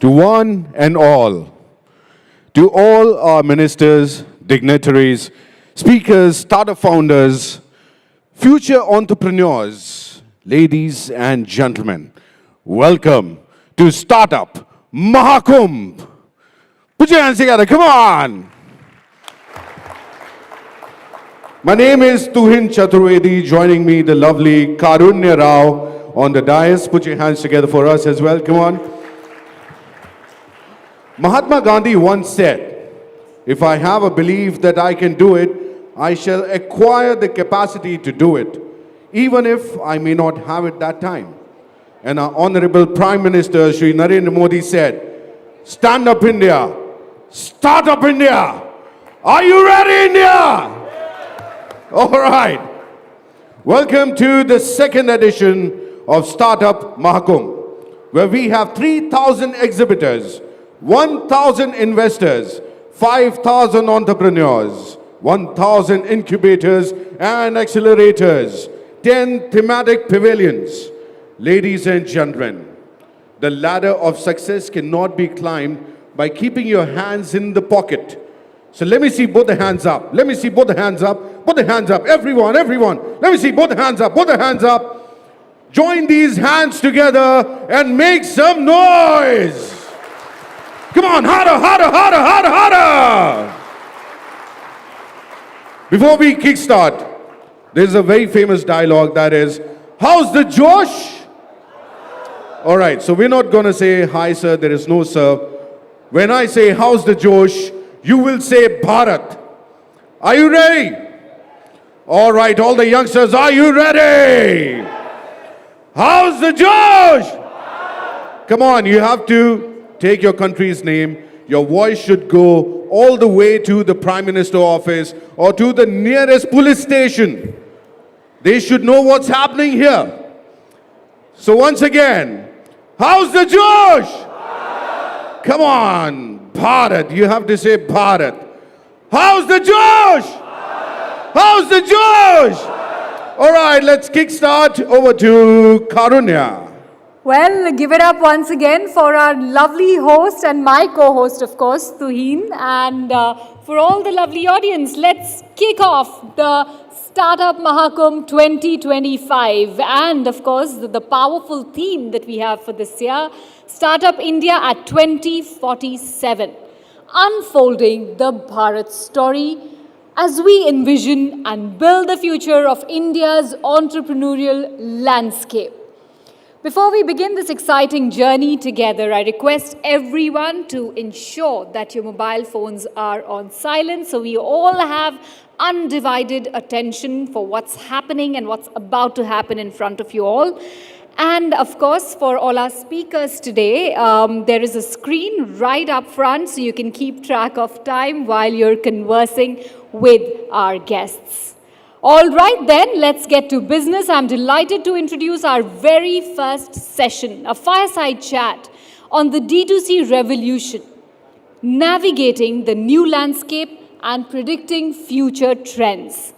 To one and all, to all our ministers, dignitaries, speakers, startup founders, future entrepreneurs, ladies and gentlemen, welcome to Startup Mahakumbh. Put your hands together, come on. My name is Tuhin Chaturvedi. Joining me, the lovely Karunya Rao on the dais. Put your hands together for us as well, come on. Mahatma Gandhi once said, if I have a belief that I can do it, I shall acquire the capacity to do it, even if I may not have it that time. And our Honorable Prime Minister, Shri Narendra Modi said, stand up India, start up India. Are you ready, India? All right. Welcome to the second edition of Startup Mahakumbh, where we have 3,000 exhibitors, 1,000 investors, 5,000 entrepreneurs, 1,000 incubators and accelerators, 10 thematic pavilions. Ladies and gentlemen, the ladder of success cannot be climbed by keeping your hands in the pocket. So let me see both the hands up. Let me see both the hands up. Put the hands up. Everyone. Let me see both the hands up. Both the hands up. Join these hands together and make some noise. Come on, harder. Before we kickstart, there's a very famous dialogue that is, how's the Josh? All right, so we're not going to say, hi, sir, there is no sir. When I say, how's the Josh, you will say, Bharat. Are you ready? All right, all the youngsters, are you ready? How's the Josh? Come on, you have to take your country's name. Your voice should go all the way to the Prime Minister office or to the nearest police station. They should know what's happening here. So once again, how's the Josh? Come on, Bharat. You have to say Bharat. How's the Josh? How's the Josh? All right, let's kickstart. Over to Karunya. Well, give it up once again for our lovely host and my co-host, of course, Tuhin, and for all the lovely audience. Let's kick off the Startup Mahakumbh 2025 and, of course, the powerful theme that we have for this year, Startup India at 2047, unfolding the Bharat story as we envision and build the future of India's entrepreneurial landscape. Before we begin this exciting journey together, I request everyone to ensure that your mobile phones are on silent so we all have undivided attention for what's happening and what's about to happen in front of you all. And of course, for all our speakers today, there is a screen right up front so you can keep track of time while you're conversing with our guests. All right then, let's get to business. I'm delighted to introduce our very first session, a fireside chat on the D2C revolution, navigating the new landscape and predicting future trends.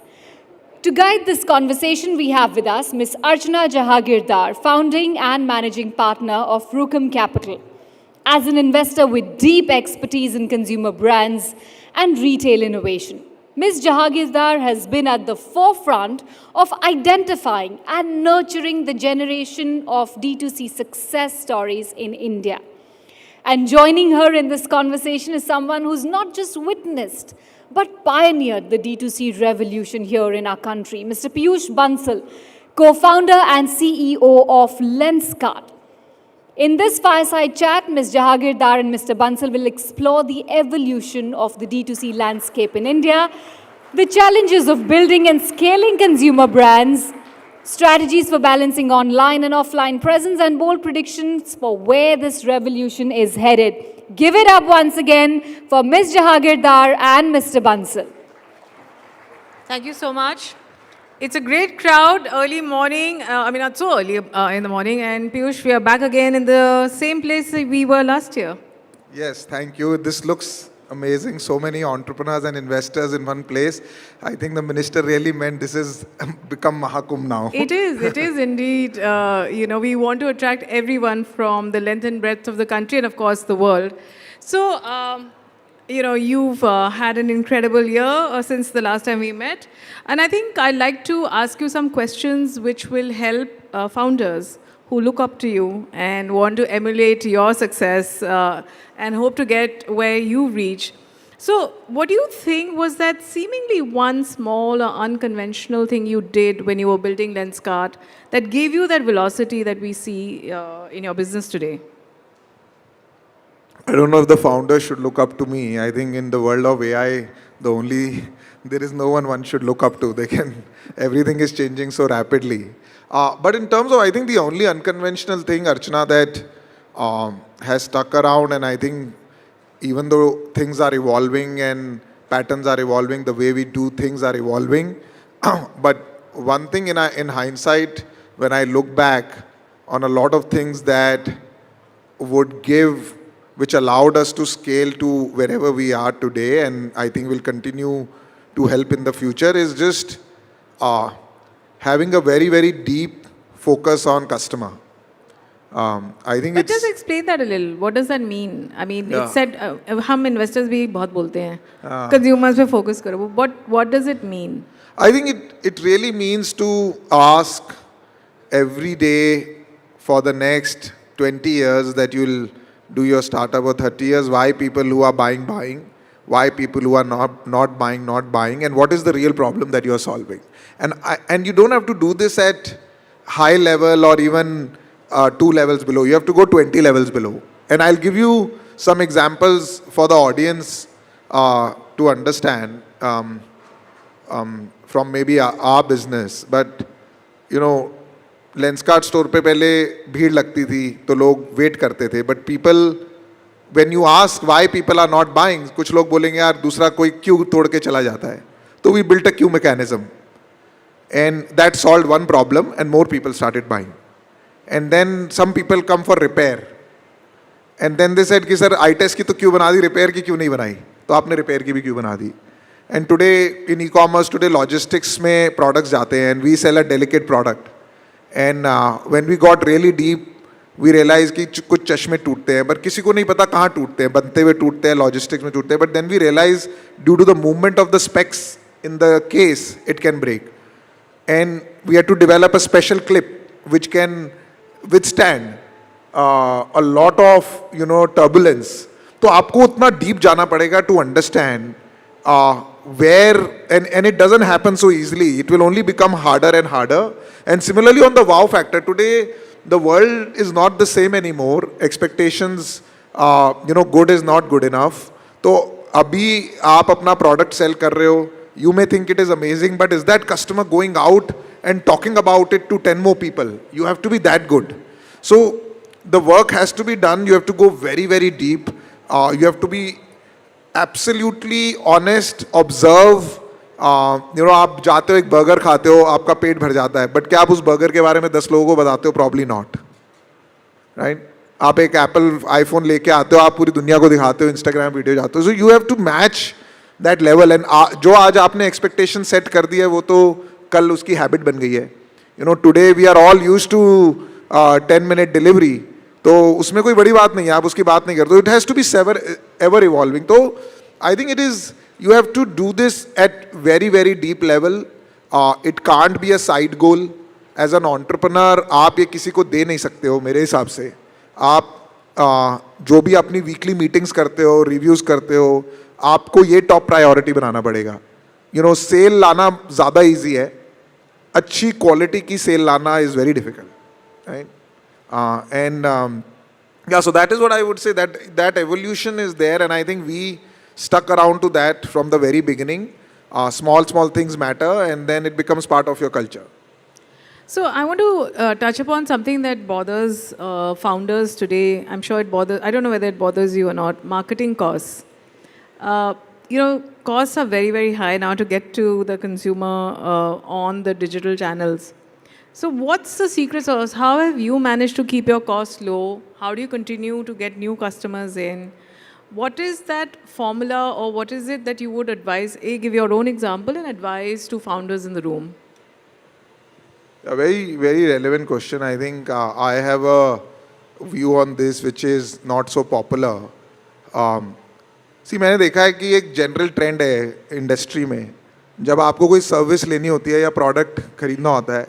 To guide this conversation, we have with us Ms. Archana Jahagirdar, founding and managing partner of Rukum Capital. As an investor with deep expertise in consumer brands and retail innovation, Ms. Jahagirdar has been at the forefront of identifying and nurturing the generation of D2C success stories in India. And joining her in this conversation is someone who's not just witnessed, but pioneered the D2C revolution here in our country, Mr. Piyush Bansal, co-founder and CEO of Lenskart. In this fireside chat, Ms. Jahagirdar and Mr. Bansal will explore the evolution of the D2C landscape in India, the challenges of building and scaling consumer brands, strategies for balancing online and offline presence, and bold predictions for where this revolution is headed. Give it up once again for Ms. Jahagirdar and Mr. Bansal. Thank you so much. It's a great crowd, early morning, not so early in the morning. And Piyush, we are back again in the same place we were last year. Yes, thank you. This looks amazing. So many entrepreneurs and investors in one place. I think the minister really meant this is become Mahakumbh now. It is indeed. We want to attract everyone from the length and breadth of the country and, of course, the world. So, you've had an incredible year since the last time we met. And I think I'd like to ask you some questions which will help founders who look up to you and want to emulate your success and hope to get where you reach. So, what do you think was that seemingly one small or unconventional thing you did when you were building Lenskart that gave you that velocity that we see in your business today? I don't know if the founders should look up to me. I think in the world of AI, there is no one should look up to. Everything is changing so rapidly. But in terms of, I think the only unconventional thing, Archana, that has stuck around, and I think even though things are evolving and patterns are evolving, the way we do things are evolving. But one thing in hindsight, when I look back on a lot of things that which allowed us to scale to wherever we are today, and I think will continue to help in the future, is just having a very, very deep focus on customer. I think But just explain that a little. What does that mean? I mean, it's said, हम investors भी बहुत बोलते हैं. Consumers पे focus करो. What does it mean? I think it really means to ask every day for the next 20 years that you'll do your startup, or 30 years, why people who are buying, why people who are not buying, and what is the real problem that you're solving. And you don't have to do this at high level or even 2 levels below. You have to go 20 levels below. And I'll give you some examples for the audience to understand from maybe our business. But, Lenskart store पे पहले भीड़ लगती थी तो लोग wait करते थे. But people, when you ask why people are not buying, कुछ लोग बोलेंगे यार दूसरा कोई क्यू तोड़ के चला जाता है. तो we built a queue mechanism. And that solved one problem and more people started buying. And then some people come for repair. And then they said कि सर आई टेस्ट की तो क्यों बना दी, रिपेयर की क्यों नहीं बनाई. तो आपने रिपेयर की भी क्यों बना दी. And today in e-commerce, today logistics में products जाते हैं and we sell a delicate product. And when we got really deep, we realized कि कुछ चश्मे टूटते हैं, but किसी को नहीं पता कहाँ टूटते हैं, बनते हुए टूटते हैं, logistics में टूटते हैं. But then we realized due to the movement of the specs in the case, it can break. And we had to develop a special clip which can withstand a lot of turbulence. तो आपको उतना deep जाना पड़ेगा to understand where, and it doesn't happen so easily. It will only become harder and harder. And similarly on the wow factor, today the world is not the same anymore. Expectations, good is not good enough. तो अभी आप अपना product sell कर रहे हो, you may think it is amazing, but is that customer going out and talking about it to 10 more people? You have to be that good. So the work has to be done. You have to go very, very deep. You have to be absolutely honest, observe. आप जाते हो एक burger खाते हो, आपका पेट भर जाता है, बट क्या आप उस बर्गर के बारे में 10 लोगों को बताते हो? Probably not, right. आप एक एप्पल आईफोन लेके आते हो, आप पूरी दुनिया को दिखाते हो, इंस्टाग्राम वीडियो जाते हो. So you have to match that level. And जो आज आपने एक्सपेक्टेशन सेट कर दी है वो तो कल उसकी हैबिट बन गई है. Today we are all used to 10-minute delivery. तो उसमें कोई बड़ी बात नहीं है, आप उसकी बात नहीं करते. It has to be ever evolving. तो I think it is, you have to do this at very, very deep level. It can't be a side goal. As an entrepreneur, आप ये किसी को दे नहीं सकते हो मेरे हिसाब से. आप जो भी अपनी वीकली मीटिंग्स करते हो, रिव्यूज़ करते हो, आपको ये टॉप प्रायोरिटी बनाना पड़ेगा. सेल लाना ज़्यादा ईजी है, अच्छी क्वालिटी की सेल लाना is very difficult, right. Yeah, so that is what I would say, that evolution is there, and I think we stuck around to that from the very beginning. Small things matter, and then it becomes part of your culture. So I want to touch upon something that bothers founders today. I'm sure it bothers, I don't know whether it bothers you or not, marketing costs. Costs are very, very high now to get to the consumer on the digital channels. So what's the secret sauce? How have you managed to keep your costs low? How do you continue to get new customers in? what is that formula, or what is it that you would advise? Give your own example and advise to founders in the room. A very, very relevant question. I think I have a view on this which is not so popular. मैंने देखा है कि एक general trend है industry में, जब आपको कोई सर्विस लेनी होती है या प्रोडक्ट खरीदना होता है,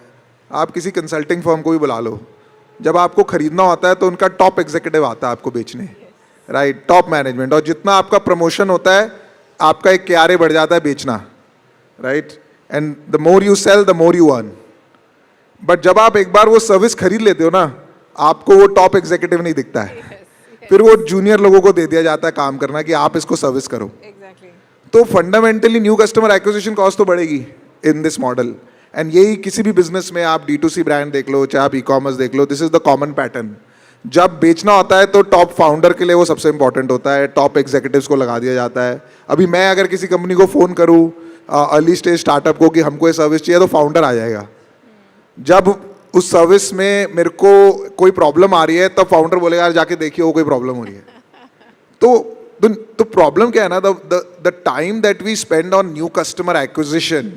आप किसी कंसल्टिंग फर्म को भी बुला लो, जब आपको खरीदना होता है तो उनका टॉप एग्जीक्यूटिव आता है आपको बेचने, राइट, टॉप मैनेजमेंट, और जितना आपका प्रमोशन होता है आपका एक क्यारे बढ़ जाता है बेचना, right, and the more you sell the more you earn. But जब आप एक बार वो सर्विस खरीद लेते हो ना, आपको वो टॉप एग्जीक्यूटिव नहीं दिखता है, फिर वो जूनियर लोगों को दे दिया जाता है काम करना कि आप इसको सर्विस करो. तो fundamentally new customer acquisition cost तो बढ़ेगी इन दिस मॉडल. एंड यही किसी भी बिजनेस में, आप D2C ब्रांड देख लो, चाहे आप ई-कॉमर्स देख लो, this is the common pattern. जब बेचना होता है तो टॉप फाउंडर के लिए वो सबसे इंपॉर्टेंट होता है, टॉप एग्जीक्यूटिव्स को लगा दिया जाता है. अभी मैं अगर किसी कंपनी को फ़ोन करूँ अर्ली स्टेज स्टार्टअप को कि हमको ये सर्विस चाहिए, तो फाउंडर आ जाएगा. जब उस सर्विस में मेरे को कोई प्रॉब्लम आ रही है तब फाउंडर बोलेगा यार जाके देखिए वो कोई प्रॉब्लम हो रही है. तो प्रॉब्लम क्या है ना, the time that we spend on new customer acquisition,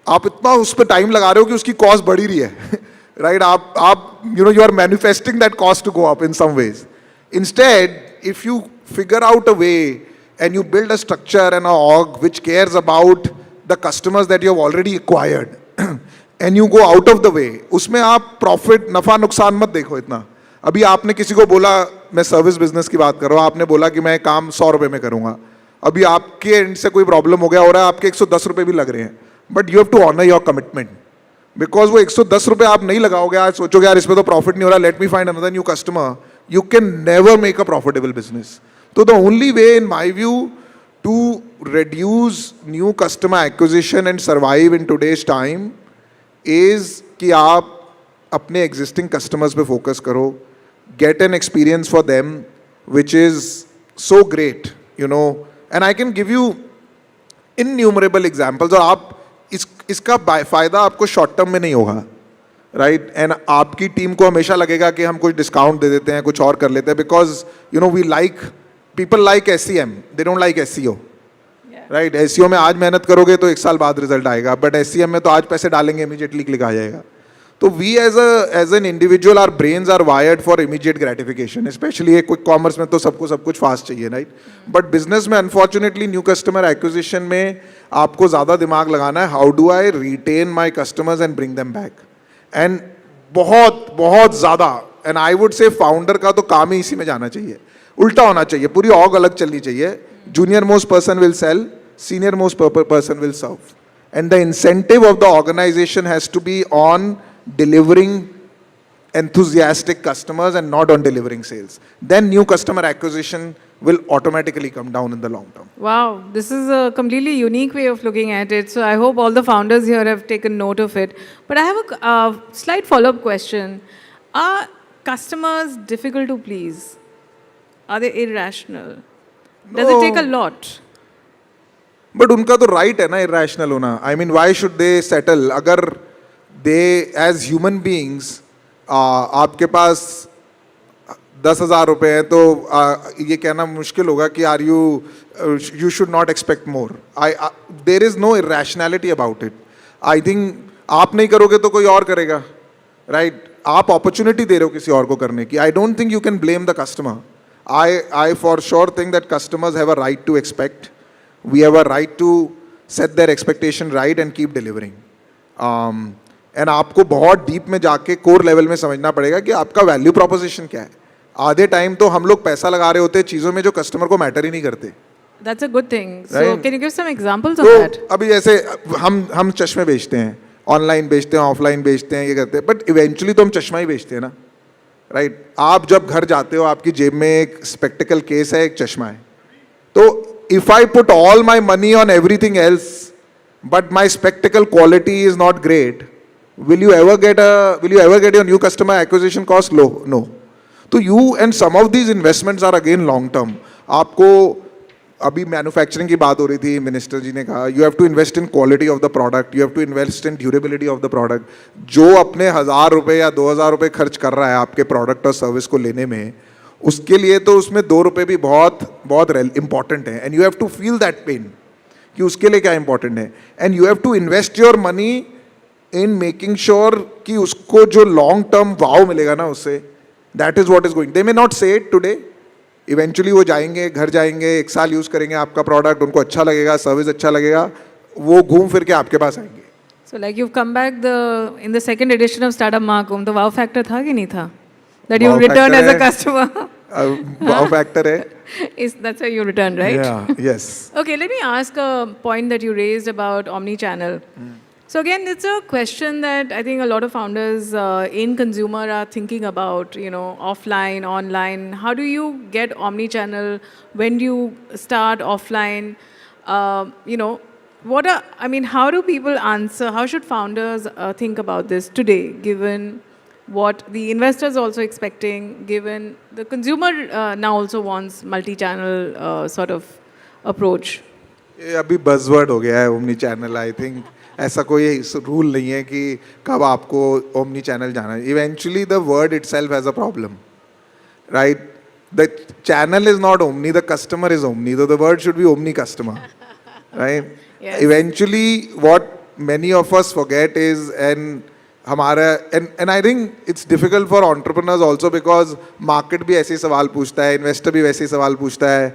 आप इतना उस पर टाइम लगा रहे हो कि उसकी कॉस्ट बढ़ ही रही है, राइट. आप you are manifesting that cost to go up in some ways. Instead if you figure out a way and you build a structure and a org which cares about the customers that you have already acquired and you go out of the way, उसमें आप profit नफा नुकसान मत देखो इतना. अभी आपने किसी को बोला, मैं सर्विस बिजनेस की बात कर रहा हूँ, आपने बोला कि मैं काम 100 रुपये में करूँगा, अभी आपके एंड से कोई प्रॉब्लम हो गया, हो रहा है आपके 110 रुपये भी लग रहे हैं, but you have to honour your commitment, because वो 110 रुपये आप नहीं लगाओगे, आज सोचोगे यार इसमें तो प्रॉफिट नहीं हो रहा, let me find another new customer, you can never make a profitable business. So the only way in my view to reduce new customer acquisition and survive in today's time is कि आप अपने existing customers पे focus करो, get an experience for them which is so great, you know, and I can give you innumerable examples. और आप इसका फायदा आपको शॉर्ट टर्म में नहीं होगा, राइट, एंड आपकी टीम को हमेशा लगेगा कि हम कुछ डिस्काउंट दे देते हैं, कुछ और कर लेते हैं, because you know we like people like SEM, they don't like SEO, right. SEO में आज मेहनत करोगे तो 1 साल बाद रिजल्ट आएगा, बट SEM में तो आज पैसे डालेंगे इमीडिएटली क्लिक आ जाएगा. तो we as an individual, our brains are wired for immediate gratification, specially एक क्विक कॉमर्स में तो सबको सब कुछ फास्ट चाहिए, राइट. बट बिजनेस में अनफॉर्चुनेटली न्यू कस्टमर एक्विजिशन में आपको ज़्यादा दिमाग लगाना है, how do I retain my customers and bring them back. And बहुत बहुत ज़्यादा, and I would say founder का तो काम ही इसी में जाना चाहिए, उल्टा होना चाहिए, पूरी ऑग अलग चलनी चाहिए. Junior most person will sell, senior most person will serve, and the incentive of the organisation has to be on delivering enthusiastic customers and not on delivering sales. Then new customer acquisition will automatically come down in the long term. Wow, this is a completely unique way of looking at it. So I hope all the founders here have taken note of it. But I have a slight follow-up question. Are customers difficult to please? Are they irrational? Does it take a lot? But उनका तो right है ना irrational होना. I mean, why should they settle? अगर they as human beings, आपके पास 10,000 रुपये हैं तो ये कहना मुश्किल होगा कि are you should not expect more. There is no irrationality about it. I think आप नहीं करोगे तो कोई और करेगा, राइट. आप अपॉर्चुनिटी दे रहे हो किसी और को करने की. I don't think you can blame the customer. I for sure think that customers have a right to expect. We have a right to set their expectation right and keep delivering. And आपको बहुत deep में जाके core level में समझना पड़ेगा कि आपका value proposition क्या है. आधे टाइम तो हम लोग पैसा लगा रहे होते हैं चीज़ों में जो कस्टमर को मैटर ही नहीं करते. That's a good thing. So Right. can you give some examples of तो that? अभी जैसे हम चश्मे बेचते हैं, ऑनलाइन बेचते हैं, ऑफलाइन बेचते हैं, ये करते हैं, बट इवेंचुअली तो हम चश्मा ही बेचते हैं ना, राइट. आप जब घर जाते हो आपकी जेब में एक स्पेक्टिकल केस है, एक चश्मा है. तो if I put all my money on everything else but my spectacled quality is not great, will you ever get your new customer acquisition cost low? No. तो you and some of these investments are again long term. आपको अभी manufacturing की बात हो रही थी, minister ji ने कहा you have to invest in quality of the product, you have to invest in durability of the product. जो अपने 1,000 रुपये या 2,000 रुपये खर्च कर रहा है आपके प्रोडक्ट और सर्विस को लेने में, उसके लिए तो उसमें 2 रुपए भी बहुत बहुत इंपॉर्टेंट है, and you have to feel that pain कि उसके लिए क्या इंपॉर्टेंट है, and you have to invest your money in making sure कि उसको जो लॉन्ग टर्म वाव मिलेगा ना उससे, that is what is going. They may not say it today, eventually वो जाएंगे, घर जाएंगे, 1 साल यूज करेंगे आपका प्रोडक्ट, उनको अच्छा लगेगा, सर्विस अच्छा लगेगा, वो घूम फिर के आपके पास आएंगे. So like you've come back in the second edition of Startup Mahakumbh, the wow factor था कि नहीं था? That you Wow returned factor as a है. customer. वाव फैक्टर है. That's why you returned, right? Yeah, yes. Okay, let me ask a point that you raised about omni-channel. So again, it's a question that I think a lot of founders in consumer are thinking about, you know, offline, online. How do you get omni-channel? When do you start offline? You know, how do people answer? How should founders think about this today, given what the investors also expecting, given the consumer now also wants multi-channel sort of approach? ये अभी buzzword हो गया है omni channel. I think ऐसा कोई rule नहीं है कि कब आपको ओमनी चैनल जाना है. Eventually the word itself has a problem, right? The channel is not omni, the customer is omni, तो the word should be omni customer, right? Yes. Eventually what many of us forget is, and I think it's difficult for entrepreneurs also because market भी ऐसे ही सवाल पूछता है, investor भी वैसे ही सवाल पूछता है,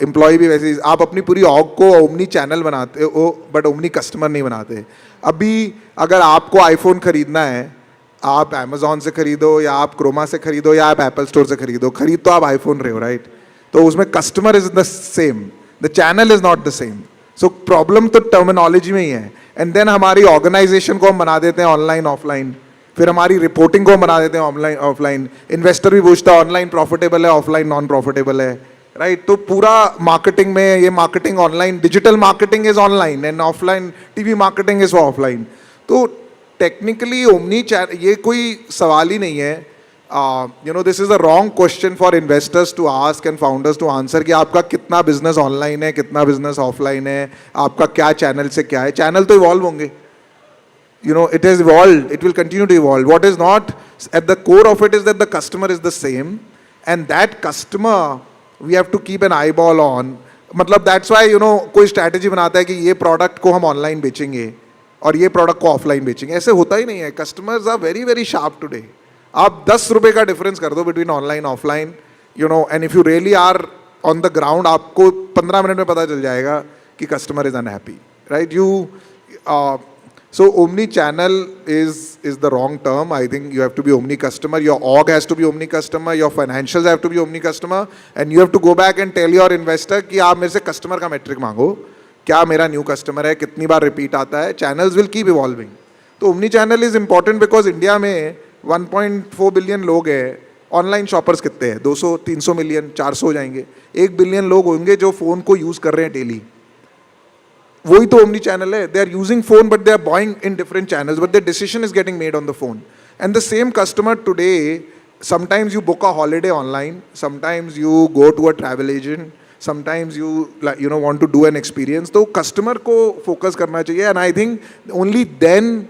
employee भी वैसे ही. आप अपनी पूरी org को omni channel बनाते हो but omni customer नहीं बनाते. अभी अगर आपको iPhone खरीदना है, आप Amazon से खरीदो या आप Chroma से खरीदो या आप Apple Store से खरीदो, खरीद तो आप iPhone रहे हो, राइट? तो उसमें customer is the same, the channel is not the same. So problem तो टर्मिनोलॉजी में ही है. एंड देन हमारी ऑर्गेनाइजेशन को हम बना देते हैं ऑनलाइन ऑफलाइन, फिर हमारी रिपोर्टिंग को हम बना देते हैं ऑनलाइन ऑफलाइन. इन्वेस्टर भी पूछता है ऑनलाइन प्रॉफिटेबल है, ऑफलाइन नॉन प्रॉफिटेबल है, राइट? तो पूरा मार्केटिंग में ये marketing online, digital marketing is online and offline TV marketing is offline. तो टेक्निकली ओमनी चैनल ये कोई सवाल ही नहीं है. This is a wrong question for investors to ask and founders to answer कि आपका कितना बिजनेस ऑनलाइन है, कितना बिजनेस ऑफलाइन है, आपका क्या चैनल से क्या है. चैनल तो इवॉल्व होंगे, it has evolved, it will continue to evolve. What is not at the core of it is that the customer is the same, and that customer we have to keep an eyeball on. मतलब that's why कोई strategy बनाता है कि ये product को हम online बेचेंगे और ये प्रोडक्ट को ऑफलाइन बेचेंगे. ऐसे होता ही नहीं है. Customers are very very sharp today. आप 10 रुपए का डिफरेंस कर दो between online offline, and if you really are on the ground, आपको 15 मिनट में पता चल जाएगा कि customer is unhappy, right? So omni channel is the wrong term. I think you have to be omni customer. Your org has to be omni customer. Your financials have to be omni customer. And you have to go back and tell your investor कि आप मेरे से customer का metric मांगो. क्या मेरा new customer है, कितनी बार repeat आता है. Channels will keep evolving. तो omni channel is important because India में 1.4 बिलियन लोग हैं. ऑनलाइन शॉपर्स कितने हैं? 200, 300 मिलियन, 400 हो जाएंगे. 1 बिलियन लोग होंगे जो फ़ोन को यूज़ कर रहे हैं डेली. वही तो ओमनी चैनल है. They are using phone but they are buying in different channels, but the decision is getting made on the phone. And the same customer today, sometimes you book a holiday online, sometimes you go to a travel agent, sometimes you want to do an experience. तो customer को focus करना चाहिए. And I think only then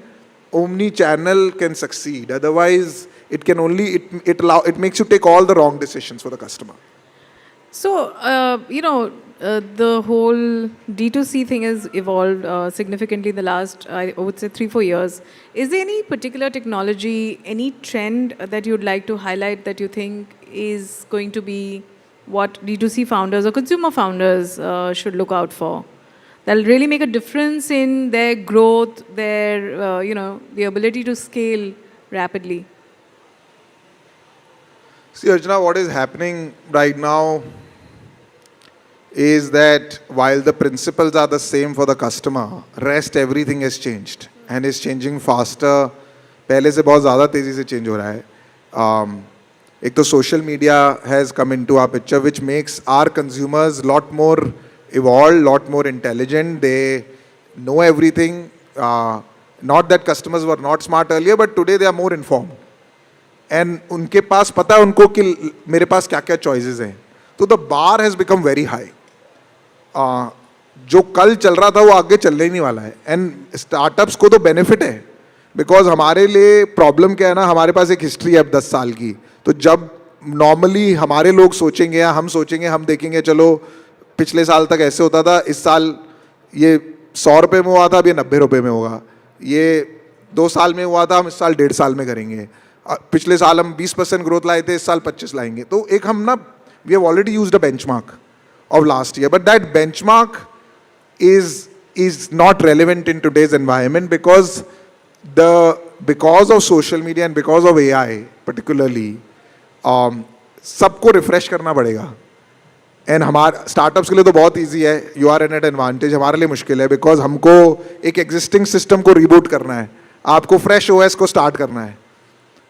omni channel can succeed. Otherwise it can only it makes you take all the wrong decisions for the customer. So the whole D2C thing has evolved significantly in the last, I would say, 3-4 years. Is there any particular technology, any trend that you'd like to highlight that you think is going to be what D2C founders or consumer founders should look out for? That'll really make a difference in their growth, their, the ability to scale rapidly. See, Archana, what is happening right now is that while the principles are the same for the customer, rest everything has changed and is changing faster. पहले से बहुत ज़्यादा तेज़ी से change हो रहा है. एक तो social media has come into our picture, which makes our consumers lot more evolved, lot more intelligent. They know everything. Not that customers were not smart earlier, but today they are more informed. And उनके पास पता है उनको कि मेरे पास क्या क्या choices हैं. तो the bar has become very high. जो कल चल रहा था वो आगे चलने ही नहीं वाला है. And startups को तो benefit है because हमारे लिए प्रॉब्लम क्या है ना, हमारे पास एक हिस्ट्री है अब 10 साल की. तो जब नॉर्मली हमारे लोग सोचेंगे या हम सोचेंगे, हम देखेंगे चलो पिछले साल तक ऐसे होता था, इस साल ये 100 रुपये में हुआ था, अब ये 90 रुपये में होगा, ये 2 साल में हुआ था, हम इस साल 1.5 साल में करेंगे, पिछले साल हम 20% ग्रोथ लाए थे, इस साल 25 लाएंगे. तो एक हम ना, we have already used a benchmark of last year, but that benchmark is not relevant in today's environment because of social media and because of AI particularly, सबको रिफ्रेश करना पड़ेगा. एंड हमारे स्टार्टअप्स के लिए तो बहुत ईजी है, you are an at advantage. हमारे लिए मुश्किल है बिकॉज हमको एक एग्जिस्टिंग सिस्टम को रिबूट करना है, आपको फ्रेश ओएस को स्टार्ट करना है,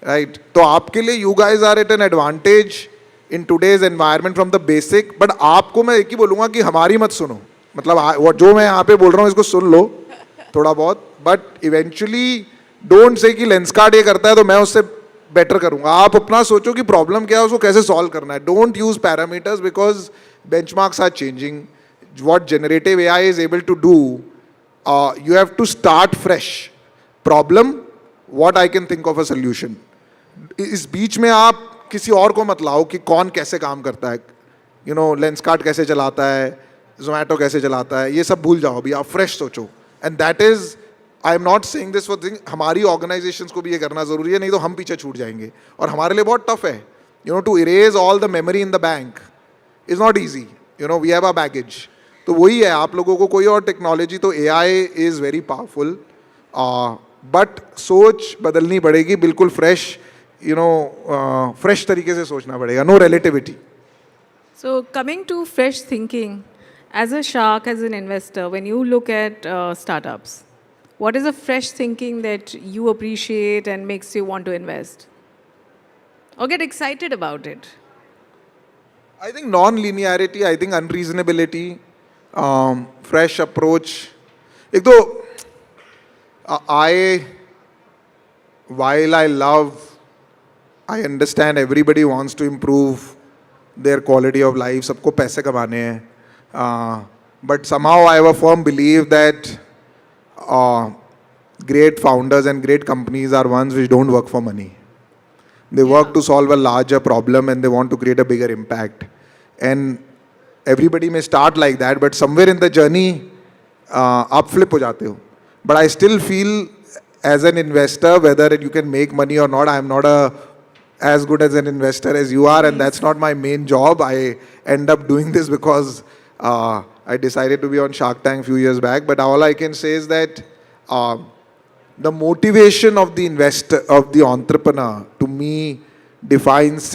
राइट? तो आपके लिए you guys are at an advantage in today's environment from the basic. But आपको मैं एक ही बोलूँगा कि हमारी मत सुनो, मतलब जो मैं यहाँ पे बोल रहा हूँ इसको सुन लो थोड़ा बहुत, बट इवेंचुअली डोंट से कि लेंसकार्ट ये करता है तो मैं उससे बेटर करूँगा. आप अपना सोचो कि प्रॉब्लम क्या है, उसको कैसे सॉल्व करना है. Don't use parameters because benchmarks are changing. What generative AI is able to do, you have to start fresh. Problem, what I can think of a solution. इस बीच में आप किसी और को मत लाओ कि कौन कैसे काम करता है, यू नो लेंसकार्ट कैसे चलाता है, जोमेटो कैसे चलाता है, ये सब भूल जाओ. अभी आप फ्रेश सोचो. And that is, I am not saying this for thing, हमारी ऑर्गेनाइजेशंस को भी ये करना जरूरी है, नहीं तो हम पीछे छूट जाएंगे. और हमारे लिए बहुत टफ है, you know, to erase all the memory in the bank is not easy. You know, we have a baggage. तो वही है, आप लोगों को कोई और टेक्नोलॉजी, तो AI is very powerful, but सोच बदलनी पड़ेगी, बिल्कुल फ्रेश, यू नो, फ्रेश तरीके से सोचना पड़ेगा, no relativity. So coming to fresh thinking, as a shark, as an investor, when you look at startups, what is a fresh thinking that you appreciate and makes you want to invest or get excited about it? I think non-linearity, I think unreasonability, fresh approach. एक तो while I love, I understand everybody wants to improve their quality of life, सबको पैसे कमाने हैं, but somehow I have a firm belief that great founders and great companies are ones which don't work for money. They work to solve a larger problem and they want to create a bigger impact. And everybody may start like that, but somewhere in the journey, आप flip हो जाते हो. But I still feel as an investor, whether you can make money or not, I am not as good as an investor as you are, and that's not my main job. I end up doing this because I decided to be on Shark Tank a few years back. But all I can say is that the motivation of the investor, of the entrepreneur, to me defines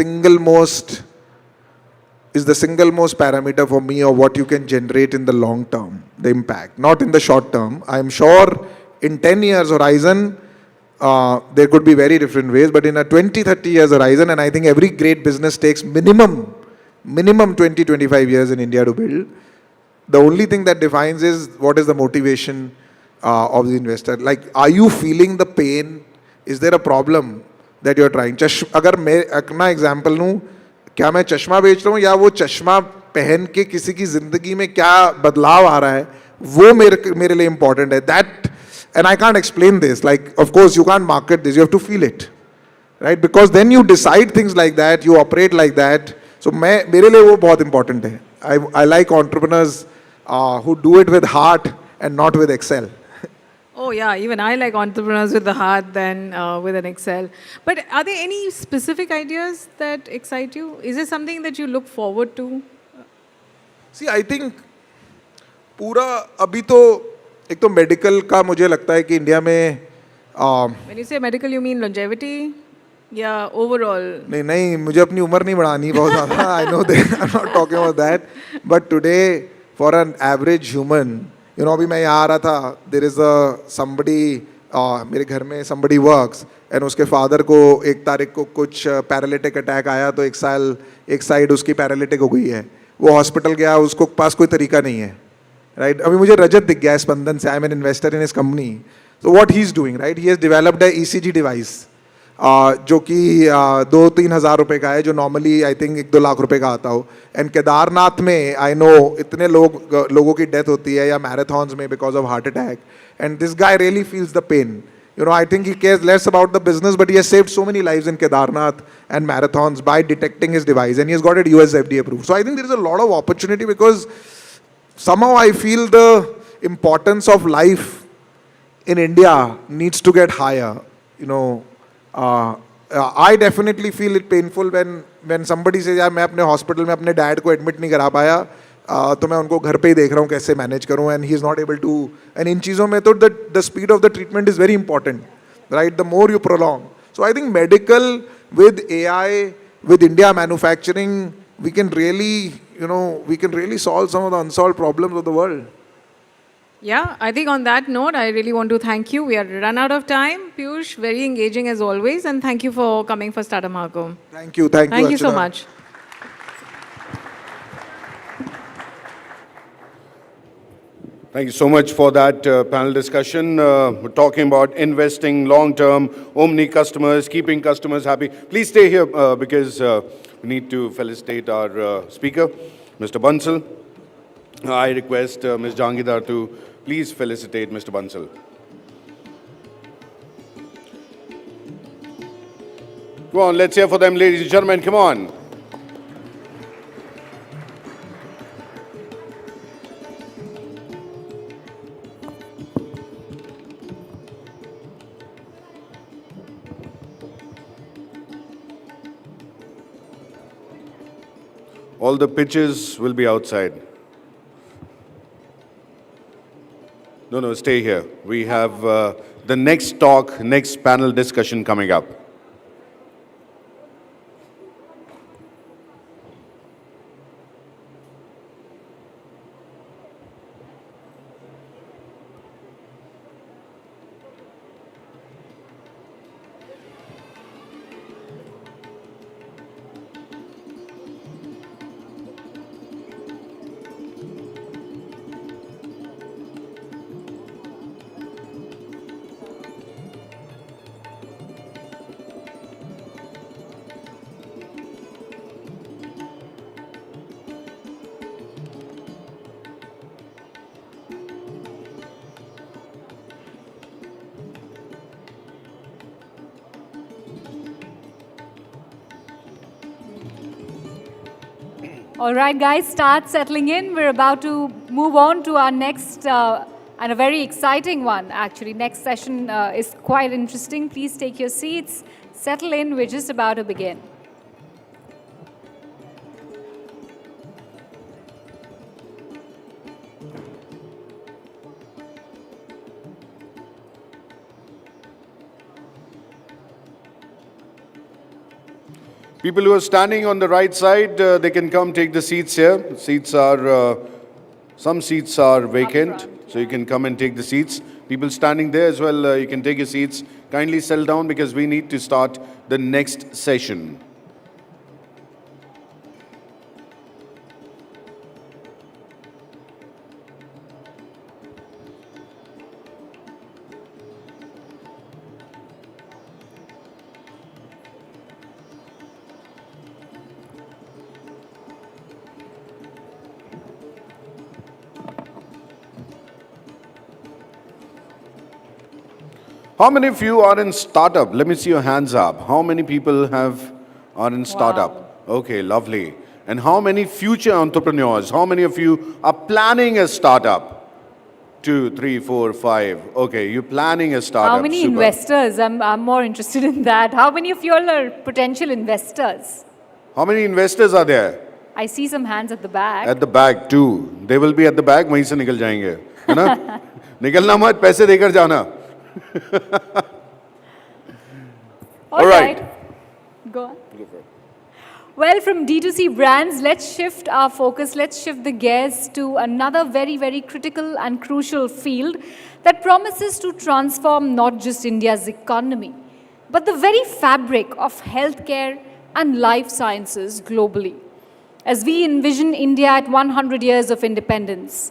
is the single most parameter for me of what you can generate in the long term, the impact, not in the short term. I am sure in 10 years horizon, there could be very different ways, but in a 20-30 years horizon, and I think every great business takes minimum 20-25 years in India to build. The only thing that defines is what is the motivation of the investor. Like, are you feeling the pain? Is there a problem that you're trying? अगर मैं अपना example लूँ, क्या मैं चश्मा बेच रहा हूँ या वो चश्मा पहन के किसी की जिंदगी में क्या बदलाव आ रहा है, वो मेरे लिए important है. That, and I can't explain this. Like, of course, you can't market this. You have to feel it, right? Because then you decide things like that, you operate like that. So मेरे लिए वो बहुत important है. I like entrepreneurs who do it with heart and not with Excel. Oh yeah, even I like entrepreneurs with the heart than with an Excel. But are there any specific ideas that excite you? Is there something that you look forward to? See, I think पूरा अभी तो एक तो medical का मुझे लगता है कि इंडिया में When you say medical, you mean longevity? Yeah, overall. नहीं, मुझे अपनी उम्र नहीं बढ़ानी बहुत ज़्यादा. I know that. I'm not talking about that. But today, for an average human, you know, अभी मैं यहाँ आ रहा था, there is somebody, मेरे घर में somebody works, and उसके father को 1 तारीख को कुछ पैरालिटिक अटैक आया, तो एक साइड उसकी पैरालिटिक हो गई है. वो हॉस्पिटल गया, उसको पास कोई तरीका नहीं है, राइट? अभी मुझे रजत दिख गया स्पंदन से, I am an investor in his company. So what he is doing, right, he has developed a ECG device जो कि 2-3 हज़ार रुपये का है, जो नॉर्मली आई थिंक 1-2 लाख रुपए का आता हो. एंड केदारनाथ में आई नो इतने लोगों की डेथ होती है या मैराथॉन्स में because of heart attack, and this guy really feels the pain. You know, I think he cares less about the business, but he has saved so many lives in Kedarnath and marathons by detecting his device, and he has got it US FDA approved. So I think there is a lot of opportunity, because somehow I feel the importance of life in India needs to get higher. You know, I definitely feel it painful when somebody says, यार मैं अपने hospital में अपने dad को admit नहीं करा पाया, तो मैं उनको घर पे ही देख रहा हूँ कैसे manage करूँ, and he is not able to. And इन चीज़ों में तो the speed of the treatment is very important, right? The more you prolong. So I think medical with AI, with India manufacturing, we can really, you know, we can really solve some of the unsolved problems of the world. Yeah, I think on that note, I really want to thank you. We are run out of time. Piyush, very engaging as always, and thank you for coming for Startup Mahakumbh. Thank you. Thank you. Thank you so Archana. much. Thank you so much for that panel discussion. We're talking about investing long-term, omni customers, keeping customers happy. Please stay here because we need to felicitate our speaker, Mr. Bansal. I request Ms. Jangidar to please felicitate Mr. Bansal. Come on, let's hear for them, ladies and gentlemen. Come on. All the pitches will be outside. No, stay here. We have the next talk, next panel discussion coming up. All right, guys, start settling in. We're about to move on to our next and a very exciting one, actually. Next session is quite interesting. Please take your seats, settle in. We're just about to begin. People who are standing on the right side, they can come take the seats here. Seats are, some seats are vacant, so you can come and take the seats. People standing there as well, you can take your seats. Kindly settle down because we need to start the next session. How many of you are in startup? Let me see your hands up. How many people are in startup? Okay, lovely. And how many future entrepreneurs? How many of you are planning a startup? 2, 3, 4, 5. Okay, you're planning a startup. How many Super. investors? I'm more interested in that. How many of you all are potential investors? How many investors are there? I see some hands at the back. At the back too. They will be at the back. वहीं से निकल जाएंगे, है ना? निकलना मत, पैसे देकर जाना. All right. Go on. Well, from D2C brands, let's shift our focus, let's shift the gears to another very, very critical and crucial field that promises to transform not just India's economy, but the very fabric of healthcare and life sciences globally. As we envision India at 100 years of independence,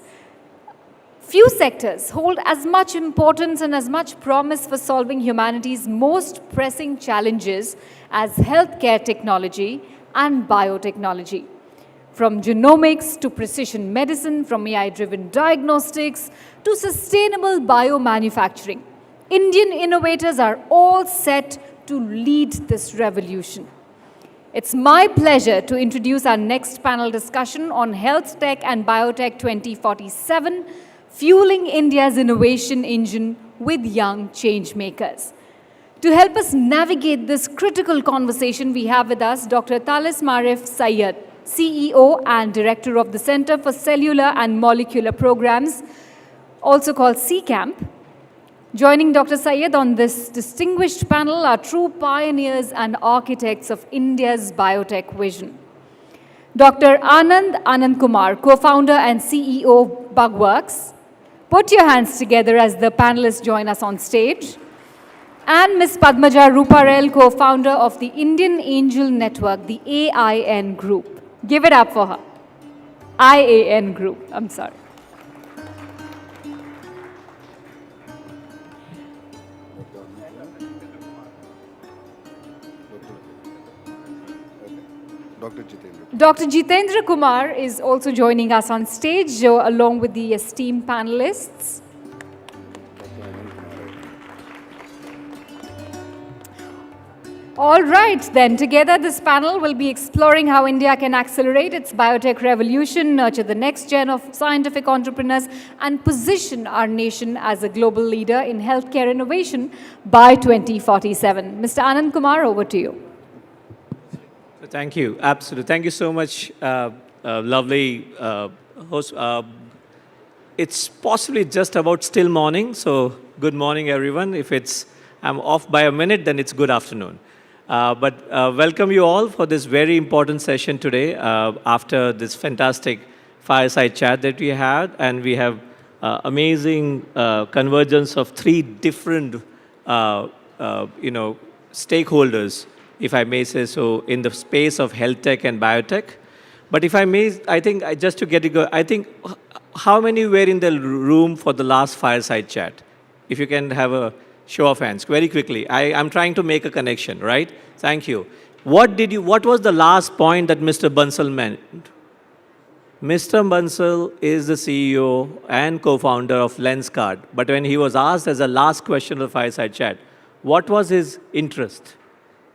few sectors hold as much importance and as much promise for solving humanity's most pressing challenges as healthcare technology and biotechnology. From genomics to precision medicine, from AI-driven diagnostics to sustainable biomanufacturing, Indian innovators are all set to lead this revolution. It's my pleasure to introduce our next panel discussion on Health Tech and Biotech 2047, Fueling India's Innovation Engine with Young Changemakers. To help us navigate this critical conversation, we have with us Dr. Talis Marif Syed, CEO and Director of the Center for Cellular and Molecular Programs, also called CCAMP. Joining Dr. Syed on this distinguished panel are true pioneers and architects of India's biotech vision. Dr. Anand Kumar, co-founder and CEO Bugworks. Put your hands together as the panelists join us on stage. And Ms. Padmaja Ruparel, co-founder of the Indian Angel Network, the AIN Group. Give it up for her. IAN Group, I'm sorry. Dr. Jitendra. Dr. Jitendra Kumar is also joining us on stage along with the esteemed panelists. All right, then, together this panel will be exploring how India can accelerate its biotech revolution, nurture the next gen of scientific entrepreneurs, and position our nation as a global leader in healthcare innovation by 2047. Mr. Anand Kumar, over to you. Thank you. Absolutely. Thank you so much, lovely host. It's possibly just about still morning, so good morning, everyone. If I'm off by a minute, then it's good afternoon. But welcome you all for this very important session today after this fantastic fireside chat that we had. And we have amazing convergence of three different, stakeholders, if I may say so, in the space of health tech and biotech. But if I may, I think just to get it going, I think how many were in the room for the last fireside chat? If you can have a show of hands, very quickly. I'm trying to make a connection, right? Thank you. What was the last point that Mr. Bansal meant? Mr. Bansal is the CEO and co-founder of Lenskart. But when he was asked as a last question of the fireside chat, what was his interest?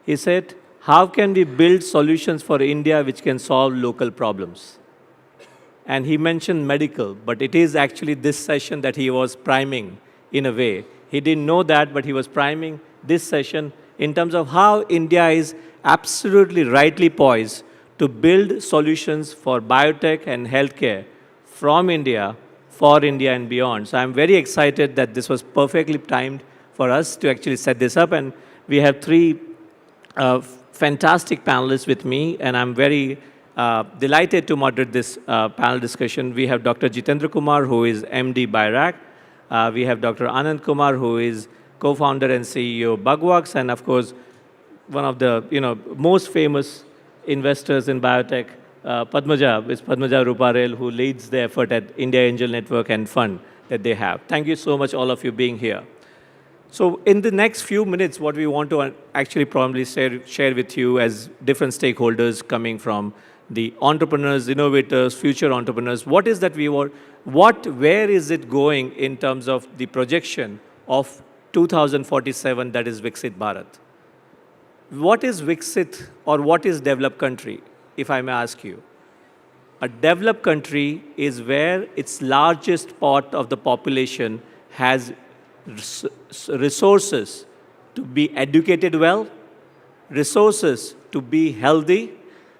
He said, how can we build solutions for India which can solve local problems? And he mentioned medical, but it is actually this session that he was priming in a way. He didn't know that, but he was priming this session in terms of how India is absolutely rightly poised to build solutions for biotech and healthcare from India, for India and beyond. So I'm very excited that this was perfectly timed for us to actually set this up. And we have three fantastic panelists with me, and I'm very delighted to moderate this panel discussion. We have Dr. Jitendra Kumar, who is MD BIRAC. We have Dr. Anand Kumar, who is co-founder and CEO Bugworks, and of course, one of the most famous investors in biotech, Padmaja Ruparel, who leads the effort at India Angel Network and fund that they have. Thank you so much, all of you, being here. So in the next few minutes, what we want to actually probably share with you as different stakeholders coming from the entrepreneurs, innovators, future entrepreneurs, what is that we want, where is it going in terms of the projection of 2047, that is Viksit Bharat? What is Viksit or what is developed country, if I may ask you? A developed country is where its largest part of the population has resources to be educated well, resources to be healthy,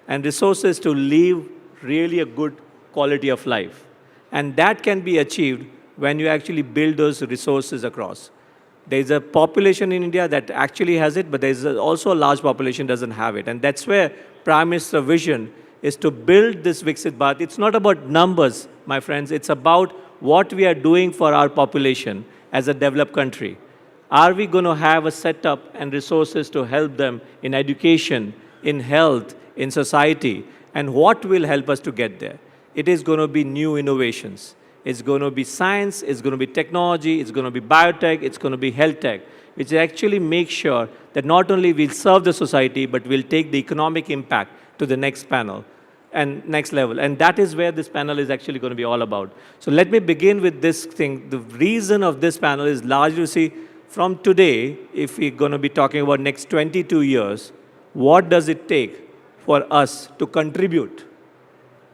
and resources to live really a good quality of life. And that can be achieved when you actually build those resources across. There's a population in India that actually has it, but there's also a large population that doesn't have it. And that's where Prime Minister's vision is to build this Viksit Bharat. It's not about numbers, my friends. It's about what we are doing for our population as a developed country. Are we going to have a setup and resources to help them in education, in health, in society? And what will help us to get there? It is going to be new innovations. It's going to be science, it's going to be technology, it's going to be biotech, it's going to be health tech, which actually make sure that not only we'll serve the society, but we'll take the economic impact to the next panel and next level. And that is where this panel is actually going to be all about. So let me begin with this thing. The reason of this panel is largely to see from today, if we're going to be talking about next 22 years, what does it take for us to contribute?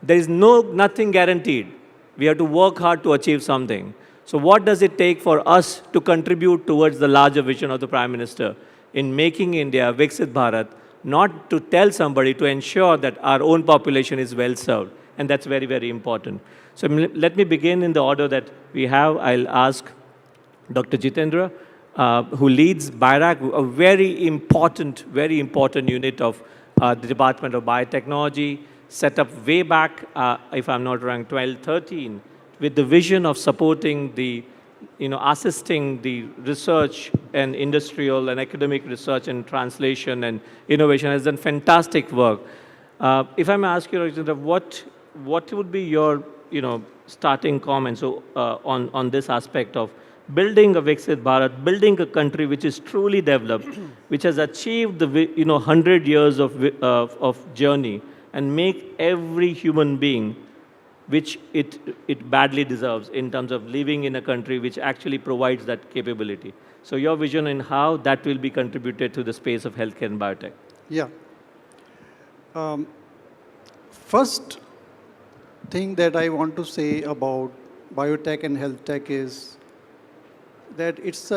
There is nothing guaranteed. We have to work hard to achieve something. So what does it take for us to contribute towards the larger vision of the Prime Minister in making India Viksit Bharat, not to tell somebody, to ensure that our own population is well served? And that's very, very important. So let me begin in the order that we have. I'll ask Dr. Jitendra, who leads BIRAC, a very important unit of the Department of Biotechnology, set up way back, if I'm not wrong, 12-13, with the vision of supporting the, assisting the research and industrial and academic research and translation and innovation, has done fantastic work. If I may ask you, Rajendra, what would be your, starting comments on this aspect of building a Viksit Bharat, building a country which is truly developed, which has achieved the 100 years of journey, and make every human being which it badly deserves in terms of living in a country which actually provides that capability. So your vision and how that will be contributed to the space of healthcare and biotech. Yeah. First thing that I want to say about biotech and health tech is that it's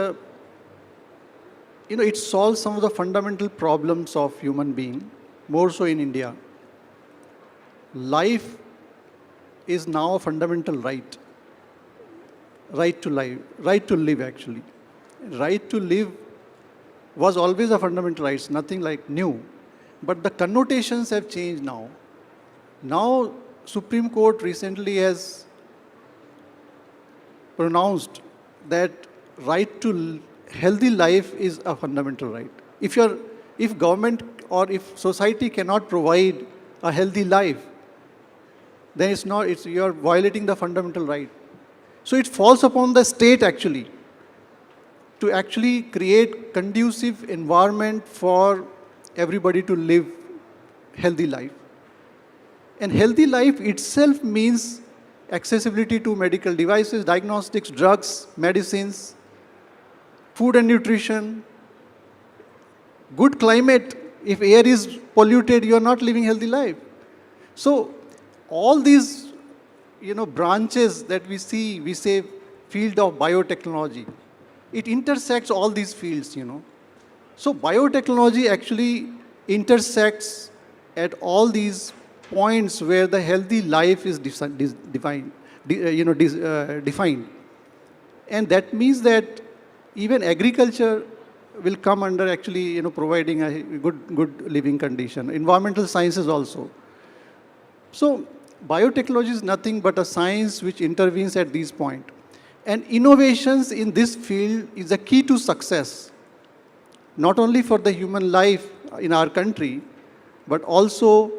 it solves some of the fundamental problems of human being, more so in India. Life is now a fundamental right. Right to life, right to live actually. Right to live was always a fundamental right, it's nothing like new. But the connotations have changed now. Now, Supreme Court recently has pronounced that right to healthy life is a fundamental right. If government or if society cannot provide a healthy life, then you're violating the fundamental right. So it falls upon the state actually to actually create conducive environment for everybody to live healthy life. And healthy life itself means accessibility to medical devices, diagnostics, drugs, medicines, food and nutrition, good climate. If air is polluted, you are not living healthy life. So all these, branches that we see, we say field of biotechnology, it intersects all these fields, So biotechnology actually intersects at all these points where the healthy life is defined. And that means that even agriculture will come under actually, providing a good living condition. Environmental sciences also. So biotechnology is nothing but a science which intervenes at this point. And innovations in this field is the key to success, not only for the human life in our country, but also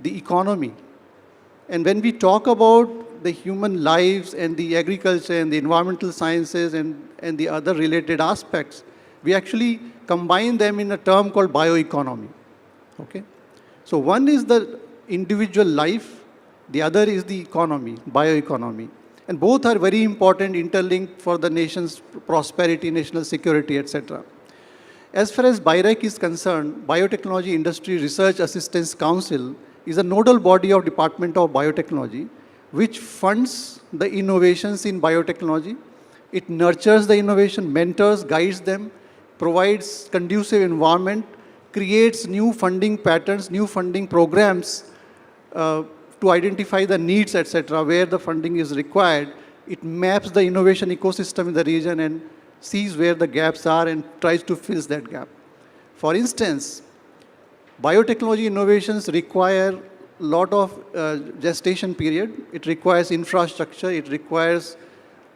the economy. And when we talk about the human lives and the agriculture and the environmental sciences and the other related aspects, we actually combine them in a term called bioeconomy. Okay? So one is the individual life, the other is the economy, bioeconomy. And both are very important, interlinked for the nation's prosperity, national security, etc. As far as BIRAC is concerned, Biotechnology Industry Research Assistance Council is a nodal body of Department of Biotechnology which funds the innovations in biotechnology. It nurtures the innovation, mentors, guides them, provides conducive environment, creates new funding patterns, new funding programs to identify the needs, etc., where the funding is required. It maps the innovation ecosystem in the region and sees where the gaps are and tries to fill that gap. For instance, biotechnology innovations require a lot of gestation period. It requires infrastructure. It requires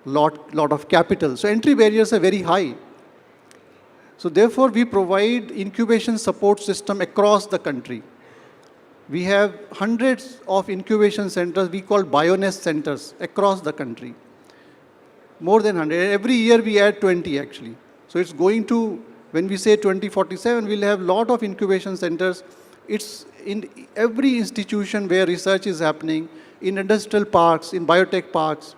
lot of capital. So entry barriers are very high. So therefore, we provide incubation support system across the country. We have hundreds of incubation centers we call BioNest centers across the country. More than 100. Every year we add 20 actually. So it's going to, when we say 2047, we'll have a lot of incubation centers. It's in every institution where research is happening, in industrial parks, in biotech parks.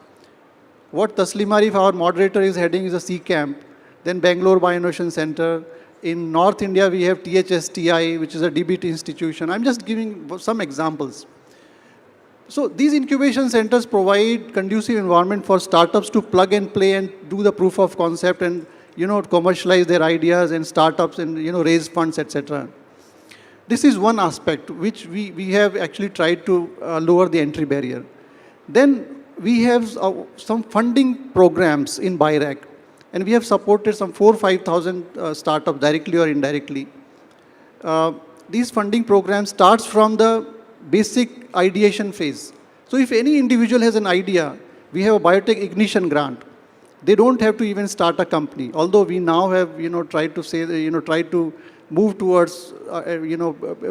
What Taslim Arif, our moderator, is heading is a C camp. Then Bangalore Bioinnovation Center. In North India, we have THSTI, which is a DBT institution. I'm just giving some examples. So these incubation centers provide conducive environment for startups to plug and play and do the proof of concept and, commercialize their ideas and startups and, raise funds, etc. This is one aspect which we have actually tried to lower the entry barrier. Then we have some funding programs in BIRAC, and we have supported some 4,000-5,000 startups directly or indirectly. These funding programs starts from the basic ideation phase. So if any individual has an idea, we have a biotech ignition grant. They don't have to even start a company. Although we now have, tried to say, try to move towards,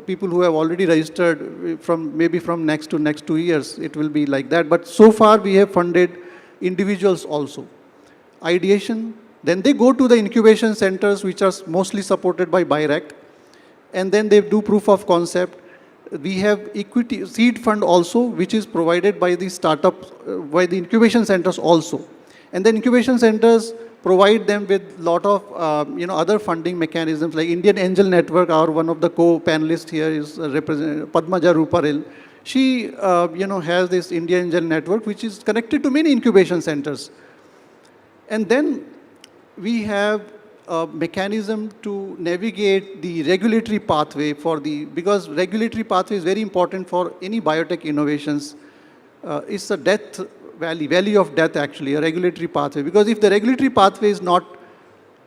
people who have already registered from next 2 years, it will be like that. But so far we have funded individuals also. Ideation, then they go to the incubation centers which are mostly supported by BIRAC, and then they do proof of concept. We have equity seed fund also, which is provided by the startups, by the incubation centers also. And the incubation centers provide them with lot of other funding mechanisms like Indian Angel Network. Our one of the co-panelists here is Padmaja Ruparil. She has this Indian Angel Network which is connected to many incubation centers. And then we have a mechanism to navigate the regulatory pathway because regulatory pathway is very important for any biotech innovations. It's a valley of death actually, a regulatory pathway. Because if the regulatory pathway is not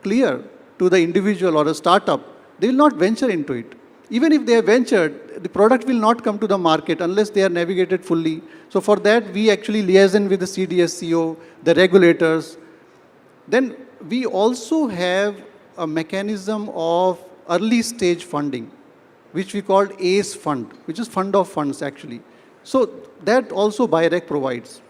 clear to the individual or a startup, they will not venture into it. Even if they have ventured, the product will not come to the market unless they are navigated fully. So for that, we actually liaison with the CDSCO, the regulators. Then we also have a mechanism of early stage funding, which we called ACE fund, which is fund of funds actually. So that also BIRAC provides.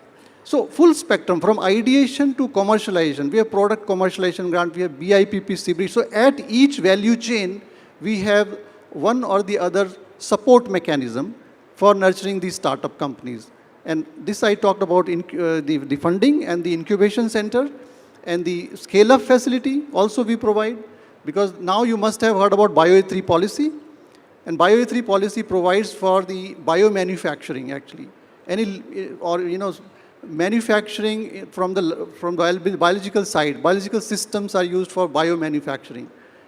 So full spectrum from ideation to commercialization. We have product commercialization grant, we have BIPP, CBD. So at each value chain, we have one or the other support mechanism for nurturing these startup companies. And this I talked about the funding and the incubation center. And the scale-up facility also we provide, because now you must have heard about Bio-E3 policy. And Bio-E3 policy provides for the biomanufacturing actually. Manufacturing from the biological side. Biological systems are used for biomanufacturing.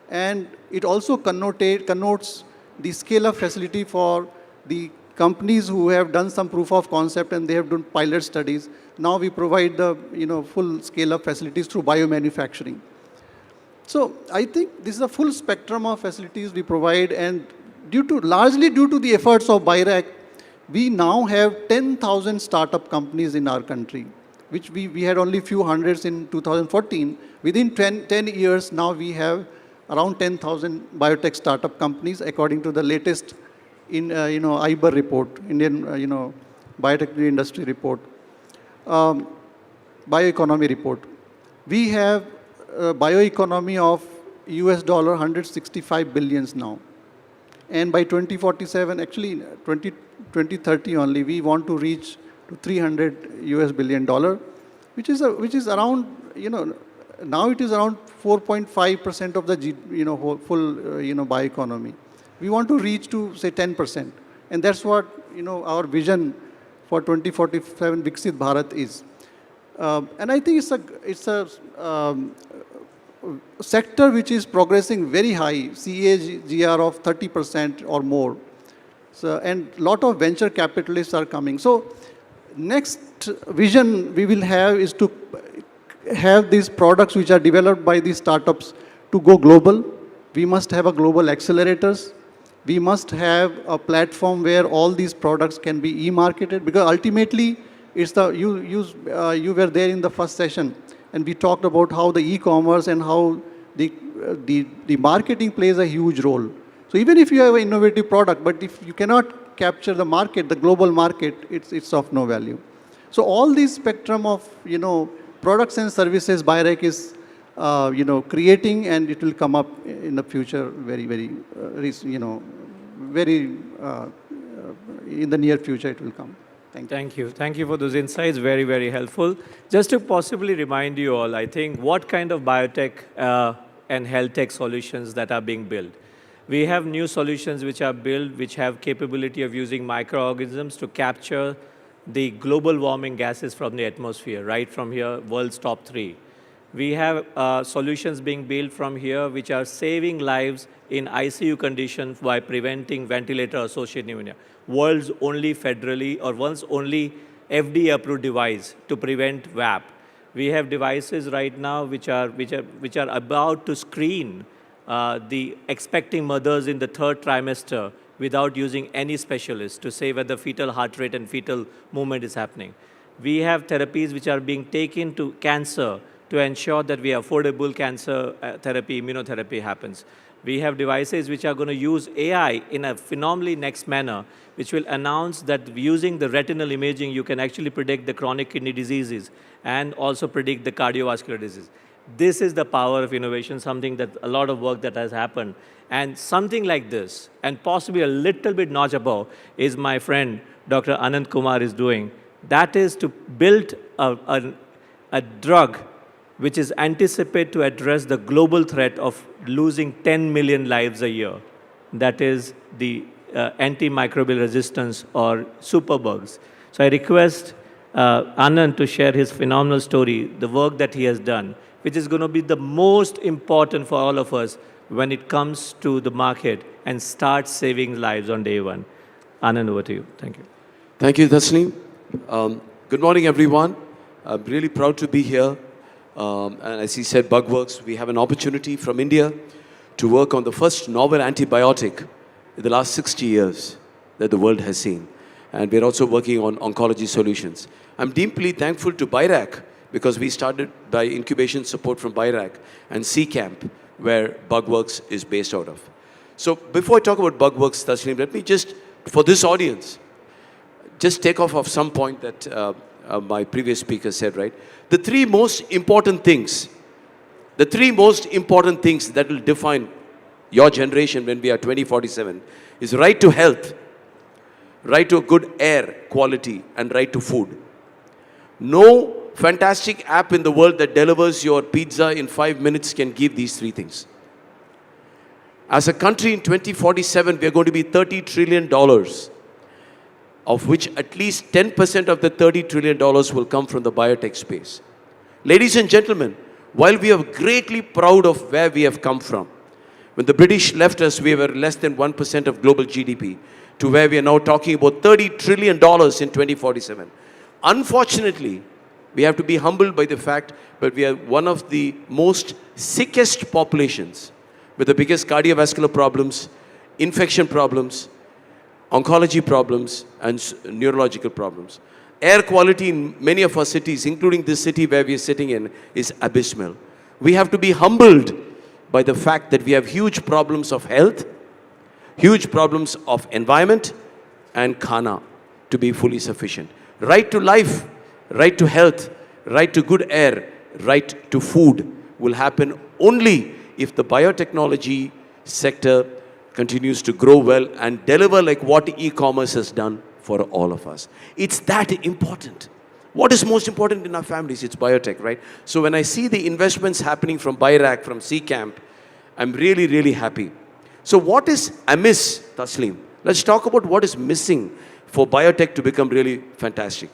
And it also connotes the scale-up facility for the companies who have done some proof of concept and they have done pilot studies. Now we provide the full scale-up facilities through biomanufacturing. So I think this is a full spectrum of facilities we provide, and largely due to the efforts of BIRAC, we now have 10,000 startup companies in our country, which we had only few hundreds in 2014. Within 10 years now we have around 10,000 biotech startup companies according to the latest IBER report, Indian Biotech Industry Report, Bioeconomy Report. We have a bioeconomy of US dollar 165 billions now. And by 2047, actually 2030 only, we want to reach to 300 US billion dollar, which is around, now it is around 4.5% of the full bioeconomy. We want to reach to say 10%, and that's what our vision for 2047 Viksit Bharat is. And I think it's a sector which is progressing very high, CAGR of 30% or more. So, and a lot of venture capitalists are coming. So next vision we will have is to have these products which are developed by these startups to go global. We must have a global accelerators. We must have a platform where all these products can be e-marketed, because ultimately it's you were there in the first session, and we talked about how the e-commerce and how the marketing plays a huge role. So even if you have an innovative product, but if you cannot capture the market, the global market, it's of no value. So all these spectrum of products and services BIRAC is creating, and it will come up in the future very, very, in the near future it will come. Thank you. Thank you. Thank you for those insights. Very, very helpful. Just to possibly remind you all, I think, what kind of biotech and health tech solutions that are being built. We have new solutions which are built, which have capability of using microorganisms to capture the global warming gases from the atmosphere, right from here, world's top 3. We have solutions being built from here which are saving lives in ICU conditions by preventing ventilator-associated pneumonia. World's only federally or world's only FDA-approved device to prevent VAP. We have devices right now which are about to screen the expecting mothers in the 3rd trimester without using any specialist to say whether fetal heart rate and fetal movement is happening. We have therapies which are being taken to cancer to ensure that we affordable cancer therapy, immunotherapy happens. We have devices which are going to use AI in a phenomenally next manner, which will announce that using the retinal imaging, you can actually predict the chronic kidney diseases and also predict the cardiovascular disease. This is the power of innovation, something that a lot of work that has happened. And something like this, and possibly a little bit notch above, is my friend Dr. Anand Kumar is doing. That is to build a drug which is anticipated to address the global threat of losing 10 million lives a year. That is the antimicrobial resistance or superbugs. So I request Anand to share his phenomenal story, the work that he has done, which is going to be the most important for all of us when it comes to the market and start saving lives on day one. Anand, over to you. Thank you. Thank you, Tasneem. Good morning, everyone. I'm really proud to be here. And as he said, Bugworks, we have an opportunity from India to work on the first novel antibiotic in the last 60 years that the world has seen. And we're also working on oncology solutions. I'm deeply thankful to BIRAC because we started by incubation support from BIRAC and CCamp, where Bugworks is based out of. So before I talk about Bugworks, Tasneem, let me just, for this audience, just take off of some point that my previous speaker said, right? The three most important things that will define your generation when we are 2047 is right to health, right to good air quality, and right to food. No fantastic app in the world that delivers your pizza in 5 minutes can give these three things. As a country in 2047, we are going to be $30 trillion, of which at least 10% of the $30 trillion will come from the biotech space. Ladies and gentlemen, while we are greatly proud of where we have come from, when the British left us, we were less than 1% of global GDP, to where we are now talking about $30 trillion in 2047. Unfortunately, we have to be humbled by the fact that we are one of the most sickest populations with the biggest cardiovascular problems, infection problems, oncology problems, and neurological problems. Air quality in many of our cities, including this city where we are sitting in, is abysmal. We have to be humbled by the fact that we have huge problems of health, huge problems of environment, and khana to be fully sufficient. Right to life, right to health, right to good air, right to food will happen only if the biotechnology sector continues to grow well and deliver like what e-commerce has done for all of us. It's that important. What is most important in our families? It's biotech, right? So when I see the investments happening from BIRAC, from CCamp, I'm really, really happy. So what is amiss, Tasneem? Let's talk about what is missing for biotech to become really fantastic.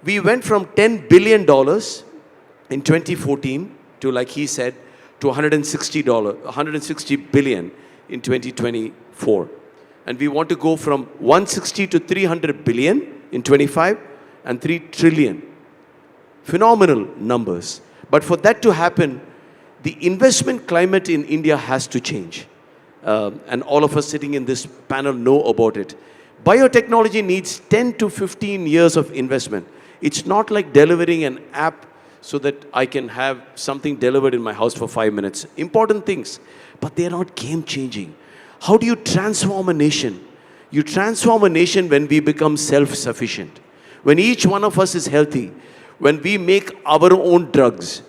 We went from $10 billion in 2014 to, like he said, to $160 billion in 2024. And we want to go from 160 to 300 billion in 25 and 3 trillion. Phenomenal numbers. But for that to happen, the investment climate in India has to change. And all of us sitting in this panel know about it. Biotechnology needs 10 to 15 years of investment. It's not like delivering an app so that I can have something delivered in my house for 5 minutes. Important things, but they are not game-changing. How do you transform a nation? You transform a nation when we become self-sufficient. When each one of us is healthy, when we make our own drugs,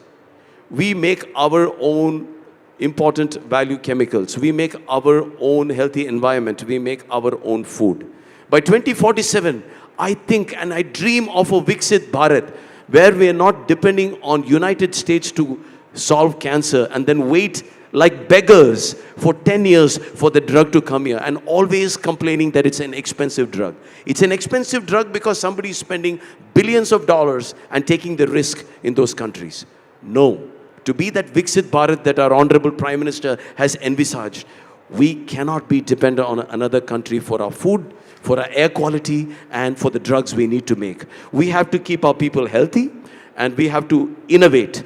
we make our own important value chemicals, we make our own healthy environment, we make our own food. By 2047, I think and I dream of a Viksit Bharat where we are not depending on United States to solve cancer and then wait like beggars for 10 years for the drug to come here and always complaining that it's an expensive drug. It's an expensive drug because somebody is spending billions of dollars and taking the risk in those countries. No. To be that Viksit Bharat that our Honorable Prime Minister has envisaged, we cannot be dependent on another country for our food, for our air quality, and for the drugs we need to make. We have to keep our people healthy, and we have to innovate.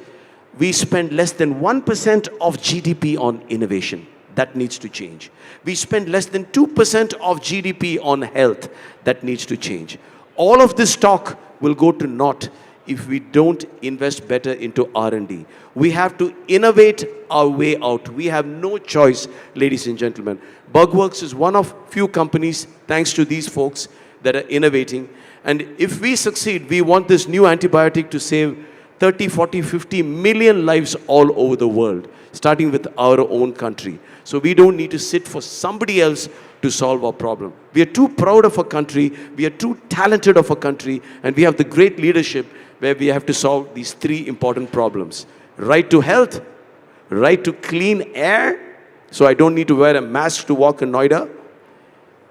We spend less than 1% of GDP on innovation. That needs to change. We spend less than 2% of GDP on health. That needs to change. All of this talk will go to naught if we don't invest better into R&D. We have to innovate our way out. We have no choice, ladies and gentlemen. Bugworks is one of few companies, thanks to these folks, that are innovating. And if we succeed, we want this new antibiotic to save 30, 40, 50 million lives all over the world, starting with our own country. So we don't need to sit for somebody else to solve our problem. We are too proud of our country, we are too talented of a country, and we have the great leadership where we have to solve these three important problems. Right to health, right to clean air, so I don't need to wear a mask to walk in Noida,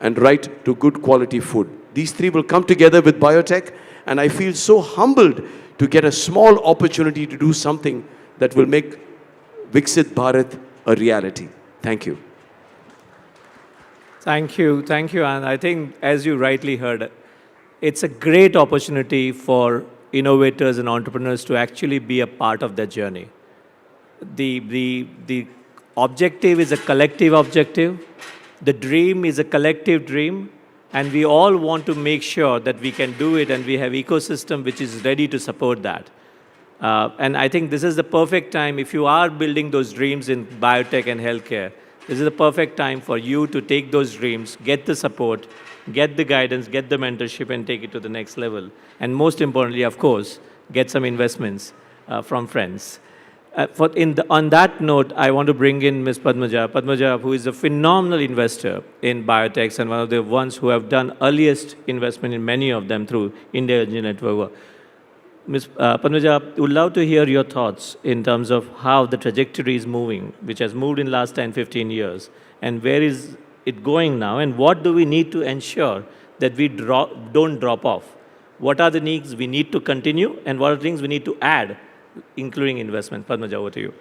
and right to good quality food. These three will come together with biotech, and I feel so humbled to get a small opportunity to do something that will make Viksit Bharat a reality. Thank you. Thank you, and I think, as you rightly heard, it's a great opportunity for innovators and entrepreneurs to actually be a part of that journey. The objective is a collective objective. The dream is a collective dream, and we all want to make sure that we can do it, and we have ecosystem which is ready to support that. And I think this is the perfect time, if you are building those dreams in biotech and healthcare, this is the perfect time for you to take those dreams, get the support, get the guidance, get the mentorship, and take it to the next level. And most importantly, of course, get some investments from friends. On that note, I want to bring in Ms. Padmaja. Padmaja, who is a phenomenal investor in biotechs and one of the ones who have done earliest investment in many of them through India Energy Network. Ms. Padmaja, would love to hear your thoughts in terms of how the trajectory is moving, which has moved in the last 10, 15 years, and where is it going now, and what do we need to ensure that we don't drop off? What are the needs we need to continue, and what are the things we need to add, including investment? Padmaja, over to you.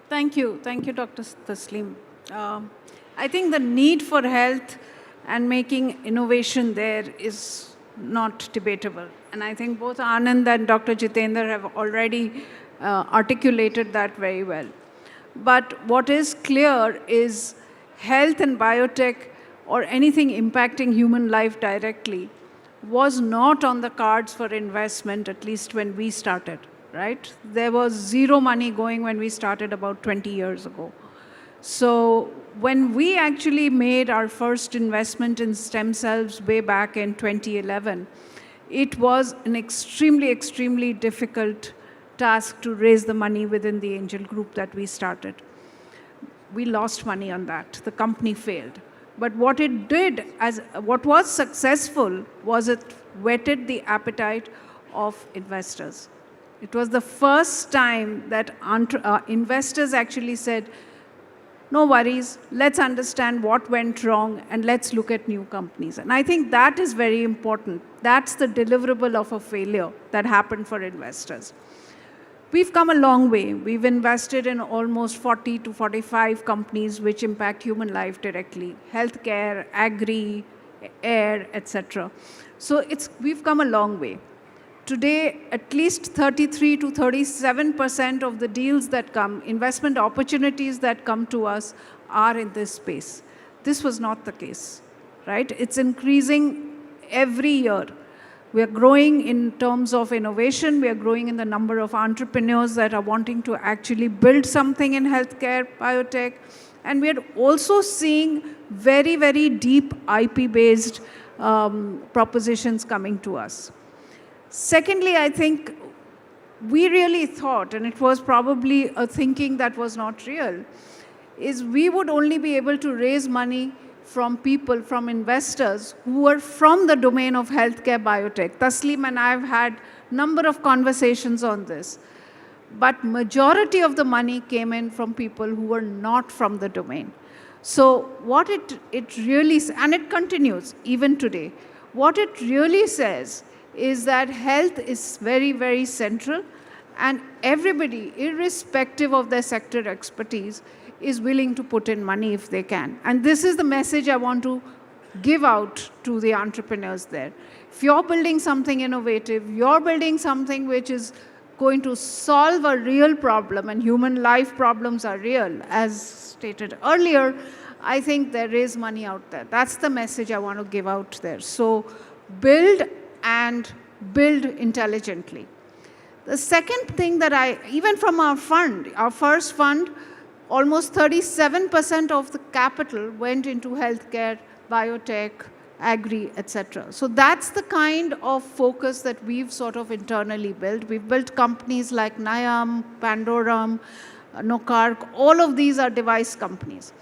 Thank you, Dr. Taslim. I think the need for health and making innovation there is not debatable. And I think both Anand and Dr. Jitendra have already articulated that very well. But what is clear is health and biotech or anything impacting human life directly was not on the cards for investment, at least when we started, right? There was zero money going when we started about 20 years ago. So when we actually made our first investment in stem cells way back in 2011, it was an extremely, extremely difficult task to raise the money within the angel group that we started. We lost money on that. The company failed. But what it did, what was successful, was it whetted the appetite of investors. It was the first time that investors actually said, no worries, let's understand what went wrong and let's look at new companies. And I think that is very important. That's the deliverable of a failure that happened for investors. We've come a long way. We've invested in almost 40 to 45 companies which impact human life directly. Healthcare, agri, air, etc. So we've come a long way. Today, at least 33 to 37% of the deals that come, investment opportunities that come to us are in this space. This was not the case, right? It's increasing every year. We are growing in terms of innovation. We are growing in the number of entrepreneurs that are wanting to actually build something in healthcare, biotech. And we are also seeing very, very deep IP-based propositions coming to us. Secondly, I think we really thought, and it was probably a thinking that was not real, is we would only be able to raise money from people, from investors who were from the domain of healthcare biotech. Tasleem and I have had number of conversations on this. But majority of the money came in from people who were not from the domain. So what it really, and it continues even today, what it really says is that health is very, very central, and everybody, irrespective of their sector expertise, is willing to put in money if they can. And this is the message I want to give out to the entrepreneurs there. If you're building something innovative, you're building something which is going to solve a real problem, and human life problems are real, as stated earlier, I think there is money out there. That's the message I want to give out there. So build and build intelligently. The second thing that even from our fund, our first fund, almost 37% of the capital went into healthcare, biotech, agri, etc. So that's the kind of focus that we've sort of internally built. We've built companies like Nayam, Pandoram, Nokark, all of these are device companies.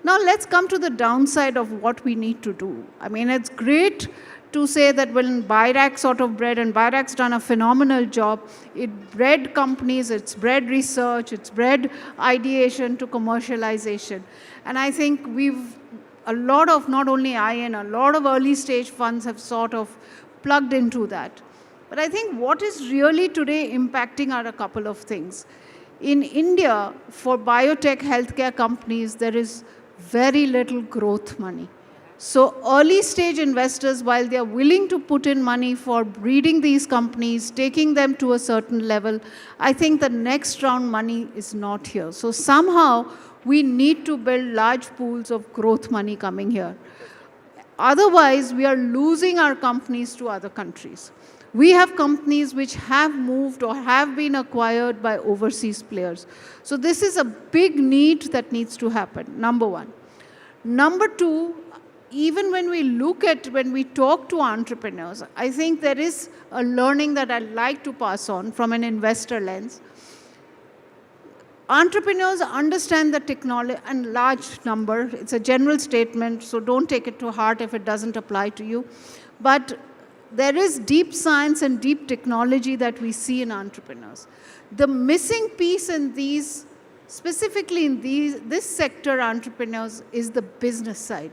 Now let's come to the downside of what we need to do. I mean, it's great to say that when BIRAC sort of bred, and BIRAC's done a phenomenal job, it bred companies, it's bred research, it's bred ideation to commercialization. And I think a lot of, not only IN, a lot of early stage funds have sort of plugged into that. But I think what is really today impacting are a couple of things. In India, for biotech healthcare companies, there is very little growth money. So early stage investors, while they are willing to put in money for breeding these companies, taking them to a certain level, I think the next round money is not here. So somehow we need to build large pools of growth money coming here. Otherwise, we are losing our companies to other countries. We have companies which have moved or have been acquired by overseas players. So this is a big need that needs to happen, number one. Number two, even when we talk to entrepreneurs, I think there is a learning that I'd like to pass on from an investor lens. Entrepreneurs understand the technology, and large number, it's a general statement, so don't take it to heart if it doesn't apply to you. But there is deep science and deep technology that we see in entrepreneurs. The missing piece in these, specifically in this sector entrepreneurs, is the business side,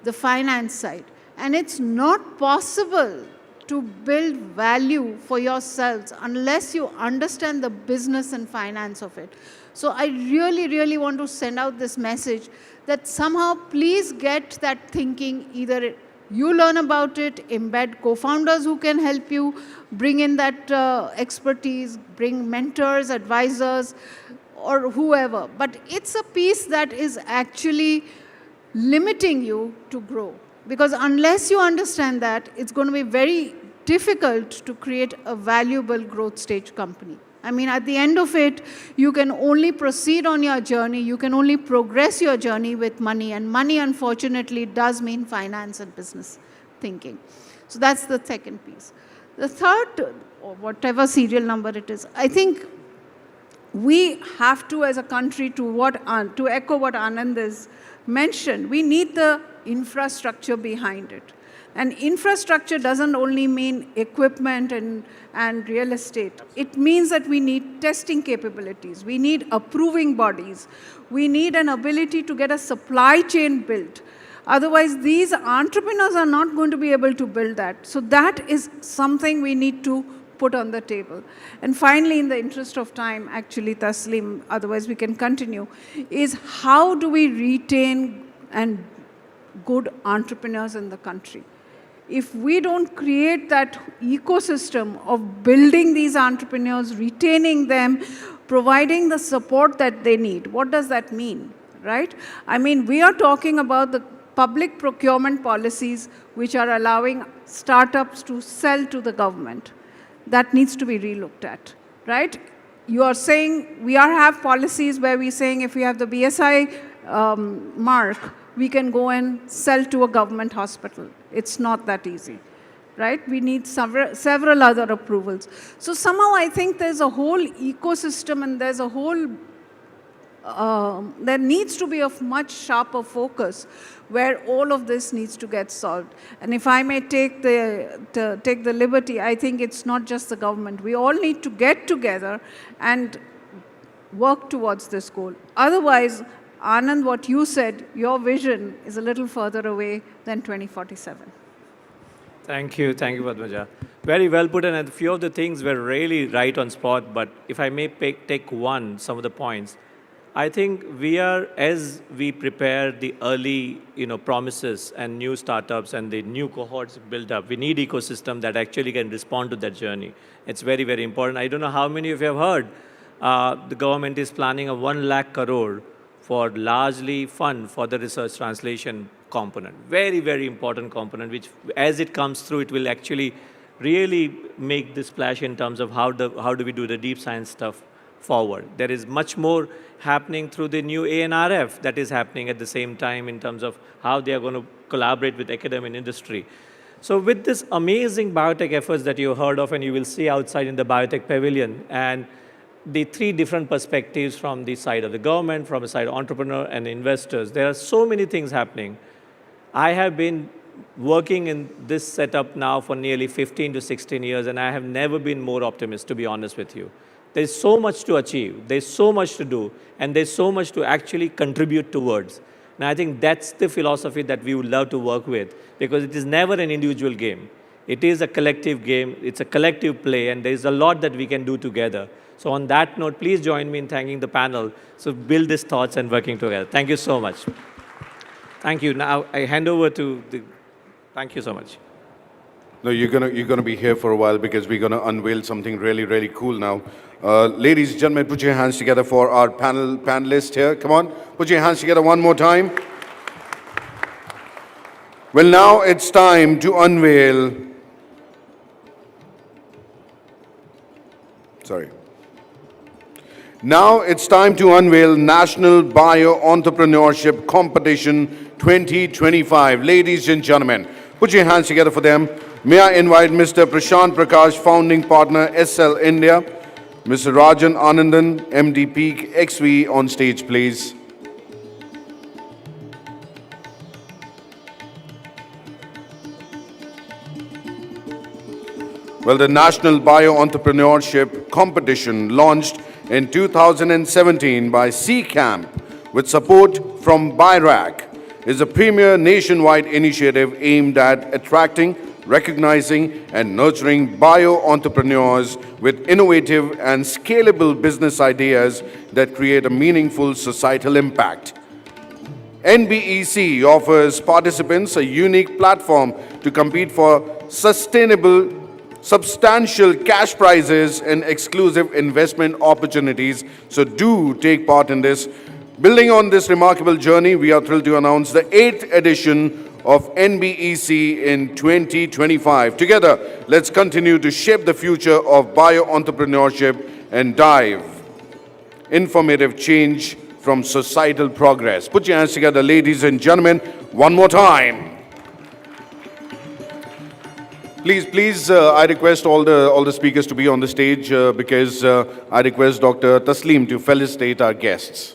the finance side. And it's not possible to build value for yourselves unless you understand the business and finance of it. So I really, really want to send out this message that somehow please get that thinking, either you learn about it, embed co-founders who can help you, bring in that expertise, bring mentors, advisors, or whoever. But it's a piece that is actually limiting you to grow. Because unless you understand that, it's going to be very difficult to create a valuable growth stage company. I mean, at the end of it, you can only proceed on your journey, you can only progress your journey with money, and money, unfortunately, does mean finance and business thinking. So that's the second piece. The third, or whatever serial number it is, I think we have to, as a country, to echo what Anand has mentioned, we need the infrastructure behind it. And infrastructure doesn't only mean equipment and real estate. It means that we need testing capabilities. We need approving bodies. We need an ability to get a supply chain built. Otherwise, these entrepreneurs are not going to be able to build that. So that is something we need to put on the table. And finally, in the interest of time, actually, Tasleem, otherwise we can continue, is how do we retain and good entrepreneurs in the country? If we don't create that ecosystem of building these entrepreneurs, retaining them, providing the support that they need, what does that mean, right? I mean, we are talking about the public procurement policies which are allowing startups to sell to the government. That needs to be relooked at, right? You are saying, we have policies where we're saying if we have the BSI mark, we can go and sell to a government hospital. It's not that easy, right? We need several other approvals. So somehow I think there's a whole ecosystem and there's a whole there needs to be a much sharper focus where all of this needs to get solved. And if I may take the liberty, I think it's not just the government. We all need to get together and work towards this goal. Otherwise, Anand, what you said, your vision is a little further away than 2047. Thank you, Padmaja. Very well put, and a few of the things were really right on spot, but if I may take some of the points, I think we are, as we prepare the early promises and new startups and the new cohorts built up, we need ecosystem that actually can respond to that journey. It's very, very important. I don't know how many of you have heard, the government is planning a 1 lakh crore for largely fund for the research translation component. Very, very important component, which as it comes through, it will actually really make the splash in terms of how do we do the deep science stuff forward. There is much more happening through the new ANRF that is happening at the same time in terms of how they are going to collaborate with academia and industry. So with this amazing biotech efforts that you heard of and you will see outside in the biotech pavilion, and the 3 different perspectives from the side of the government, from the side of entrepreneur and investors, there are so many things happening. I have been working in this setup now for nearly 15 to 16 years, and I have never been more optimistic, to be honest with you. There's so much to achieve, there's so much to do, and there's so much to actually contribute towards. And I think that's the philosophy that we would love to work with, because it is never an individual game. It is a collective game, it's a collective play, and there's a lot that we can do together. So on that note, please join me in thanking the panel. So build these thoughts and working together. Thank you so much. Thank you. Now I hand over to the, thank you so much. No, you're gonna be here for a while because we're gonna unveil something really, really cool now. Ladies and gentlemen, put your hands together for our panelists here. Come on, put your hands together one more time. Well, now it's time to unveil. Now it's time to unveil National Bio Entrepreneurship Competition 2025. Ladies and gentlemen, put your hands together for them. May I invite Mr. Prashant Prakash, founding partner, SL India, Mr. Rajan Anandan, MD Peak XV on stage, please. Well, the National Bio Entrepreneurship Competition launched in 2017 by C-Camp with support from BIRAC is a premier nationwide initiative aimed at attracting, recognizing and nurturing bio-entrepreneurs with innovative and scalable business ideas that create a meaningful societal impact. NBEC offers participants a unique platform to compete for substantial cash prizes and exclusive investment opportunities. So do take part in this. Building on this remarkable journey, we are thrilled to announce the 8th edition of NBEC in 2025. Together, let's continue to shape the future of bio-entrepreneurship and drive informative change from societal progress. Put your hands together, ladies and gentlemen, one more time. Please, I request all the speakers to be on the stage because I request Dr. Tasleem to felicitate our guests.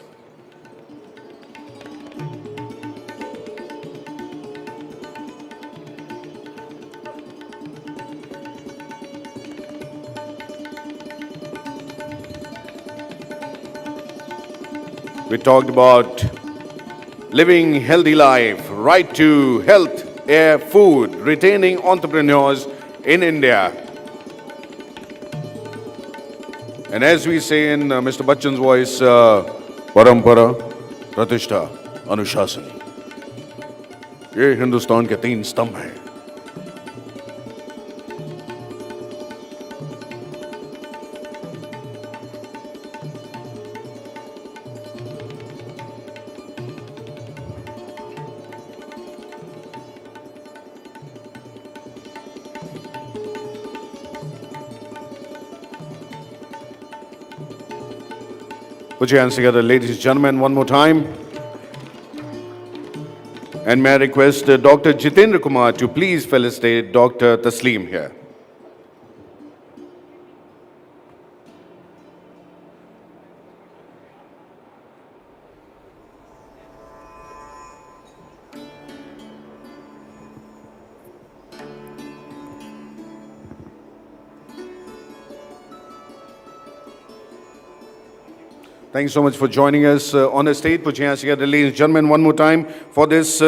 We talked about living healthy life, right to health, air, food, retaining entrepreneurs in India. And as we say in Mr. Bachchan's voice, Parampara, Pratishtha, Anushasan. ये हिंदुस्तान के 3 स्तंभ हैं. Put your hands together, ladies and gentlemen, one more time. And may I request Dr. Jitendra Kumar to please felicitate Dr. Tasleem here. Thanks so much for joining us on the stage. Put your hands together, ladies and gentlemen, one more time for this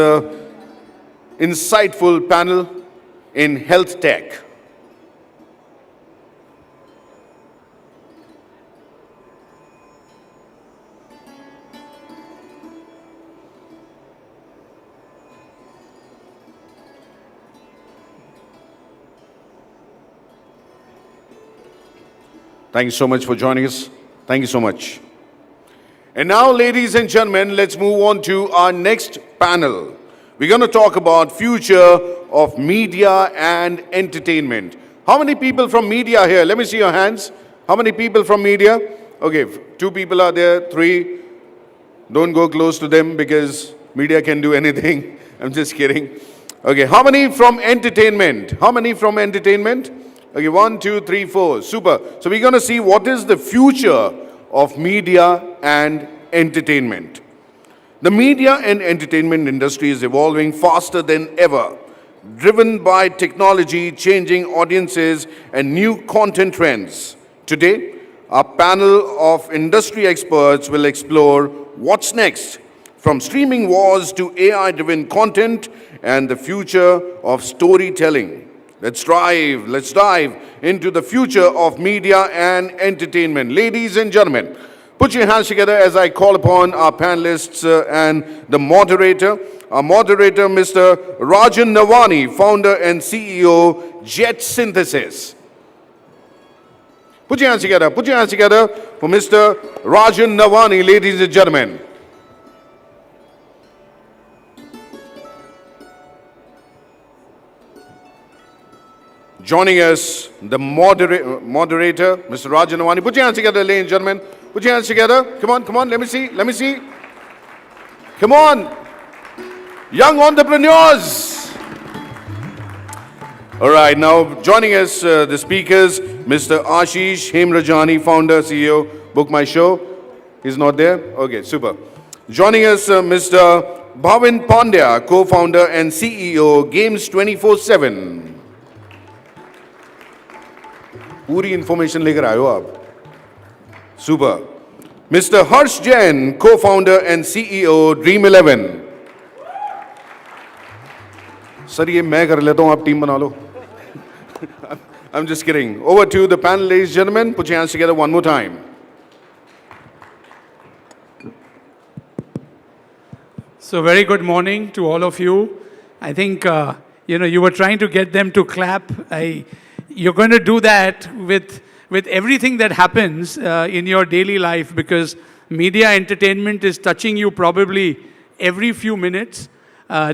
insightful panel in health tech. Thank you so much for joining us. Thank you so much. And now, ladies and gentlemen, let's move on to our next panel. We're going to talk about future of media and entertainment. How many people from media here? Let me see your hands. How many people from media? Okay, 2 people are there, 3. Don't go close to them because media can do anything. I'm just kidding. Okay, how many from entertainment? How many from entertainment? Okay, 1, 2, 3, 4. Super. So we're going to see what is the future of media and entertainment. The media and entertainment industry is evolving faster than ever, driven by technology, changing audiences, and new content trends. Today, our panel of industry experts will explore what's next, from streaming wars to AI-driven content and the future of storytelling. Let's dive into the future of media and entertainment. Ladies and gentlemen, put your hands together as I call upon our panelists and the moderator. Our moderator, Mr. Rajan Nawani, founder and CEO, Jet Synthesis. Put your hands together for Mr. Rajan Nawani, ladies and gentlemen. Joining us, the moderator, Mr. Rajan Nawani. Put your hands together, ladies and gentlemen. Put your hands together. Come on, let me see. Come on. Young entrepreneurs. All right, now joining us, the speakers, Mr. Ashish Hemrajani, founder, CEO, Book My Show. He's not there? Okay, super. Joining us, Mr. Bhavin Pandya, co-founder and CEO, Games 24/7. पूरी information लेकर आए हो आप. Super. Mr. Harsh Jain, co-founder and CEO, Dream 11. Sir, ये मैं कर लेता हूँ, आप टीम बना लो. I'm just kidding. Over to the panel, ladies and gentlemen. Put your hands together one more time. So very good morning to all of you. I think, you were trying to get them to clap. You're going to do that with everything that happens in your daily life, because media entertainment is touching you probably every few minutes.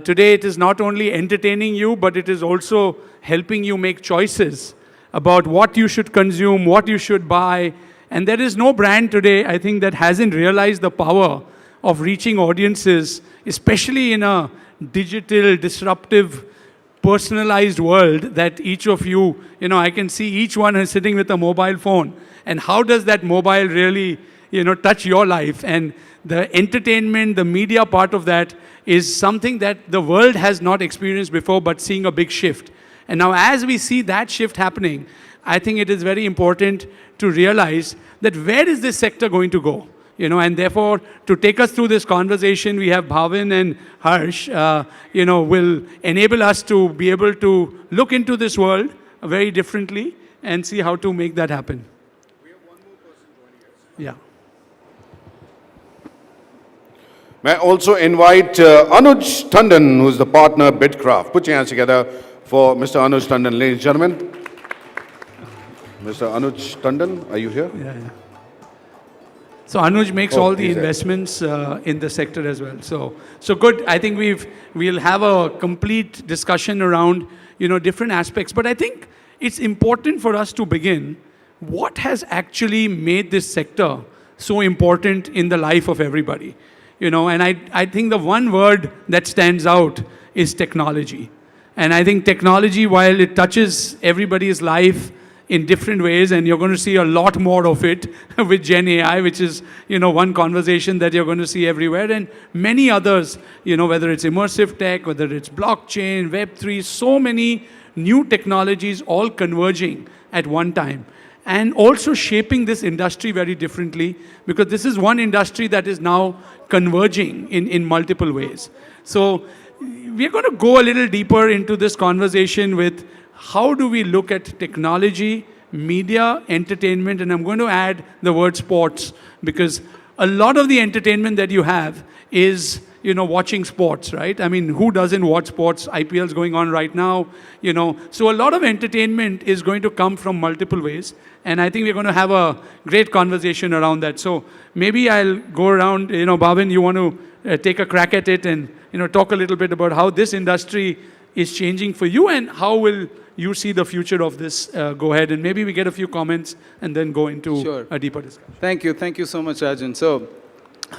Today it is not only entertaining you, but it is also helping you make choices about what you should consume, what you should buy. And there is no brand today, I think, that hasn't realized the power of reaching audiences, especially in a digital, disruptive, personalized world that each of you, I can see each one is sitting with a mobile phone. And how does that mobile really, touch your life? And the entertainment, the media part of that is something that the world has not experienced before, but seeing a big shift. And now as we see that shift happening, I think it is very important to realize that where is this sector going to go? And therefore, to take us through this conversation, we have Bhavin and Harsh, will enable us to be able to look into this world very differently and see how to make that happen. We have one more person joining us. Yeah. May I also invite Anuj Tandon, who's the partner, Bitcraft. Put your hands together for Mr. Anuj Tandon, ladies and gentlemen. Mr. Anuj Tandon, are you here? Yeah. So Anuj makes all the he's there. investments in the sector as well. So good. I think we'll have a complete discussion around different aspects. But I think it's important for us to begin. What has actually made this sector so important in the life of everybody? And I think the one word that stands out is technology. And I think technology, while it touches everybody's life in different ways, and you're going to see a lot more of it with Gen AI, which is, one conversation that you're going to see everywhere, and many others, whether it's immersive tech, whether it's blockchain, Web3, so many new technologies all converging at one time. and also shaping this industry very differently, because this is one industry that is now converging in multiple ways. So we're going to go a little deeper into this conversation with how do we look at technology, media, entertainment, and I'm going to add the word sports, because a lot of the entertainment that you have is, watching sports, right? I mean, who doesn't watch sports? IPL's going on right now, So a lot of entertainment is going to come from multiple ways, and I think we're going to have a great conversation around that. So maybe I'll go around, Bhavin, you want to take a crack at it and, talk a little bit about how this industry is changing for you and how will you see the future of this. Go ahead, and maybe we get a few comments and then go into Sure. a deeper discussion. Thank you. Thank you so much, Rajan. So,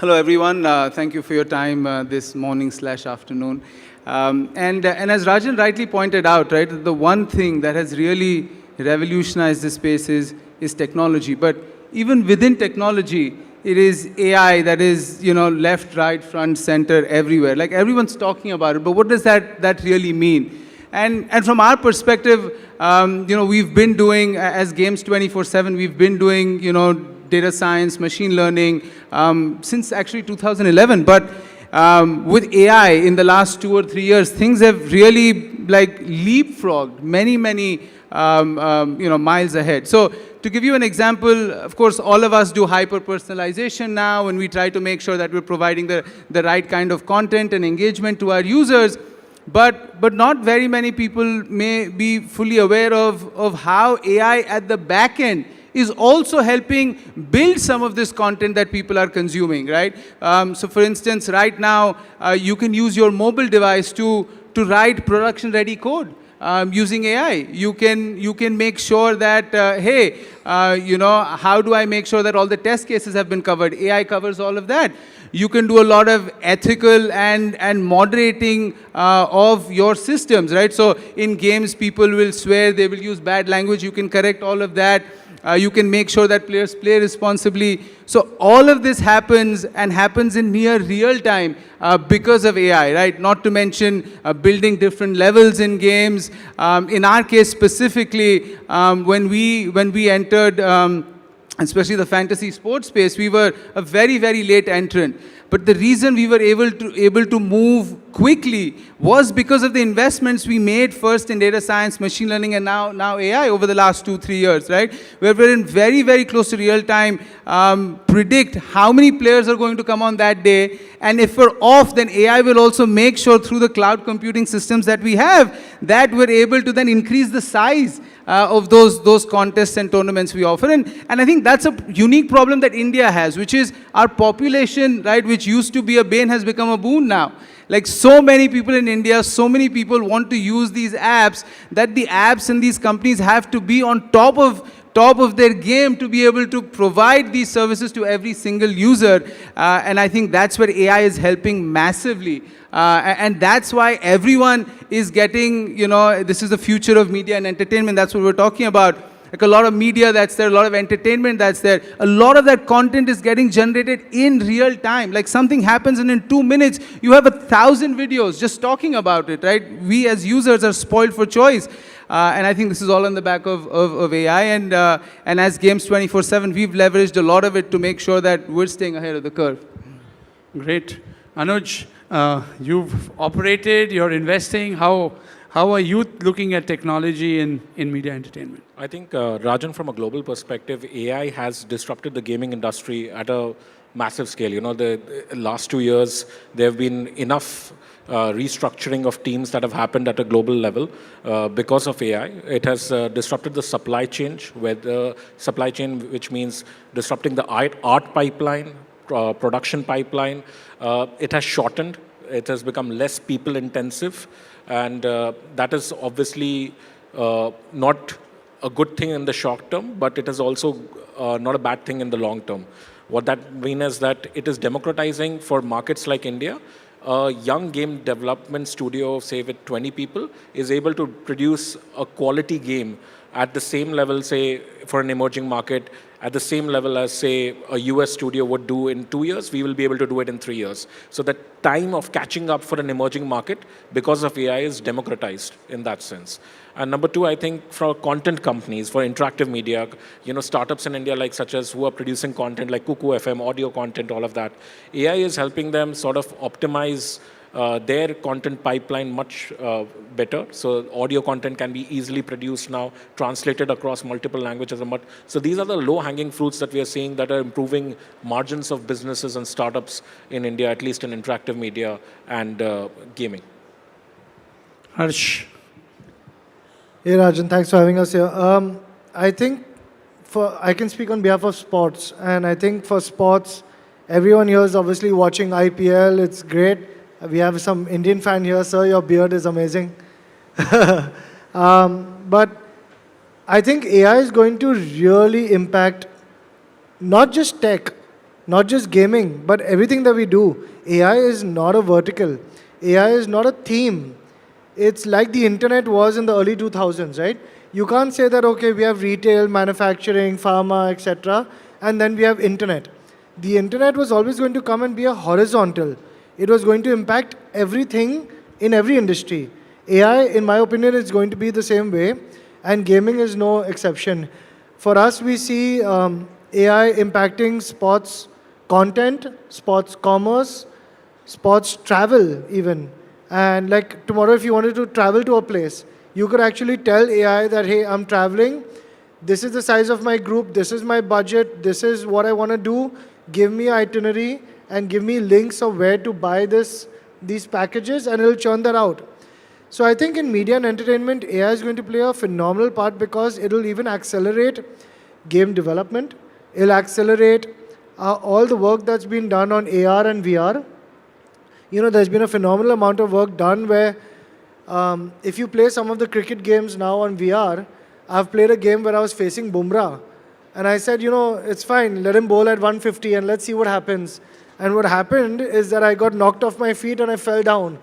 hello, everyone. Thank you for your time this morning/afternoon. And as Rajan rightly pointed out, right, the one thing that has really revolutionized this space is technology. But even within technology, it is AI that is, left, right, front, center, everywhere. Like everyone's talking about it, but what does that really mean? And from our perspective, we've been doing, as Games 24/7, we've been doing, data science, machine learning, since actually 2011. But with AI in the last 2 or 3 years, things have really leapfrogged many miles ahead. So to give you an example, of course, all of us do hyper-personalization now, and we try to make sure that we're providing the right kind of content and engagement to our users. But not very many people may be fully aware of how AI at the back end is also helping build some of this content that people are consuming, right? So for instance, right now, you can use your mobile device to write production-ready code. Using AI, you can make sure that, hey, how do I make sure that all the test cases have been covered? AI covers all of that. You can do a lot of ethical and moderating of your systems, right? So in games, people will swear, they will use bad language. You can correct all of that. You can make sure that players play responsibly. So all of this happens in near real time because of AI, right? Not to mention building different levels in games. In our case specifically, when we entered, especially the fantasy sports space, we were a very, very late entrant. But the reason we were able to move quickly was because of the investments we made first in data science, machine learning, and now AI over the last 2-3 years, right? Where we're in very, very close to real time, predict how many players are going to come on that day. And if we're off, then AI will also make sure through the cloud computing systems that we have that we're able to then increase the size of those contests and tournaments we offer. And I think that's a unique problem that India has, which is our population, right, which used to be a bane has become a boon now. Like so many people in India, so many people want to use these apps that the apps and these companies have to be on top of their game to be able to provide these services to every single user. And I think that's where AI is helping massively. And that's why everyone is getting, this is the future of media and entertainment. That's what we're talking about. Like a lot of media that's there, a lot of entertainment that's there. A lot of that content is getting generated in real time. Like something happens and in 2 minutes, you have 1,000 videos just talking about it, right? We as users are spoiled for choice. And I think this is all on the back of AI. And as Games 24/7, we've leveraged a lot of it to make sure that we're staying ahead of the curve. Great. Anuj, you've operated, you're investing. How are you looking at technology in media entertainment? I think, Rajan, from a global perspective, AI has disrupted the gaming industry at a massive scale. The last 2 years, there have been enough restructuring of teams that have happened at a global level because of AI. It has disrupted the supply chain, which means disrupting the art pipeline, production pipeline. It has shortened. It has become less people intensive. And that is obviously not a good thing in the short term, but it is also not a bad thing in the long term. What that means is that it is democratizing for markets like India. A young game development studio, say with 20 people, is able to produce a quality game at the same level, say, for an emerging market, at the same level as, say, a US studio would do in 2 years, we will be able to do it in 3 years. So the time of catching up for an emerging market because of AI is democratized in that sense. And number two, I think for content companies, for interactive media, startups in India like such as who are producing content like Kuku FM, audio content, all of that, AI is helping them sort of optimize their content pipeline much better. So audio content can be easily produced now, translated across multiple languages. So these are the low-hanging fruits that we are seeing that are improving margins of businesses and startups in India, at least in interactive media and gaming. Harsh. Hey Rajan, thanks for having us here. I think I can speak on behalf of sports, and I think for sports, everyone here is obviously watching IPL. It's great. We have some Indian fan here, sir. Your beard is amazing. But I think AI is going to really impact not just tech, not just gaming, but everything that we do. AI is not a vertical. AI is not a theme. It's like the internet was in the early 2000s, right? You can't say that, okay, we have retail, manufacturing, pharma, etc., and then we have internet. The internet was always going to come and be a horizontal. It was going to impact everything in every industry. AI, in my opinion, is going to be the same way, and gaming is no exception. For us, we see AI impacting sports content, sports commerce, sports travel even. And like tomorrow, if you wanted to travel to a place, you could actually tell AI that, hey, I'm traveling. This is the size of my group. This is my budget. This is what I want to do. Give me itinerary and give me links of where to buy these packages, and it'll churn that out. So I think in media and entertainment, AI is going to play a phenomenal part because it'll even accelerate game development. It'll accelerate all the work that's been done on AR and VR. There's been a phenomenal amount of work done where if you play some of the cricket games now on VR, I've played a game where I was facing Bumrah. And I said, it's fine, let him bowl at 150 and let's see what happens. And what happened is that I got knocked off my feet and I fell down.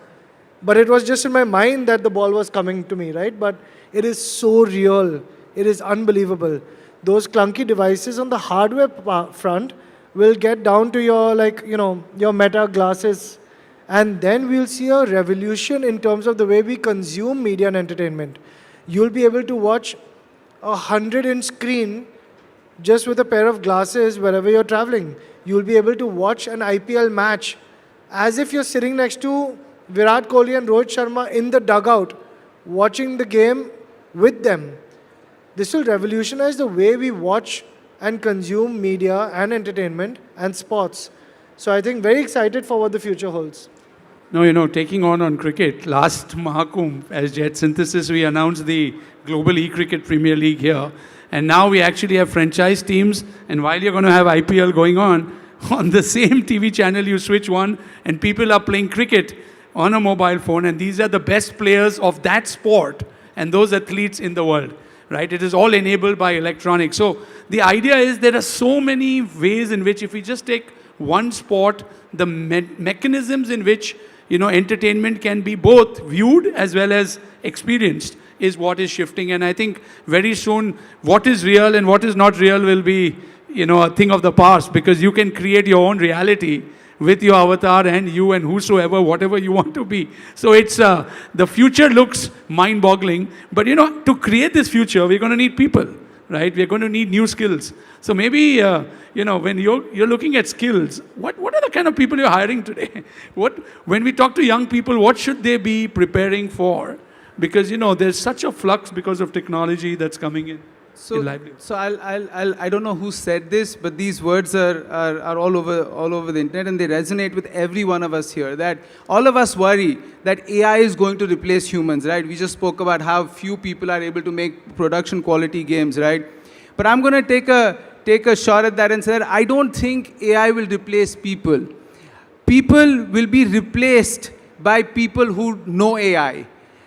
But it was just in my mind that the ball was coming to me, right? But it is so real. It is unbelievable. Those clunky devices on the hardware front will get down to your, your Meta glasses. And then we'll see a revolution in terms of the way we consume media and entertainment. You'll be able to watch a 100-inch screen just with a pair of glasses wherever you're traveling. You'll be able to watch an IPL match as if you're sitting next to Virat Kohli and Rohit Sharma in the dugout, watching the game with them. This will revolutionize the way we watch and consume media and entertainment and sports. So I think very excited for what the future holds. No, taking on cricket, last Mahakumbh, as Jet Synthesis, we announced the Global E-Cricket Premier League here. And now we actually have franchise teams, and while you're going to have IPL going on the same TV channel, you switch one, and people are playing cricket on a mobile phone, and these are the best players of that sport and those athletes in the world, right? It is all enabled by electronics. So the idea is there are so many ways in which if we just take one sport, the mechanisms in which entertainment can be both viewed as well as experienced is what is shifting. And I think very soon what is real and what is not real will be, a thing of the past, because you can create your own reality with your avatar and you and whosoever, whatever you want to be. So it's, the future looks mind-boggling. But, to create this future, we're going to need people, right? We're going to need new skills. So maybe, when you're looking at skills, what are the kind of people you're hiring today? When we talk to young people, what should they be preparing for? Because, there's such a flux because of technology that's coming in. So I don't know who said this, but these words are all over the internet, and they resonate with every one of us here. That all of us worry that AI is going to replace humans, right? We just spoke about how few people are able to make production quality games, right? But I'm going to take a shot at that and say that I don't think AI will replace people. People will be replaced by people who know AI.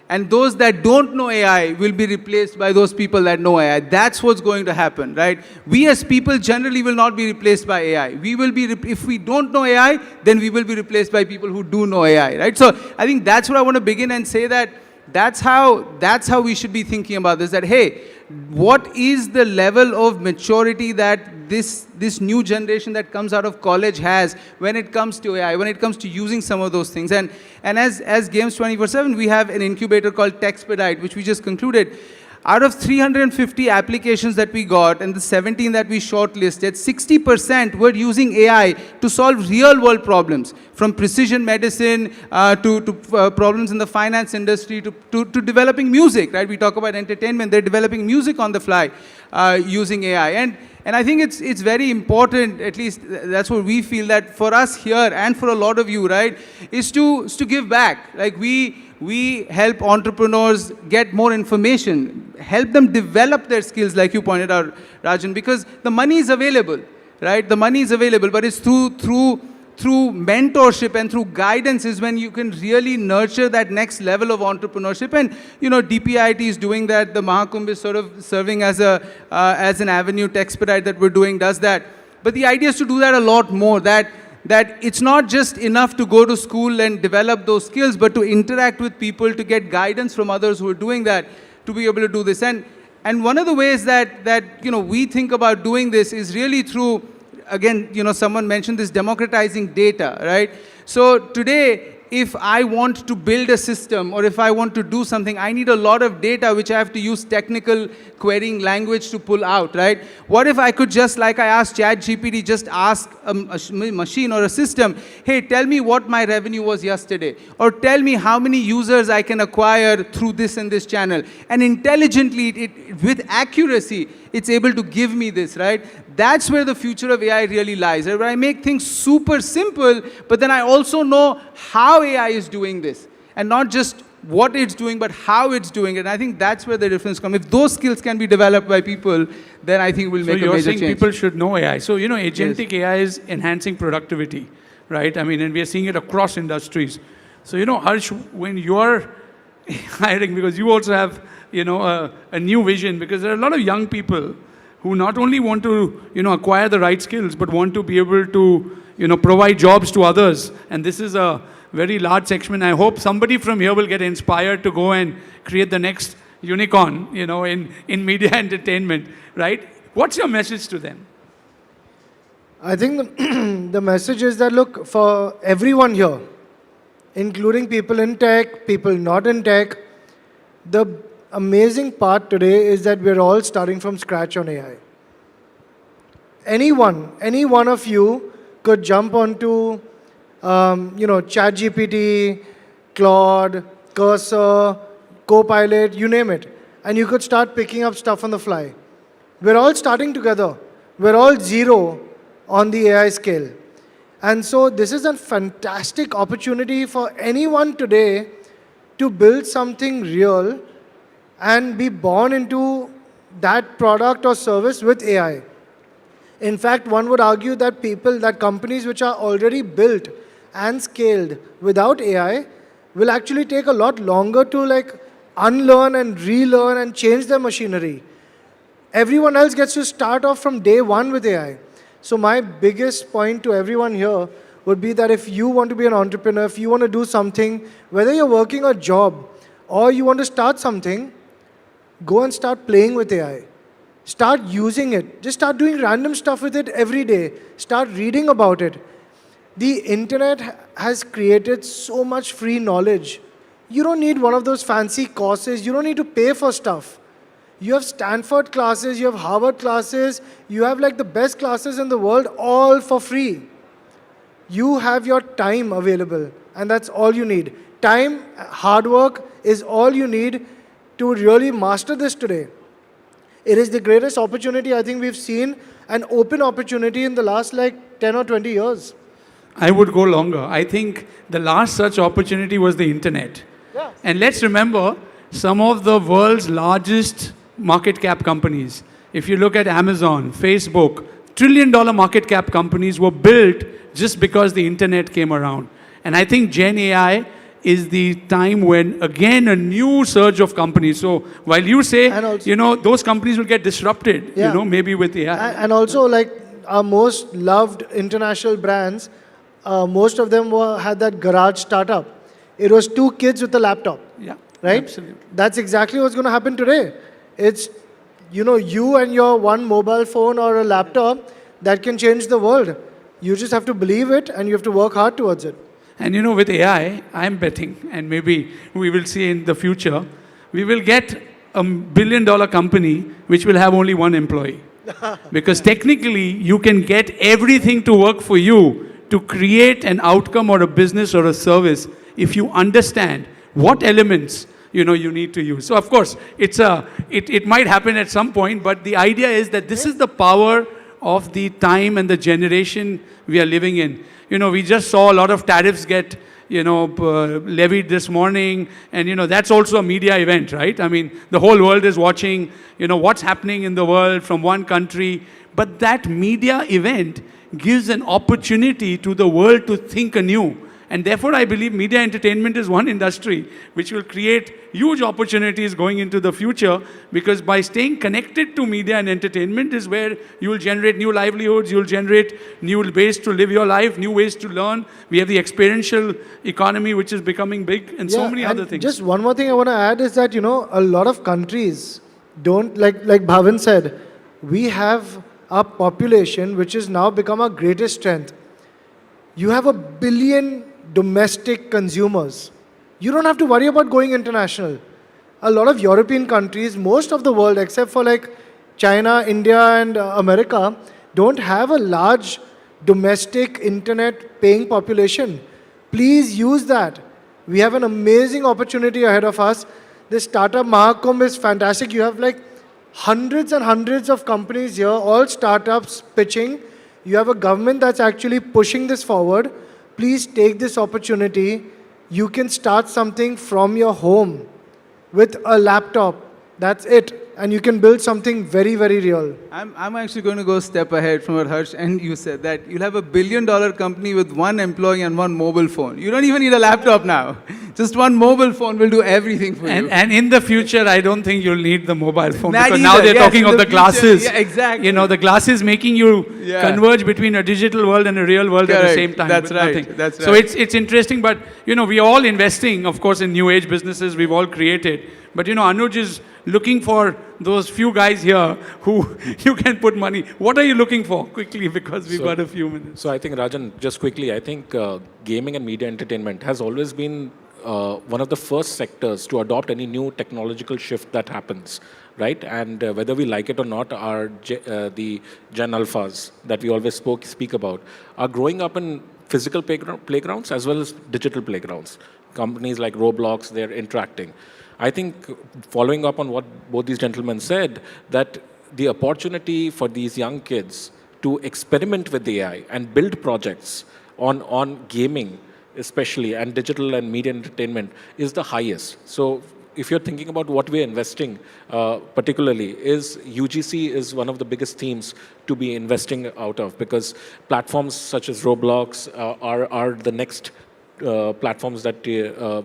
And those that don't know AI will be replaced by those people that know AI. That's what's going to happen, right? We as people generally will not be replaced by AI. We will be, if we don't know AI, then we will be replaced by people who do know AI, right? So I think that's what I want to begin and say, that That's how we should be thinking about this, that hey, what is the level of maturity that this new generation that comes out of college has when it comes to AI, when it comes to using some of those things. And as Games 24/7, we have an incubator called Texpedite, which we just concluded. Out of 350 applications that we got and the 17 that we shortlisted, 60% were using AI to solve real-world problems, from precision medicine to problems in the finance industry to developing music, right? We talk about entertainment. They're developing music on the fly using AI. And I think it's very important, at least that's what we feel, that for us here and for a lot of you, right, is to give back. Like we help entrepreneurs get more information, help them develop their skills, like you pointed out, Rajan, because the money is available, right? The money is available, but it's through mentorship and through guidance is when you can really nurture that next level of entrepreneurship. And DPIT is doing that. The Mahakumbh is sort of serving as an avenue. Texpedite that we're doing does that. But the idea is to do that a lot more. That it's not just enough to go to school and develop those skills, but to interact with people, to get guidance from others who are doing that, to be able to do this. And one of the ways that we think about doing this is really through, again, someone mentioned this, democratizing data, right? So today, if I want to build a system or if I want to do something, I need a lot of data which I have to use technical querying language to pull out, right? What if I could just, like I asked ChatGPT, just ask a machine or a system, hey, tell me what my revenue was yesterday, or tell me how many users I can acquire through this and this channel. And intelligently, with accuracy, it's able to give me this, right? That's where the future of AI really lies, right? Where I make things super simple, but then I also know how AI is doing this. And not just what it's doing, but how it's doing it. And I think that's where the difference comes. If those skills can be developed by people, then I think we'll make a major change. So you're saying people should know AI. So, agentic AI is enhancing productivity, right? I mean, and we are seeing it across industries. So, Harsh, when you're hiring, because you also have, a new vision, because there are a lot of young people who not only want to, acquire the right skills, but want to be able to, provide jobs to others. And this is a very large section. I hope somebody from here will get inspired to go and create the next unicorn, in media entertainment, right? What's your message to them? I think the message is that, look, for everyone here, including people in tech, people not in tech, the amazing part today is that we're all starting from scratch on AI. Any one of you could jump onto, ChatGPT, Claude, Cursor, Copilot, you name it, and you could start picking up stuff on the fly. We're all starting together. We're all zero on the AI scale. And so this is a fantastic opportunity for anyone today to build something real and be born into that product or service with AI. In fact, one would argue that companies which are already built and scaled without AI will actually take a lot longer to unlearn and relearn and change their machinery. Everyone else gets to start off from day one with AI. So my biggest point to everyone here would be that if you want to be an entrepreneur, if you want to do something, whether you're working a job or you want to start something, go and start playing with AI. Start using it. Just start doing random stuff with it every day. Start reading about it. The internet has created so much free knowledge. You don't need one of those fancy courses. You don't need to pay for stuff. You have Stanford classes, you have Harvard classes, you have the best classes in the world, all for free. You have your time available, and that's all you need. Time, hard work is all you need to really master this today. It is the greatest opportunity I think we've seen, an open opportunity in the last 10 or 20 years. I would go longer. I think the last such opportunity was the internet. Yeah. And let's remember, some of the world's largest market cap companies, if you look at Amazon, Facebook, trillion-dollar market cap companies were built just because the internet came around. And I think Gen AI is the time when, again, a new surge of companies. So while you say, also, those companies will get disrupted, maybe with AI. And also, our most loved international brands, most of them had that garage startup. It was two kids with a laptop. Yeah. right? Absolutely. That's exactly what's going to happen today. It's, you and your one mobile phone or a laptop that can change the world. You just have to believe it and you have to work hard towards it. And with AI, I'm betting, and maybe we will see in the future, we will get a $1 billion company which will have only one employee. Because technically, you can get everything to work for you to create an outcome or a business or a service if you understand what elements you need to use. So of course, it might happen at some point, but the idea is that this is the power of the time and the generation we are living in. We just saw a lot of tariffs get levied this morning, and that's also a media event, right? I mean, the whole world is watching what's happening in the world from one country, but that media event gives an opportunity to the world to think anew. And therefore, I believe media entertainment is one industry which will create huge opportunities going into the future, because by staying connected to media and entertainment is where you will generate new livelihoods, you will generate new ways to live your life, new ways to learn. We have the experiential economy which is becoming big, and so many other things. Just one more thing I want to add is that, a lot of countries don't, like Bhavin said, we have a population which has now become our greatest strength. You have 1 billion domestic consumers. You don't have to worry about going international. A lot of European countries, most of the world except for like China, India and America, don't have a large domestic internet paying population. Please use that. We have an amazing opportunity ahead of us. This startup Mahakumbh is fantastic. You have like hundreds and hundreds of companies here, all startups pitching. You have a government that's actually pushing this forward. Please take this opportunity. You can start something from your home with a laptop. That's it. And you can build something very, very real. I'm actually going to go a step ahead from what Harsh and you said, that you'll have $1 billion company with one employee and one mobile phone. You don't even need a laptop now. Just one mobile phone will do everything for you. And in the future, I don't think you'll need the mobile phone. Not Because either. now they're Yes, talking in of the the glasses. future. Yeah, exactly. The glasses making you converge between a digital world and a real world at the Correct. same time. That's with right. nothing. That's So right. it's interesting, but we're all investing, of course, in new age businesses we've all created. But Anuj is looking for those few guys here who you can put money. What are you looking for? Quickly, because we've got a few minutes. So I think, Rajan, just quickly, I think gaming and media entertainment has always been one of the first sectors to adopt any new technological shift that happens, right? And whether we like it or not, the Gen Alphas that we always speak about are growing up in physical playgrounds as well as digital playgrounds. Companies like Roblox, they're interacting. I think, following up on what both these gentlemen said, that the opportunity for these young kids to experiment with AI and build projects on gaming, especially, and digital and media entertainment is the highest. So if you're thinking about what we're investing, particularly, is UGC is one of the biggest themes to be investing out of, because platforms such as Roblox are the next platforms that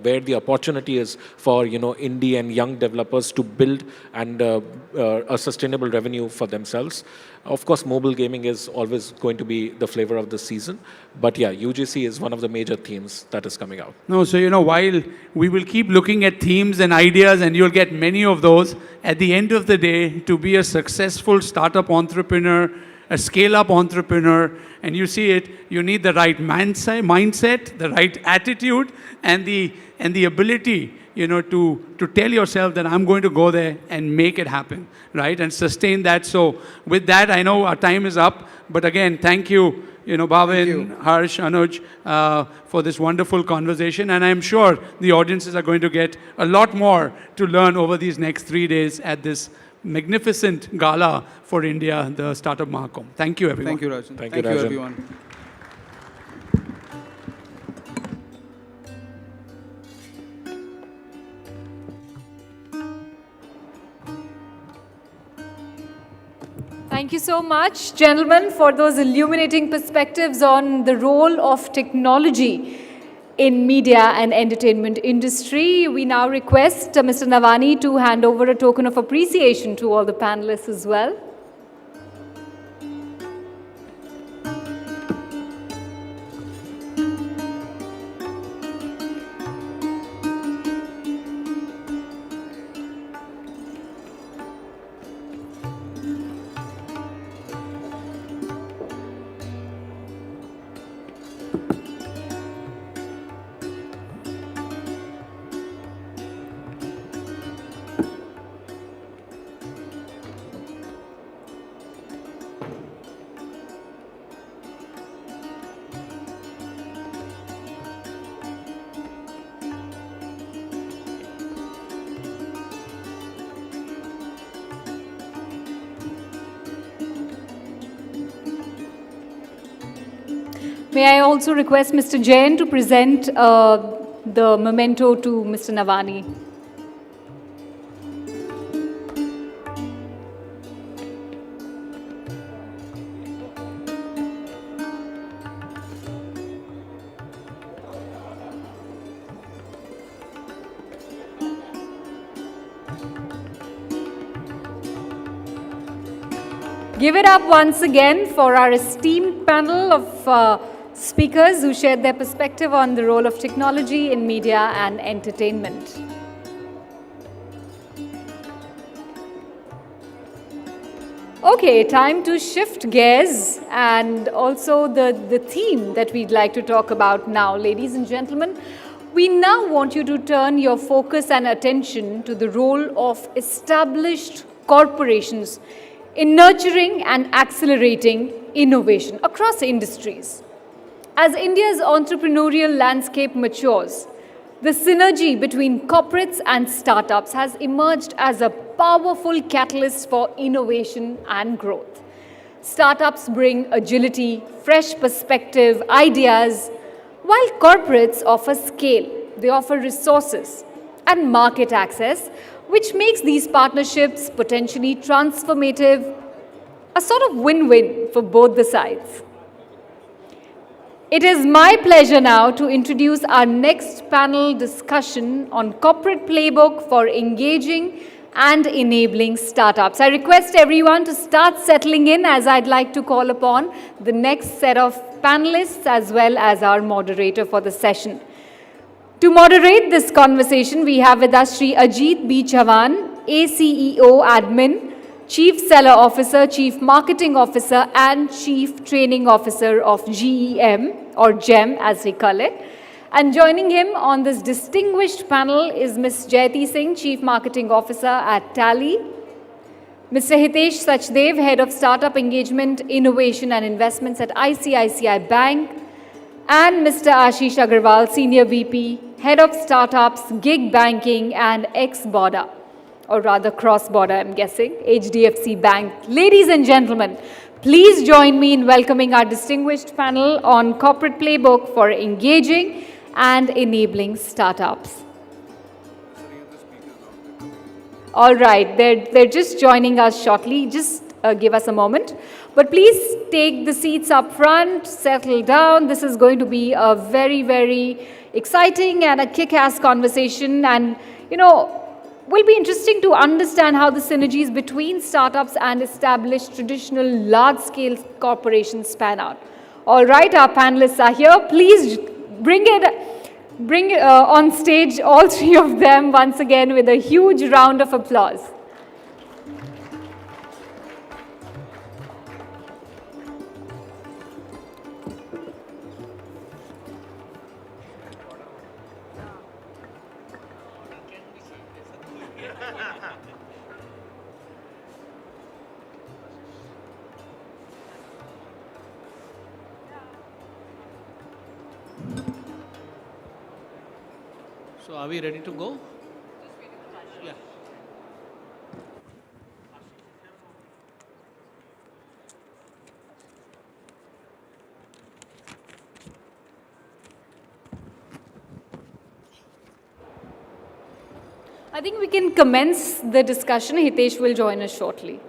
where the opportunity is for indie and young developers to build and a sustainable revenue for themselves. Of course, mobile gaming is always going to be the flavor of the season, but yeah, UGC is one of the major themes that is coming out. No, so while we will keep looking at themes and ideas, and you'll get many of those, at the end of the day, to be a successful startup entrepreneur, a scale-up entrepreneur, and you see it, you need the right mindset, the right attitude, and the ability, to tell yourself that I'm going to go there and make it happen, right? And sustain that. So with that, I know our time is up, but again, thank you, Bhavin, Harsh, Anuj, for this wonderful conversation. And I'm sure the audiences are going to get a lot more to learn over these next 3 days at this magnificent gala for India, the Startup Mahakumbh. Thank you, everyone. Thank you, Rajan. Thank you, Rajan. Everyone. Thank you so much, gentlemen, for those illuminating perspectives on the role of technology in media and entertainment industry. We now request Mr. Navani to hand over a token of appreciation to all the panelists as well. May I also request Mr. Jain to present the memento to Mr. Navani. Give it up once again for our esteemed panel of speakers who shared their perspective on the role of technology in media and entertainment. Okay, time to shift gears and also the theme that we'd like to talk about now. Ladies and gentlemen, we now want you to turn your focus and attention to the role of established corporations in nurturing and accelerating innovation across industries. As India's entrepreneurial landscape matures, the synergy between corporates and startups has emerged as a powerful catalyst for innovation and growth. Startups bring agility, fresh perspective, ideas, while corporates offer scale. They offer resources and market access, which makes these partnerships potentially transformative, a sort of win-win for both the sides. It is my pleasure now to introduce our next panel discussion on corporate playbook for engaging and enabling startups. I request everyone to start settling in as I'd like to call upon the next set of panelists as well as our moderator for the session. To moderate this conversation, we have with us Sri Ajit B. Chavan, ACEO Admin, Chief Seller Officer, Chief Marketing Officer, and Chief Training Officer of GEM, or GEM as we call it. And joining him on this distinguished panel is Ms. Jayati Singh, Chief Marketing Officer at Tally, Mr. Hitesh Sachdev, Head of Startup Engagement, Innovation and Investments at ICICI Bank, and Mr. Ashish Agarwal, Senior VP, Head of Startups, Gig Banking and ex-border, or rather cross-border, I'm guessing, HDFC Bank. Ladies and gentlemen, please join me in welcoming our distinguished panel on corporate playbook for engaging and enabling startups. All right, they're just joining us shortly. Just give us a moment. But please take the seats up front, settle down. This is going to be a very, very exciting and a kick-ass conversation. And, you know, will be interesting to understand how the synergies between startups and established traditional large-scale corporations span out. All right, our panelists are here. Please bring on stage all three of them once again with a huge round of applause. So are we ready to go? Yeah. I think we can commence the discussion. Hitesh will join us shortly.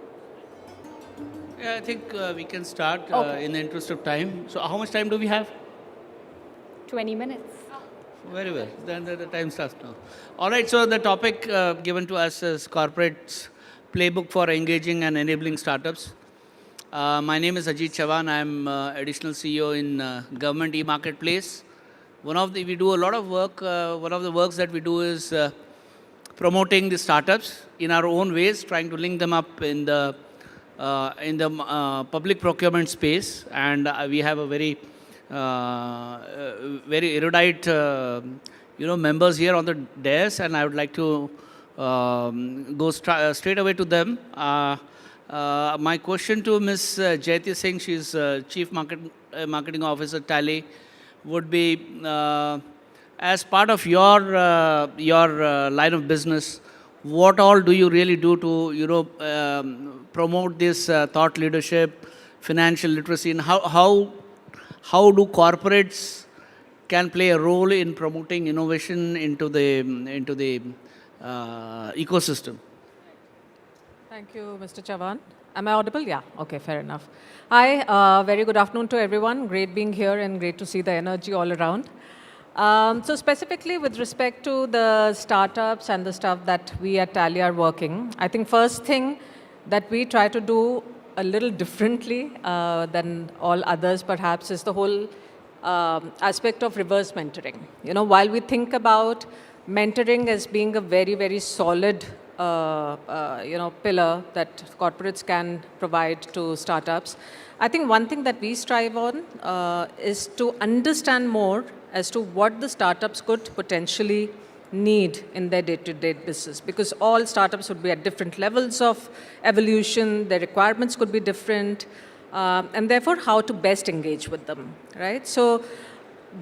Yeah, I think we can start Okay. in the interest of time. So how much time do we have? 20 minutes. Very well. Then the time starts now. All right. So the topic given to us is corporates playbook for engaging and enabling startups. My name is Ajit Chavan. I'm additional CEO in Government e-Marketplace. We do a lot of work. One of the works that we do is promoting the startups in our own ways, trying to link them up in the public procurement space. And we have a very erudite, members here on the dais, and I would like to go straight away to them. My question to Ms. Jayati Singh, she's Chief Marketing Officer, Tally, would be as part of your line of business, what all do you really do to promote this thought leadership, financial literacy, and how do corporates can play a role in promoting innovation into the ecosystem? Thank you, Mr. Chavan. Am I audible? Yeah. Okay, fair enough. Hi, very good afternoon to everyone. Great being here and great to see the energy all around. So specifically with respect to the startups and the stuff that we at Tally are working, I think first thing that we try to do a little differently than all others perhaps is the whole aspect of reverse mentoring. While we think about mentoring as being a very, very solid pillar that corporates can provide to startups, I think one thing that we strive on is to understand more as to what the startups could potentially need in their day-to-day business, because all startups would be at different levels of evolution, their requirements could be different, and therefore how to best engage with them, right? So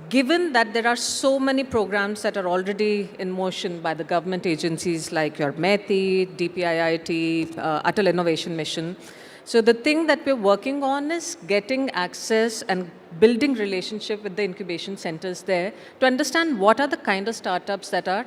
given that there are so many programs that are already in motion by the government agencies like your METI, DPIIT, Atal Innovation Mission, so the thing that we're working on is getting access and building relationship with the incubation centers there to understand what are the kind of startups that are,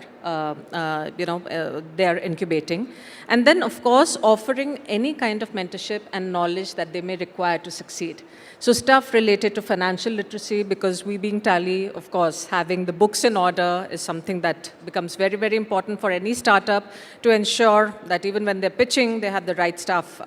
they are incubating. And then, of course, offering any kind of mentorship and knowledge that they may require to succeed. So stuff related to financial literacy, because we being Tally, of course, having the books in order is something that becomes very, very important for any startup to ensure that even when they're pitching, they have the right stuff,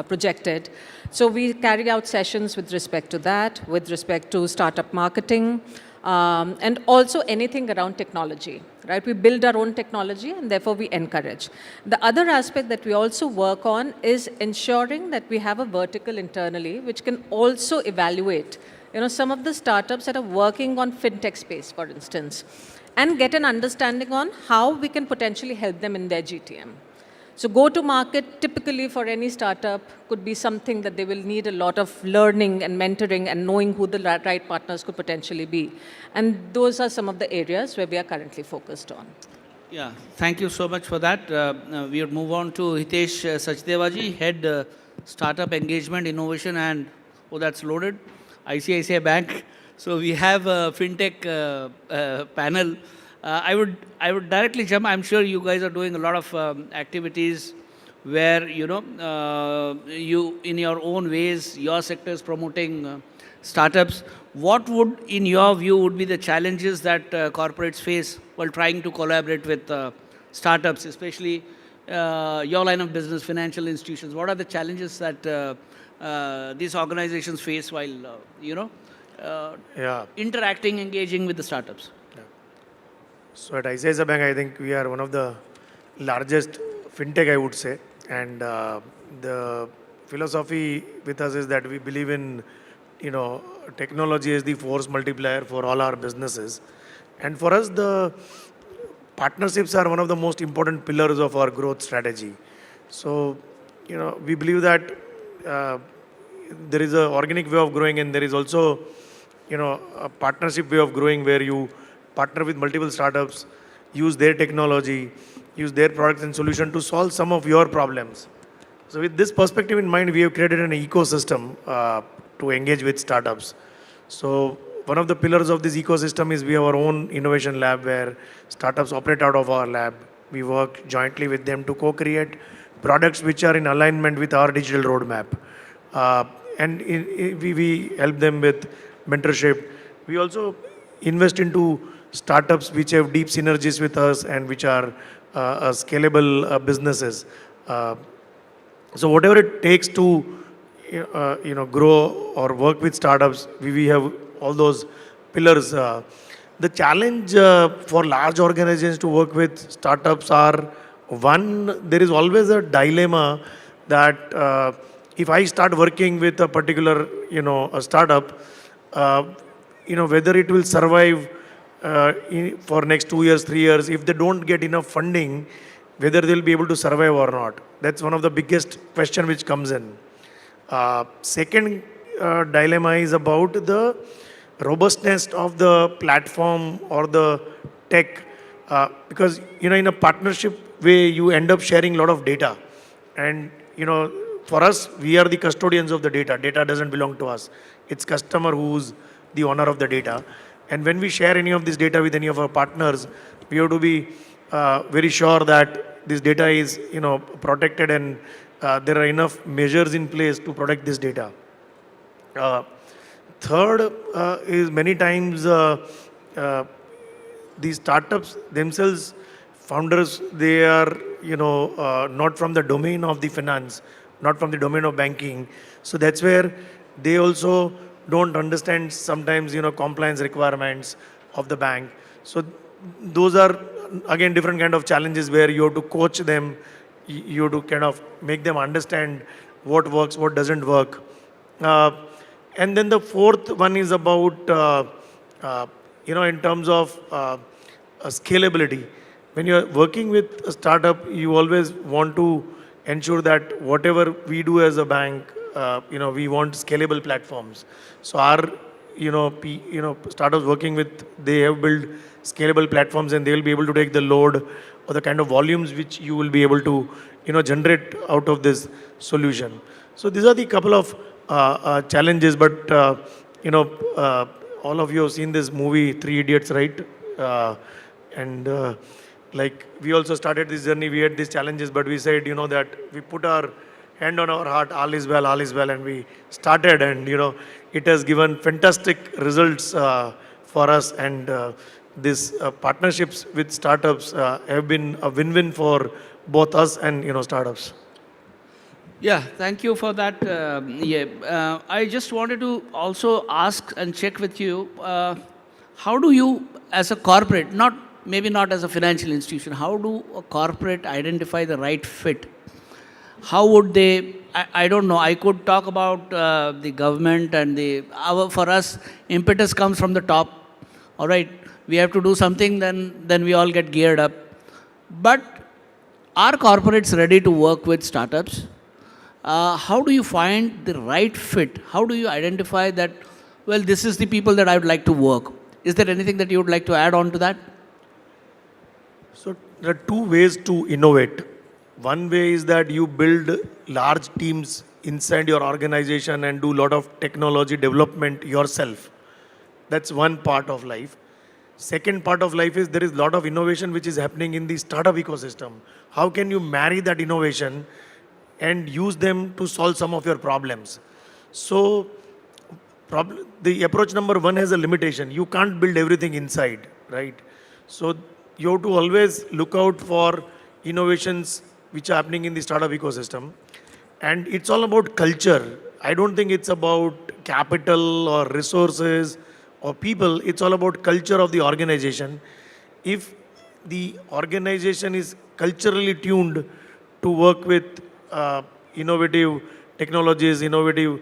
projected. So we carry out sessions with respect to that, with respect to startup marketing, and also anything around technology, right? We build our own technology and therefore we encourage. The other aspect that we also work on is ensuring that we have a vertical internally which can also evaluate, some of the startups that are working on fintech space, for instance, and get an understanding on how we can potentially help them in their GTM. So go-to-market typically for any startup could be something that they will need a lot of learning and mentoring and knowing who the right partners could potentially be. And those are some of the areas where we are currently focused on. Yeah, thank you so much for that. We will move on to Hitesh Sachdevaji, Head Startup Engagement, Innovation and, that's loaded, ICICI Bank. So we have a FinTech panel. I would directly jump. I'm sure you guys are doing a lot of activities where, you, in your own ways, your sector is promoting startups. What would, in your view, would be the challenges that corporates face while trying to collaborate with startups, especially your line of business, financial institutions? What are the challenges that these organizations face while, interacting, engaging with the startups? So at ICICI Bank, I think we are one of the largest fintech, I would say. And the philosophy with us is that we believe in, technology is the force multiplier for all our businesses. And for us, the partnerships are one of the most important pillars of our growth strategy. So, we believe that there is an organic way of growing and there is also, a partnership way of growing where you partner with multiple startups, use their technology, use their products and solution to solve some of your problems. So with this perspective in mind, we have created an ecosystem to engage with startups. So one of the pillars of this ecosystem is we have our own innovation lab where startups operate out of our lab. We work jointly with them to co-create products which are in alignment with our digital roadmap. And we help them with mentorship. We also invest into startups which have deep synergies with us and which are scalable businesses. So whatever it takes to grow or work with startups, we have all those pillars. The challenge for large organizations to work with startups are, one, there is always a dilemma that if I start working with a particular a startup, whether it will survive for next 2 years, 3 years, if they don't get enough funding, whether they'll be able to survive or not. That's one of the biggest question which comes in. Second dilemma is about the robustness of the platform or the tech, because in a partnership way you end up sharing a lot of data, and for us we are the custodians of the data. Data doesn't belong to us. It's customer who's the owner of the data, and when we share any of this data with any of our partners, we have to be very sure that this data is protected, and there are enough measures in place to protect this data. Third is many times these startups themselves, founders, they are not from the domain of the finance, not from the domain of banking. So that's where they also don't understand sometimes compliance requirements of the bank. So those are again different kind of challenges where you have to coach them, you have to kind of make them understand what works, what doesn't work. And then the fourth one is about in terms of scalability. When you're working with a startup, you always want to ensure that whatever we do as a bank, we want scalable platforms. So our startups working with, they have built scalable platforms, and they will be able to take the load or the kind of volumes which you will be able to generate out of this solution. So these are the couple of challenges, but all of you have seen this movie Three Idiots, right? And like we also started this journey, we had these challenges, but we said that we put our hand on our heart, all is well, and we started, and it has given fantastic results for us, and these partnerships with startups have been a win-win for both us and startups. Yeah, thank you for that. I just wanted to also ask and check with you, how do you, as a corporate, maybe not as a financial institution, how do a corporate identify the right fit? How would they, I don't know, I could talk about the government and for us, impetus comes from the top, all right? We have to do something, then we all get geared up. But are corporates ready to work with startups? How do you find the right fit? How do you identify that, well, this is the people that I would like to work? Is there anything that you would like to add on to that? So there are two ways to innovate. One way is that you build large teams inside your organization and do a lot of technology development yourself. That's one part of life. Second part of life is there is a lot of innovation which is happening in the startup ecosystem. How can you marry that innovation and use them to solve some of your problems? So the approach number one has a limitation. You can't build everything inside, right? So you have to always look out for innovations which are happening in the startup ecosystem. And it's all about culture. I don't think it's about capital or resources or people. It's all about culture of the organization. If the organization is culturally tuned to work with innovative technologies, innovative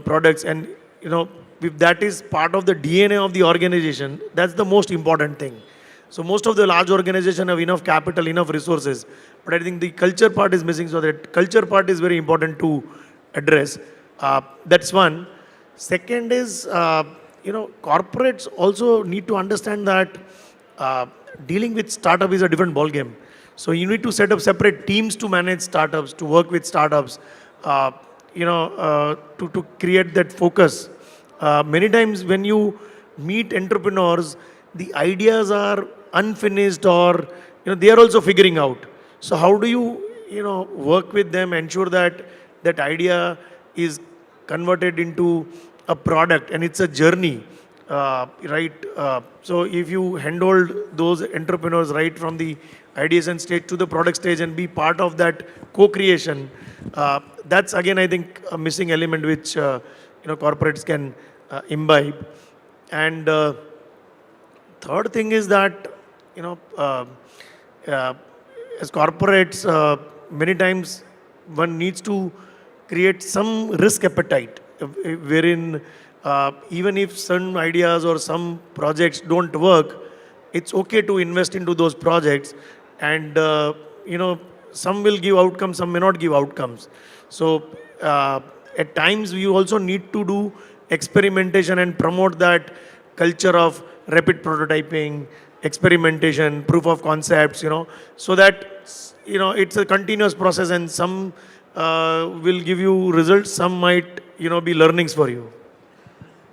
products, and if that is part of the DNA of the organization, that's the most important thing. So most of the large organizations have enough capital, enough resources, but I think the culture part is missing. So that culture part is very important to address. That's one. Second is corporates also need to understand that dealing with startup is a different ballgame. So you need to set up separate teams to manage startups, to work with startups, to create that focus. Many times when you meet entrepreneurs, the ideas are unfinished, or they are also figuring out. So how do you work with them, ensure that that idea is converted into a product, and it's a journey, right? So if you handhold those entrepreneurs right from the ideation stage to the product stage and be part of that co-creation, that's again I think a missing element which corporates can imbibe. And third thing is that as corporates, many times one needs to create some risk appetite, wherein even if certain ideas or some projects don't work, it's okay to invest into those projects and some will give outcomes, some may not give outcomes. So at times we also need to do experimentation and promote that culture of rapid prototyping, experimentation, proof of concepts, so that, it's a continuous process, and some will give you results, some might, be learnings for you.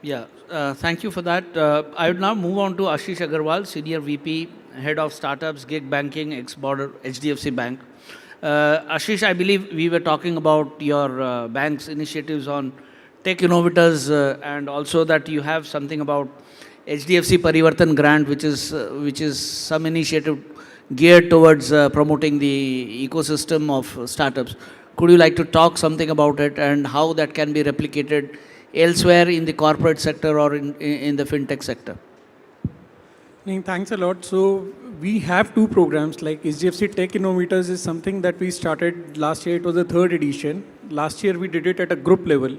Yeah, thank you for that. I would now move on to Ashish Agarwal, Senior VP, Head of Startups, Gig Banking, ex-border HDFC Bank. Ashish, I believe we were talking about your bank's initiatives on tech innovators and also that you have something about HDFC Parivartan Grant, which is some initiative geared towards promoting the ecosystem of startups. Could you like to talk something about it and how that can be replicated elsewhere in the corporate sector or in the fintech sector? Thanks a lot. So we have two programs, like HDFC Tech Innovators is something that we started last year. It was the third edition. Last year we did it at a group level,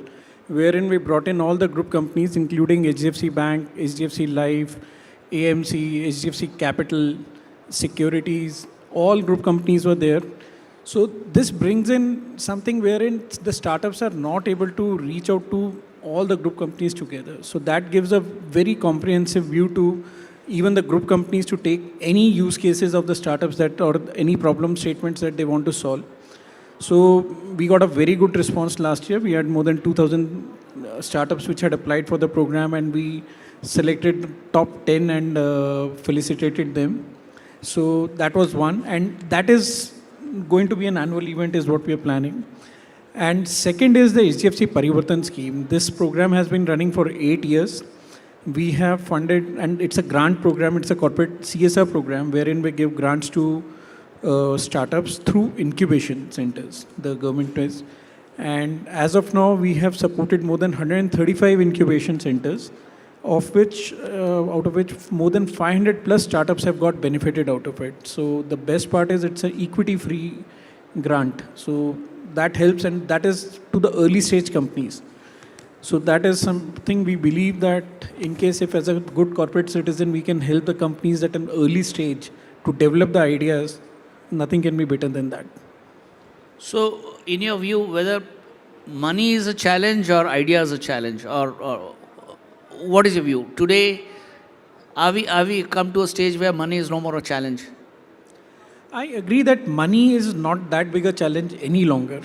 wherein we brought in all the group companies, including HDFC Bank, HDFC Life, AMC, HDFC Capital, Securities, all group companies were there. So this brings in something wherein the startups are not able to reach out to all the group companies together. So that gives a very comprehensive view to even the group companies to take any use cases of the startups that or any problem statements that they want to solve. So we got a very good response last year. We had more than 2,000 startups which had applied for the program, and we selected top 10 and felicitated them. So that was one, and that is going to be an annual event is what we are planning. And second is the HDFC Parivartan scheme. This program has been running for 8 years. We have funded, and it's a grant program, it's a corporate CSR program wherein we give grants to startups through incubation centers, the government does. And as of now, we have supported more than 135 incubation centers, out of which more than 500 plus startups have got benefited out of it. So the best part is it's an equity-free grant. So that helps, and that is to the early stage companies. So that is something we believe that in case if as a good corporate citizen we can help the companies at an early stage to develop the ideas, nothing can be better than that. So in your view, whether money is a challenge or idea is a challenge, or what is your view? Today, are we come to a stage where money is no more a challenge? I agree that money is not that big a challenge any longer.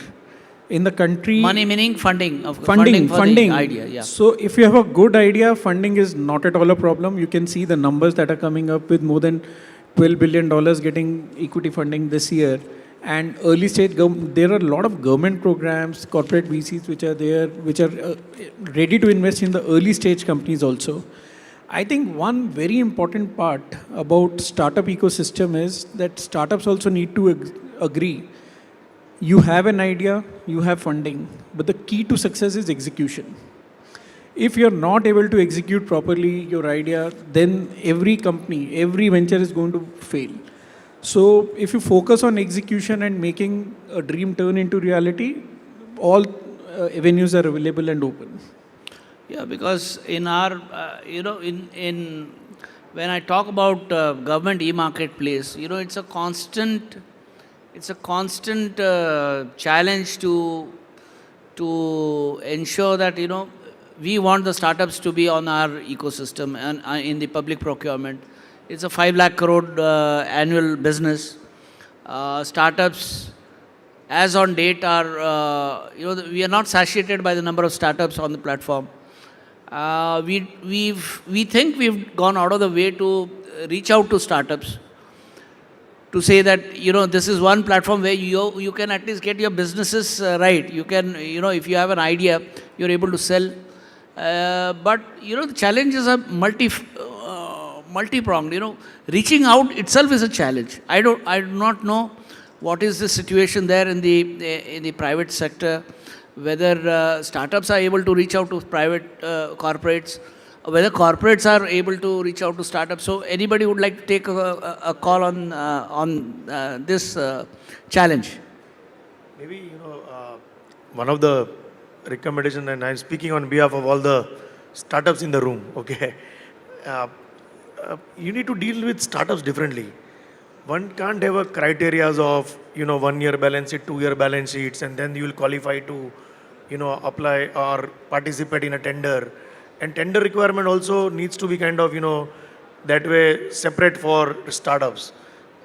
In the country... Money meaning funding. Funding. For the idea, yeah. So if you have a good idea, funding is not at all a problem. You can see the numbers that are coming up with more than $12 billion getting equity funding this year. And early stage, there are a lot of government programs, corporate VCs which are there, which are ready to invest in the early stage companies also. I think one very important part about startup ecosystem is that startups also need to agree. You have an idea, you have funding, but the key to success is execution. If you're not able to execute properly your idea, then every company, every venture is going to fail. So if you focus on execution and making a dream turn into reality, all avenues are available and open. Yeah, because in our, when I talk about government e-marketplace, it's a constant challenge to ensure that, we want the startups to be on our ecosystem and in the public procurement. It's a 5 lakh crore annual business. Startups, as on date, are, we are not satiated by the number of startups on the platform. We think we've gone out of the way to reach out to startups to say that, this is one platform where you can at least get your businesses right. You can, if you have an idea, you're able to sell. But, the challenges are multi-pronged. Reaching out itself is a challenge. I do not know what is the situation there in the private sector, whether startups are able to reach out to private corporates, whether corporates are able to reach out to startups. So anybody would like to take a call on this challenge? Maybe, one of the recommendations, and I'm speaking on behalf of all the startups in the room, okay? You need to deal with startups differently. one can't have a criteria of, 1 year balance sheet, 2 year balance sheets, and then you will qualify to, apply or participate in a tender. And tender requirement also needs to be kind of, that way separate for startups.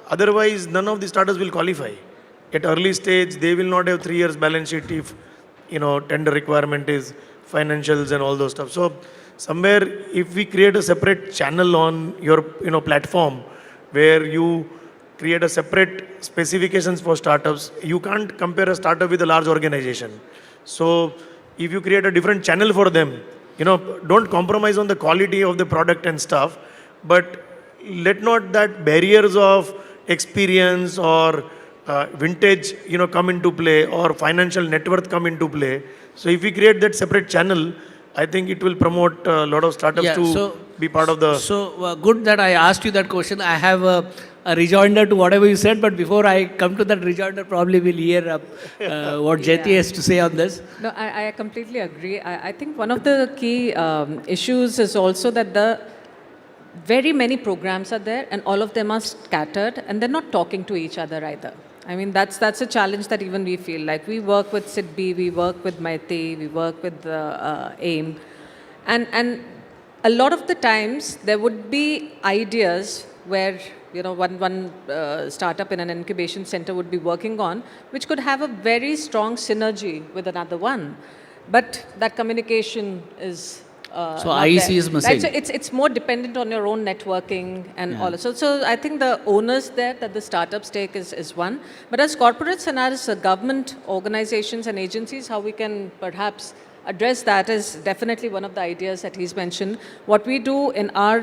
Otherwise, none of the startups will qualify. At early stage, they will not have 3 years balance sheet if, tender requirement is financials and all those stuff. So somewhere, if we create a separate channel on your, platform where you create a separate specifications for startups, you can't compare a startup with a large organization. So if you create a different channel for them, don't compromise on the quality of the product and stuff, but let not that barriers of experience or vintage, come into play, or financial net worth come into play. So if we create that separate channel, I think it will promote a lot of startups to be part of the. So good that I asked you that question. I have a rejoinder to whatever you said, but before I come to that rejoinder, probably we'll hear what Jyoti has to say on this. No, I completely agree. I think one of the key issues is also that the very many programs are there and all of them are scattered and they're not talking to each other either. I mean, that's a challenge that even we feel. Like we work with SIDBI, we work with Maiti, we work with AIM. And a lot of the times there would be ideas where, one startup in an incubation center would be working on, which could have a very strong synergy with another one. But that communication is so not IEC there. is missing. Right? So it's more dependent on your own networking and all. So I think the owners there that the startups take is one. But as corporates and as government organizations and agencies, how we can perhaps address that is definitely one of the ideas that he's mentioned. What we do in our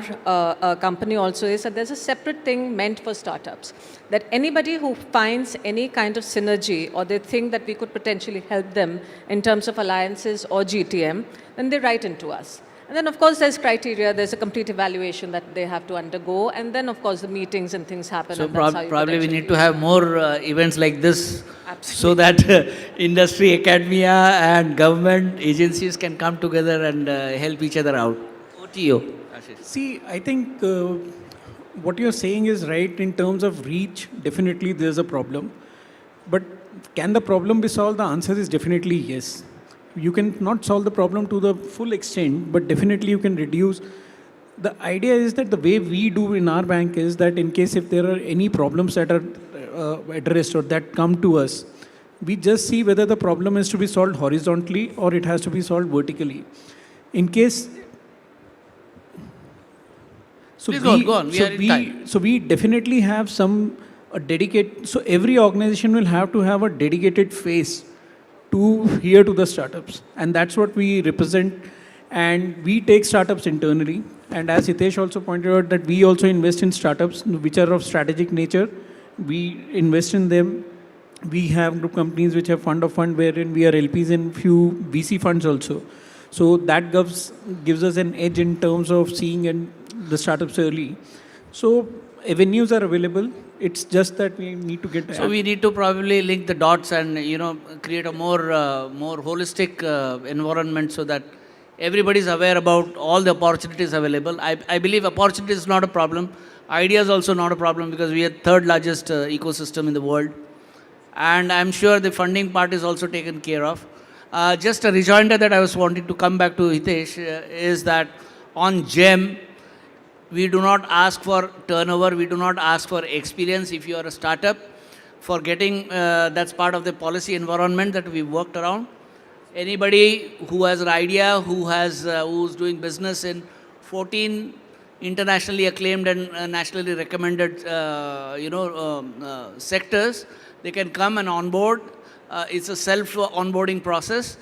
company also is that there's a separate thing meant for startups. That anybody who finds any kind of synergy or they think that we could potentially help them in terms of alliances or GTM, then they write into us. And then, of course, there's criteria, there's a complete evaluation that they have to undergo, and then, of course, the meetings and things happen. So and that's how you probably we potentially need to have more events like this, so Absolutely. that industry, academia, and government agencies can come together and help each other out. Over to you, Ashish. See, I think what you're saying is right in terms of reach. Definitely, there's a problem. But can the problem be solved? The answer is definitely yes. You can not solve the problem to the full extent, but definitely you can reduce. The idea is that the way we do in our bank is that in case if there are any problems that are addressed or that come to us, we just see whether the problem is to be solved horizontally or it has to be solved vertically. In case So Please we, go on. We so are in we, time. So we definitely have a dedicated, so every organization will have to have a dedicated face to here to the startups. And that's what we represent. And we take startups internally. And as Hitesh also pointed out that we also invest in startups which are of strategic nature. We invest in them. We have group companies which have fund of fund wherein we are LPs in few VC funds also. So that gives us an edge in terms of seeing and the startups early. So avenues are available. It's just that we need to get. So we need to probably link the dots and create a more holistic environment so that everybody is aware about all the opportunities available. I believe opportunity is not a problem. Idea is also not a problem because we are third largest ecosystem in the world, and I'm sure the funding part is also taken care of. Just a rejoinder that I was wanting to come back to Hitesh is that on GEM, we do not ask for turnover, we do not ask for experience if you are a startup. For getting, that's part of the policy environment that we worked around. Anybody who has an idea, who's doing business in 14 internationally acclaimed and nationally recommended, sectors, they can come and onboard. It's a self-onboarding process.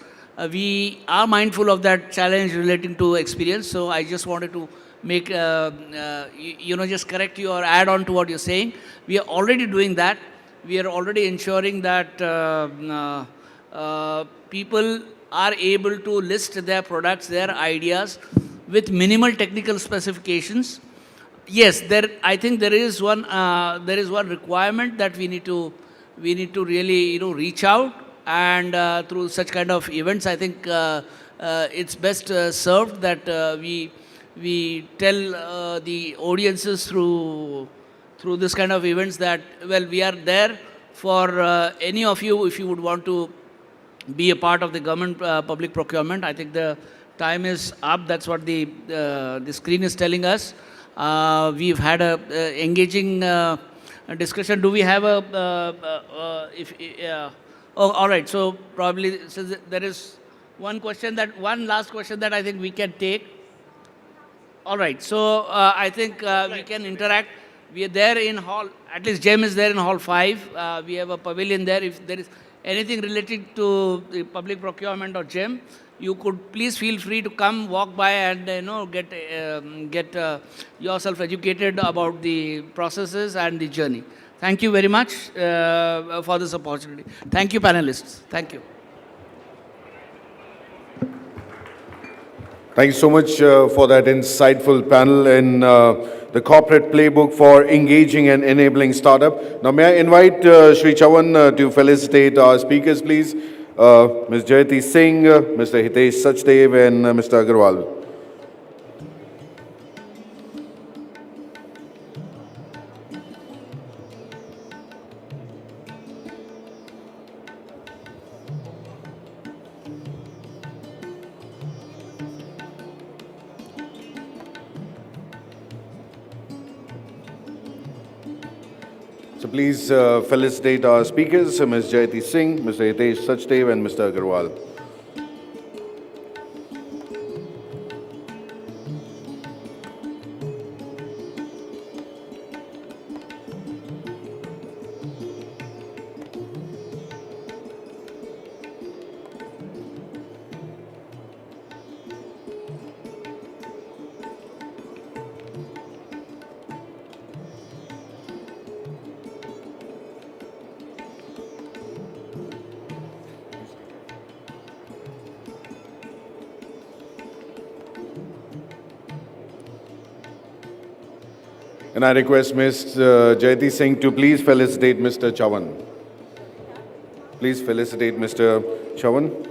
We are mindful of that challenge relating to experience. So I just wanted to make, just correct you or add on to what you're saying. We are already doing that. We are already ensuring that people are able to list their products, their ideas with minimal technical specifications. Yes, I think there is one requirement that we need to really reach out, and through such kind of events, I think it's best served that we tell the audiences through through this kind of events that, well, we are there for any of you if you would want to be a part of the government public procurement. I think the time is up. That's what the screen is telling us. We've had a engaging discussion. Do we have oh, all right. So probably there is one last question that I think we can take. All right. So I think we can interact. We are there in hall. At least Jem is there in hall 5. We have a pavilion there. If there is anything related to the public procurement or Jem, you could please feel free to come, walk by, and get yourself educated about the processes and the journey. Thank you very much for this opportunity. Thank you, panelists. Thank you. Thank you so much for that insightful panel in the corporate playbook for engaging and enabling startup. Now, may I invite Shri Chavan to felicitate our speakers, please. Ms. Jayati Singh, Mr. Hitesh Sachdev, and Mr. Agarwal. So please felicitate our speakers, Ms. Jayati Singh, Mr. Hitesh Sachdev, and Mr. Agarwal. And I request Ms. Jayati Singh to please felicitate Mr. Chavan. Please felicitate Mr. Chavan.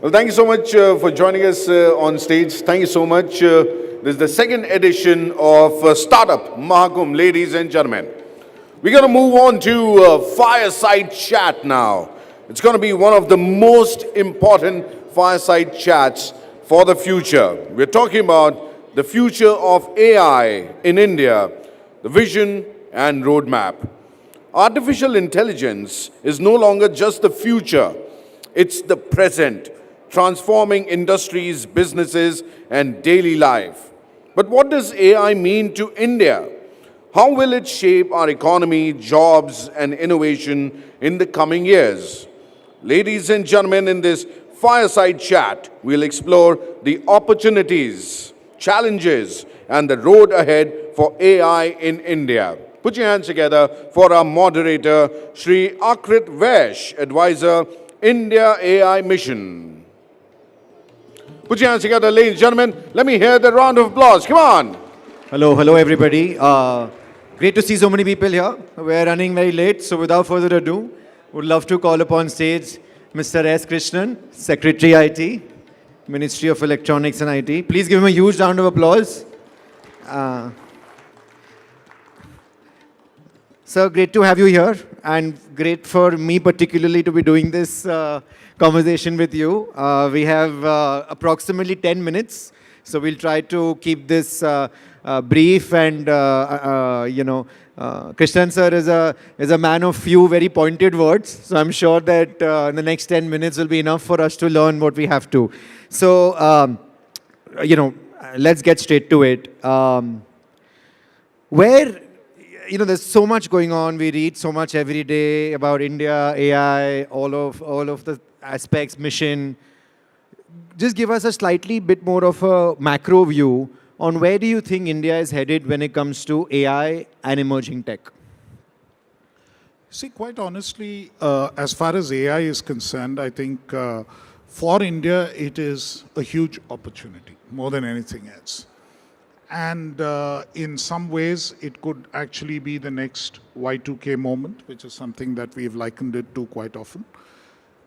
Well, thank you so much for joining us on stage. Thank you so much. This is the second edition of Startup Mahakumbh, ladies and gentlemen. We're going to move on to fireside chat now. It's going to be one of the most important fireside chats for the future. We're talking about the future of AI in India, the vision and roadmap. Artificial intelligence is no longer just the future, it's the present, transforming industries, businesses, and daily life. But what does AI mean to India? How will it shape our economy, jobs, and innovation in the coming years? Ladies and gentlemen, in this fireside chat, we'll explore the opportunities, challenges, and the road ahead for AI in India. Put your hands together for our moderator, Shri Akrit Vaish, Advisor, India AI Mission. Put your hands together, ladies and gentlemen. Let me hear the round of applause. Come on. Hello everybody. Great to see so many people here. We're running very late, so without further ado, would love to call upon stage Mr. S. Krishnan, Secretary IT, Ministry of Electronics and IT. Please give him a huge round of applause. Sir, great to have you here, and great for me particularly to be doing this conversation with you. We have approximately 10 minutes, so we'll try to keep this brief, and Krishnan sir is a man of few very pointed words, so I'm sure that in the next 10 minutes will be enough for us to learn what we have to. So, let's get straight to it. There's so much going on. We read so much every day about India, AI, all of the aspects, mission. Just give us a slightly bit more of a macro view on where do you think India is headed when it comes to AI and emerging tech? See, quite honestly, as far as AI is concerned, I think For India, it is a huge opportunity, more than anything else. And in some ways, it could actually be the next Y2K moment, which is something that we've likened it to quite often.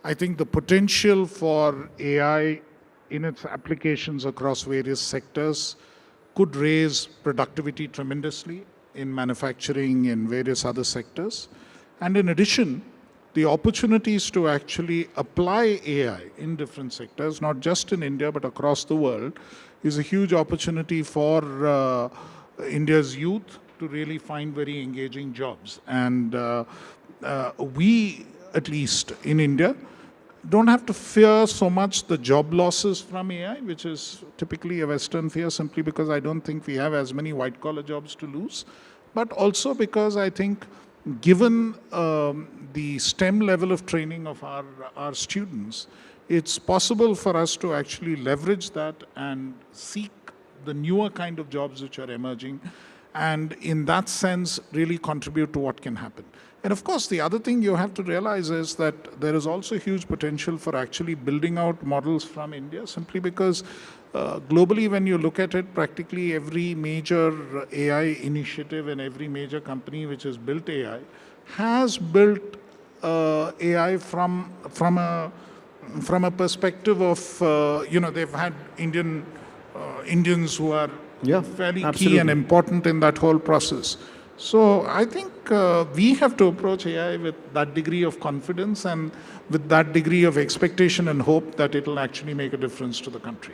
I think the potential for AI in its applications across various sectors could raise productivity tremendously in manufacturing and various other sectors. And in addition, the opportunities to actually apply AI in different sectors, not just in India, but across the world, is a huge opportunity for India's youth to really find very engaging jobs. And we, at least in India, don't have to fear so much the job losses from AI, which is typically a Western fear, simply because I don't think we have as many white-collar jobs to lose, but also because I think given the STEM level of training of our students, it's possible for us to actually leverage that and seek the newer kind of jobs which are emerging, and in that sense, really contribute to what can happen. And of course, the other thing you have to realize is that there is also huge potential for actually building out models from India, simply because globally, when you look at it, practically every major AI initiative and every major company which has built AI has built AI from a perspective of, they've had Indians who are fairly key and important in that whole process. So I think we have to approach AI with that degree of confidence and with that degree of expectation and hope that it will actually make a difference to the country.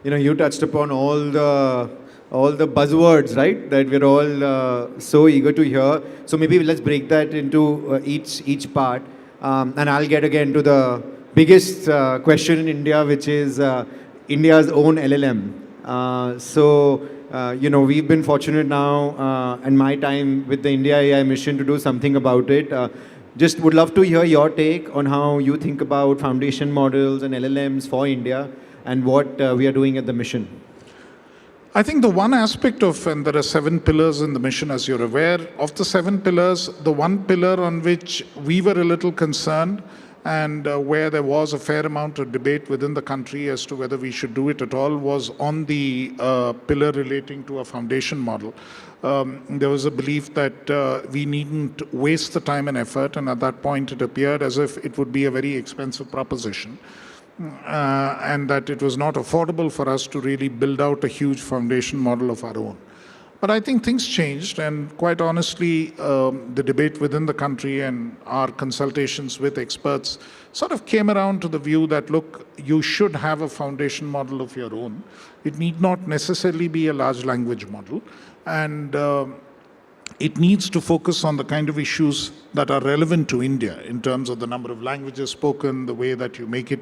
You touched upon all the buzzwords, right? That we're all so eager to hear. So maybe let's break that into each part, and I'll get again to the biggest question in India, which is India's own LLM. We've been fortunate now in my time with the India AI mission to do something about it. Just would love to hear your take on how you think about foundation models and LLMs for India and what we are doing at the mission. I think the one aspect of, and there are 7 pillars in the mission, as you're aware, of the 7 pillars, the one pillar on which we were a little concerned and where there was a fair amount of debate within the country as to whether we should do it at all was on the pillar relating to a foundation model. There was a belief that we needn't waste the time and effort, and at that point it appeared as if it would be a very expensive proposition. And that it was not affordable for us to really build out a huge foundation model of our own. But I think things changed, and quite honestly, the debate within the country and our consultations with experts sort of came around to the view that, look, you should have a foundation model of your own. It need not necessarily be a large language model, and it needs to focus on the kind of issues that are relevant to India in terms of the number of languages spoken, the way that you make it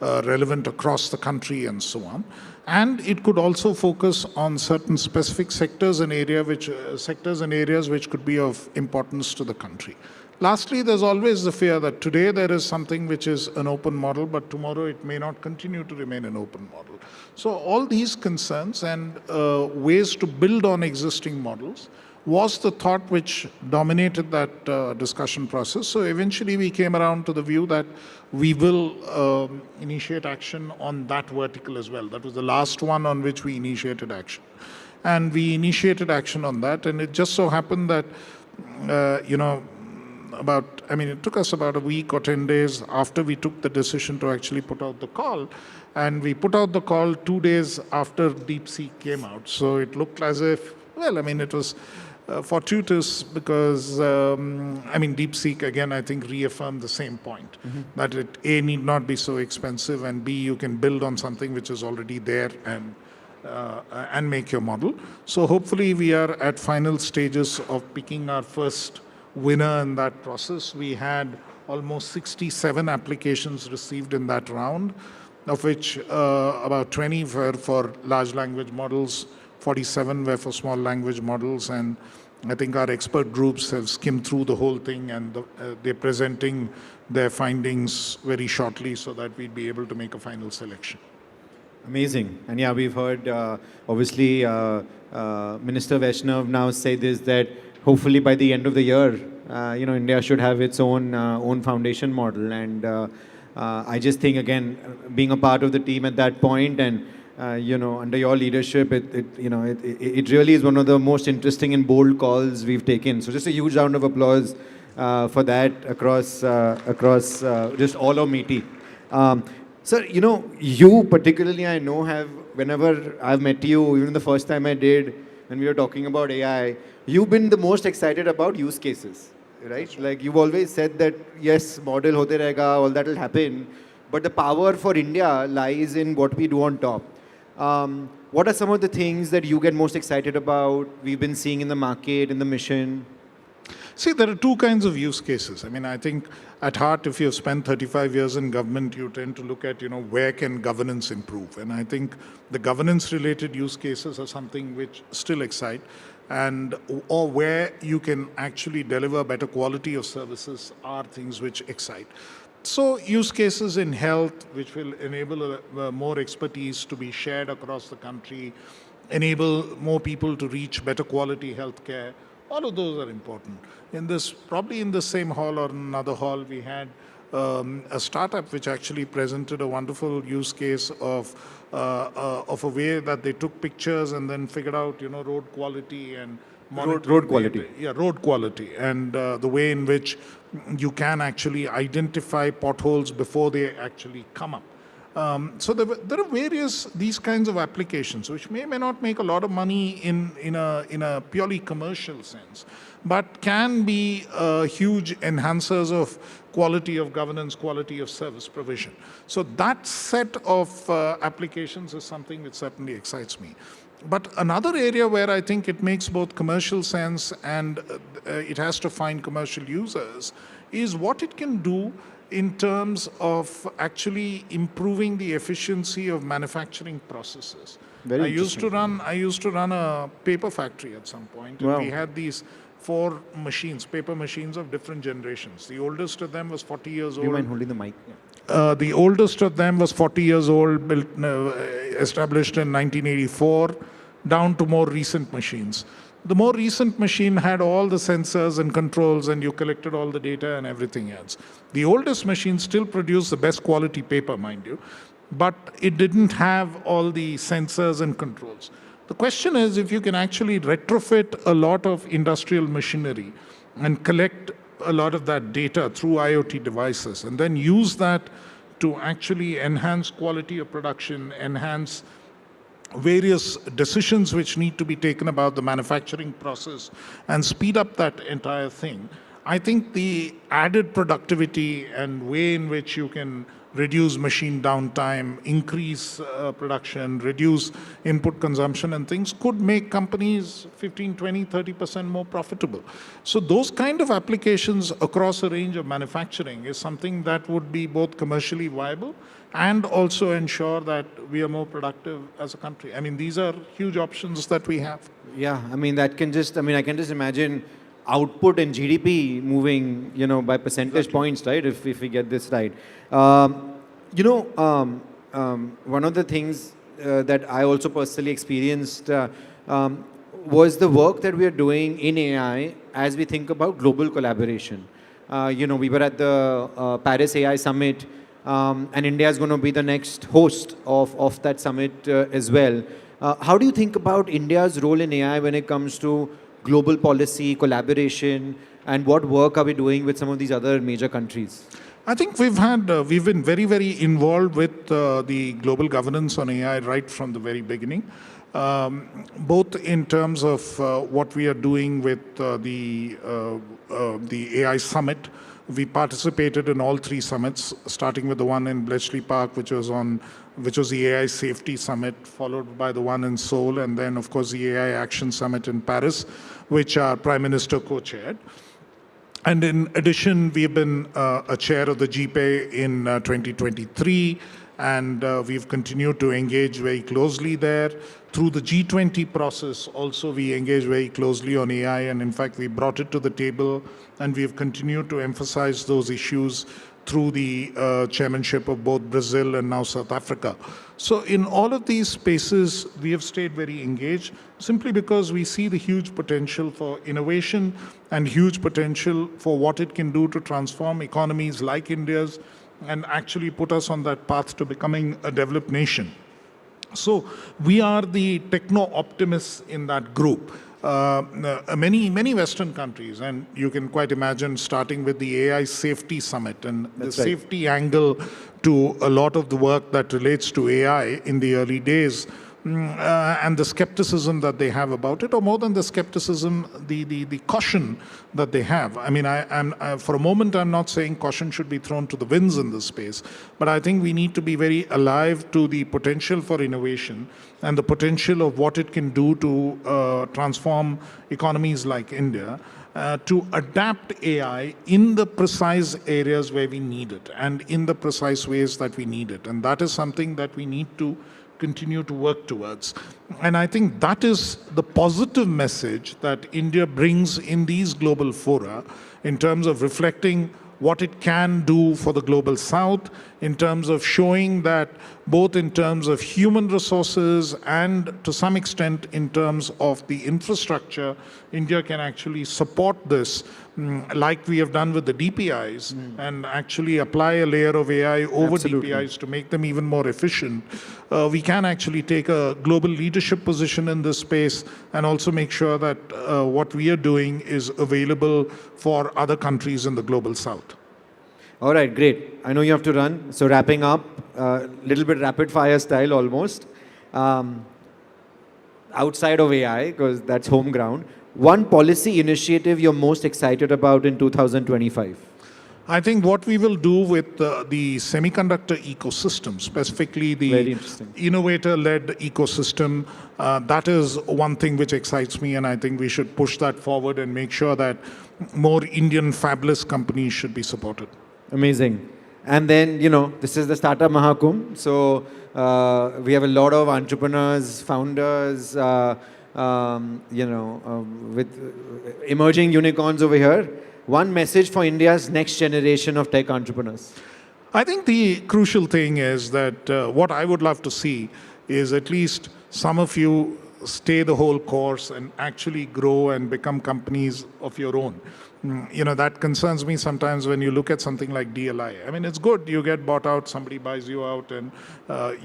relevant across the country, and so on. And it could also focus on certain specific sectors and areas which could be of importance to the country. Lastly, there's always the fear that today there is something which is an open model, but tomorrow it may not continue to remain an open model. So all these concerns and ways to build on existing models was the thought which dominated that discussion process. So eventually we came around to the view that we will initiate action on that vertical as well. That was the last one on which we initiated action. And we initiated action on that, and it just so happened that, it took us about a week or 10 days after we took the decision to actually put out the call. And we put out the call 2 days after DeepSeek came out. So it looked as if, it was fortuitous because, DeepSeek, again, I think reaffirmed the same point, that it, A, need not be so expensive, and B, you can build on something which is already there and make your model. So hopefully we are at final stages of picking our first winner in that process. We had almost 67 applications received in that round, of which about 20 were for large language models, 47 were for small language models, and I think our expert groups have skimmed through the whole thing, and they're presenting their findings very shortly so that we'd be able to make a final selection. Amazing. And yeah, we've heard, obviously, Minister Vaishnav now say this, that hopefully by the end of the year, India should have its own foundation model. And I just think, again, being a part of the team at that point and, under your leadership, it really is one of the most interesting and bold calls we've taken. So just a huge round of applause for that across just all of METI. Sir, you particularly, I know, whenever I've met you, even the first time I did, when we were talking about AI, you've been the most excited about use cases, right? Like you've always said that, yes, model hote rahega, all that will happen, but the power for India lies in what we do on top. What are some of the things that you get most excited about, we've been seeing in the market, in the mission? See, there are two kinds of use cases. I mean, I think at heart, if you've spent 35 years in government, you tend to look at, where can governance improve? And I think the governance-related use cases are something which still excite, or where you can actually deliver better quality of services are things which excite. So use cases in health, which will enable more expertise to be shared across the country, enable more people to reach better quality healthcare. All of those are important. Probably in the same hall or another hall, we had a startup which actually presented a wonderful use case of a way that they took pictures and then figured out, road quality and road quality. Road quality, and the way in which you can actually identify potholes before they actually come up. So there are various these kinds of applications which may not make a lot of money in a purely commercial sense, but can be huge enhancers of quality of governance, quality of service provision. So that set of applications is something which certainly excites me. But another area where I think it makes both commercial sense and it has to find commercial users is what it can do in terms of actually improving the efficiency of manufacturing processes. I used to run a paper factory at some point, and we had these 4 machines, paper machines of different generations. The oldest of them was 40 years old. Do you mind holding the mic? The oldest of them was 40 years old, built, established in 1984, down to more recent machines. The more recent machine had all the sensors and controls, and you collected all the data and everything else. The oldest machine still produced the best quality paper, mind you, but it didn't have all the sensors and controls. The question is if you can actually retrofit a lot of industrial machinery and collect a lot of that data through IoT devices and then use that to actually enhance quality of production, enhance various decisions which need to be taken about the manufacturing process and speed up that entire thing. I think the added productivity and way in which you can reduce machine downtime, increase production, reduce input consumption and things could make companies 15, 20, 30% more profitable. So those kind of applications across a range of manufacturing is something that would be both commercially viable and also ensure that we are more productive as a country. I mean, these are huge options that we have. Yeah, I mean, I can just imagine output and GDP moving, by percentage points, right? If we get this right. One of the things that I also personally experienced was the work that we are doing in AI as we think about global collaboration. We were at the Paris AI Summit, and India is going to be the next host of that summit as well. How do you think about India's role in AI when it comes to global policy, collaboration, and what work are we doing with some of these other major countries? I think we've been very, very involved with the global governance on AI right from the very beginning, both in terms of what we are doing with the AI Summit. We participated in all 3 summits, starting with the one in Bletchley Park, which was the AI Safety Summit, followed by the one in Seoul, and then, of course, the AI Action Summit in Paris, which our Prime Minister co-chaired. And in addition, we've been a chair of the GPAY in 2023, and we've continued to engage very closely there. Through the G20 process, also we engage very closely on AI, and in fact, we brought it to the table, and we've continued to emphasize those issues through the chairmanship of both Brazil and now South Africa. So in all of these spaces, we have stayed very engaged simply because we see the huge potential for innovation and huge potential for what it can do to transform economies like India's and actually put us on that path to becoming a developed nation. So we are the techno-optimists in that group. Many Western countries, and you can quite imagine starting with the AI Safety Summit and That's the right. safety angle to a lot of the work that relates to AI in the early days, and the skepticism that they have about it, or more than the skepticism, the caution that they have. I mean, for a moment, I'm not saying caution should be thrown to the winds in this space, but I think we need to be very alive to the potential for innovation and the potential of what it can do to transform economies like India. To adapt AI in the precise areas where we need it and in the precise ways that we need it. And that is something that we need to continue to work towards. And I think that is the positive message that India brings in these global fora in terms of reflecting what it can do for the global south, in terms of showing that both in terms of human resources and to some extent in terms of the infrastructure, India can actually support this like we have done with the DPIs and actually apply a layer of AI over Absolutely. DPIs to make them even more efficient. We can actually take a global leadership position in this space and also make sure that what we are doing is available for other countries in the global south. All right, great. I know you have to run. So wrapping up, little bit rapid fire style almost. Outside of AI, because that's home ground, one policy initiative you're most excited about in 2025? I think what we will do with the semiconductor ecosystem, specifically Very the interesting. innovator-led ecosystem, that is one thing which excites me, and I think we should push that forward and make sure that more Indian fabless companies should be supported. Amazing. And then, this is the Startup Mahakumbh. So we have a lot of entrepreneurs, founders, with emerging unicorns over here. One message for India's next generation of tech entrepreneurs. I think the crucial thing is that what I would love to see is at least some of you stay the whole course and actually grow and become companies of your own. That concerns me sometimes when you look at something like DLI. I mean, it's good. You get bought out, somebody buys you out, and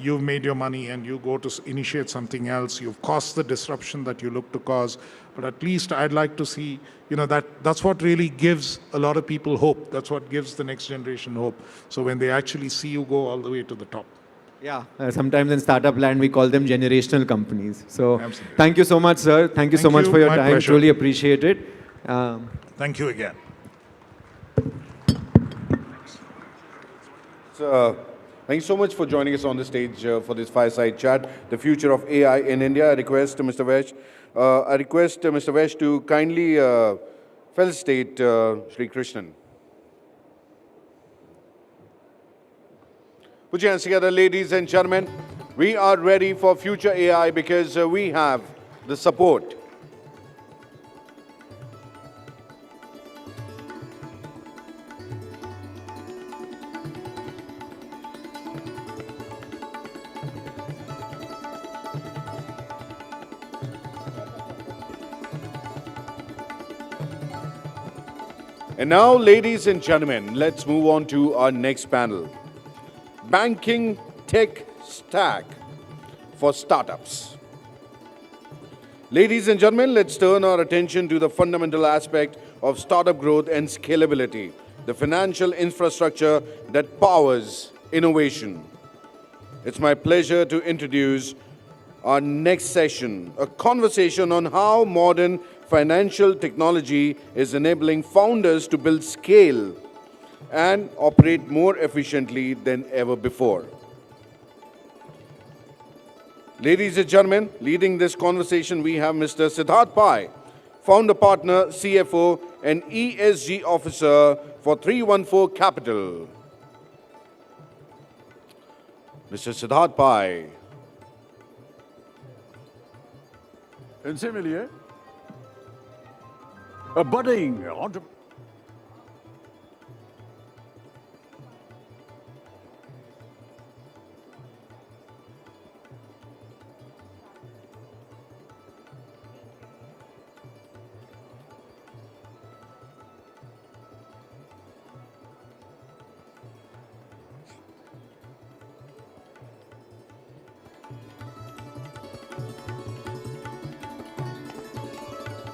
you've made your money and you go to initiate something else. You've caused the disruption that you look to cause. But at least I'd like to see, that's what really gives a lot of people hope. That's what gives the next generation hope. So when they actually see you go all the way to the top. Yeah, sometimes in startup land, we call them generational companies. So Absolutely. thank you so much, sir. Thank you so Thank much you. for your My time. pleasure. Truly appreciate it. Thank you again. Thank you so much for joining us on the stage for this fireside chat, the future of AI in India. I request Mr. Vesh to kindly felicitate Sri Krishnan. Put your hands together, ladies and gentlemen. We are ready for future AI because we have the support. And now, ladies and gentlemen, let's move on to our next panel. Banking Tech Stack for Startups. Ladies and gentlemen, let's turn our attention to the fundamental aspect of startup growth and scalability, the financial infrastructure that powers innovation. It's my pleasure to introduce our next session, a conversation on how modern financial technology is enabling founders to build scale and operate more efficiently than ever before. Ladies and gentlemen, leading this conversation, we have Mr. Siddharth Pai, founder partner, CFO, and ESG officer for 314 Capital. Mr. Siddharth Pai. And similarly, a budding entrepreneur.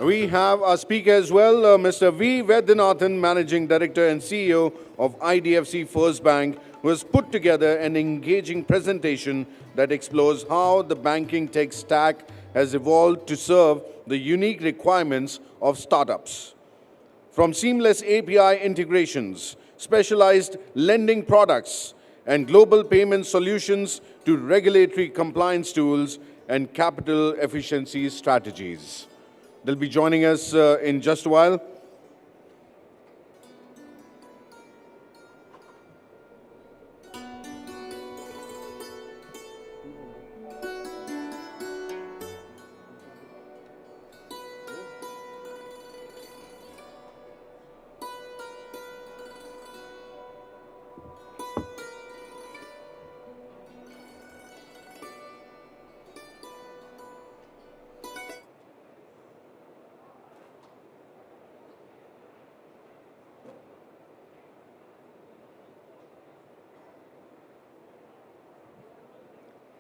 We have our speaker as well, Mr. V. Vedyanathan, Managing Director and CEO of IDFC First Bank, who has put together an engaging presentation that explores how the banking tech stack has evolved to serve the unique requirements of startups. From seamless API integrations, specialized lending products, and global payment solutions to regulatory compliance tools and capital efficiency strategies. They'll be joining us in just a while.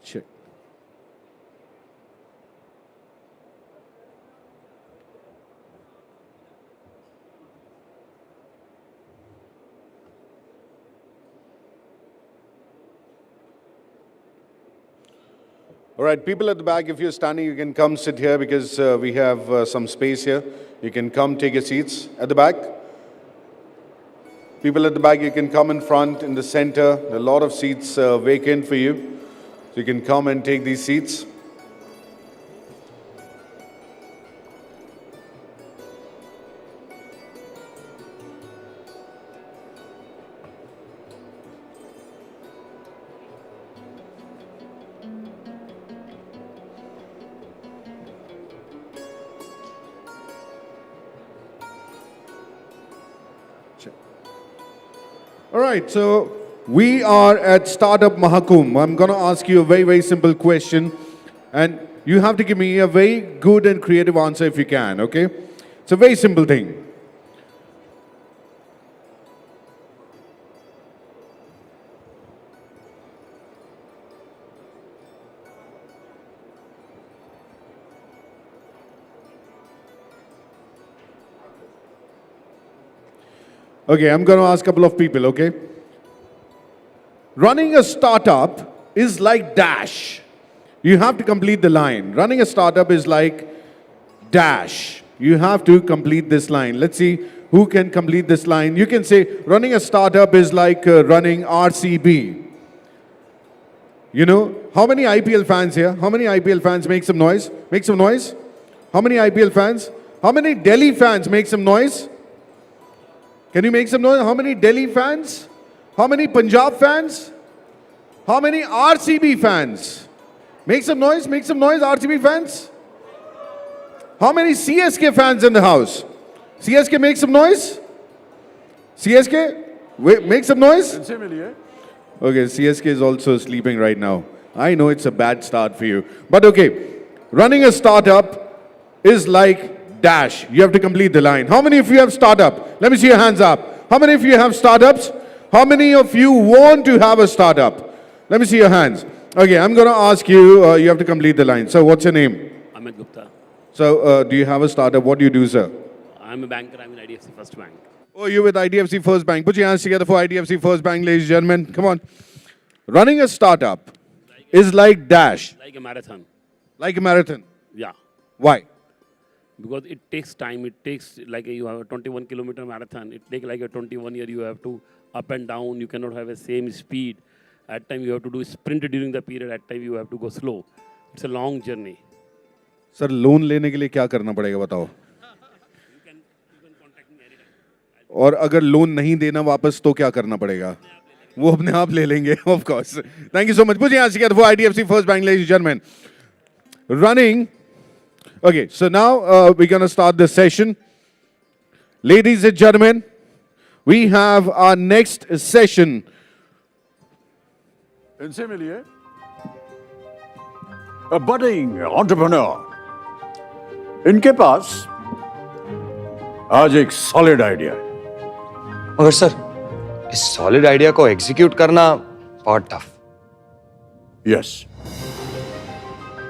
Check. All right, people at the back, if you're standing, you can come sit here because we have some space here. You can come take your seats at the back. People at the back, you can come in front, in the center. There are a lot of seats vacant for you. So you can come and take these seats. All right, so we are at Startup Mahakumbh. I'm going to ask you a very, very simple question. And you have to give me a very good and creative answer if you can, okay? It's a very simple thing. Okay, I'm going to ask a couple of people, okay? Running a startup is like dash. You have to complete the line. Running a startup is like dash. You have to complete this line. Let's see who can complete this line. You can say running a startup is like running RCB. You know, how many IPL fans here? How many IPL fans? Make some noise. Make some noise. How many IPL fans? How many Delhi fans? Make some noise. Can you make some noise? How many Delhi fans? How many Punjab fans? How many RCB fans? Make some noise, RCB fans. How many CSK fans in the house? CSK, make some noise. CSK, wait, make some noise. Okay, CSK is also sleeping right now. I know it's a bad start for you. But okay, running a startup is like dash. You have to complete the line. How many of you have startup? Let me see your hands up. How many of you have startups? How many of you want to have a startup? Let me see your hands. Okay, I'm going to ask you, you have to complete the line. So what's your name? Amit Gupta. So do you have a startup? What do you do, sir? I'm a banker. I'm in IDFC First Bank. Oh, you're with IDFC First Bank. Put your hands together for IDFC First Bank, ladies and gentlemen. Come on. Running a startup is like dash. Like a marathon. Like a marathon? Yeah. Why? Because it takes time. It takes like you have a 21-kilometer marathon. It takes like a 21 year. You have to up and down. You cannot have the same speed. At time you have to do sprint during the period. At time you have to go slow. It's a long journey. Sir, loan लेने के लिए क्या करना पड़ेगा बताओ? और अगर loan नहीं देना वापस तो क्या करना पड़ेगा? वो अपने आप ले लेंगे, of course. Thank you so much. Put your hands together for IDFC First Bank, ladies and gentlemen. Running. Okay, so now we're going to start the session. Ladies and gentlemen, we have our next session. इनसे मिलिए a budding entrepreneur. इनके पास आज एक solid idea है मगर sir इस solid idea को execute करना बहुत टफ। यस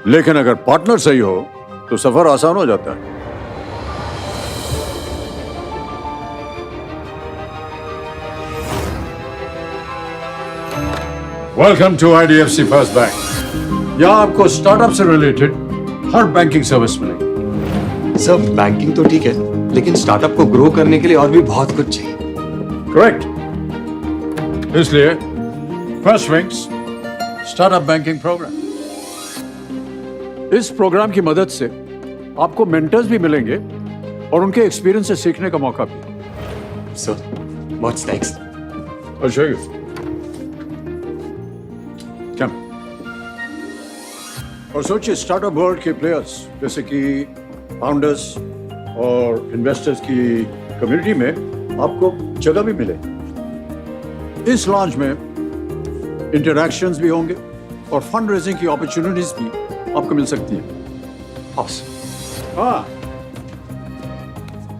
लेकिन अगर पार्टनर सही हो तो सफर आसान हो जाता है। Welcome to IDFC first bank. यहाँ आपको स्टार्टअप से रिलेटेड हर बैंकिंग सर्विस मिलेगी। सर बैंकिंग तो ठीक है, लेकिन स्टार्टअप को ग्रो करने के लिए और भी बहुत कुछ चाहिए। करेक्ट। इसलिए first wings startup banking programme. इस प्रोग्राम की मदद से आपको मेंटर्स भी मिलेंगे और उनके एक्सपीरियंस से सीखने का मौका भी। Sir, what's next? I'll show you. Come. और सोचिए स्टार्टअप वर्ल्ड के प्लेयर्स जैसे कि फाउंडर्स और इन्वेस्टर्स की कम्युनिटी में आपको जगह भी मिले। इस लॉन्च में इंटरैक्शंस भी होंगे और फंड रेजिंग की अपॉर्चुनिटीज भी आपको मिल सकती हैं। हाँ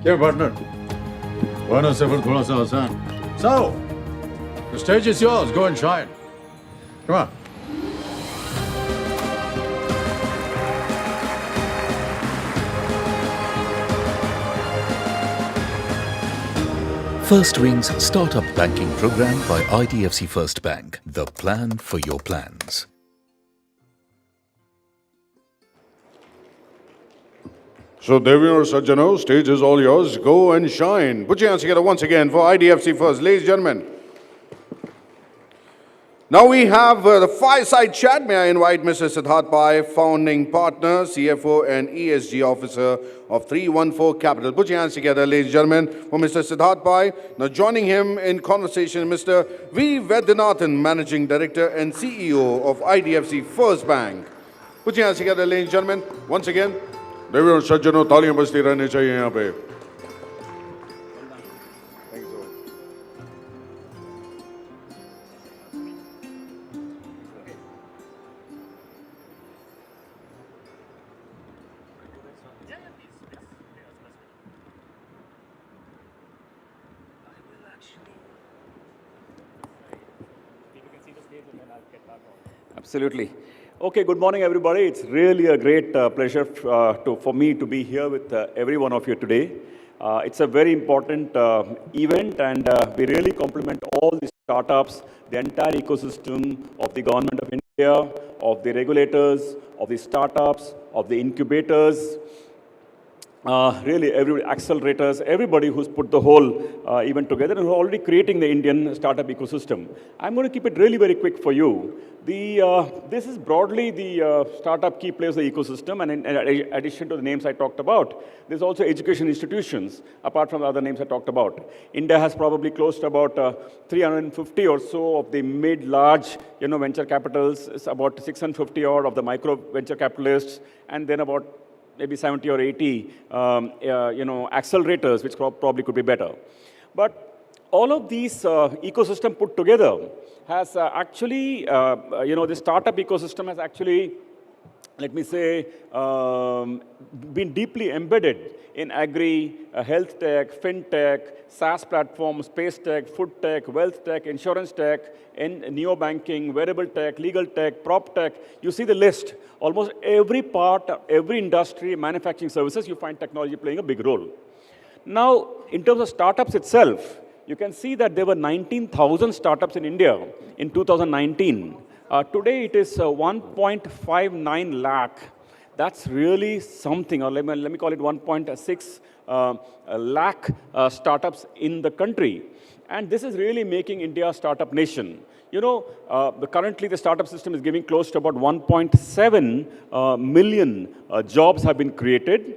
क्या पार्टनर, वरना सफर थोड़ा सा आसान। So, the stage is yours. Go and shine. Come on. First Wings Startup Banking Program by IDFC First Bank. The plan for your plans. So, Devi or Sajjano, stage is all yours. Go and shine. Put your hands together once again for IDFC First. Ladies and gentlemen. Now we have the fireside chat. May I invite Mr. Siddharth Pai, founding partner, CFO and ESG officer of 314 Capital. Put your hands together, ladies and gentlemen, for Mr. Siddharth Pai. Now joining him in conversation, Mr. V. Vedyanathan, Managing Director and CEO of IDFC First Bank. Put your hands together, ladies and gentlemen. Once again, देवी और सज्जनों, तालियां बजती रहनी चाहिए यहाँ पे। Absolutely. Okay, good morning, everybody. It's really a great pleasure for me to be here with every one of you today. It's a very important event, and we really compliment all the startups, the entire ecosystem of the government of India, of the regulators, of the startups, of the incubators, really every accelerators, everybody who's put the whole event together and who are already creating the Indian startup ecosystem. I'm going to keep it really very quick for you. This is broadly the startup key players of the ecosystem, and in addition to the names I talked about, there's also education institutions, apart from the other names I talked about. India has probably close to about 350 or so of the mid-large venture capitals, it's about 650 odd of the micro venture capitalists, and then about maybe 70 or 80, accelerators, which probably could be better. But all of these ecosystem put together has actually, the startup ecosystem has actually, let me say, been deeply embedded in agri, health tech, fintech, SaaS platforms, space tech, food tech, wealth tech, insurance tech, neo-banking, wearable tech, legal tech, prop tech. You see the list. Almost every part, every industry, manufacturing services, you find technology playing a big role. Now, in terms of startups itself, you can see that there were 19,000 startups in India in 2019. Today, it is 1.59 lakh. That's really something, or let me call it 1.6 lakh startups in the country. And this is really making India a startup nation. Currently the startup system is giving close to about 1.7 million jobs have been created,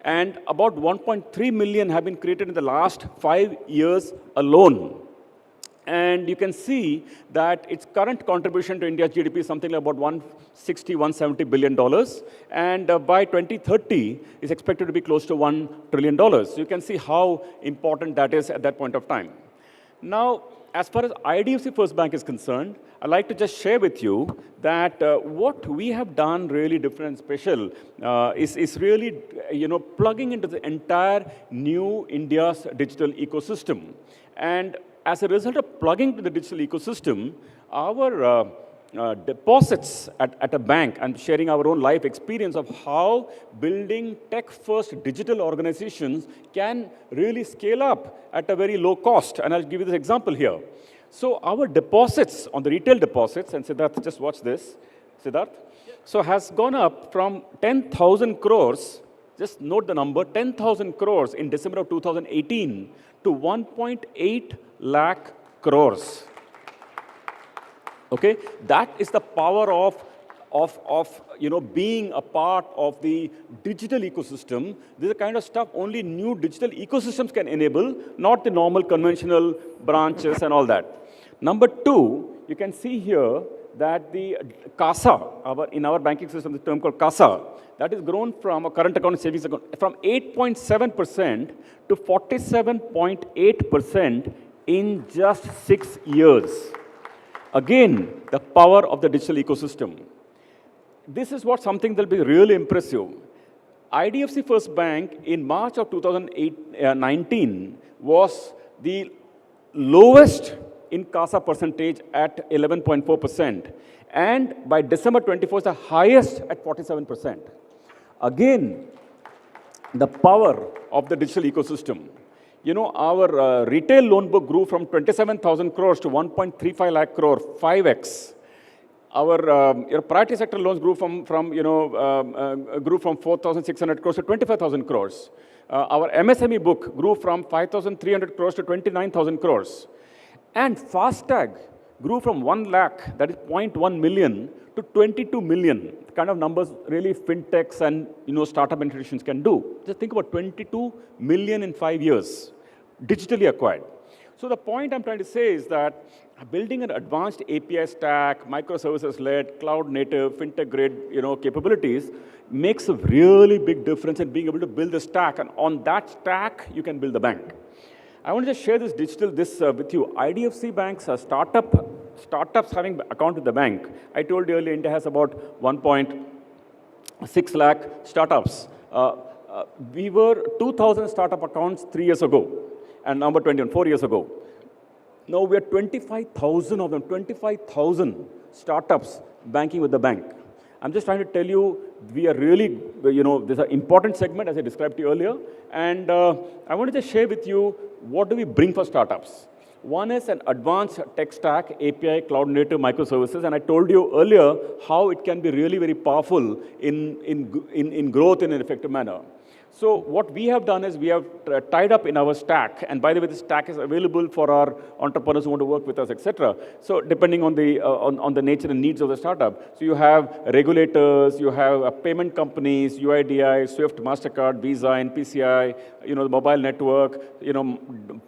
and about 1.3 million have been created in the last 5 years alone. And you can see that its current contribution to India's GDP is something like about $160, $170 billion. And by 2030, it's expected to be close to $1 trillion. So you can see how important that is at that point of time. Now, as far as IDFC First Bank is concerned, I'd like to just share with you that what we have done really different and special is really, plugging into the entire new India's digital ecosystem. And as a result of plugging to the digital ecosystem, our deposits at a bank and sharing our own life experience of how building tech-first digital organizations can really scale up at a very low cost. And I'll give you this example here. So our deposits on the retail deposits, and Siddharth, just watch this, Siddharth. So has gone up from 10,000 crores, just note the number, 10,000 crores in December of 2018 to 1.8 lakh crores. Okay, that is the power of being a part of the digital ecosystem. This is the kind of stuff only new digital ecosystems can enable, not the normal conventional branches and all that. Number two, you can see here that the CASA, in our banking system, the term called CASA, that is grown from a current account and savings account from 8.7% to 47.8% in just 6 years. Again, the power of the digital ecosystem. This is something that will be really impressive. IDFC First Bank in March of 2019 was the lowest in CASA percentage at 11.4%. And by December 24, the highest at 47%. Again, the power of the digital ecosystem. Our retail loan book grew from 27,000 crores to 1.35 lakh crore, 5x. Our priority sector loans grew from 4,600 crores to 25,000 crores. Our MSME book grew from 5,300 crores to 29,000 crores. And FASTag grew from 1 lakh, that is 0.1 million, to 22 million. The kind of numbers really fintechs and startup institutions can do. Just think about 22 million in 5 years, digitally acquired. So the point I'm trying to say is that building an advanced API stack, microservices-led, cloud-native, fintech-grade capabilities makes a really big difference in being able to build a stack. And on that stack, you can build the bank. I want to just share this with you. IDFC banks are startups having account with the bank. I told you earlier, India has about 1.6 lakh startups. We were 2,000 startup accounts 3 years ago, and number 21, 4 years ago. Now we are 25,000 of them, 25,000 startups banking with the bank. I'm just trying to tell you, we are really, this is an important segment, as I described to you earlier. And I wanted to share with you, what do we bring for startups? One is an advanced tech stack, API, cloud-native microservices. And I told you earlier how it can be really very powerful in growth in an effective manner. So what we have done is we have tied up in our stack, and by the way, the stack is available for our entrepreneurs who want to work with us, etc. So depending on the nature and needs of the startup. So you have regulators, you have payment companies, UIDI, SWIFT, MasterCard, Visa, NPCI, the mobile network,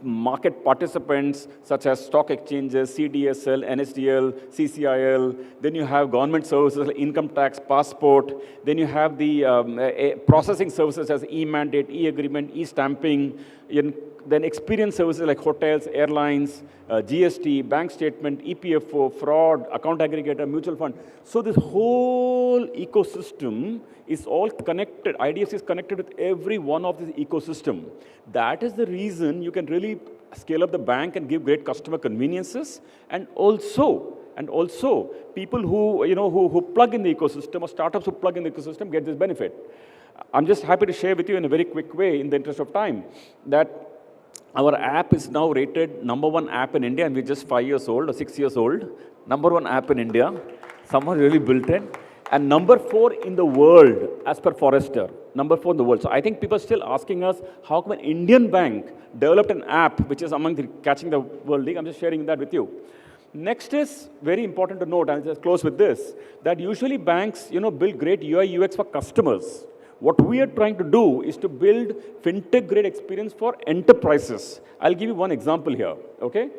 market participants such as stock exchanges, CDSL, NSDL, CCIL. Then you have government services like income tax, passport. Then you have the processing services as e-mandate, e-agreement, e-stamping, then experience services like hotels, airlines, GST, bank statement, EPFO, fraud, account aggregator, mutual fund. So this whole ecosystem is all connected. IDFC is connected with every one of this ecosystem. That is the reason you can really scale up the bank and give great customer conveniences, and also people who plug in the ecosystem, or startups who plug in the ecosystem, get this benefit. I'm just happy to share with you in a very quick way, in the interest of time, that our app is now rated #1 app in India, and we're just 5 years old or 6 years old. #1 app in India. Someone really built it. And #4 in the world, as per Forrester. #4 in the world. So I think people are still asking us, how come an Indian bank developed an app which is among the catching the world league? I'm just sharing that with you. Next is very important to note, and I'll just close with this, that usually banks, build great UI UX for customers. What we are trying to do is to build fintech-grade experience for enterprises. I'll give you one example here, okay?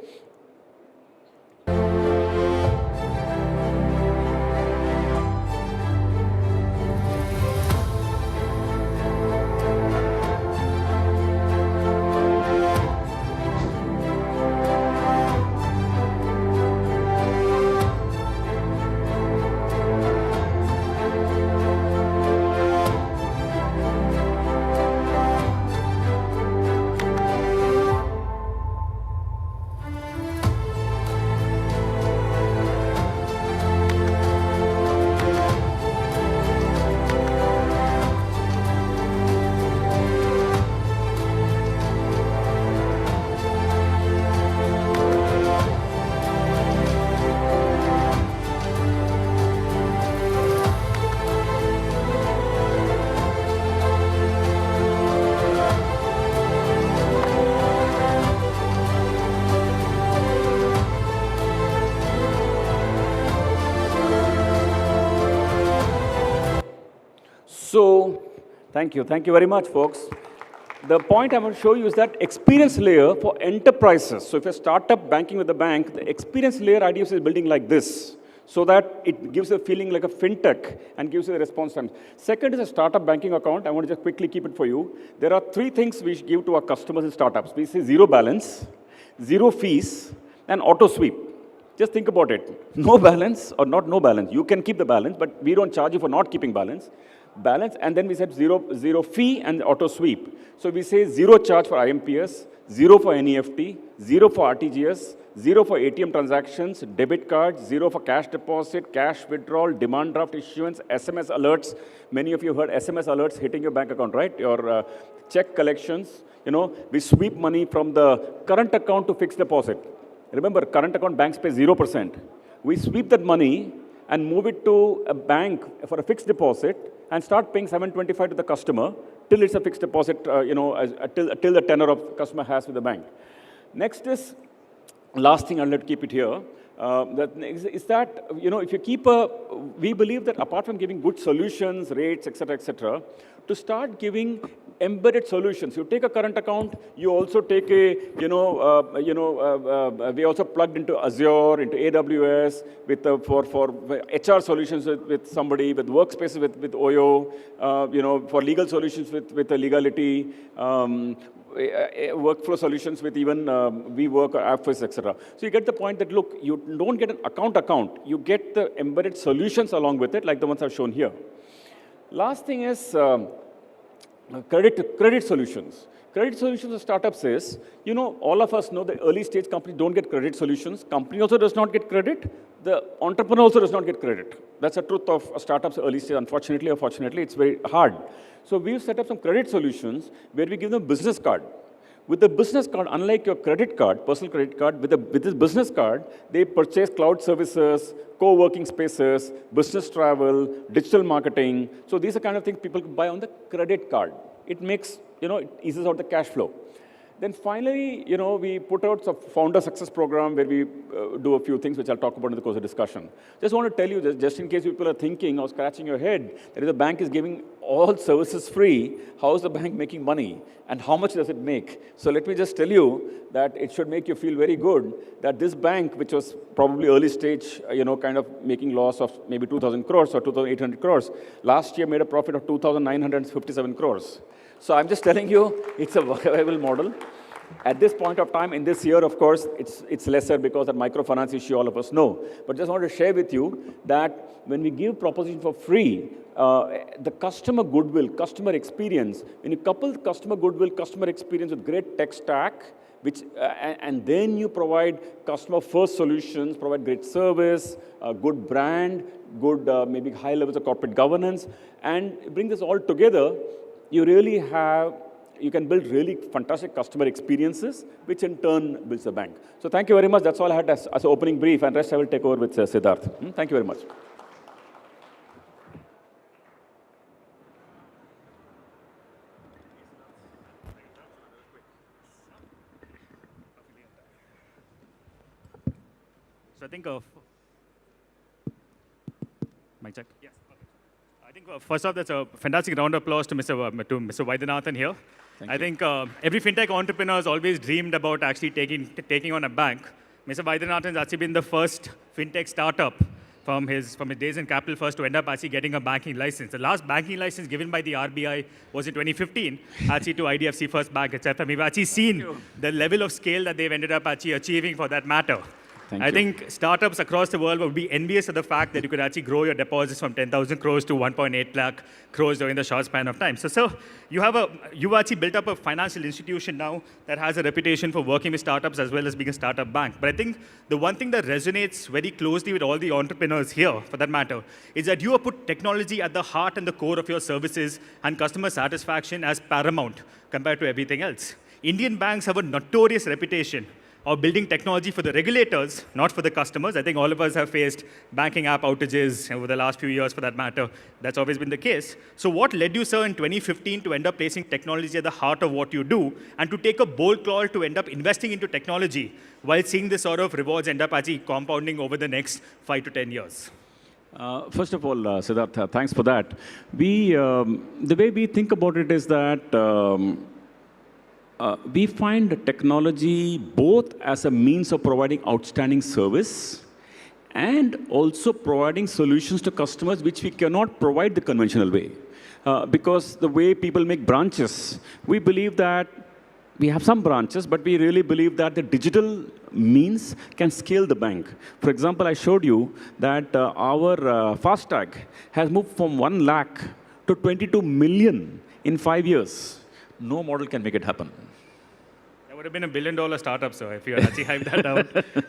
So, thank you very much, folks. The point I want to show you is that experience layer for enterprises. So if you're startup banking with the bank, the experience layer IDFC is building like this, so that it gives a feeling like a fintech and gives you the response time. Second is a startup banking account. I want to just quickly keep it for you. There are three things we give to our customers in startups. We say zero balance, zero fees, and auto sweep. Just think about it. No balance or not no balance. You can keep the balance, but we don't charge you for not keeping balance. Balance, and then we said zero fee and auto sweep. So we say zero charge for IMPS, zero for NEFT, zero for RTGS, zero for ATM transactions, debit cards, zero for cash deposit, cash withdrawal, demand draft issuance, SMS alerts. Many of you heard SMS alerts hitting your bank account, right? Your check collections. You know, we sweep money from the current account to fixed deposit. Remember, current account banks pay 0%. We sweep that money and move it to a bank for a fixed deposit and start paying 725 to the customer till it's a fixed deposit, till the tenor of customer has with the bank. Next is, last thing, I'll let keep it here. Is that, if you keep we believe that apart from giving good solutions, rates, etc., to start giving embedded solutions. You take a current account, you also take we also plugged into Azure, into AWS, for HR solutions with somebody, with workspaces with Oyo, for legal solutions with the legality, workflow solutions with even WeWork or Appfizz, etc. So you get the point that, look, you don't get an account, you get the embedded solutions along with it, like the ones I've shown here. Last thing is credit solutions. Credit solutions for startups is, all of us know the early stage companies don't get credit solutions. Company also does not get credit. The entrepreneur also does not get credit. That's the truth of startups early stage. Unfortunately or fortunately, it's very hard. So we've set up some credit solutions where we give them a business card. With the business card, unlike your credit card, personal credit card, with this business card, they purchase cloud services, co-working spaces, business travel, digital marketing. So these are kind of things people buy on the credit card. It makes, it eases out the cash flow. Then finally, we put out a founder success program where we do a few things which I'll talk about in the course of discussion. Just want to tell you this, just in case people are thinking or scratching your head, that if the bank is giving all services free, how is the bank making money? And how much does it make? So let me just tell you that it should make you feel very good that this bank, which was probably early stage, kind of making loss of maybe 2,000 crores or 2,800 crores, last year made a profit of 2,957 crores. So I'm just telling you, it's a viable model. At this point of time, in this year, of course, it's lesser because that microfinance issue all of us know. But just want to share with you that when we give proposition for free, the customer goodwill, customer experience, when you couple customer goodwill, customer experience with great tech stack, and then you provide customer-first solutions, provide great service, good brand, good maybe high levels of corporate governance, and bring this all together, you can build really fantastic customer experiences, which in turn builds the bank. So thank you very much. That's all I had as an opening brief, and rest I will take over with Siddharth. Thank you very much. So I think mic check. Yes. I think first off, that's a fantastic round of applause to Mr. Vaidyanathan here. I think every fintech entrepreneur has always dreamed about actually taking on a bank. Mr. Vaidyanathan has actually been the first fintech startup from his days in Capital First to end up actually getting a banking license. The last banking license given by the RBI was in 2015, actually to IDFC First Bank, etc. We've actually seen the level of scale that they've ended up actually achieving for that matter. I think startups across the world would be envious of the fact that you could actually grow your deposits from 10,000 crores to 1.8 lakh crores during the short span of time. So you've actually built up a financial institution now that has a reputation for working with startups as well as being a startup bank. But I think the one thing that resonates very closely with all the entrepreneurs here, for that matter, is that you have put technology at the heart and the core of your services and customer satisfaction as paramount compared to everything else. Indian banks have a notorious reputation of building technology for the regulators, not for the customers. I think all of us have faced banking app outages over the last few years, for that matter. That's always been the case. So what led you, sir, in 2015 to end up placing technology at the heart of what you do and to take a bold call to end up investing into technology while seeing this sort of rewards end up actually compounding over the next 5 to 10 years? First of all, Siddhartha, thanks for that. The way we think about it is that we find technology both as a means of providing outstanding service and also providing solutions to customers which we cannot provide the conventional way. Because the way people make branches, we believe that we have some branches, but we really believe that the digital means can scale the bank. For example, I showed you that our FASTag has moved from 1 lakh to 22 million in 5 years. No model can make it happen. That would have been $1 billion startup, sir, if you had actually hyped that out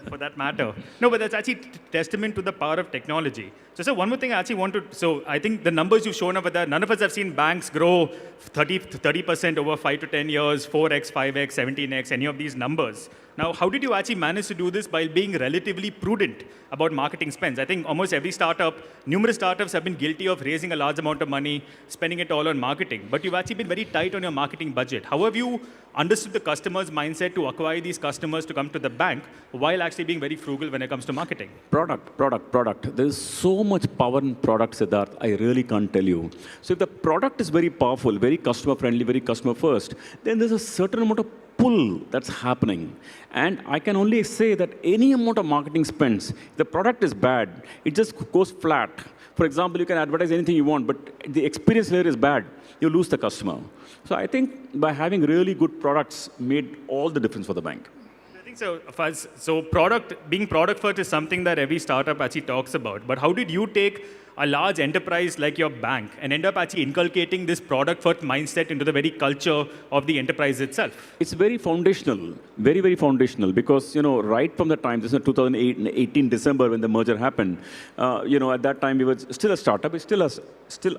for that matter. No, but that's actually testament to the power of technology. So, sir, one more thing I actually want to, so I think the numbers you've shown over there, none of us have seen banks grow 30% over 5 to 10 years, 4x, 5x, 17x, any of these numbers. Now, how did you actually manage to do this while being relatively prudent about marketing spends? I think almost every startup, numerous startups have been guilty of raising a large amount of money, spending it all on marketing. But you've actually been very tight on your marketing budget. How have you understood the customer's mindset to acquire these customers to come to the bank while actually being very frugal when it comes to marketing? Product. There's so much power in product, Siddharth, I really can't tell you. So if the product is very powerful, very customer friendly, very customer first, then there's a certain amount of pull that's happening. And I can only say that any amount of marketing spends, if the product is bad, it just goes flat. For example, you can advertise anything you want, but the experience layer is bad, you lose the customer. So I think by having really good products made all the difference for the bank. I think so. Being product first is something that every startup actually talks about. But how did you take a large enterprise like your bank and end up actually inculcating this product first mindset into the very culture of the enterprise itself? It's very foundational, very, very foundational, because, right from the time, this is 2018 December when the merger happened, at that time we were still a startup, we still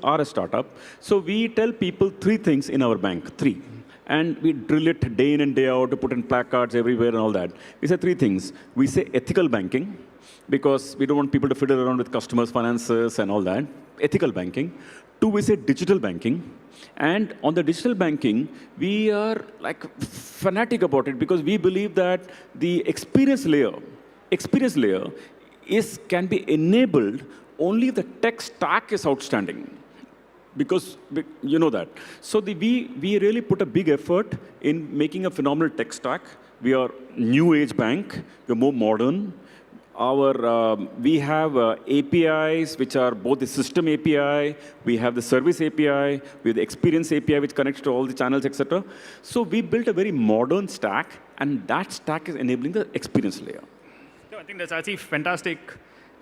are a startup. So we tell people 3 things in our bank, 3. And we drill it day in and day out to put in placards everywhere and all that. We say 3 things. We say ethical banking, because we don't want people to fiddle around with customers' finances and all that. Ethical banking. 2, we say digital banking. And on the digital banking, we are like fanatic about it because we believe that the experience layer can be enabled only if the tech stack is outstanding. Because you know that. So we really put a big effort in making a phenomenal tech stack. We are new age bank. We're more modern. We have APIs, which are both the system API, we have the service API, we have the experience API, which connects to all the channels, etc. So we built a very modern stack, and that stack is enabling the experience layer. No, I think that's actually fantastic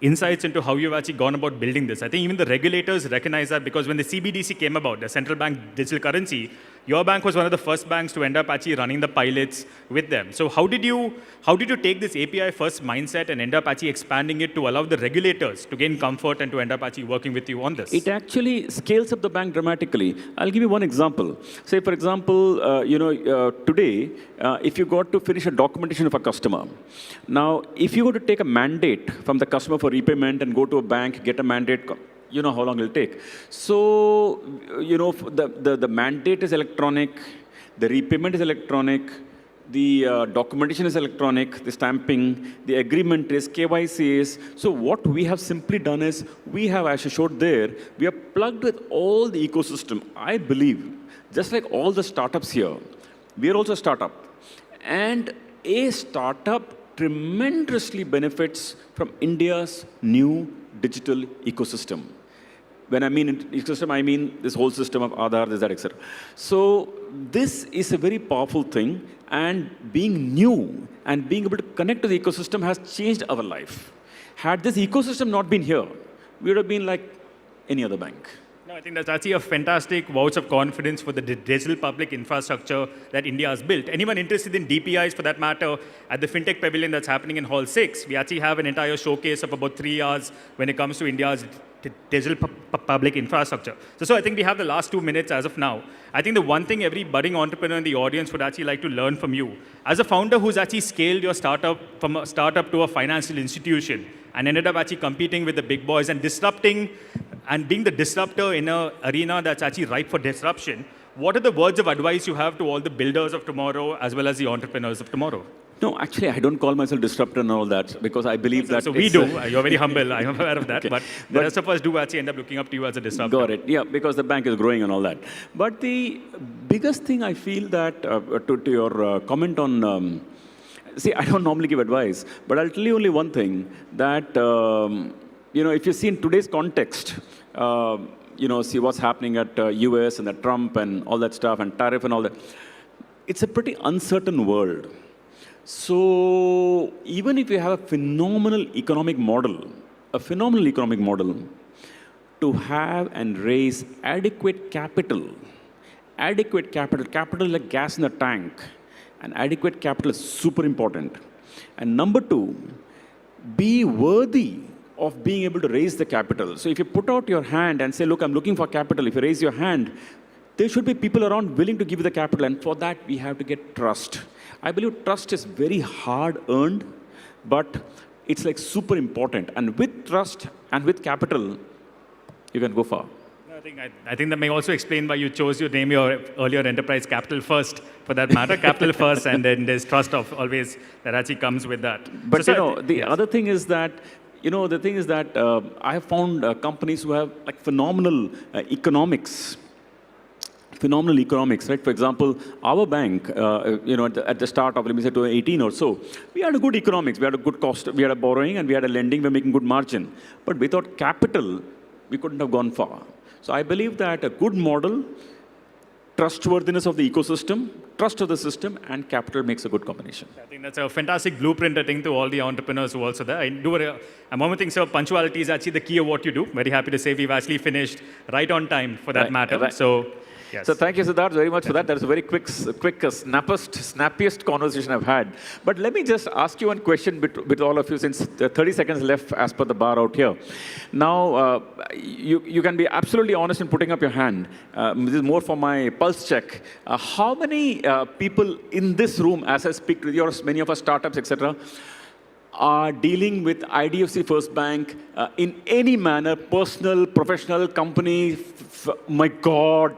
insights into how you've actually gone about building this. I think even the regulators recognize that, because when the CBDC came about, the central bank digital currency, your bank was one of the first banks to end up actually running the pilots with them. So how did you take this API first mindset and end up actually expanding it to allow the regulators to gain comfort and to end up actually working with you on this? It actually scales up the bank dramatically. I'll give you one example. Say, for example, today, if you got to finish a documentation of a customer, now, if you were to take a mandate from the customer for repayment and go to a bank, get a mandate, you know how long it'll take. So, the mandate is electronic, the repayment is electronic, the documentation is electronic, the stamping, the agreement is, KYC is. So what we have simply done is, we have, as I showed there, we are plugged with all the ecosystem. I believe, just like all the startups here, we are also a startup. And a startup tremendously benefits from India's new digital ecosystem. When I mean ecosystem, I mean this whole system of Aadhaar, this, that, etc. So this is a very powerful thing, and being new and being able to connect to the ecosystem has changed our life. Had this ecosystem not been here, we would have been like any other bank. No, I think that's actually a fantastic vote of confidence for the digital public infrastructure that India has built. Anyone interested in DPIs, for that matter, at the FinTech Pavilion that's happening in Hall 6, we actually have an entire showcase of about 3 hours when it comes to India's digital public infrastructure. So I think we have the last 2 minutes as of now. I think the one thing every budding entrepreneur in the audience would actually like to learn from you, as a founder who's actually scaled your startup from a startup to a financial institution and ended up actually competing with the big boys and disrupting and being the disruptor in an arena that's actually ripe for disruption, what are the words of advice you have to all the builders of tomorrow as well as the entrepreneurs of tomorrow? No, actually, I don't call myself disruptor and all that because I believe that. So we it's, do. You're very humble. I'm aware of that. Okay. But the rest of us do actually end up looking up to you as a disruptor. Got it. Yeah, because the bank is growing and all that. But the biggest thing I feel that, to your comment on, see, I don't normally give advice, but I'll tell you only one thing, that, if you see in today's context, see what's happening at US and the Trump and all that stuff and tariff and all that, it's a pretty uncertain world. So even if you have a phenomenal economic model, to have and raise adequate capital like gas in the tank, and adequate capital is super important. And number two, be worthy of being able to raise the capital. So if you put out your hand and say, look, I'm looking for capital, if you raise your hand, there should be people around willing to give you the capital, and for that we have to get trust. I believe trust is very hard earned, but it's like super important. And with trust and with capital, you can go far. I think that may also explain why you chose to name your earlier enterprise Capital First, for that matter. Capital First, and then there's trust of always that actually comes with that. But the other thing is that, I have found companies who have like phenomenal economics, right? For example, our bank, at the start of, let me say, 2018 or so, we had a good economics, we had a good cost, we had a borrowing, and we had a lending, we were making good margin. But without capital, we couldn't have gone far. So I believe that a good model, trustworthiness of the ecosystem, trust of the system, and capital makes a good combination. I think that's a fantastic blueprint, I think, to all the entrepreneurs who are also there. I'm one more thing, sir, punctuality is actually the key of what you do. Very happy to say we've actually finished right on time for that matter. Right. So, yes. So thank you, Siddharth, very much for that. That was a very quick, snappiest conversation I've had. But let me just ask you one question with all of you, since 30 seconds left as per the bar out here. Now, you can be absolutely honest in putting up your hand. This is more for my pulse check. How many people in this room, as I speak to yours, many of us startups, etc., are dealing with IDFC First Bank in any manner, personal, professional, company? My God.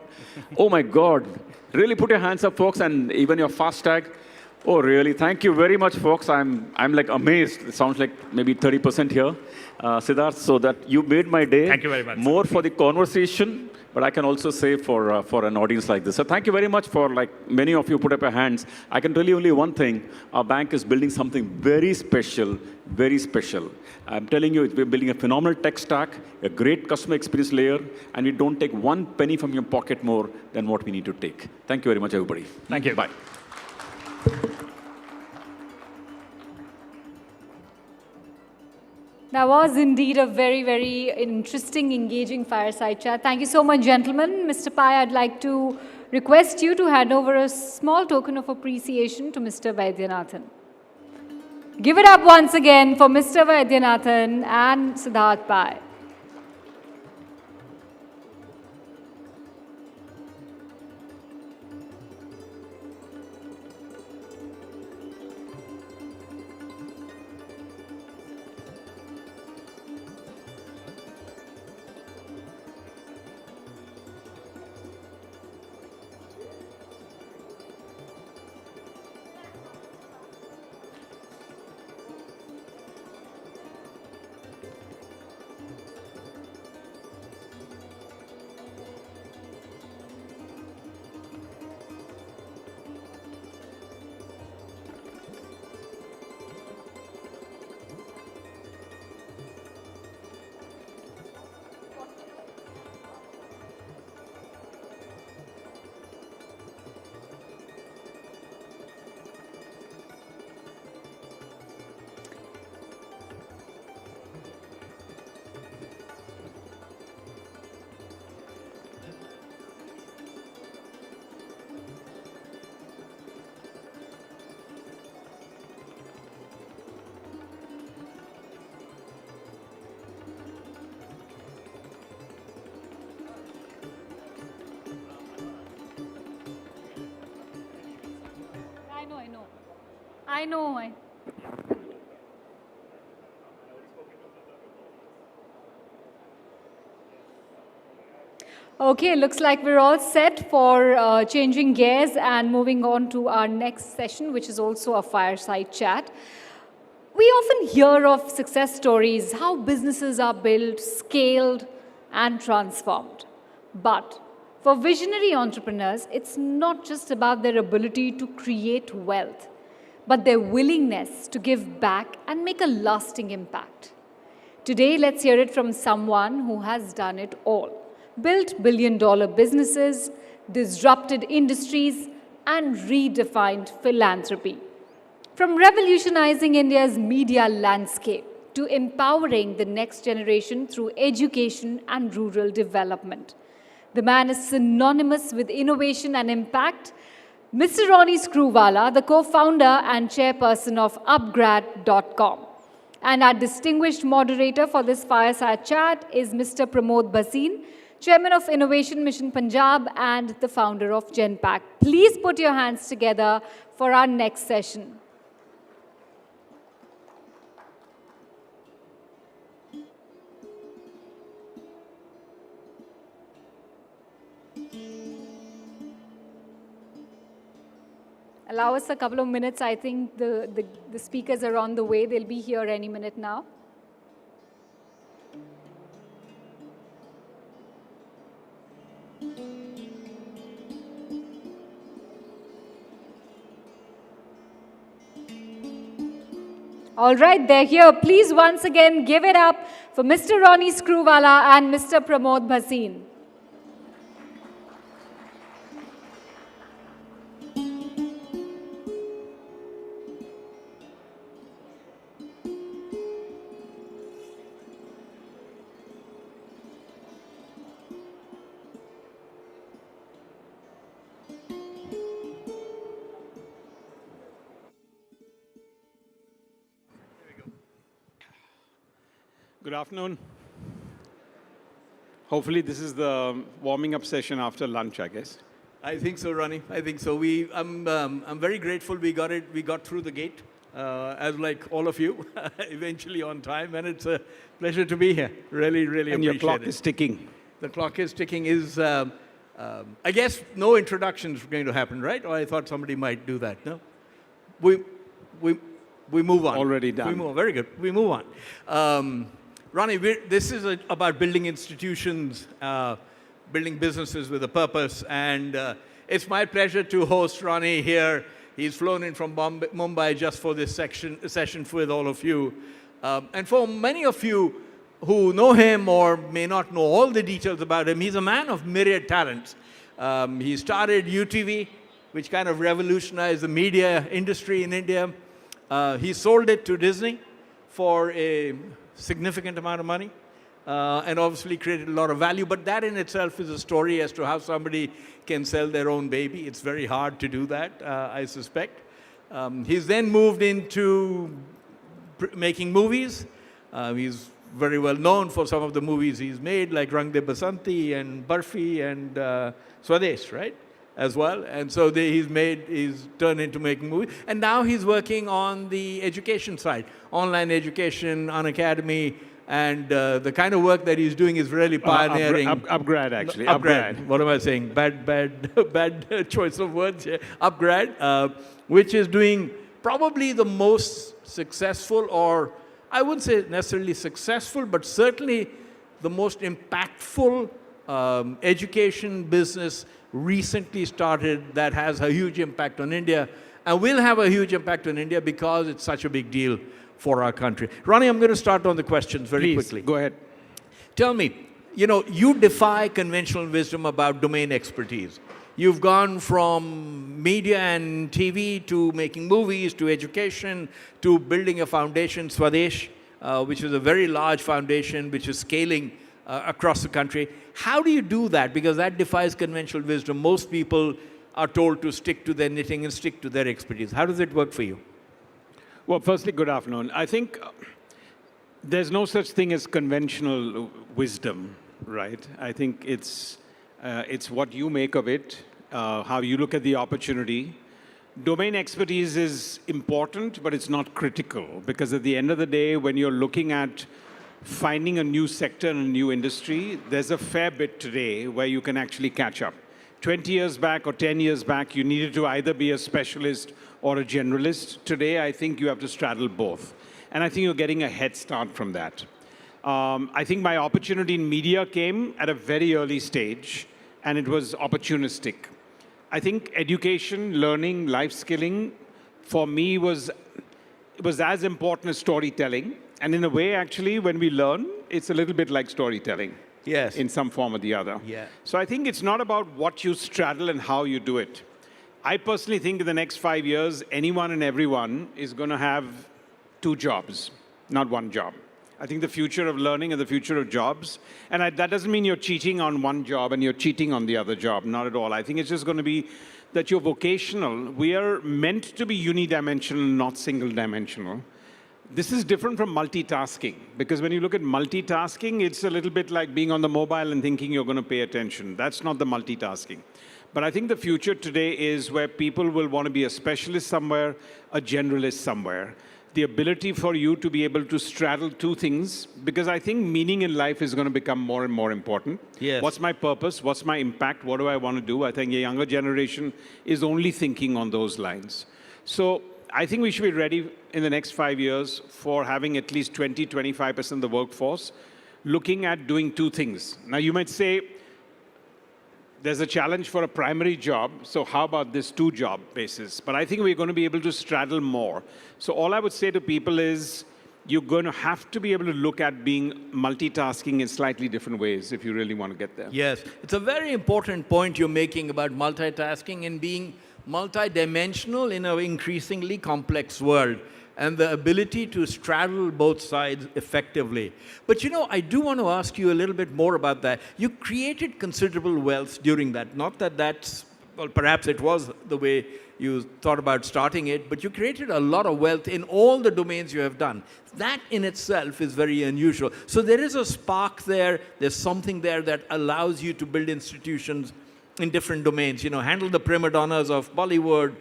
Oh my God. Really put your hands up, folks, and even your FASTag. Oh, really? Thank you very much, folks. I'm like amazed. It sounds like maybe 30% here. Siddharth, so that you made my day. Thank you very much. More for the conversation, but I can also say for an audience like this. So thank you very much for, like, many of you put up your hands. I can tell you only one thing. Our bank is building something very special, very special. I'm telling you, we're building a phenomenal tech stack, a great customer experience layer, and we don't take one penny from your pocket more than what we need to take. Thank you very much, everybody. Thank you. Bye. That was indeed a very, very interesting, engaging fireside chat. Thank you so much, gentlemen. Mr. Pai, I'd like to request you to hand over a small token of appreciation to Mr. Vaidyanathan. Give it up once again for Mr. Vaidyanathan and Siddharth Pai. I know. Okay, looks like we're all set for changing gears and moving on to our next session, which is also a fireside chat. We often hear of success stories, how businesses are built, scaled, and transformed. But for visionary entrepreneurs, it's not just about their ability to create wealth, but their willingness to give back and make a lasting impact. Today, let's hear it from someone who has done it all. Built billion-dollar businesses, disrupted industries, and redefined philanthropy. From revolutionizing India's media landscape to empowering the next generation through education and rural development. The man is synonymous with innovation and impact. Mr. Ronnie Screwvala, the co-founder and chairperson of upgrad.com. And our distinguished moderator for this fireside chat is Mr. Pramod Bhasin, Chairman of Innovation Mission Punjab and the founder of Genpact. Please put your hands together for our next session. Allow us a couple of minutes. I think the speakers are on the way. They'll be here any minute now. All right, they're here. Please once again give it up for Mr. Ronnie Screwvala and Mr. Pramod Bhasin. Good afternoon. Hopefully this is the warming up session after lunch, I guess. I think so, Ronnie. I think so. I'm very grateful we got through the gate, as like all of you, eventually on time, and it's a pleasure to be here. Really, really and appreciate it. your clock is ticking. The clock is ticking. I guess no introductions are going to happen, right? Or I thought somebody might do that. No, we move on. Already done. We move on. Very good. We move on. Ronnie, this is about building institutions, building businesses with a purpose, and it's my pleasure to host Ronnie here. He's flown in from Mumbai just for this session with all of you. And for many of you who know him or may not know all the details about him, he's a man of myriad talents. He started UTV, which kind of revolutionized the media industry in India. He sold it to Disney for a significant amount of money, and obviously created a lot of value. But that in itself is a story as to how somebody can sell their own baby. It's very hard to do that, I suspect. He's then moved into making movies. He's very well known for some of the movies he's made, like Rang De Basanti and Barfi and Swadesh, right? As well. And so he's turned into making movies. And now he's working on the education side, online education, Unacademy, and the kind of work that he's doing is really pioneering. Upgrad, actually. Upgrad. What am I saying? Bad choice of words here. Upgrad, which is doing probably the most successful, or I wouldn't say necessarily successful, but certainly the most impactful education business recently started that has a huge impact on India and will have a huge impact on India because it's such a big deal for our country. Ronnie, I'm going to start on the questions very quickly. Go ahead. Tell me, you defy conventional wisdom about domain expertise. You've gone from media and TV to making movies, to education, to building a foundation, Swadesh, which is a very large foundation which is scaling across the country. How do you do that? Because that defies conventional wisdom. Most people are told to stick to their knitting and stick to their expertise. How does it work for you? Well, firstly, good afternoon. I think there's no such thing as conventional wisdom, right? I think it's what you make of it, how you look at the opportunity. Domain expertise is important, but it's not critical, because at the end of the day, when you're looking at finding a new sector and a new industry, there's a fair bit today where you can actually catch up. 20 years back or 10 years back, you needed to either be a specialist or a generalist. Today, I think you have to straddle both. And I think you're getting a head start from that. I think my opportunity in media came at a very early stage, and it was opportunistic. I think education, learning, life skilling, for me was as important as storytelling. And in a way, actually, when we learn, it's a little bit like storytelling. Yes. In some form or the other. Yeah. So I think it's not about what you straddle and how you do it. I personally think in the next 5 years, anyone and everyone is going to have 2 jobs, not 1 job. I think the future of learning and the future of jobs, and that doesn't mean you're cheating on one job and you're cheating on the other job, not at all. I think it's just going to be that you're vocational. We are meant to be unidimensional, not single dimensional. This is different from multitasking, because when you look at multitasking, it's a little bit like being on the mobile and thinking you're going to pay attention. That's not the multitasking. But I think the future today is where people will want to be a specialist somewhere, a generalist somewhere. The ability for you to be able to straddle 2 things, because I think meaning in life is going to become more and more important. Yes. What's my purpose? What's my impact? What do I want to do? I think a younger generation is only thinking on those lines. So I think we should be ready in the next 5 years for having at least 20-25% of the workforce looking at doing 2 things. Now, you might say, there's a challenge for a primary job, so how about this 2-job basis? But I think we're going to be able to straddle more. So all I would say to people is, you're going to have to be able to look at being multitasking in slightly different ways if you really want to get there. Yes, it's a very important point you're making about multitasking and being multidimensional in an increasingly complex world, and the ability to straddle both sides effectively. But you know, I do want to ask you a little bit more about that. You created considerable wealth during that. Not that that's, well, perhaps it was the way you thought about starting it, but you created a lot of wealth in all the domains you have done. That in itself is very unusual. So there is a spark there, there's something there that allows you to build institutions in different domains. You know, handle the prima donnas of Bollywood,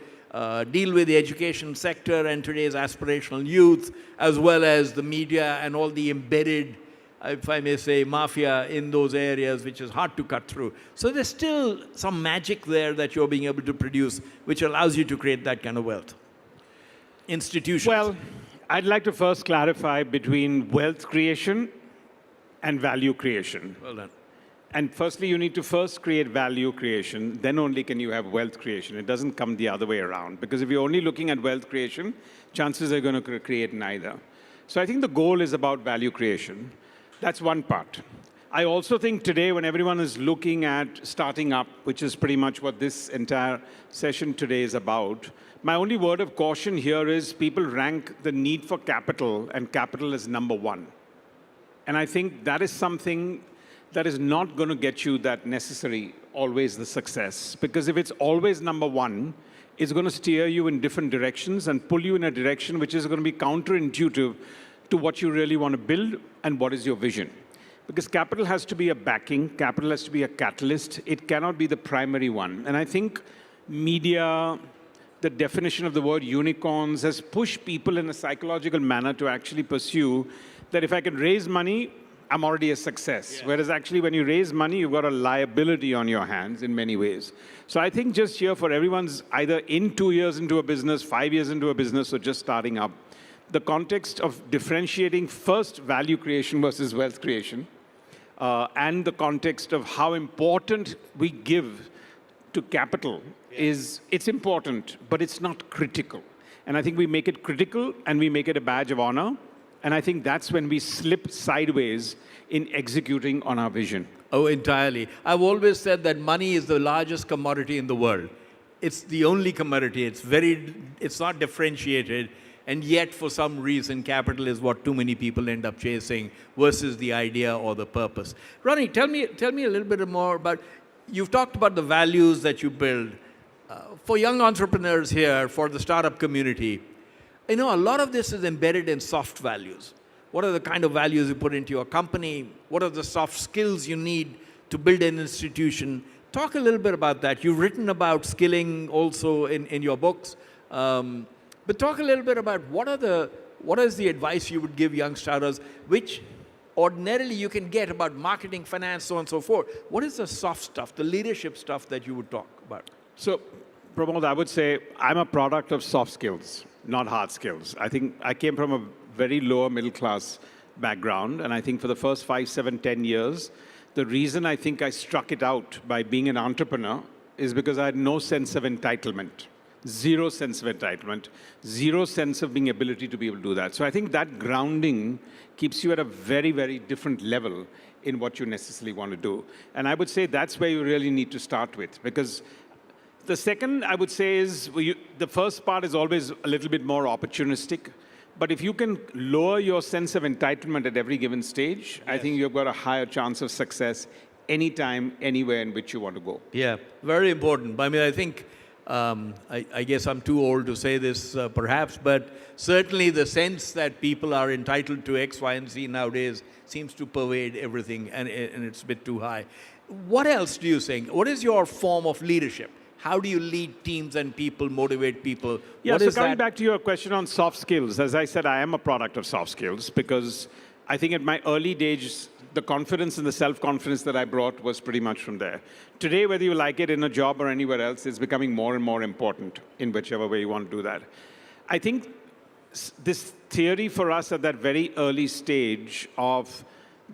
deal with the education sector and today's aspirational youth, as well as the media and all the embedded, if I may say, mafia in those areas, which is hard to cut through. So there's still some magic there that you're being able to produce, which allows you to create that kind of wealth. Institutions. Well, I'd like to first clarify between wealth creation and value creation. Well done. And firstly, you need to first create value creation, then only can you have wealth creation. It doesn't come the other way around. Because if you're only looking at wealth creation, chances are going to create neither. So I think the goal is about value creation. That's one part. I also think today when everyone is looking at starting up, which is pretty much what this entire session today is about, my only word of caution here is people rank the need for capital and capital as number 1. And I think that is something that is not going to get you that necessary, always the success. Because if it's always number 1, it's going to steer you in different directions and pull you in a direction which is going to be counterintuitive to what you really want to build and what is your vision. Because capital has to be a backing, capital has to be a catalyst. It cannot be the primary one. And I think media, the definition of the word unicorns, has pushed people in a psychological manner to actually pursue that if I can raise money, I'm already a success. Yeah. Whereas actually when you raise money, you've got a liability on your hands in many ways. So I think just here for everyone's either in 2 years into a business, 5 years into a business, or just starting up, the context of differentiating first value creation versus wealth creation, and the context of how important we give to capital is, it's important, but it's not critical. And I think we make it critical and we make it a badge of honor. And I think that's when we slip sideways in executing on our vision. Oh, entirely. I've always said that money is the largest commodity in the world. It's the only commodity. It's not differentiated. And yet, for some reason, capital is what too many people end up chasing versus the idea or the purpose. Ronnie, tell me a little bit more about, you've talked about the values that you build. For young entrepreneurs here, for the startup community, you know, a lot of this is embedded in soft values. What are the kind of values you put into your company? What are the soft skills you need to build an institution? Talk a little bit about that. You've written about skilling also in your books. But talk a little bit about what is the advice you would give young starters, which ordinarily you can get about marketing, finance, so on and so forth. What is the soft stuff, the leadership stuff that you would talk about? So, Pramod, I would say I'm a product of soft skills, not hard skills. I think I came from a very lower middle class background, and I think for the first 5, 7, 10 years, the reason I think I struck it out by being an entrepreneur is because I had no sense of entitlement. Zero sense of entitlement, zero sense of being ability to be able to do that. So I think that grounding keeps you at a very, very different level in what you necessarily want to do. And I would say that's where you really need to start with, because the second I would say is, the first part is always a little bit more opportunistic. But if you can lower your sense of entitlement at every given stage, I think you've got a higher chance of success anytime, anywhere in which you want to go. Yeah, very important. I mean, I think, I guess I'm too old to say this perhaps, but certainly the sense that people are entitled to X, Y, and Z nowadays seems to pervade everything, and it's a bit too high. What else do you think? What is your form of leadership? How do you lead teams and people, motivate people? Yeah, What so is coming that? back to your question on soft skills, as I said, I am a product of soft skills because I think at my early days, the confidence and the self-confidence that I brought was pretty much from there. Today, whether you like it in a job or anywhere else, it's becoming more and more important in whichever way you want to do that. I think this theory for us at that very early stage of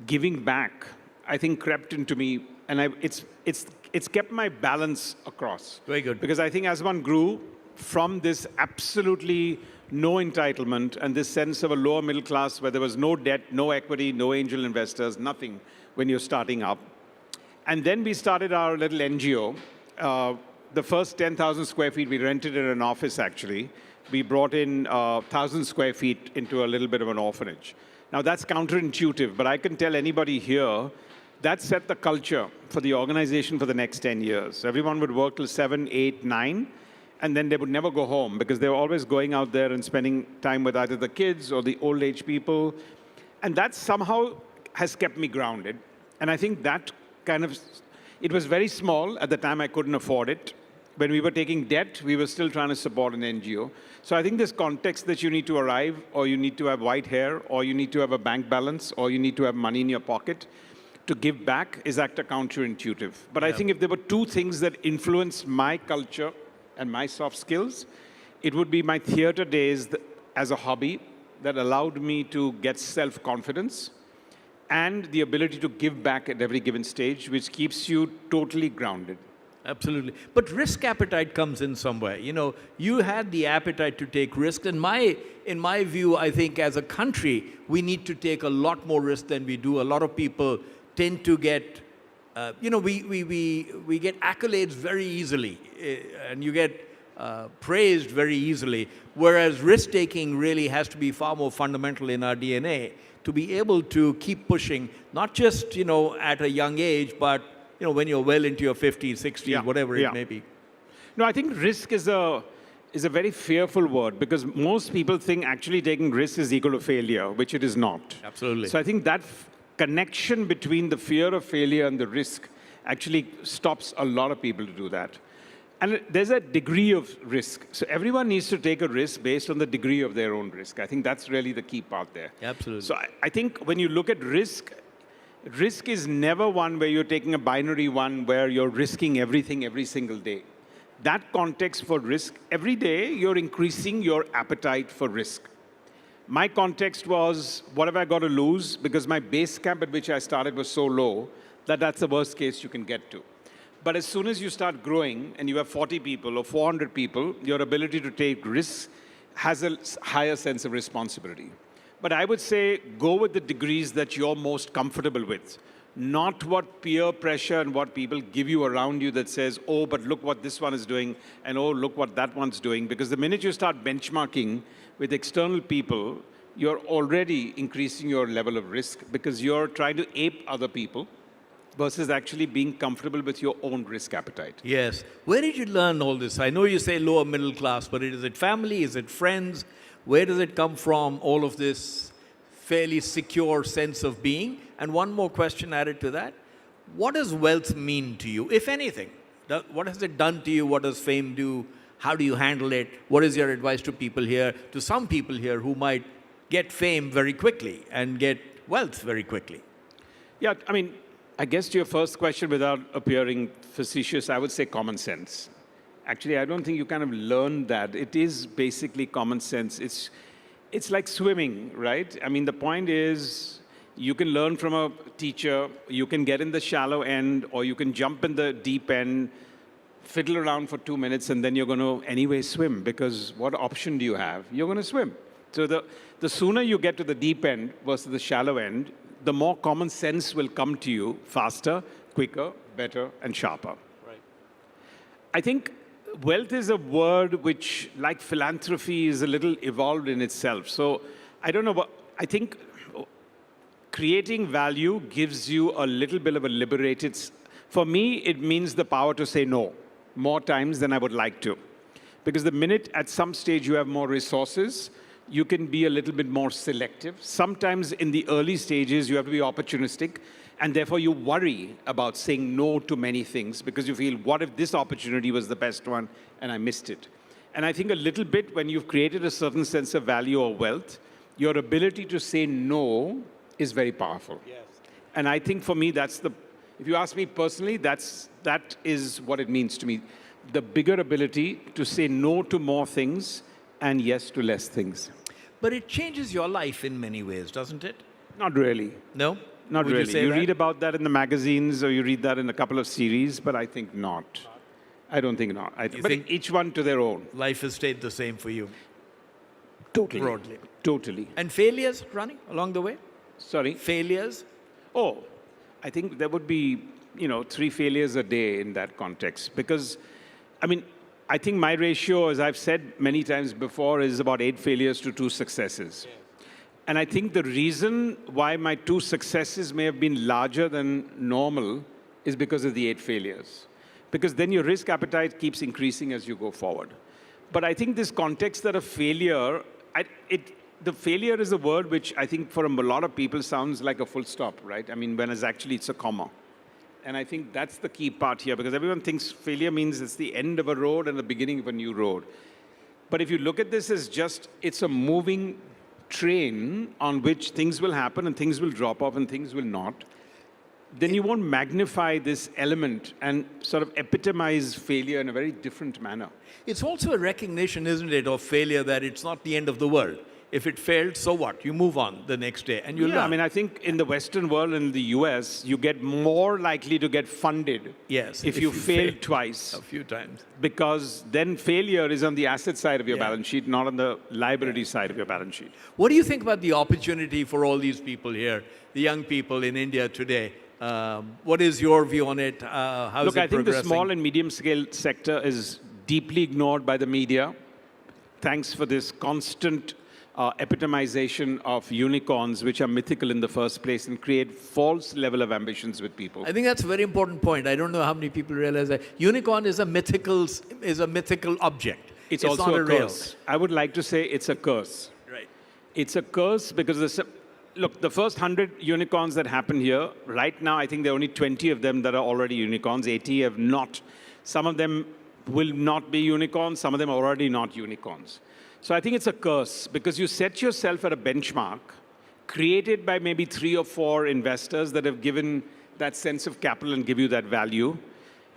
giving back, I think crept into me, and it's kept my balance across. Very good. Because I think as one grew from this absolutely no entitlement and this sense of a lower middle class where there was no debt, no equity, no angel investors, nothing when you're starting up. And then we started our little NGO. The first 10,000 square feet we rented in an office, actually. We brought in 1,000 square feet into a little bit of an orphanage. Now, that's counterintuitive, but I can tell anybody here that set the culture for the organization for the next 10 years. Everyone would work till 7, 8, 9, and then they would never go home because they were always going out there and spending time with either the kids or the old age people. And that somehow has kept me grounded. And I think that kind of, it was very small. At the time, I couldn't afford it. When we were taking debt, we were still trying to support an NGO. So I think this context that you need to arrive, or you need to have white hair, or you need to have a bank balance, or you need to have money in your pocket to give back is actually counterintuitive. But I think if there were two things that influenced my culture and my soft skills, it would be my theater days as a hobby that allowed me to get self-confidence and the ability to give back at every given stage, which keeps you totally grounded. Absolutely. But risk appetite comes in somewhere. You know, you had the appetite to take risks. And in my view, I think as a country, we need to take a lot more risk than we do. A lot of people tend to get, we get accolades very easily, and you get praised very easily, whereas risk-taking really has to be far more fundamental in our DNA to be able to keep pushing, not just, at a young age, but, when you're well into your 50s, 60s, whatever it may be. No, I think risk is a very fearful word because most people think actually taking risks is equal to failure, which it is not. Absolutely. So I think that connection between the fear of failure and the risk actually stops a lot of people to do that. And there's a degree of risk. So everyone needs to take a risk based on the degree of their own risk. I think that's really the key part there. Absolutely. So I think when you look at risk, risk is never one where you're taking a binary one where you're risking everything every single day. That context for risk, every day you're increasing your appetite for risk. My context was, what have I got to lose? Because my base camp at which I started was so low that that's the worst case you can get to. But as soon as you start growing and you have 40 people or 400 people, your ability to take risks has a higher sense of responsibility. But I would say go with the degrees that you're most comfortable with, not what peer pressure and what people give you around you that says, oh, but look what this one is doing, and oh, look what that one's doing. Because the minute you start benchmarking with external people, you're already increasing your level of risk because you're trying to ape other people versus actually being comfortable with your own risk appetite. Yes. Where did you learn all this? I know you say lower middle class, but is it family? Is it friends? Where does it come from, all of this fairly secure sense of being? And one more question added to that. What does wealth mean to you, if anything? What has it done to you? What does fame do? How do you handle it? What is your advice to people here, to some people here who might get fame very quickly and get wealth very quickly. Yeah, I mean, I guess to your first question, without appearing facetious, I would say common sense. Actually, I don't think you kind of learn that. It is basically common sense. It's like swimming, right? I mean, the point is, you can learn from a teacher, you can get in the shallow end, or you can jump in the deep end, fiddle around for 2 minutes, and then you're going to anyway swim, because what option do you have? You're going to swim. So the sooner you get to the deep end versus the shallow end, the more common sense will come to you faster, quicker, better, and sharper. Right. I think wealth is a word which, like philanthropy, is a little evolved in itself. So I don't know, but I think creating value gives you a little bit of a liberated... For me, it means the power to say no more times than I would like to. Because the minute at some stage you have more resources, you can be a little bit more selective. Sometimes in the early stages, you have to be opportunistic, and therefore you worry about saying no to many things because you feel, what if this opportunity was the best one and I missed it? And I think a little bit when you've created a certain sense of value or wealth, your ability to say no is very powerful. Yes. And I think for me, that's the, if you ask me personally, that is what it means to me. The bigger ability to say no to more things and yes to less things. But it changes your life in many ways, doesn't it? Not really. No? Not Would really. You, say You that? read about that in the magazines or you read that in a couple of series, but I think not. I don't think not. You but think each one to their own. Life has stayed the same for you? Totally. Broadly. Totally. And failures, Ronnie, along the way? Sorry? Failures? Oh, I think there would be, 3 failures a day in that context. Because, I think my ratio, as I've said many times before, is about 8 failures to 2 successes. Yeah. And I think the reason why my 2 successes may have been larger than normal is because of the 8 failures. Because then your risk appetite keeps increasing as you go forward. But I think this context that a failure, the failure is a word which I think for a lot of people sounds like a full stop, right? When actually it's a comma. And I think that's the key part here, because everyone thinks failure means it's the end of a road and the beginning of a new road. But if you look at this as just, it's a moving train on which things will happen and things will drop off and things will not, then you won't magnify this element and sort of epitomize failure in a very different manner. It's also a recognition, isn't it, of failure, that it's not the end of the world. If it failed, so what? You move on the next day and you learn. I think in the Western world and in the US, you get more likely to get funded if you fail twice. A few times. Because then failure is on the asset side of your balance sheet, not on the liability side of your balance sheet. What do you think about the opportunity for all these people here, the young people in India today? What is your view on it? How is it I think the progressing? small and medium scale sector is deeply ignored by the media. Thanks for this constant epitomization of unicorns, which are mythical in the first place and create false level of ambitions with people. I think that's a very important point. I don't know how many people realize that. Unicorn is a mythical object. It's also not a curse. I would like to say it's a curse. Right. It's a curse because look, the first 100 unicorns that happened here, right now, I think there are only 20 of them that are already unicorns. 80 have not. Some of them will not be unicorns. Some of them are already not unicorns. So I think it's a curse because you set yourself at a benchmark created by maybe 3 or 4 investors that have given that sense of capital and give you that value.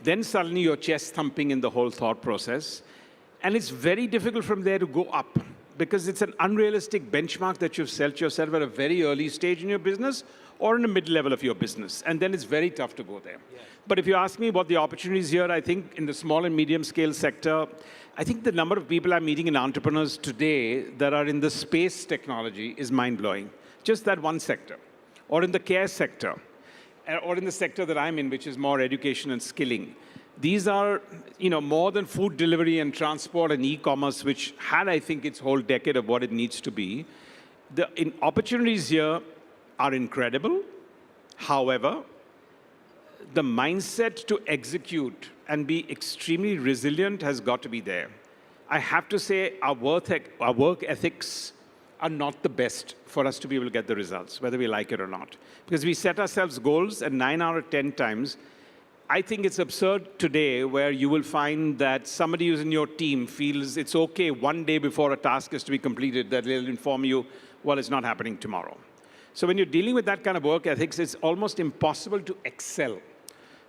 Then suddenly you're chest thumping in the whole thought process. And it's very difficult from there to go up because it's an unrealistic benchmark that you've set yourself at a very early stage in your business or in the mid-level of your business. And then it's very tough to go there. Yeah. But if you ask me what the opportunities here, I think in the small and medium scale sector, I think the number of people I'm meeting in entrepreneurs today that are in the space technology is mind-blowing. Just that one sector. Or in the care sector. Or in the sector that I'm in, which is more education and skilling. These are, more than food delivery and transport and e-commerce, which had, I think, its whole decade of what it needs to be. The opportunities here are incredible. However, the mindset to execute and be extremely resilient has got to be there. I have to say our work ethics are not the best for us to be able to get the results, whether we like it or not. Because we set ourselves goals and 9 out of 10 times, I think it's absurd today where you will find that somebody who's in your team feels it's okay one day before a task is to be completed that they'll inform you, well, it's not happening tomorrow. So when you're dealing with that kind of work ethics, it's almost impossible to excel.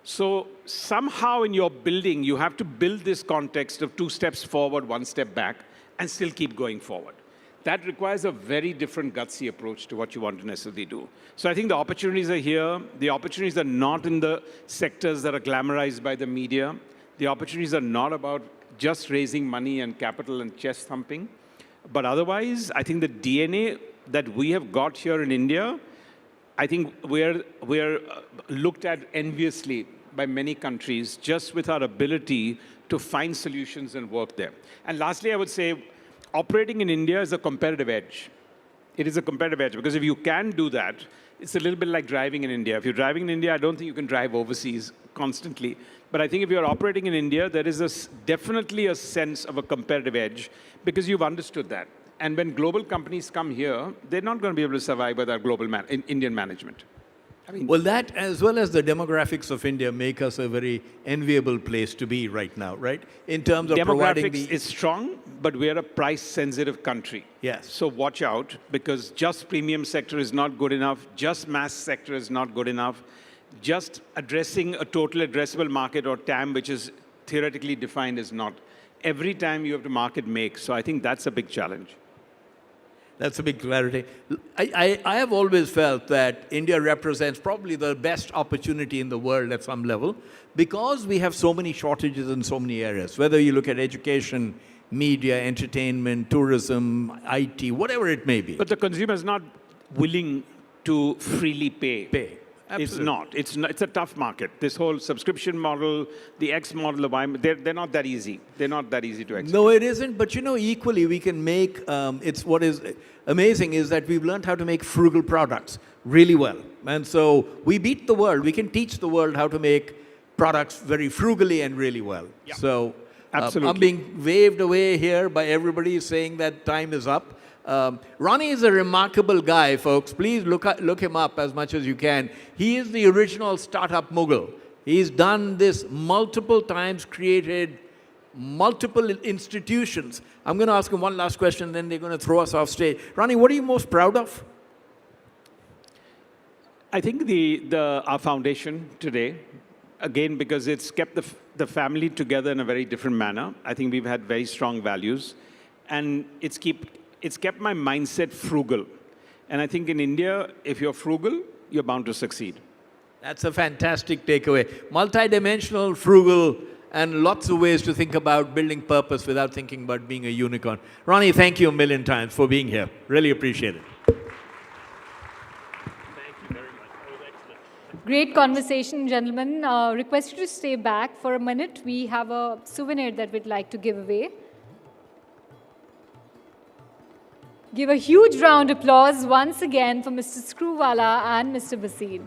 So somehow in your building, you have to build this context of 2 steps forward, 1 step back, and still keep going forward. That requires a very different gutsy approach to what you want to necessarily do. So I think the opportunities are here. The opportunities are not in the sectors that are glamorized by the media. The opportunities are not about just raising money and capital and chest thumping. But otherwise, I think the DNA that we have got here in India, I think we're looked at enviously by many countries just with our ability to find solutions and work there. And lastly, I would say operating in India is a competitive edge. It is a competitive edge because if you can do that, it's a little bit like driving in India. If you're driving in India, I don't think you can drive overseas constantly. But I think if you're operating in India, there is definitely a sense of a competitive edge because you've understood that. And when global companies come here, they're not going to be able to survive without global Indian management. Well, that as well as the demographics of India make us a very enviable place to be right now, right? In terms of providing demographics is strong, but we're a price-sensitive country. Yes. So watch out, because just premium sector is not good enough, just mass sector is not good enough, just addressing a total addressable market or TAM, which is theoretically defined, is not. Every time you have to market make, so I think that's a big challenge. That's a big clarity. I have always felt that India represents probably the best opportunity in the world at some level because we have so many shortages in so many areas, whether you look at education, media, entertainment, tourism, IT, whatever it may be. But the consumer is not willing to freely pay. Absolutely. It's not. It's a tough market. This whole subscription model, the X model, they're not that easy. They're not that easy to execute. No, it isn't. But equally, we can make, it's what is amazing is that we've learned how to make frugal products really well. And so we beat the world. We can teach the world how to make products very frugally and really well. Yeah. So Absolutely. I'm being waved away here by everybody saying that time is up. Ronnie is a remarkable guy, folks. Please look him up as much as you can. He is the original startup mogul. He's done this multiple times, created multiple institutions. I'm going to ask him one last question, then they're going to throw us off stage. Ronnie, what are you most proud of? I think our foundation today, again, because it's kept the family together in a very different manner. I think we've had very strong values, and it's kept my mindset frugal. And I think in India, if you're frugal, you're bound to succeed. That's a fantastic takeaway. Multidimensional, frugal, and lots of ways to think about building purpose without thinking about being a unicorn. Ronnie, thank you a million times for being here. Really appreciate it. Thank you very much. That was excellent. Great conversation, gentlemen. Request you to stay back for a minute. We have a souvenir that we'd like to give away. Give a huge round of applause once again for Mr. Screwwala and Mr. Basil.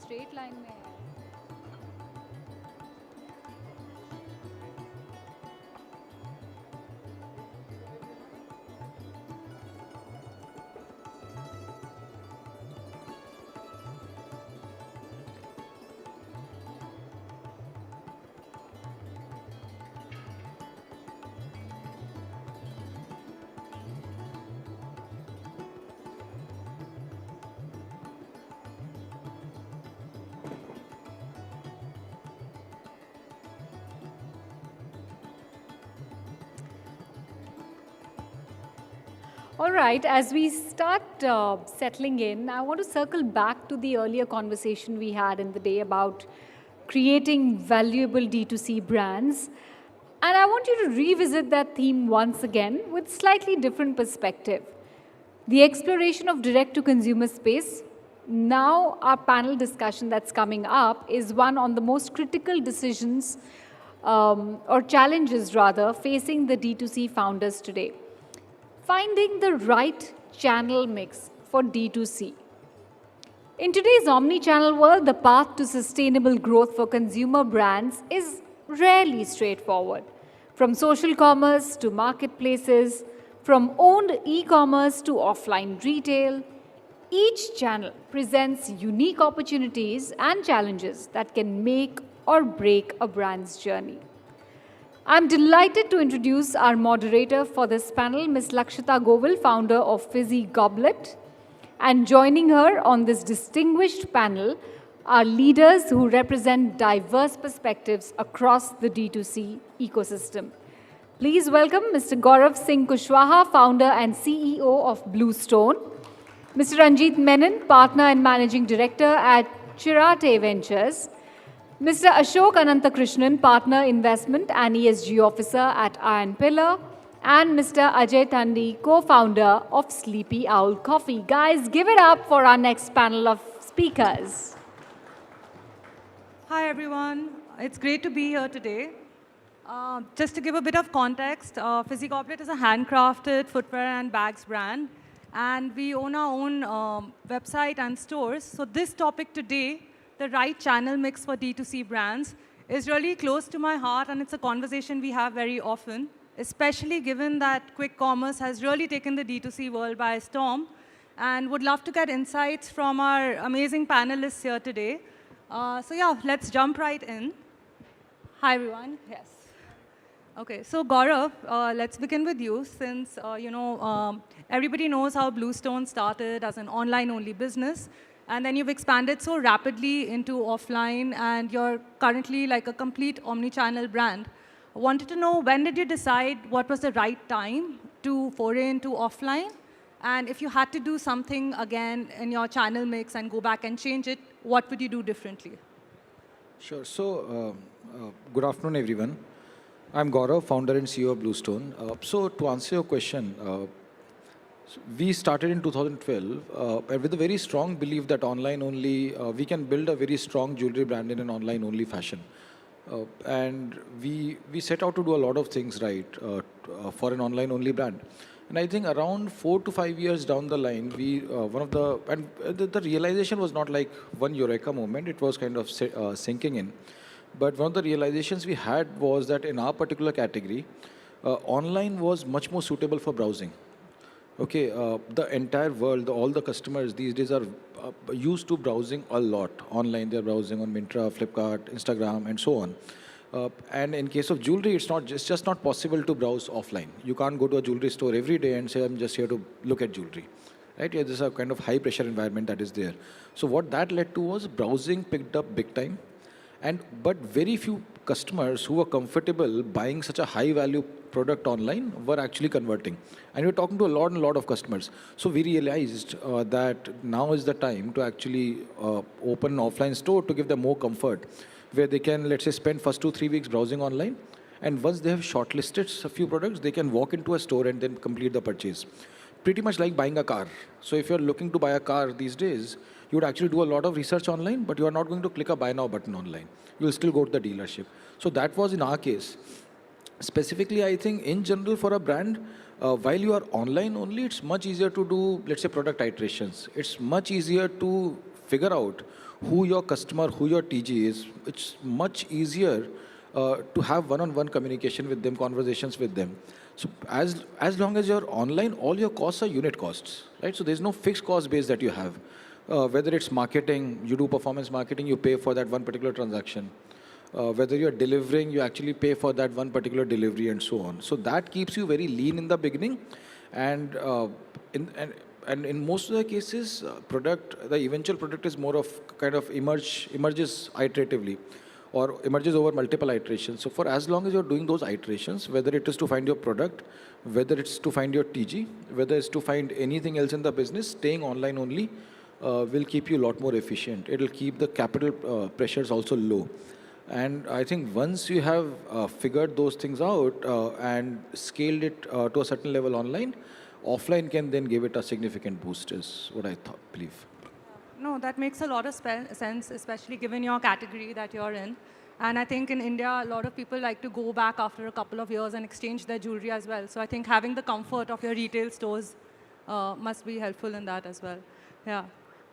Straight line में है All right, as we start settling in, I want to circle back to the earlier conversation we had in the day about creating valuable D2C brands. And I want you to revisit that theme once again with slightly different perspective. The exploration of direct-to-consumer space. Now, our panel discussion that's coming up is one on the most critical decisions or challenges rather facing the D2C founders today. Finding the right channel mix for D2C. In today's omni-channel world, the path to sustainable growth for consumer brands is rarely straightforward. From social commerce to marketplaces, from owned e-commerce to offline retail, each channel presents unique opportunities and challenges that can make or break a brand's journey. I'm delighted to introduce our moderator for this panel, Ms. Lakshita Govil, founder of Fizzy Goblet. And joining her on this distinguished panel are leaders who represent diverse perspectives across the D2C ecosystem. Please welcome Mr. Gaurav Singh Kushwaha, founder and CEO of Bluestone, Mr. Ranjit Menon, partner and managing director at Chirate Ventures, Mr. Ashok Ananthakrishnan, partner investment and ESG officer at Iron Pillar, and Mr. Ajay Thandi, co-founder of Sleepy Owl Coffee. Guys, give it up for our next panel of speakers. Hi, everyone. It's great to be here today. Just to give a bit of context, Fizzy Goblet is a handcrafted footwear and bags brand, and we own our own website and stores. So this topic today, the right channel mix for D2C brands, is really close to my heart, and it's a conversation we have very often, especially given that quick commerce has really taken the D2C world by storm, and would love to get insights from our amazing panelists here today. So yeah, let's jump right in. Hi, everyone. Yes. Okay, so Gaurav, let's begin with you, since everybody knows how Bluestone started as an online-only business, and then you've expanded so rapidly into offline, and you're currently like a complete omni-channel brand. I wanted to know, when did you decide what was the right time to foray into offline? And if you had to do something again in your channel mix and go back and change it, what would you do differently? Sure. So, good afternoon, everyone. I'm Gaurav, founder and CEO of Bluestone. So, to answer your question, we started in 2012 with a very strong belief that online only, we can build a very strong jewelry brand in an online only fashion. And we set out to do a lot of things right for an online only brand. And I think around 4 to 5 years down the line, the realization was not like one eureka moment, it was kind of sinking in. But one of the realizations we had was that in our particular category, online was much more suitable for browsing. Okay, the entire world, all the customers these days are used to browsing a lot online. They're browsing on Myntra, Flipkart, Instagram, and so on. And in case of jewelry, it's just not possible to browse offline. You can't go to a jewelry store every day and say, I'm just here to look at jewelry. Right? Yeah, there's a kind of high pressure environment that is there. So what that led to was browsing picked up big time. But very few customers who were comfortable buying such a high value product online were actually converting. And we're talking to a lot of customers. So we realized that now is the time to actually open an offline store to give them more comfort, where they can, let's say, spend first 2-3 weeks browsing online. And once they have shortlisted a few products, they can walk into a store and then complete the purchase. Pretty much like buying a car. So if you're looking to buy a car these days, you would actually do a lot of research online, but you are not going to click a buy now button online. You will still go to the dealership. So that was in our case. Specifically, I think in general for a brand, while you are online only, it's much easier to do, let's say, product iterations. It's much easier to figure out who your customer, who your TG is. It's much easier to have one-on-one communication with them, conversations with them. So as long as you're online, all your costs are unit costs, right? So there's no fixed cost base that you have. Whether it's marketing, you do performance marketing, you pay for that one particular transaction. Whether you're delivering, you actually pay for that one particular delivery and so on. So that keeps you very lean in the beginning. And in most of the cases, the eventual product is more of kind of emerges iteratively. or emerges over multiple iterations. So for as long as you're doing those iterations, whether it is to find your product, whether it's to find your TG, whether it's to find anything else in the business, staying online only will keep you a lot more efficient. It'll keep the capital pressures also low. And I think once you have figured those things out and scaled it to a certain level online, offline can then give it a significant boost is what I believe. No, that makes a lot of sense, especially given your category that you're in. And I think in India, a lot of people like to go back after a couple of years and exchange their jewelry as well. So I think having the comfort of your retail stores must be helpful in that as well. Yeah,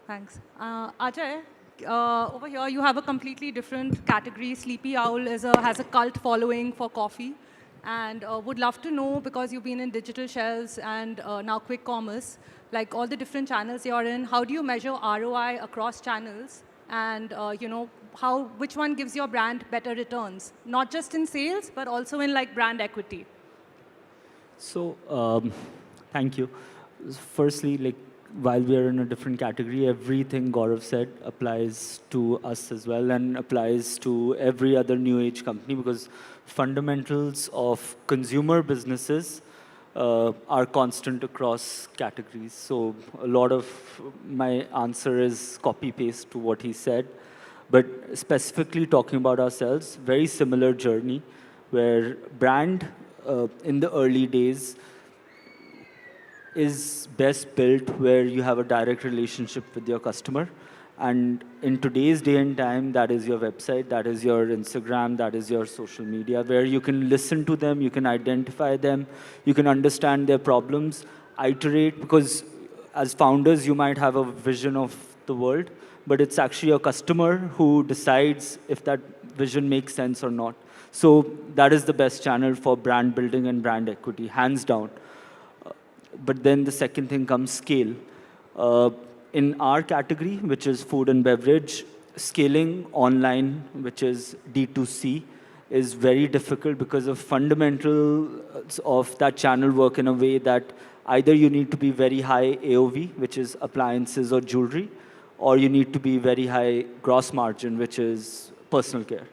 thanks. Ajay, over here you have a completely different category. Sleepy Owl has a cult following for coffee. And would love to know, because you've been in digital shelves and now quick commerce, like all the different channels you're in, how do you measure ROI across channels? And which one gives your brand better returns? Not just in sales, but also in like brand equity. So, thank you. Firstly, like while we are in a different category, everything Gaurav said applies to us as well and applies to every other new age company, because fundamentals of consumer businesses are constant across categories. So a lot of my answer is copy-paste to what he said. But specifically talking about ourselves, very similar journey, where brand in the early days is best built where you have a direct relationship with your customer. And in today's day and time, that is your website, that is your Instagram, that is your social media, where you can listen to them, you can identify them, you can understand their problems, iterate, because as founders, you might have a vision of the world, but it's actually your customer who decides if that vision makes sense or not. So that is the best channel for brand building and brand equity, hands down. But then the second thing comes scale. In our category, which is food and beverage, scaling online, which is D2C, is very difficult because of fundamentals of that channel work in a way that either you need to be very high AOV, which is appliances or jewelry, or you need to be very high gross margin, which is personal care.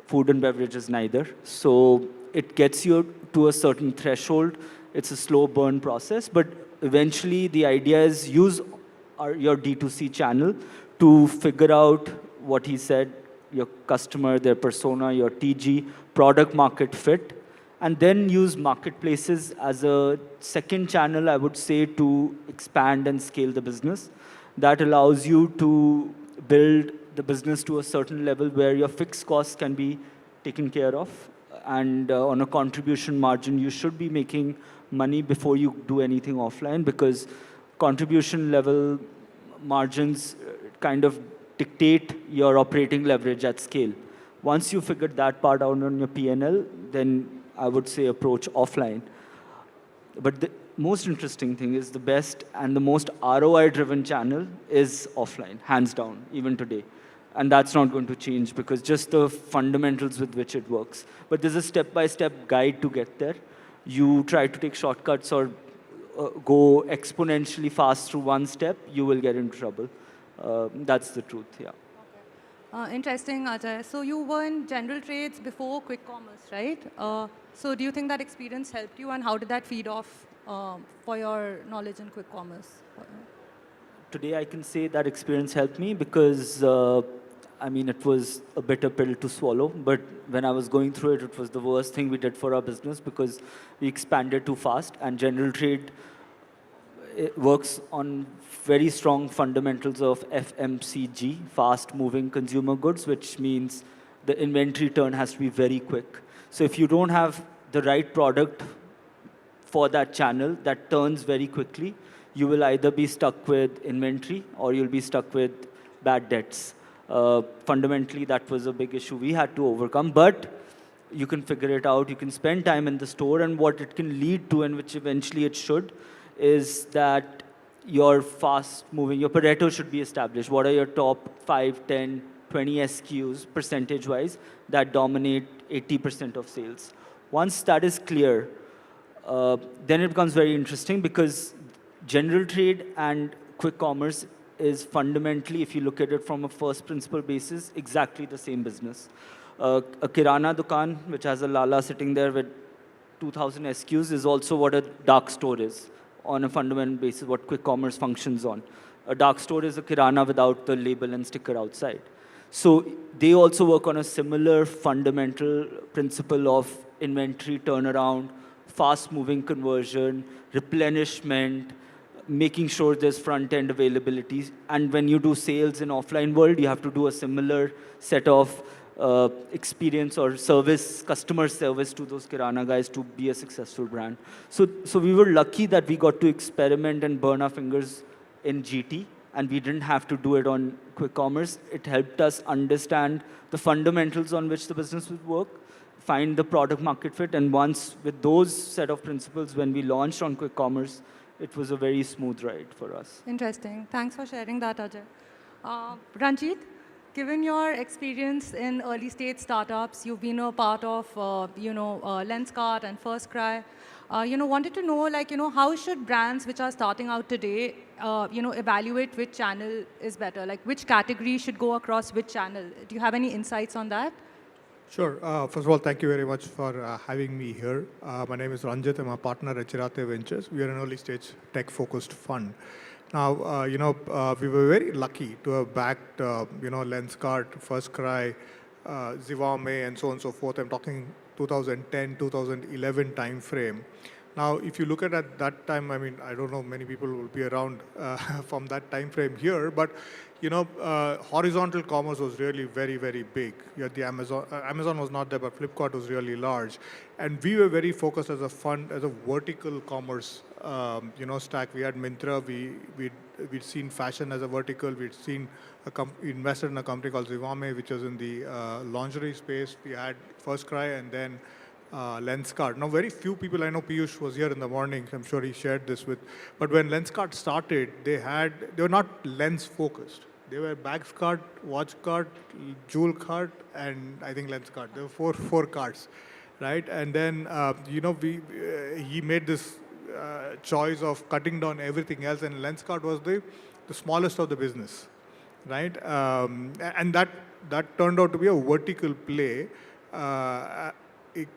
Food and beverage is neither. So it gets you to a certain threshold. It's a slow burn process, but eventually the idea is use your D2C channel to figure out what he said, your customer, their persona, your TG, product market fit, and then use marketplaces as a second channel, I would say, to expand and scale the business. That allows you to build the business to a certain level where your fixed costs can be taken care of. And on a contribution margin, you should be making money before you do anything offline, because contribution level margins kind of dictate your operating leverage at scale. Once you figure that part out on your P&L, then I would say approach offline. But the most interesting thing is the best and the most ROI-driven channel is offline, hands down, even today. And that's not going to change because just the fundamentals with which it works. But there's a step-by-step guide to get there. You try to take shortcuts or go exponentially fast through one step, you will get into trouble. That's the truth, yeah. Interesting, Ajay. So you were in general trades before quick commerce, right? So do you think that experience helped you, and how did that feed off for your knowledge in quick commerce? Today I can say that experience helped me because, I mean, it was a bitter pill to swallow, but when I was going through it, it was the worst thing we did for our business because we expanded too fast, and general trade, it works on very strong fundamentals of FMCG, fast-moving consumer goods, which means the inventory turn has to be very quick. So if you don't have the right product for that channel that turns very quickly, you will either be stuck with inventory or you'll be stuck with bad debts. Fundamentally, that was a big issue we had to overcome, but you can figure it out. You can spend time in the store, and what it can lead to, and which eventually it should, is that your fast-moving, your Pareto should be established. What are your top 5, 10, 20 SKUs, percentage-wise, that dominate 80% of sales? Once that is clear, then it becomes very interesting because general trade and quick commerce is fundamentally, if you look at it from a first principle basis, exactly the same business. A Kirana Dukan, which has a Lala sitting there with 2,000 SKUs, is also what a dark store is on a fundamental basis, what quick commerce functions on. A dark store is a Kirana without the label and sticker outside. So they also work on a similar fundamental principle of inventory turnaround, fast-moving conversion, replenishment, making sure there's front-end availability. And when you do sales in offline world, you have to do a similar set of experience or service, customer service to those Kirana guys to be a successful brand. So we were lucky that we got to experiment and burn our fingers in GT, and we didn't have to do it on quick commerce. It helped us understand the fundamentals on which the business would work, find the product market fit, and once with those set of principles, when we launched on quick commerce, it was a very smooth ride for us. Interesting. Thanks for sharing that, Ajay. Ranjit, given your experience in early stage startups, you've been a part of, Lenskart and FirstCry. Wanted to know, how should brands which are starting out today, evaluate which channel is better? Like, which category should go across which channel? Do you have any insights on that? Sure. First of all, thank you very much for having me here. My name is Ranjit. I'm a partner at Chirate Ventures. We are an early stage tech-focused fund. Now, we were very lucky to have backed, Lenskart, FirstCry, Zivame, and so on and so forth. I'm talking 2010, 2011 timeframe. Now, if you look at that time, I mean, I don't know many people will be around from that time frame here, but horizontal commerce was really very, very big. You had the Amazon was not there, but Flipkart was really large, and we were very focused as a fund as a vertical commerce, stack. We had Myntra, we'd seen fashion as a vertical. We'd seen invested in a company called Zivame, which was in the lingerie space. We had FirstCry, and then Lenskart. Now, very few people, I know Piyush was here in the morning, I'm sure he shared this with, but when Lenskart started, they were not lens focused. They were bags cart, watch cart, jewel cart, and I think Lenskart. There were four carts, right? And then, he made this choice of cutting down everything else, and Lenskart was the smallest of the business, right? And that turned out to be a vertical play,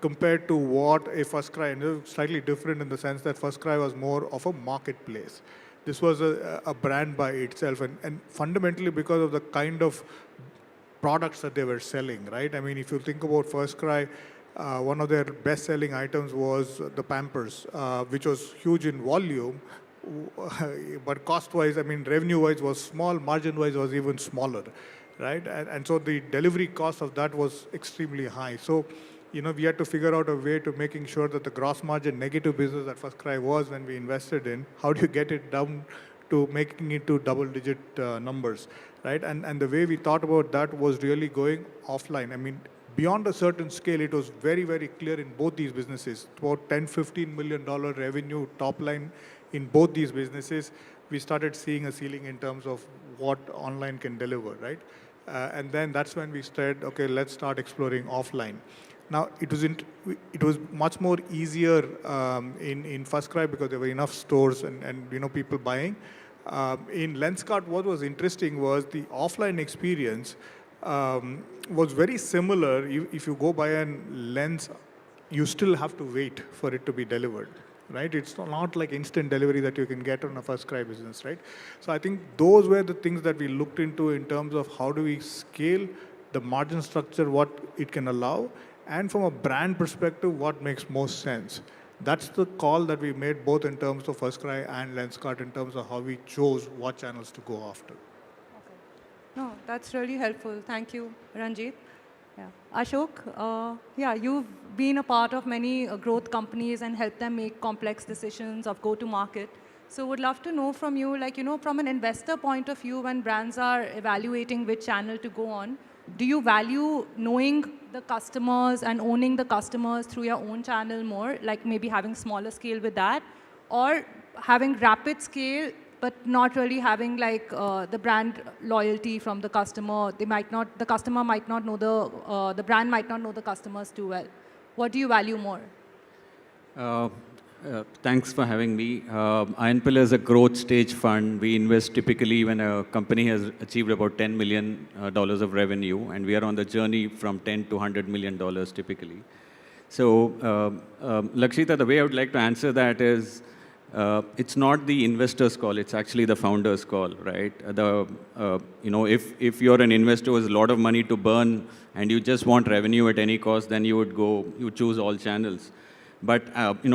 compared to what a FirstCry, and it was slightly different in the sense that FirstCry was more of a marketplace. This was a brand by itself, and fundamentally because of the kind of products that they were selling, right? I mean, if you think about FirstCry, one of their best-selling items was the Pampers, which was huge in volume, but cost-wise, I mean, revenue-wise was small, margin-wise was even smaller, right? And so the delivery cost of that was extremely high. So, we had to figure out a way to making sure that the gross margin negative business that FirstCry was when we invested in, how do you get it down to making it to double-digit numbers, right? And the way we thought about that was really going offline. I mean, beyond a certain scale, it was very, very clear in both these businesses. About $10-15 million revenue top line in both these businesses, we started seeing a ceiling in terms of what online can deliver, right? And then that's when we said, okay, let's start exploring offline. Now, it was much more easier in FirstCry because there were enough stores and people buying. In Lenskart, what was interesting was the offline experience was very similar. If you go buy a lens, you still have to wait for it to be delivered, right? It's not like instant delivery that you can get on a FirstCry business, right? So I think those were the things that we looked into in terms of how do we scale the margin structure, what it can allow, and from a brand perspective, what makes most sense. That's the call that we made both in terms of FirstCry and Lenskart in terms of how we chose what channels to go after. Okay. No, that's really helpful. Thank you, Ranjit. Yeah. Ashok, you've been a part of many growth companies and helped them make complex decisions of go-to-market. So would love to know from you, from an investor point of view, when brands are evaluating which channel to go on, do you value knowing the customers and owning the customers through your own channel more, like maybe having smaller scale with that, or having rapid scale but not really having the brand loyalty from the customer? The customer might not know the brand might not know the customers too well. What do you value more? Thanks for having me. Iron Pillar is a growth stage fund. We invest typically when a company has achieved about $10 million of revenue, and we are on the journey from $10 to $100 million typically. So, Lakshita, the way I would like to answer that is, it's not the investor's call, it's actually the founder's call, right? If you're an investor with a lot of money to burn and you just want revenue at any cost, then you would choose all channels. But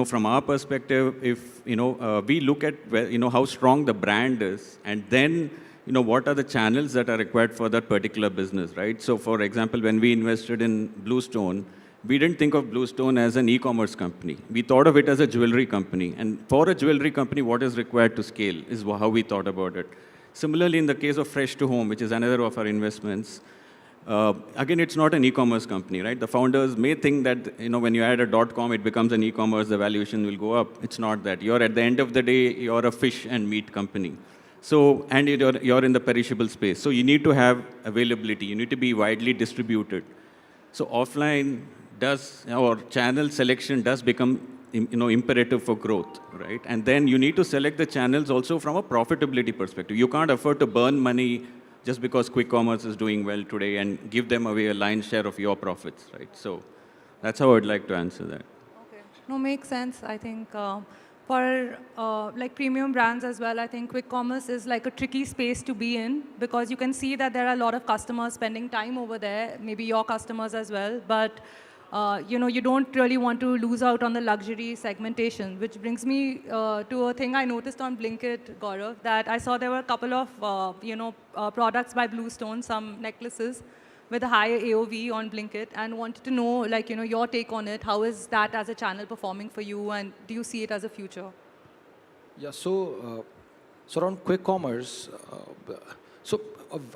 from our perspective, if we look at how strong the brand is, and then what are the channels that are required for that particular business, right? So, for example, when we invested in Bluestone, we didn't think of Bluestone as an e-commerce company. We thought of it as a jewelry company. And for a jewelry company, what is required to scale is how we thought about it. Similarly, in the case of Fresh to Home, which is another of our investments, again, it's not an e-commerce company, right? The founders may think that when you add a .com, it becomes an e-commerce, the valuation will go up. It's not that. At the end of the day, you're a fish and meat company. So, and you're in the perishable space. So you need to have availability. You need to be widely distributed. So offline or channel selection does become imperative for growth, right? And then you need to select the channels also from a profitability perspective. You can't afford to burn money just because quick commerce is doing well today and give them away a lion's share of your profits, right? So that's how I'd like to answer that. Okay. No, makes sense. I think for like premium brands as well, I think quick commerce is like a tricky space to be in because you can see that there are a lot of customers spending time over there, maybe your customers as well, but you don't really want to lose out on the luxury segmentation, which brings me to a thing I noticed on Blinkit, Gaurav, that I saw there were a couple of, products by Bluestone, some necklaces with a higher AOV on Blinkit, and wanted to know, your take on it. How is that as a channel performing for you, and do you see it as a future? Yeah, so around quick commerce,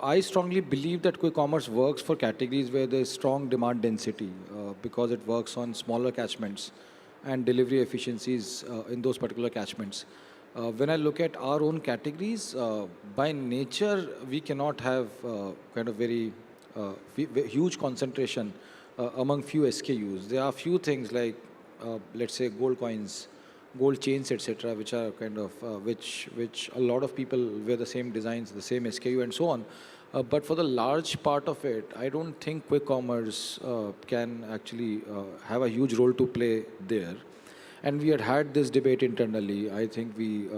I strongly believe that quick commerce works for categories where there's strong demand density because it works on smaller catchments and delivery efficiencies in those particular catchments. When I look at our own categories, by nature, we cannot have kind of very huge concentration among few SKUs. There are few things like, let's say, gold coins, gold chains, etc., which are kind of which a lot of people wear the same designs, the same SKU, and so on. But for the large part of it, I don't think quick commerce can actually have a huge role to play there. And we had this debate internally. I think we,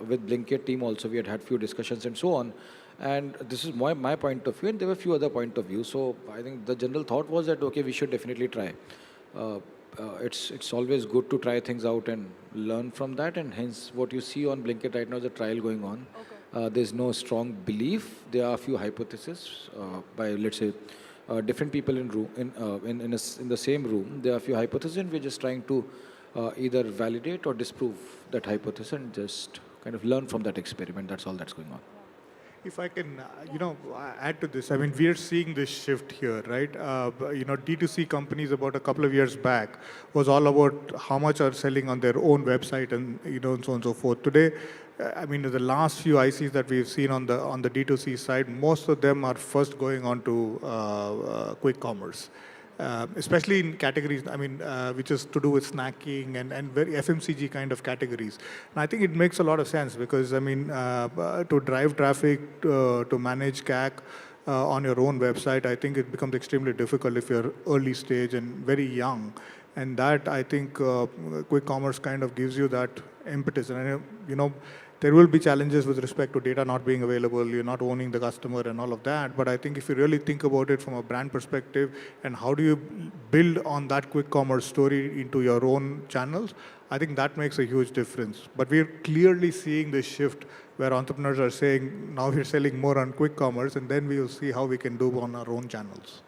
with Blinkit team also, we had few discussions and so on. And this is my point of view, and there were a few other point of view. So I think the general thought was that, okay, we should definitely try. It's always good to try things out and learn from that, and hence what you see on Blinkit right now is a trial going on. Okay. There's no strong belief. There are a few hypotheses by, let's say, different people in the same room. There are a few hypotheses, and we're just trying to either validate or disprove that hypothesis and just kind of learn from that experiment. That's all that's going on. If I can, add to this, I mean, we are seeing this shift here, right? D2C companies about a couple of years back was all about how much are selling on their own website and, and so on and so forth. Today, I mean, the last few ICs that we've seen on the D2C side, most of them are first going on to quick commerce. Especially in categories, I mean, which is to do with snacking and very FMCG kind of categories. And I think it makes a lot of sense because, I mean, to drive traffic, to manage CAC on your own website, I think it becomes extremely difficult if you're early stage and very young. And that, I think, quick commerce kind of gives you that impetus. And, there will be challenges with respect to data not being available, you're not owning the customer and all of that. But I think if you really think about it from a brand perspective and how do you build on that quick commerce story into your own channels, I think that makes a huge difference. But we're clearly seeing this shift where entrepreneurs are saying, now we're selling more on quick commerce, and then we will see how we can do on our own channels.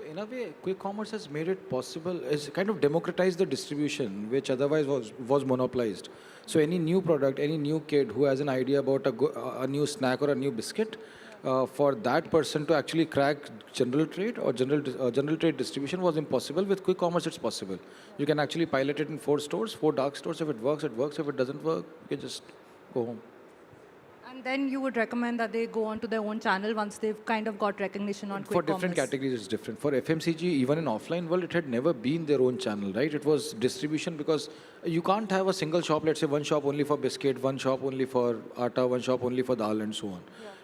In a way, quick commerce has made it possible, it's kind of democratized the distribution, which otherwise was monopolized. So any new product, any new kid who has an idea about a new snack or a new biscuit, for that person to actually crack general trade or general trade distribution was impossible. With quick commerce, it's possible. You can actually pilot it in 4 stores, 4 dark stores. If it works, it works. If it doesn't work, you just go home. And then you would recommend that they go onto their own channel once they've kind of got recognition on For quick different commerce. categories, it's different. For FMCG, even in offline world, it had never been their own channel, right? It was distribution because you can't have a single shop, let's say one shop only for biscuit, one shop only for atta, one shop only for dal and so on.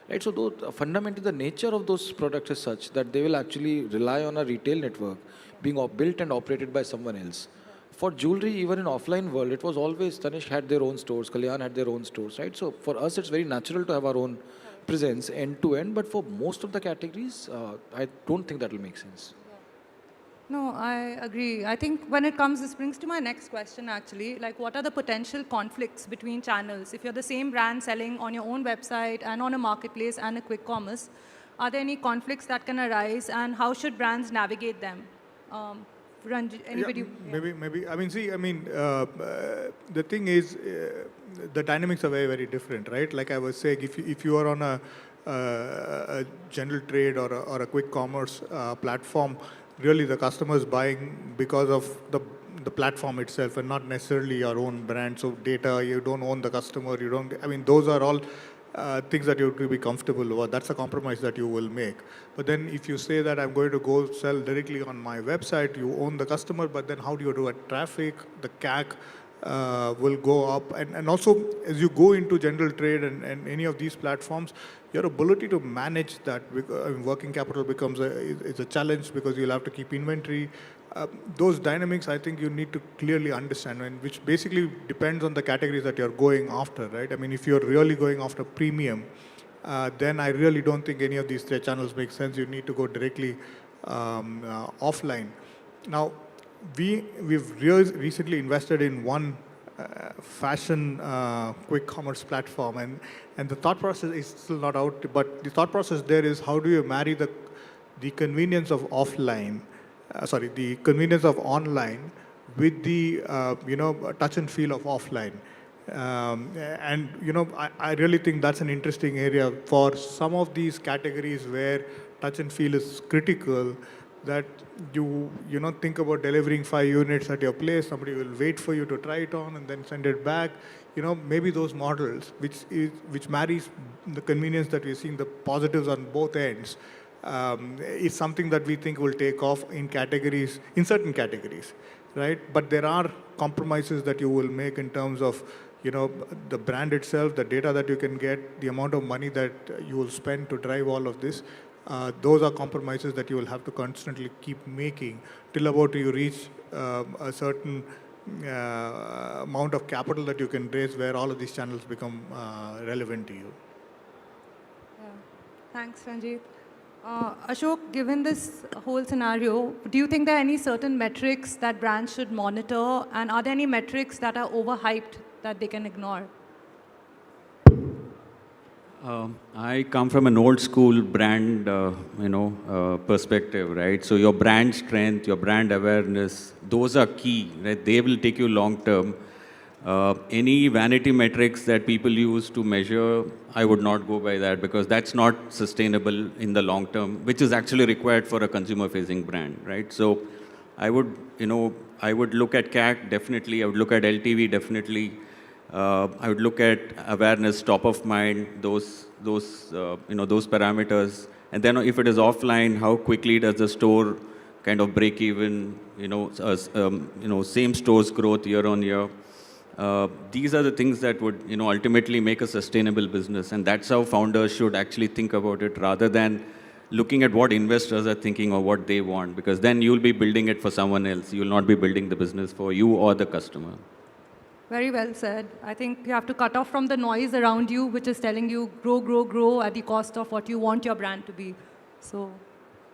Right? So those, fundamentally, the nature of those products is such that they will actually rely on a retail network being built and operated by someone else. For jewelry, even in offline world, it was always Tanishq had their own stores, Kalyan had their own stores, right? So for us, it's very natural to have our own presence end to end. But for most of the categories, I don't think that will make sense. No, I agree. I think when it comes, this brings to my next question actually, like what are the potential conflicts between channels? If you're the same brand selling on your own website and on a marketplace and a quick commerce, are there any conflicts that can arise and how should brands navigate them? Anybody? Maybe. I mean, see, the thing is, the dynamics are very, very different, right? Like I was saying, if you are on a general trade or a quick commerce platform, really the customer is buying because of the platform itself and not necessarily your own brand. So data, you don't own the customer, you don't, I mean, those are all things that you have to be comfortable with. That's a compromise that you will make. But then if you say that I'm going to go sell directly on my website, you own the customer, but then how do you do it? Traffic, the CAC will go up. And also, as you go into general trade and any of these platforms, your ability to manage that, working capital becomes a challenge because you'll have to keep inventory. Those dynamics, I think you need to clearly understand, and which basically depends on the categories that you're going after, right? I mean, if you're really going after premium, then I really don't think any of these three channels make sense. You need to go directly offline. Now, we've recently invested in one fashion quick commerce platform, and the thought process is still not out, but the thought process there is how do you marry the convenience of offline, the convenience of online with the touch and feel of offline. I really think that's an interesting area for some of these categories where touch and feel is critical, that you think about delivering 5 units at your place, somebody will wait for you to try it on and then send it back. Maybe those models, which marries the convenience that we're seeing, the positives on both ends, is something that we think will take off in certain categories, right? But there are compromises that you will make in terms of, the brand itself, the data that you can get, the amount of money that you will spend to drive all of this. Those are compromises that you will have to constantly keep making till about you reach a certain amount of capital that you can raise where all of these channels become relevant to you. Yeah. Thanks, Ranjit. Ashok, given this whole scenario, do you think there are any certain metrics that brands should monitor, and are there any metrics that are overhyped that they can ignore? I come from an old school brand, perspective, right? So your brand strength, your brand awareness, those are key, right? They will take you long term. Any vanity metrics that people use to measure, I would not go by that because that's not sustainable in the long term, which is actually required for a consumer-facing brand, right? So I would look at CAC definitely. I would look at LTV definitely. I would look at awareness, top of mind, those parameters. And then if it is offline, how quickly does the store kind of break even? Same stores growth year on year. These are the things that would ultimately make a sustainable business, and that's how founders should actually think about it rather than looking at what investors are thinking or what they want, because then you'll be building it for someone else. You'll not be building the business for you or the customer. Very well said. I think you have to cut off from the noise around you, which is telling you grow, grow, grow at the cost of what you want your brand to be. So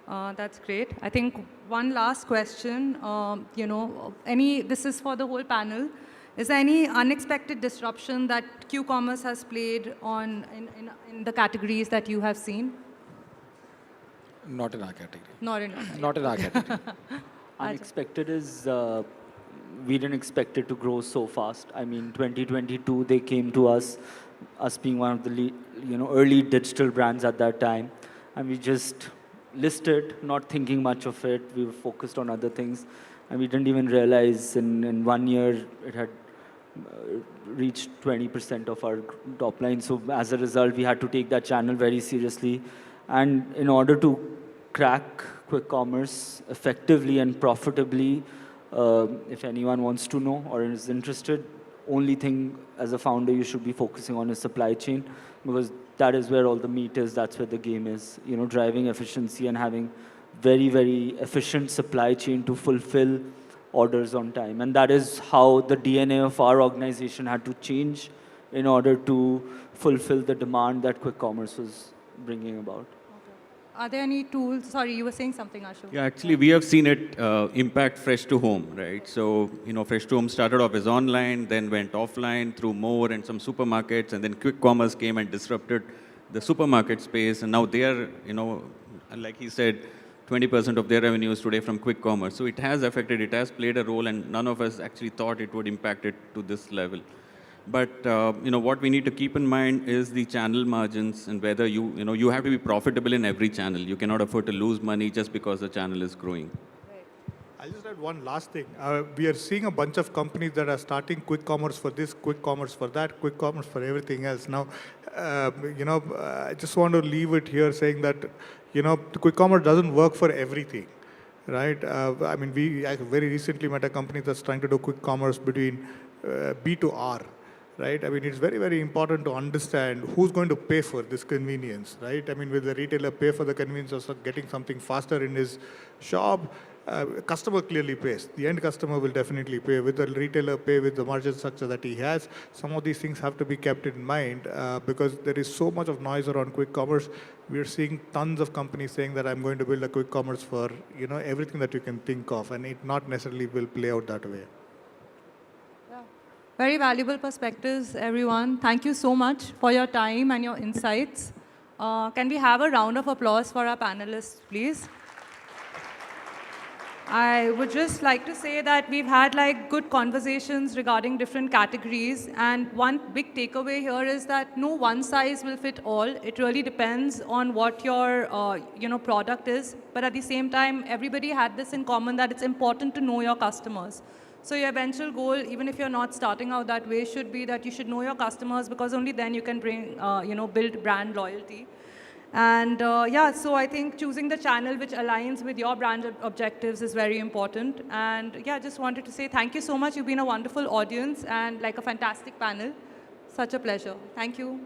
that's great. I think one last question, this is for the whole panel. Is there any unexpected disruption that Q-commerce has played in the categories that you have seen? Not in our category. Not in our category. Not in our category. Unexpected is we didn't expect it to grow so fast. I mean, 2022, they came to us being one of the early digital brands at that time, and we just listed, not thinking much of it. We were focused on other things, and we didn't even realize in 1 year it had reached 20% of our top line. So as a result, we had to take that channel very seriously. And in order to crack quick commerce effectively and profitably, if anyone wants to know or is interested, only thing as a founder you should be focusing on is supply chain, because that is where all the meat is, that's where the game is. You know, driving efficiency and having very, very efficient supply chain to fulfill orders on time. And that is how the DNA of our organization had to change in order to fulfill the demand that quick commerce was bringing about. Are there any tools? Sorry, you were saying something, Ashok. Yeah, actually, we have seen it impact Fresh to Home, right? So, you know, Fresh to Home started off as online, then went offline through More and some supermarkets, and then quick commerce came and disrupted the supermarket space. And now they are, you know, like he said, 20% of their revenue is today from quick commerce. So it has affected, it has played a role, and none of us actually thought it would impact it to this level. But you know, what we need to keep in mind is the channel margins and whether you have to be profitable in every channel. You cannot afford to lose money just because the channel is growing. I'll just add one last thing. We are seeing a bunch of companies that are starting quick commerce for this, quick commerce for that, quick commerce for everything else. Now, I just want to leave it here saying that, the quick commerce doesn't work for everything, right? I mean, I very recently met a company that's trying to do quick commerce between B to R. Right? I mean, it's very, very important to understand who's going to pay for this convenience, right? I mean, will the retailer pay for the convenience of getting something faster in his shop? Customer clearly pays. The end customer will definitely pay. Will the retailer pay with the margin structure that he has? Some of these things have to be kept in mind because there is so much of noise around quick commerce. We're seeing tons of companies saying that I'm going to build a quick commerce for, everything that you can think of, and it not necessarily will play out that way. Very valuable perspectives, everyone. Thank you so much for your time and your insights. Can we have a round of applause for our panelists, please? I would just like to say that we've had good conversations regarding different categories, and one big takeaway here is that no one size will fit all. It really depends on what your product is, but at the same time, everybody had this in common that it's important to know your customers. So your eventual goal, even if you're not starting out that way, should be that you should know your customers, because only then you can build brand loyalty. And so I think choosing the channel which aligns with your brand objectives is very important. And just wanted to say thank you so much. You've been a wonderful audience and a fantastic panel. Such a pleasure. Thank you.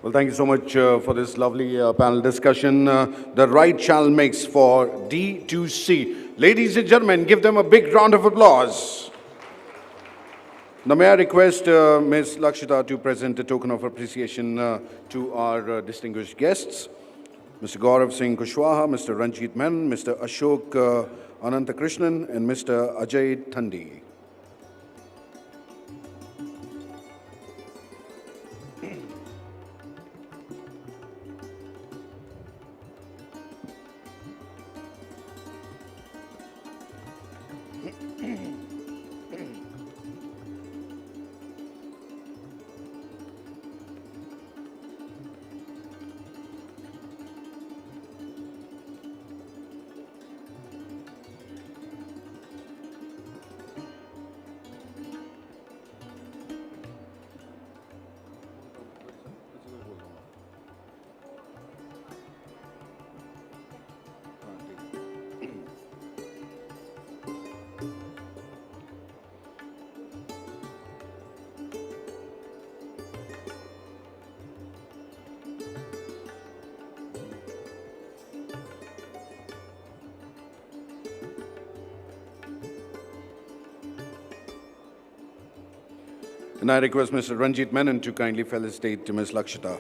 Well, thank you so much for this lovely panel discussion. The right channel mix for D2C. Ladies and gentlemen, give them a big round of applause. Now, may I request Ms. Lakshita to present a token of appreciation to our distinguished guests, Mr. Gaurav Singh Kushwaha, Mr. Ranjit Menon, Mr. Ashok Anantakrishnan, and Mr. Ajay Thandi. And I request Mr. Ranjit Menon to kindly felicitate Ms. Lakshita.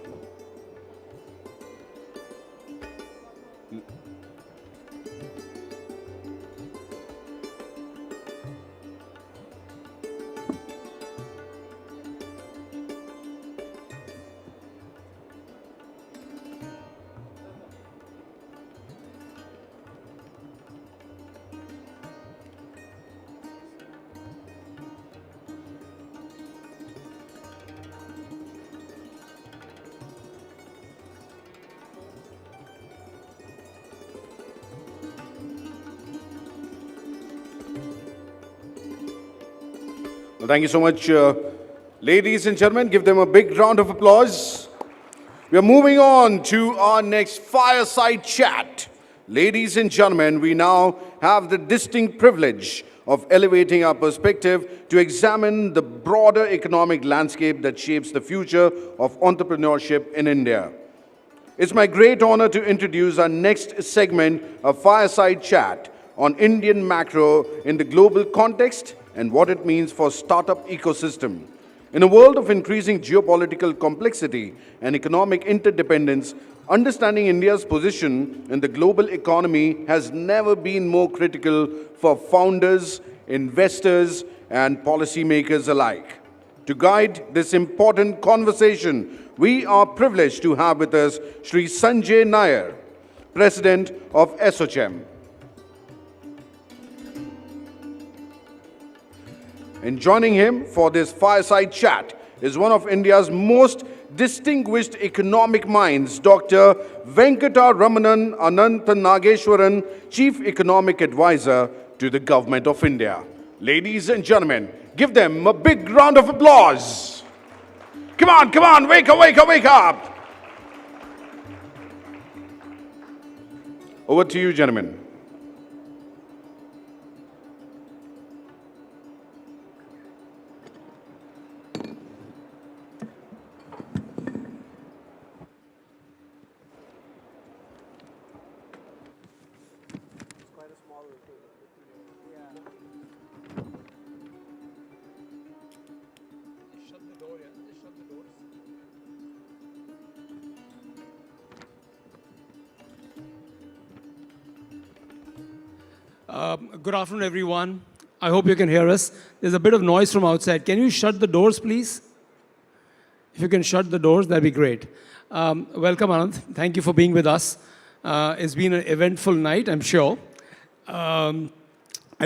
Well, thank you so much, ladies and gentlemen. Give them a big round of applause. We are moving on to our next fireside chat. Ladies and gentlemen, we now have the distinct privilege of elevating our perspective to examine the broader economic landscape that shapes the future of entrepreneurship in India. It's my great honor to introduce our next segment of Fireside Chat on Indian macro in the global context and what it means for startup ecosystem. In a world of increasing geopolitical complexity and economic interdependence, understanding India's position in the global economy has never been more critical for founders, investors, and policymakers alike. To guide this important conversation, we are privileged to have with us Sri Sanjay Nair, President of SOCHM. And joining him for this fireside chat is one of India's most distinguished economic minds, Dr. Venkata Ramanan Ananthanageshwaran, Chief Economic Advisor to the Government of India. Ladies and gentlemen, give them a big round of applause. Come on, wake up, wake up, wake up. Over to you, gentlemen. Good afternoon, everyone. I hope you can hear us. There's a bit of noise from outside. Can you shut the doors, please? If you can shut the doors, that'd be great. Welcome, Anand. Thank you for being with us. It's been an eventful night, I'm sure. I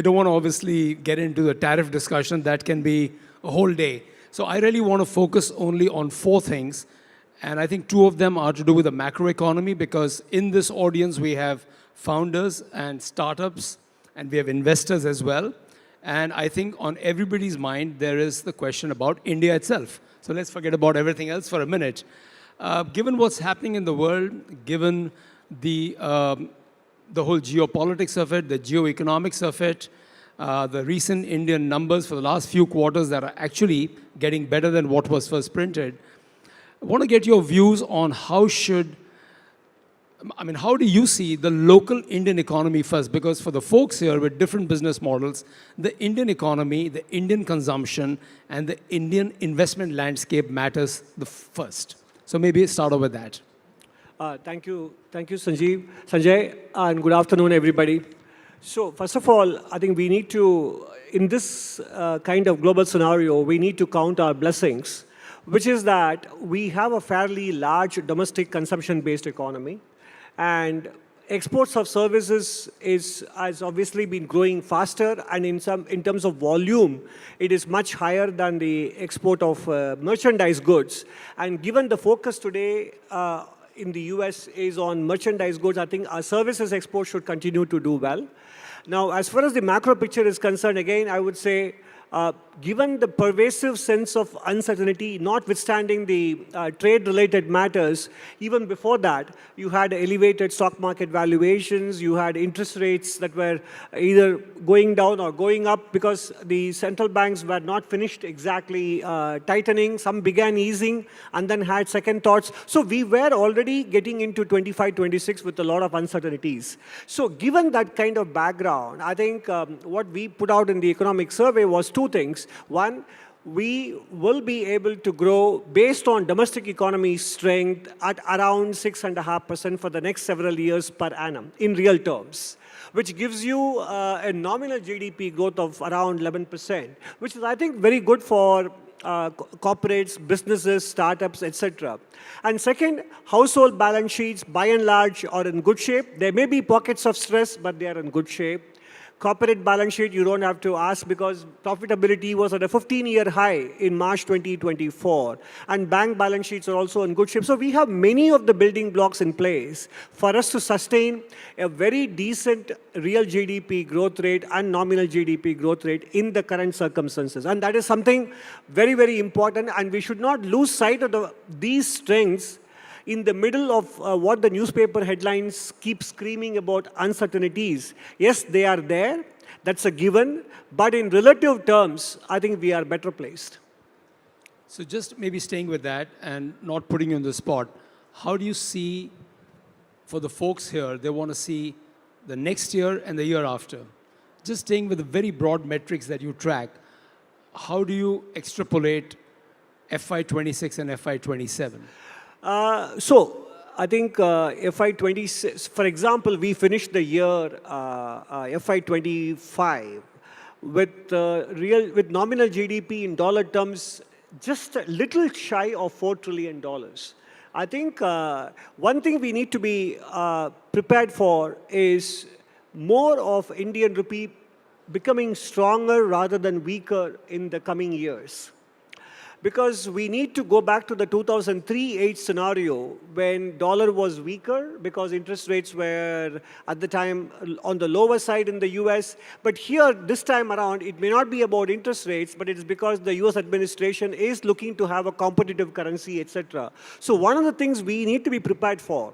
don't want to obviously get into the tariff discussion. That can be a whole day. So I really want to focus only on 4 things. And I think 2 of them are to do with the macroeconomy, because in this audience we have founders and startups, and we have investors as well. And I think on everybody's mind, there is the question about India itself. So let's forget about everything else for a minute. Given what's happening in the world, given the whole geopolitics of it, the geoeconomics of it, the recent Indian numbers for the last few quarters that are actually getting better than what was first printed, I want to get your views on how do you see the local Indian economy first? Because for the folks here with different business models, the Indian economy, the Indian consumption, and the Indian investment landscape matters the first. So maybe start off with that. Thank you, Sanjay, and good afternoon, everybody. So first of all, I think we need to, in this kind of global scenario, we need to count our blessings, which is that we have a fairly large domestic consumption-based economy. And exports of services has obviously been growing faster, and in terms of volume, it is much higher than the export of merchandise goods. And given the focus today in the US is on merchandise goods, I think our services export should continue to do well. Now, as far as the macro picture is concerned, again, I would say, given the pervasive sense of uncertainty, notwithstanding the trade-related matters, even before that, you had elevated stock market valuations, you had interest rates that were either going down or going up because the central banks were not finished exactly tightening. Some began easing and then had second thoughts. So we were already getting into 25, 26 with a lot of uncertainties. So given that kind of background, I think what we put out in the economic survey was 2 things. One, we will be able to grow based on domestic economy strength at around 6.5% for the next several years per annum in real terms, which gives you a nominal GDP growth of around 11%, which is, I think, very good for corporates, businesses, startups, etc. And second, household balance sheets, by and large, are in good shape. There may be pockets of stress, but they are in good shape. Corporate balance sheet, you don't have to ask because profitability was at a 15-year high in March 2024. And bank balance sheets are also in good shape. So we have many of the building blocks in place for us to sustain a very decent real GDP growth rate and nominal GDP growth rate in the current circumstances. And that is something very, very important. And we should not lose sight of these strengths in the middle of what the newspaper headlines keep screaming about uncertainties. Yes, they are there. That's a given. But in relative terms, I think we are better placed. So just maybe staying with that and not putting you on the spot, how do you see, for the folks here, they want to see the next year and the year after? Just staying with the very broad metrics that you track, how do you extrapolate FY26 and FY27? So I think FY26, for example, we finished the year FY25 with nominal GDP in dollar terms just a little shy of $4 trillion. I think one thing we need to be prepared for is more of Indian rupee becoming stronger rather than weaker in the coming years. Because we need to go back to the 2003-8 scenario when dollar was weaker because interest rates were at the time on the lower side in the US. But here, this time around, it may not be about interest rates, but it's because the US administration is looking to have a competitive currency, etc. So one of the things we need to be prepared for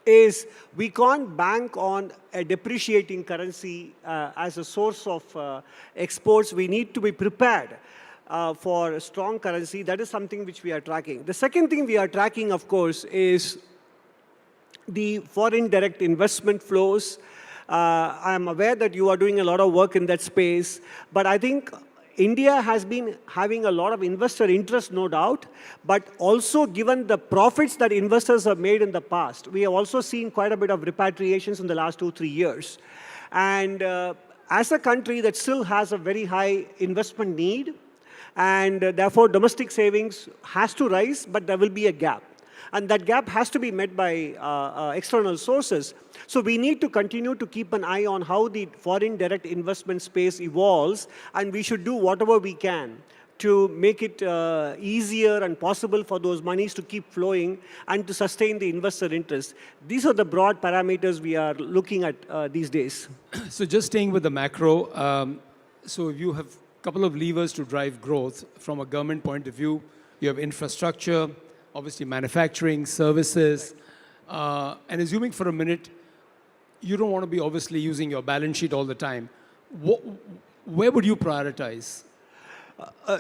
is we can't bank on a depreciating currency as a source of exports. We need to be prepared for a strong currency. That is something which we are tracking. The second thing we are tracking, of course, is the foreign direct investment flows. I am aware that you are doing a lot of work in that space, but I think India has been having a lot of investor interest, no doubt, but also given the profits that investors have made in the past, we have also seen quite a bit of repatriations in the last 2-3 years. And as a country that still has a very high investment need, and therefore domestic savings has to rise, but there will be a gap. And that gap has to be met by external sources. So we need to continue to keep an eye on how the foreign direct investment space evolves, and we should do whatever we can to make it easier and possible for those monies to keep flowing and to sustain the investor interest. These are the broad parameters we are looking at these days. So just staying with the macro, so you have couple of levers to drive growth from a government point of view. You have infrastructure, obviously manufacturing, services, and assuming for a minute, you don't want to be obviously using your balance sheet all the time. Where would you prioritize?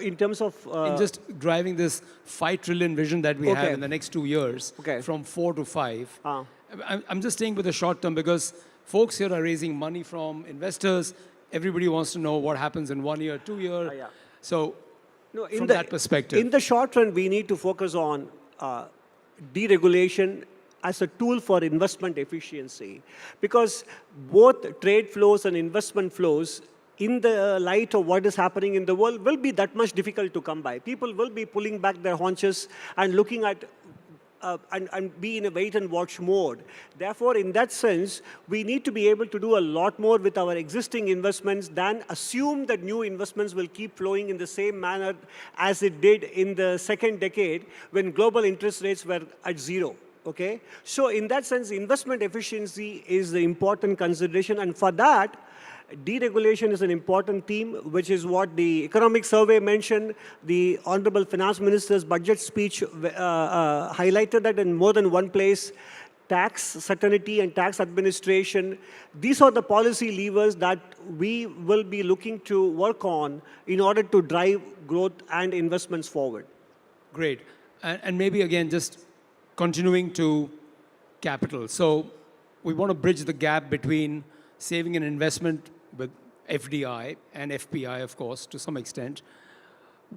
In terms of... in just driving this 5 trillion vision that we have in the next 2 years, from 4 to 5. I'm just staying with the short term because folks here are raising money from investors. Everybody wants to know what happens in 1 year, 2 years. So from that perspective. In the short run, we need to focus on deregulation as a tool for investment efficiency. Because both trade flows and investment flows, in the light of what is happening in the world, will be that much difficult to come by. People will be pulling back their haunches and looking at and be in a wait-and-watch mode. Therefore, in that sense, we need to be able to do a lot more with our existing investments than assume that new investments will keep flowing in the same manner as it did in the second decade when global interest rates were at zero. Okay? So in that sense, investment efficiency is the important consideration, and for that, deregulation is an important theme, which is what the economic survey mentioned. The Honorable Finance Minister's budget speech highlighted that in more than one place. Tax certainty and tax administration, these are the policy levers that we will be looking to work on in order to drive growth and investments forward. Great. And maybe again, just continuing to capital. So we want to bridge the gap between saving and investment with FDI and FPI, of course, to some extent.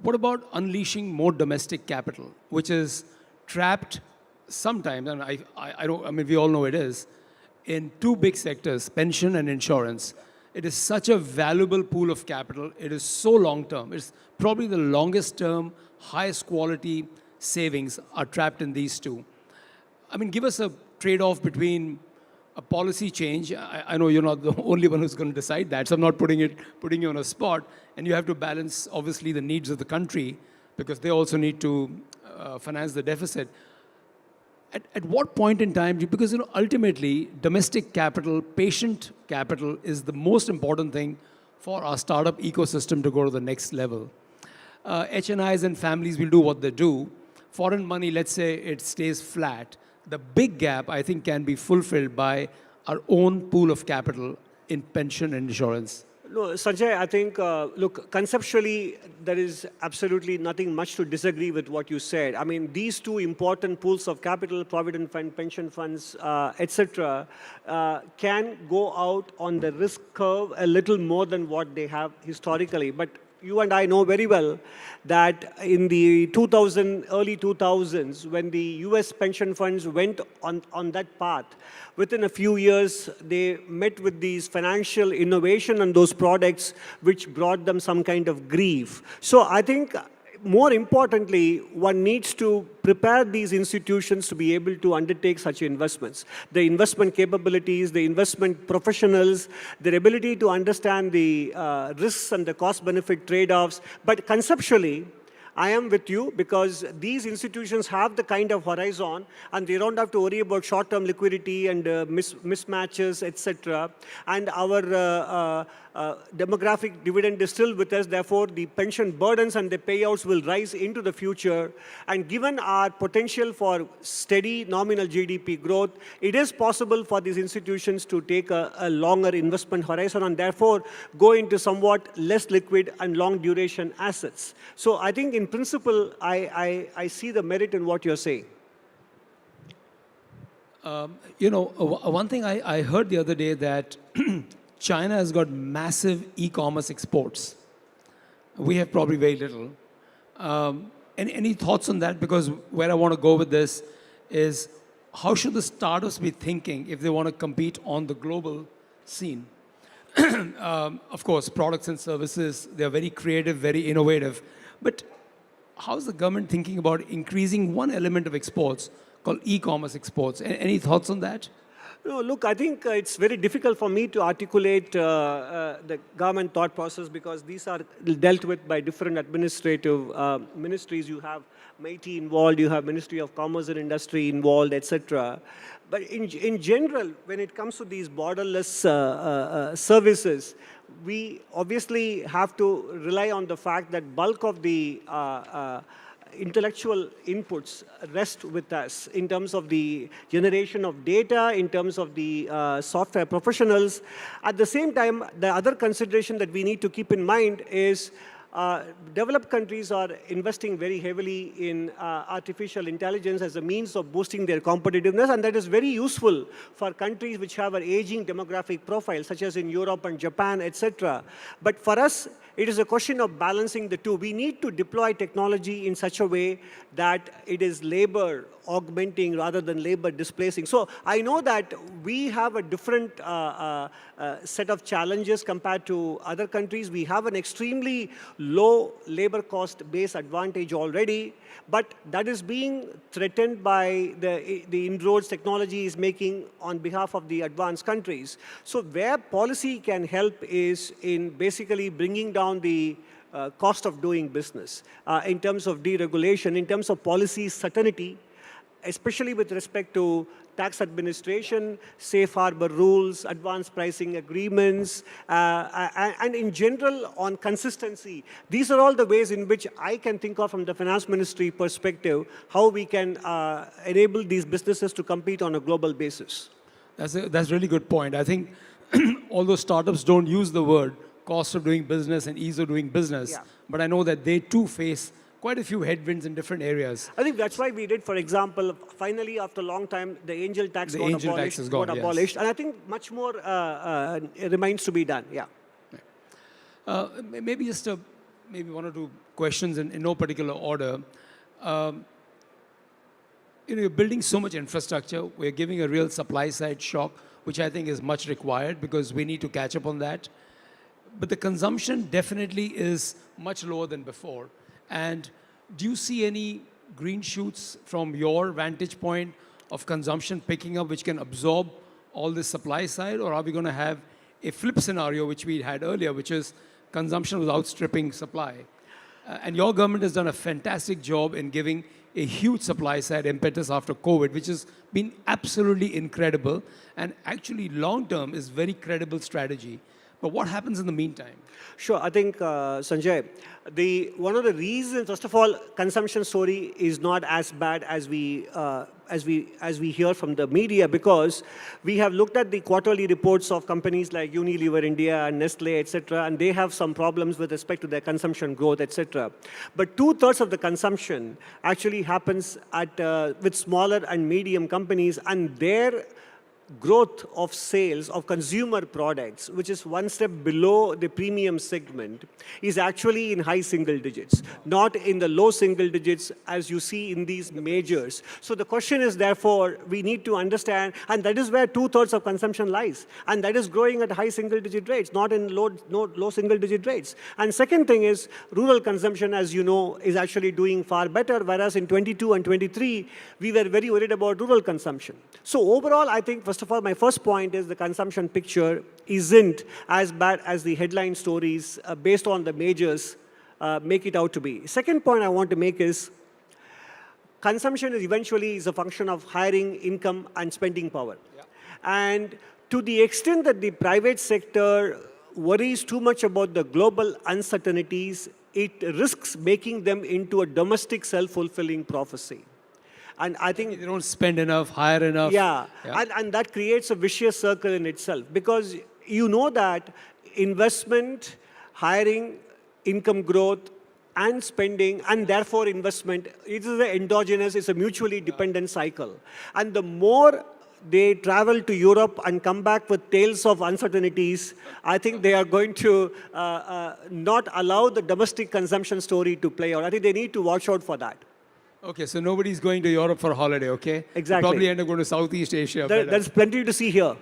What about unleashing more domestic capital, which is trapped sometimes, and I mean, we all know it is, in two big sectors, pension and insurance. It is such a valuable pool of capital. It is so long-term. It's probably the longest-term, highest quality savings are trapped in these two. I mean, give us a trade-off between a policy change. I know you're not the only one who's going to decide that, so I'm not putting you on a spot. And you have to balance, obviously, the needs of the country because they also need to finance the deficit. At what point in time, because ultimately, domestic capital, patient capital is the most important thing for our startup ecosystem to go to the next level. HNIs and families will do what they do. Foreign money, let's say it stays flat. The big gap, I think, can be fulfilled by our own pool of capital in pension and insurance. No, Sanjay, I think, look, conceptually, there is absolutely nothing much to disagree with what you said. I mean, these two important pools of capital, provident fund, pension funds, etc., can go out on the risk curve a little more than what they have historically. But you and I know very well that in the early 2000s, when the US pension funds went on that path, within a few years, they met with these financial innovation and those products which brought them some kind of grief. So I think more importantly, one needs to prepare these institutions to be able to undertake such investments. The investment capabilities, the investment professionals, their ability to understand the risks and the cost-benefit trade-offs. But conceptually, I am with you because these institutions have the kind of horizon and they don't have to worry about short-term liquidity and mismatches, etc. And our demographic dividend is still with us. Therefore, the pension burdens and the payouts will rise into the future. And given our potential for steady nominal GDP growth, it is possible for these institutions to take a longer investment horizon and therefore go into somewhat less liquid and long duration assets. So I think in principle, I see the merit in what you're saying. One thing I heard the other day that China has got massive e-commerce exports. We have probably very little. Any thoughts on that? Because where I want to go with this is how should the startups be thinking if they want to compete on the global scene? Of course, products and services, they're very creative, very innovative. But how's the government thinking about increasing one element of exports called e-commerce exports? Any thoughts on that? No, look, I think it's very difficult for me to articulate the government thought process because these are dealt with by different administrative ministries. You have MeitY involved, you have Ministry of Commerce and Industry involved, etc. But in general, when it comes to these borderless services, we obviously have to rely on the fact that bulk of the intellectual inputs rest with us in terms of the generation of data, in terms of the software professionals. At the same time, the other consideration that we need to keep in mind is developed countries are investing very heavily in artificial intelligence as a means of boosting their competitiveness, and that is very useful for countries which have an aging demographic profile, such as in Europe and Japan, etc. But for us, it is a question of balancing the two. We need to deploy technology in such a way that it is labor augmenting rather than labor displacing. So I know that we have a different set of challenges compared to other countries. We have an extremely low labor cost base advantage already, but that is being threatened by the inroads technology is making on behalf of the advanced countries. So where policy can help is in basically bringing down the cost of doing business in terms of deregulation, in terms of policy certainty, especially with respect to tax administration, safe harbor rules, advanced pricing agreements, and in general on consistency. These are all the ways in which I can think of from the finance ministry perspective, how we can enable these businesses to compete on a global basis. That's a really good point. I think although startups don't use the word cost of doing business and ease of doing business, but I know that they too face quite a few headwinds in different areas. I think that's why we did, for example, finally after a long time, the angel tax got abolished. And I think much more remains to be done, Maybe just maybe one or two questions in no particular order. You're building so much infrastructure. We're giving a real supply side shock, which I think is much required because we need to catch up on that. But the consumption definitely is much lower than before. And do you see any green shoots from your vantage point of consumption picking up which can absorb all this supply side, or are we going to have a flip scenario, which we had earlier, which is consumption was outstripping supply? And your government has done a fantastic job in giving a huge supply side impetus after COVID, which has been absolutely incredible, and actually long-term is very credible strategy. But what happens in the meantime? Sure, I think, Sanjay, one of the reasons, first of all, consumption story is not as bad as we hear from the media, because we have looked at the quarterly reports of companies like Unilever India and Nestle, etc., and they have some problems with respect to their consumption growth, etc. But 2/3 of the consumption actually happens with smaller and medium companies, and their growth of sales of consumer products, which is one step below the premium segment, is actually in high single digits, not in the low single digits as you see in these majors. So the question is, therefore, we need to understand, and that is where 2/3 of consumption lies, and that is growing at high single digit rates, not in low single digit rates. And second thing is, rural consumption, as you know, is actually doing far better, whereas in 22 and 23, we were very worried about rural consumption. So overall, I think, first of all, my first point is the consumption picture isn't as bad as the headline stories based on the majors make it out to be. Second point I want to make is consumption is eventually a function of hiring, income, and spending power. Yeah. And to the extent that the private sector worries too much about the global uncertainties, it risks making them into a domestic self-fulfilling prophecy. And I think they don't spend enough, hire enough. Yeah, and that creates a vicious circle in itself, because you know that investment, hiring, income growth, and spending, and therefore investment, it is an endogenous, it's a mutually dependent cycle. And the more they travel to Europe and come back with tales of uncertainties, I think they are going to not allow the domestic consumption story to play out. I think they need to watch out for that. Okay, so nobody's going to Europe for a holiday, okay? Exactly. You probably end up going to Southeast Asia. There's plenty to see here.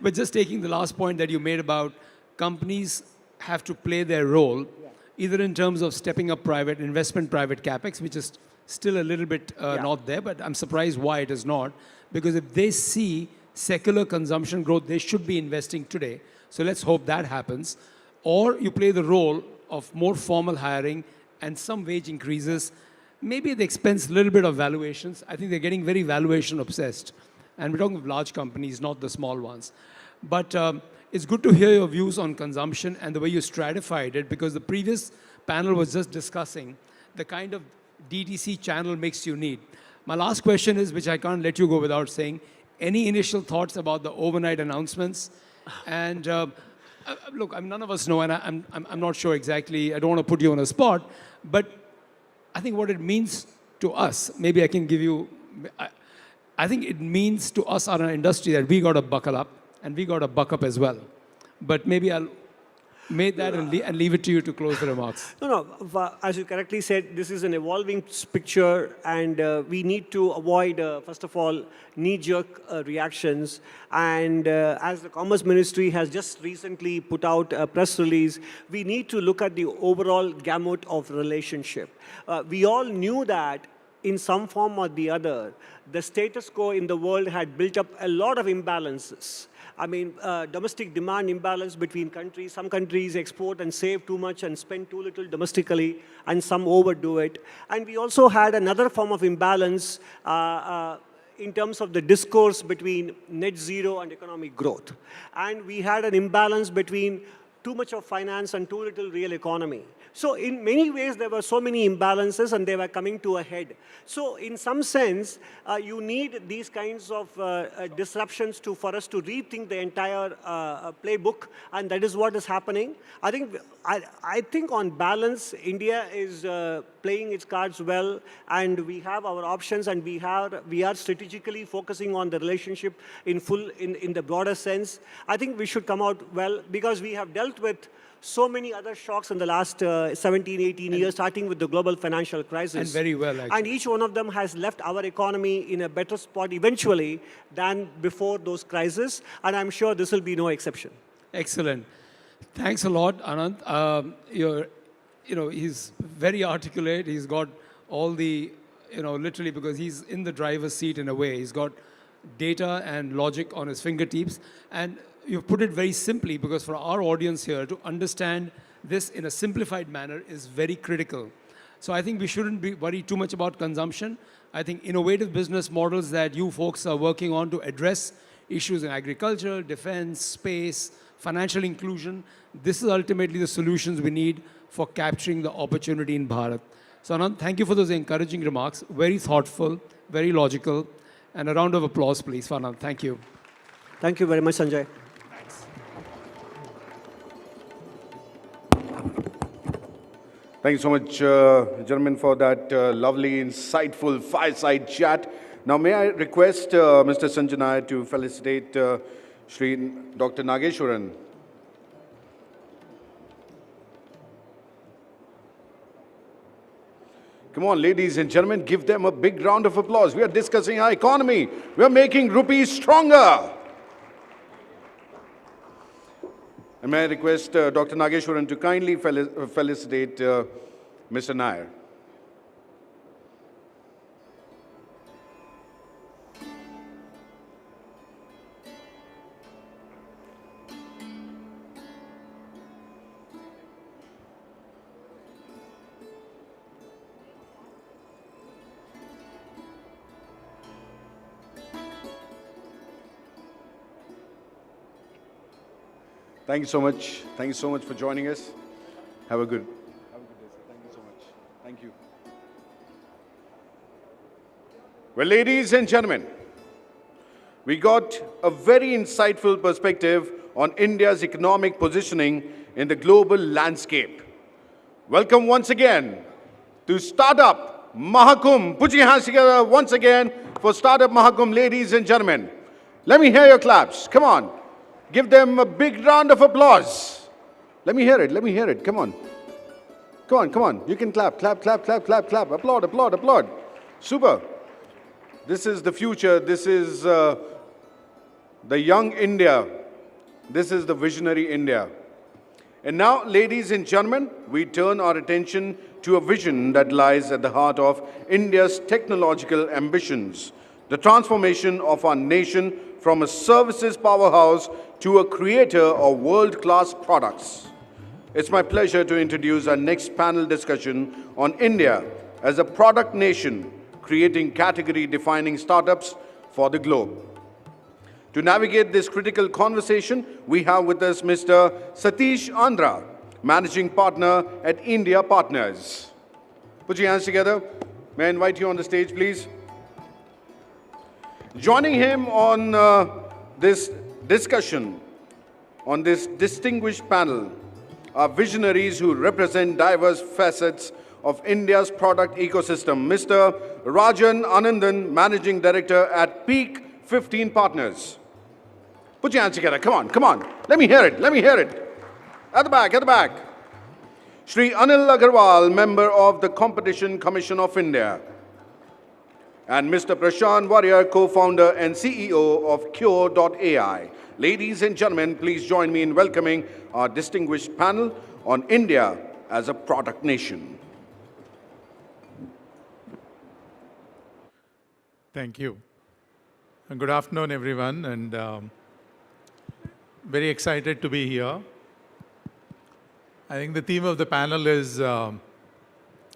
But just taking the last point that you made about companies have to play their role, either in terms of stepping up private capex, which is still a little bit not there, but I'm surprised why it is not. Because if they see secular consumption growth, they should be investing today. So let's hope that happens. Or you play the role of more formal hiring and some wage increases, maybe at the expense a little bit of valuations. I think they're getting very valuation obsessed. And we're talking of large companies, not the small ones. But it's good to hear your views on consumption and the way you stratified it, because the previous panel was just discussing the kind of DTC channel mix you need. My last question is, which I can't let you go without saying, any initial thoughts about the overnight announcements? And look, none of us know, and I'm not sure exactly, I don't want to put you on a spot, but I think what it means to us, maybe I can give you, I think it means to us, our industry, that we got to buckle up, and we got to buck up as well. But maybe I'll make that and leave it to you to close the remarks. No, as you correctly said, this is an evolving picture, and we need to avoid, first of all, knee-jerk reactions. And as the Commerce Ministry has just recently put out a press release, we need to look at the overall gamut of relationship. We all knew that in some form or the other, the status quo in the world had built up a lot of imbalances. I mean, domestic demand imbalance between countries. Some countries export and save too much and spend too little domestically, and some overdo it. And we also had another form of imbalance in terms of the discourse between net zero and economic growth. And we had an imbalance between too much of finance and too little real economy. So in many ways, there were so many imbalances, and they were coming to a head. So in some sense, you need these kinds of disruptions for us to rethink the entire playbook, and that is what is happening. I think on balance, India is playing its cards well, and we have our options, and we are strategically focusing on the relationship in the broader sense. I think we should come out well, because we have dealt with so many other shocks in the last 17, 18 years, starting with the global financial crisis. And very well, actually. And each one of them has left our economy in a better spot eventually than before those crises. And I'm sure this will be no exception. Excellent. Thanks a lot, Anand. He's very articulate. He's got all the, literally, because he's in the driver's seat in a way. He's got data and logic on his fingertips. And you've put it very simply, because for our audience here to understand this in a simplified manner is very critical. So I think we shouldn't be worried too much about consumption. I think innovative business models that you folks are working on to address issues in agriculture, defense, space, financial inclusion, this is ultimately the solutions we need for capturing the opportunity in Bharat. So Anand, thank you for those encouraging remarks. Very thoughtful, very logical. And a round of applause, please, for Anand. Thank you. Thank you very much, Sanjay. Thank you so much, gentlemen, for that lovely, insightful fireside chat. Now, may I request Mr. Sanjay Nair to felicitate Shri Dr. Nageshwaran. Come on, ladies and gentlemen, give them a big round of applause. We are discussing our economy. We are making rupees stronger. And may I request Dr. Nageshwaran to kindly felicitate Mr. Nair. Thank you so much. Thank you so much for joining us. Have a good day. Thank you so much. Thank you. Well, ladies and gentlemen, we got a very insightful perspective on India's economic positioning in the global landscape. Welcome once again to Startup Mahakumbh. Put your hands together once again for Startup Mahakumbh, ladies and gentlemen. Let me hear your claps. Come on. Give them a big round of applause. Let me hear it. Let me hear it. Come on. Come on, come on. You can clap, clap, clap, clap, clap, clap. Applaud, applaud, applaud. Super. This is the future. This is the young India. This is the visionary India. And now, ladies and gentlemen, we turn our attention to a vision that lies at the heart of India's technological ambitions, the transformation of our nation from a services powerhouse to a creator of world-class products. It's my pleasure to introduce our next panel discussion on India as a product nation, creating category-defining startups for the globe. To navigate this critical conversation, we have with us Mr. Satish Andhra, Managing Partner at India Partners. Put your hands together. May I invite you on the stage, please? Joining him on this discussion, on this distinguished panel, are visionaries who represent diverse facets of India's product ecosystem. Mr. Rajan Anandan, Managing Director at Peak 15 Partners. Put your hands together. Come on, come on. Let me hear it. Let me hear it. At the back, at the back. Shri Anil Agarwal, Member of the Competition Commission of India. And Mr. Prashant Warrior, co-founder and CEO of Cure.ai. Ladies and gentlemen, please join me in welcoming our distinguished panel on India as a product nation. Thank you. And good afternoon, everyone, and very excited to be here. I think the theme of the panel is the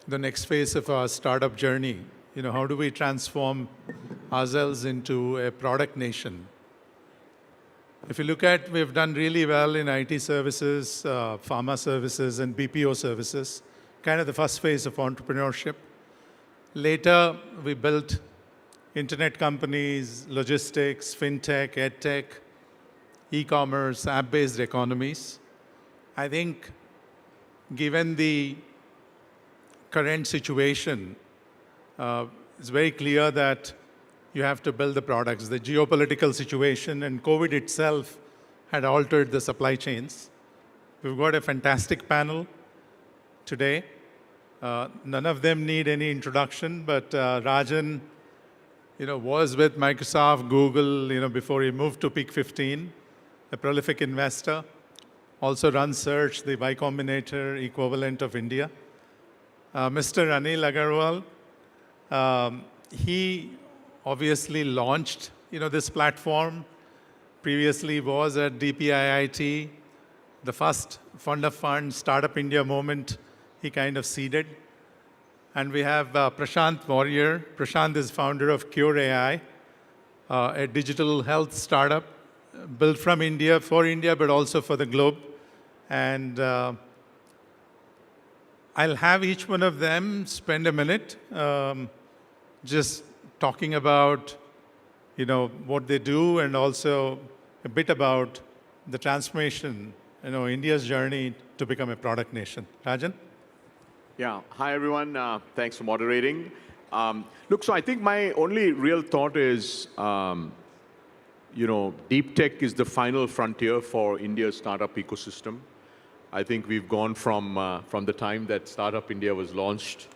next phase of our startup journey. You know, how do we transform ourselves into a product nation? If you look at, we've done really well in IT services, pharma services, and BPO services, kind of the first phase of entrepreneurship. Later, we built internet companies, logistics, fintech, edtech, e-commerce, app-based economies. I think given the current situation, it's very clear that you have to build the products. The geopolitical situation and COVID itself had altered the supply chains. We've got a fantastic panel today. None of them need any introduction, but Rajan, was with Microsoft, Google, before he moved to Peak 15, a prolific investor. Also runs Search, the Y Combinator equivalent of India. Mr. Anil Agarwal, he obviously launched this platform previously was at DPIIT, the first fund of funds, Startup India moment, he kind of seeded. And we have Prashant Warrior. Prashant is founder of Cure AI, a digital health startup built from India, for India, but also for the globe. And I'll have each one of them spend a minute just talking about what they do and also a bit about the transformation, India's journey to become a product nation. Rajan? Yeah. Hi, everyone. Thanks for moderating. Look, so I think my only real thought is, deep tech is the final frontier for India's startup ecosystem. I think we've gone from the time that Startup India was launched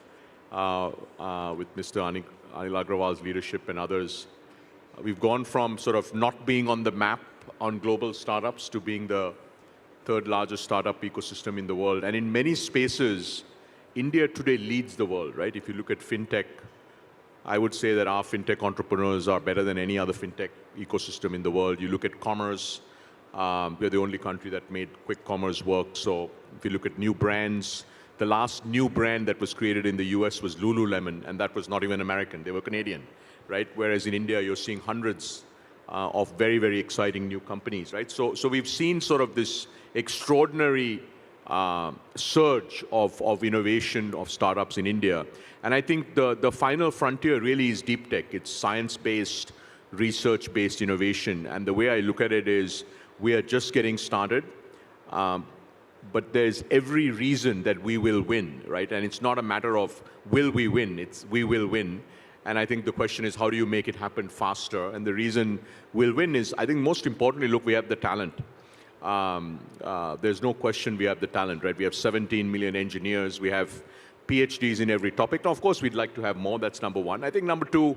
with Mr. Anil Agrawal's leadership and others. We've gone from sort of not being on the map on global startups to being the third largest startup ecosystem in the world. And in many spaces, India today leads the world, right? If you look at fintech, I would say that our fintech entrepreneurs are better than any other fintech ecosystem in the world. You look at commerce, we're the only country that made quick commerce work. So if you look at new brands, the last new brand that was created in the US was Lululemon, and that was not even American, they were Canadian, right? Whereas in India, you're seeing hundreds of very, very exciting new companies, right? So we've seen sort of this extraordinary surge of innovation of startups in India. And I think the final frontier really is deep tech. It's science-based, research-based innovation. And the way I look at it is we are just getting started, but there's every reason that we will win, right? And it's not a matter of will we win, it's we will win. And I think the question is, how do you make it happen faster? And the reason we'll win is, I think most importantly, look, we have the talent. There's no question we have the talent, right? We have 17 million engineers. We have PhDs in every topic. Now, of course, we'd like to have more. That's number one. I think number two,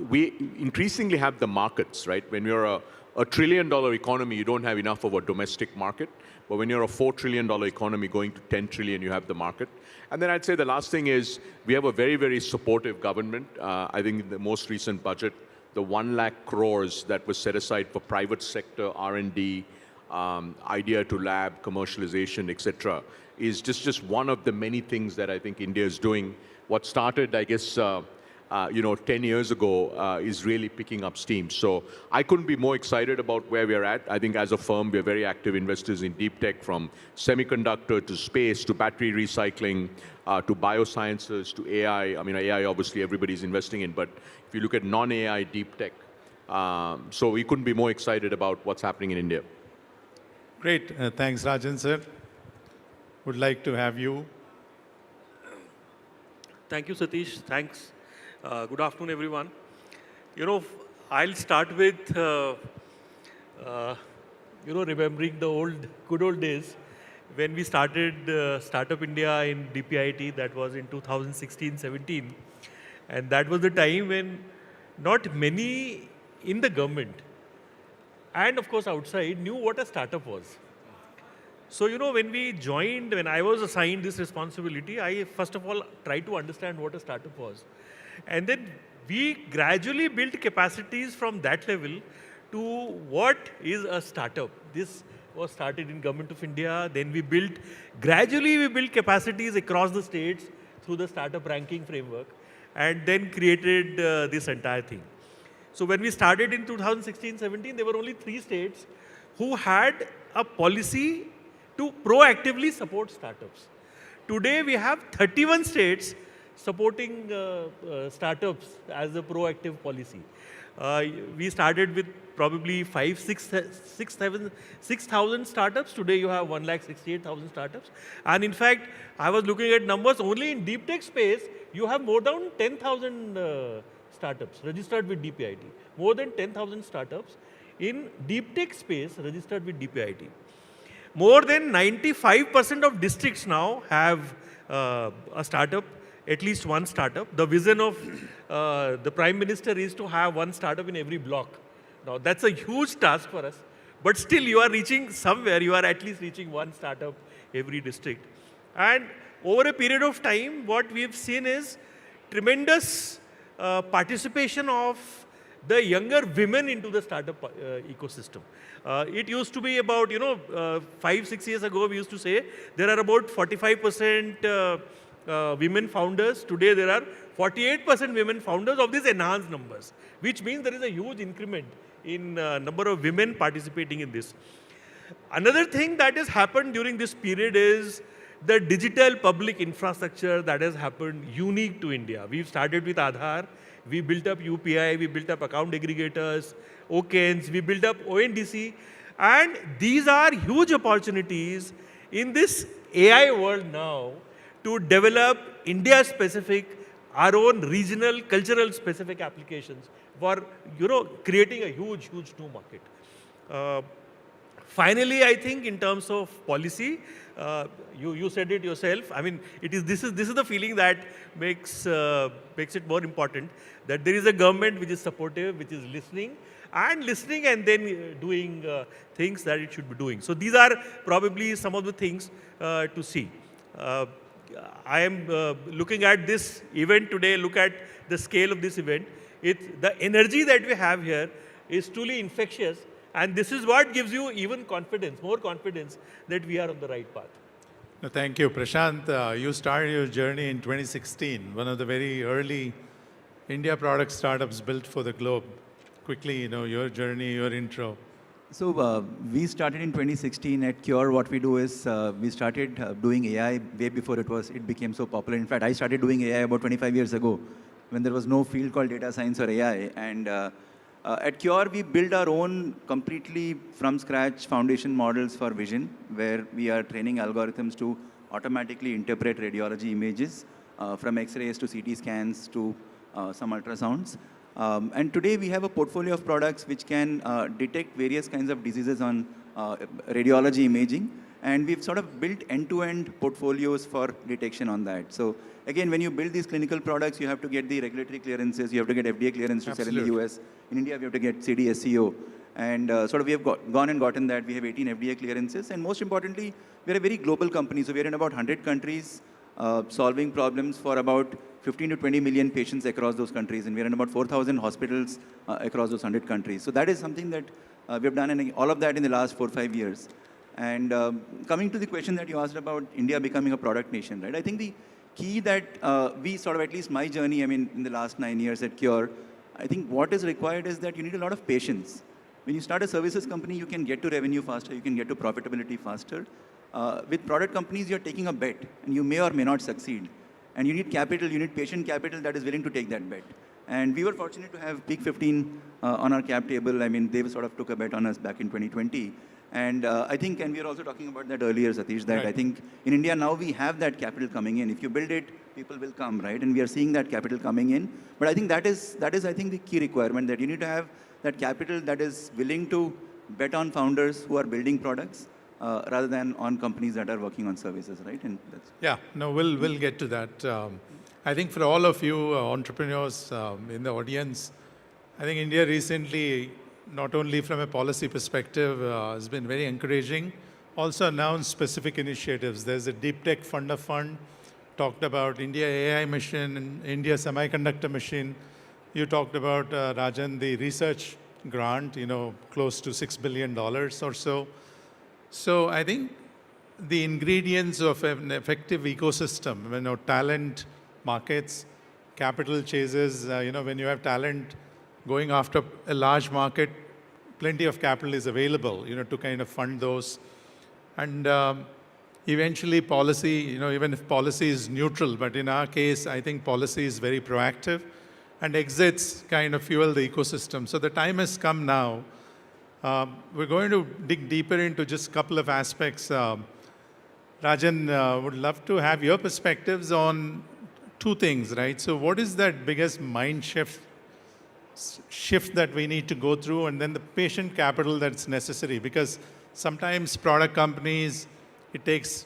we increasingly have the markets, right? When you're a $1 trillion economy, you don't have enough of a domestic market. But when you're a $4 trillion economy going to 10 trillion, you have the market. And then I'd say the last thing is we have a very, very supportive government. I think in the most recent budget, the 1 lakh crores that was set aside for private sector R&D, idea to lab, commercialization, etc., is just one of the many things that I think India is doing. What started, I guess, 10 years ago is really picking up steam. So I couldn't be more excited about where we're at. I think as a firm, we're very active investors in deep tech, from semiconductor to space to battery recycling to biosciences to AI. I mean, AI, obviously, everybody's investing in. But if you look at non-AI deep tech, so we couldn't be more excited about what's happening in India. Great. Thanks, Rajan, sir. Would like to have you. Thank you, Satish. Thanks. Good afternoon, everyone. I'll start with, remembering the good old days when we started Startup India in DPIIT. That was in 2016-17. And that was the time when not many in the government and, of course, outside knew what a startup was. So, when I was assigned this responsibility, I first of all tried to understand what a startup was. And then we gradually built capacities from that level to what is a startup. This was started in Government of India. Then gradually we built capacities across the states through the startup ranking framework, and then created this entire thing. So when we started in 2016-17, there were only 3 states who had a policy to proactively support startups. Today we have 31 states supporting startups as a proactive policy. We started with probably 6,000 startups. Today you have 1,68,000 startups. And in fact, I was looking at numbers, only in deep tech space, you have more than 10,000 startups registered with DPIIT. More than 10,000 startups in deep tech space registered with DPIIT. More than 95% of districts now have a startup, at least one startup. The vision of the Prime Minister is to have one startup in every block. Now, that's a huge task for us. But still, you are reaching somewhere, you are at least reaching one startup every district. And over a period of time, what we've seen is tremendous participation of the younger women into the startup ecosystem. It used to be about, 5-6 years ago, we used to say there are about 45% women founders. Today, there are 48% women founders of these enhanced numbers, which means there is a huge increment in number of women participating in this. Another thing that has happened during this period is the digital public infrastructure that has happened unique to India. We've started with Aadhaar, we built up UPI, we built up account aggregators, OKens, we built up ONDC, and these are huge opportunities in this AI world now to develop India-specific, our own regional, cultural-specific applications for, creating a huge, huge new market. Finally, I think in terms of policy, you said it yourself. I mean, this is the feeling that makes it more important, that there is a government which is supportive, which is listening and then doing things that it should be doing. So these are probably some of the things to see. I am looking at this event today. Look at the scale of this event. The energy that we have here is truly infectious. And this is what gives you even confidence, more confidence that we are on the right path. No, thank you. Prashant, you started your journey in 2016, one of the very early India product startups built for the globe. Quickly, your journey, your intro. So we started in 2016 at Cure. What we do is we started doing AI way before it became so popular. In fact, I started doing AI about 25 years ago when there was no field called data science or AI. And at Cure, we built our own completely from scratch foundation models for vision, where we are training algorithms to automatically interpret radiology images from X-rays to CT scans to some ultrasounds. And today we have a portfolio of products which can detect various kinds of diseases on radiology imaging. And we've sort of built end-to-end portfolios for detection on that. So again, when you build these clinical products, you have to get the regulatory clearances. You have to get FDA clearance to sell in the US. In India, we have to get CDSCO. And sort of we have gone and gotten that. We have 18 FDA clearances. And most importantly, we're a very global company. So we're in about 100 countries, solving problems for about 15 to 20 million patients across those countries. And we're in about 4,000 hospitals across those 100 countries. So that is something that we've done, and all of that in the last 4 or 5 years. And coming to the question that you asked about India becoming a product nation, right? I think the key that we sort of, at least my journey, I mean, in the last 9 years at Cure, I think what is required is that you need a lot of patience. When you start a services company, you can get to revenue faster, you can get to profitability faster. With product companies, you're taking a bet, and you may or may not succeed. And you need capital, you need patient capital that is willing to take that bet. And we were fortunate to have Peak 15 on our cap table. I mean, they sort of took a bet on us back in 2020. And I think, and we were also talking about that earlier, Satish, that I think in India now we have that capital coming in. If you build it, people will come, right? And we are seeing that capital coming in. But I think that is I think, the key requirement, that you need to have that capital that is willing to bet on founders who are building products rather than on companies that are working on services, right? And that's we'll get to that. I think for all of you entrepreneurs in the audience, I think India recently, not only from a policy perspective, has been very encouraging, also announced specific initiatives. There's a Deep Tech Funder Fund, talked about India AI Mission and India Semiconductor Mission. You talked about, Rajan, the research grant, close to $6 billion or so. So I think the ingredients of an effective ecosystem, talent, markets, capital chases, when you have talent going after a large market, plenty of capital is available, to kind of fund those. And eventually policy, even if policy is neutral, but in our case, I think policy is very proactive, and exits kind of fuel the ecosystem. So the time has come now. We're going to dig deeper into just a couple of aspects. Rajan, would love to have your perspectives on two things, right? So what is that biggest mind shift that we need to go through, and then the patient capital that's necessary? Because sometimes product companies, it takes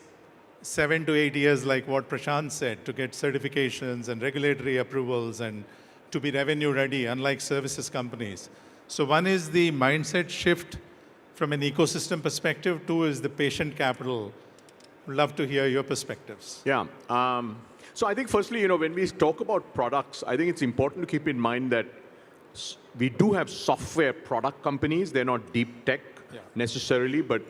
7 to 8 years, like what Prashant said, to get certifications and regulatory approvals and to be revenue ready, unlike services companies. So one is the mindset shift from an ecosystem perspective. Two is the patient capital. Would love to hear your perspectives. Yeah. So I think firstly, when we talk about products, I think it's important to keep in mind that we do have software product companies. They're not deep tech necessarily, but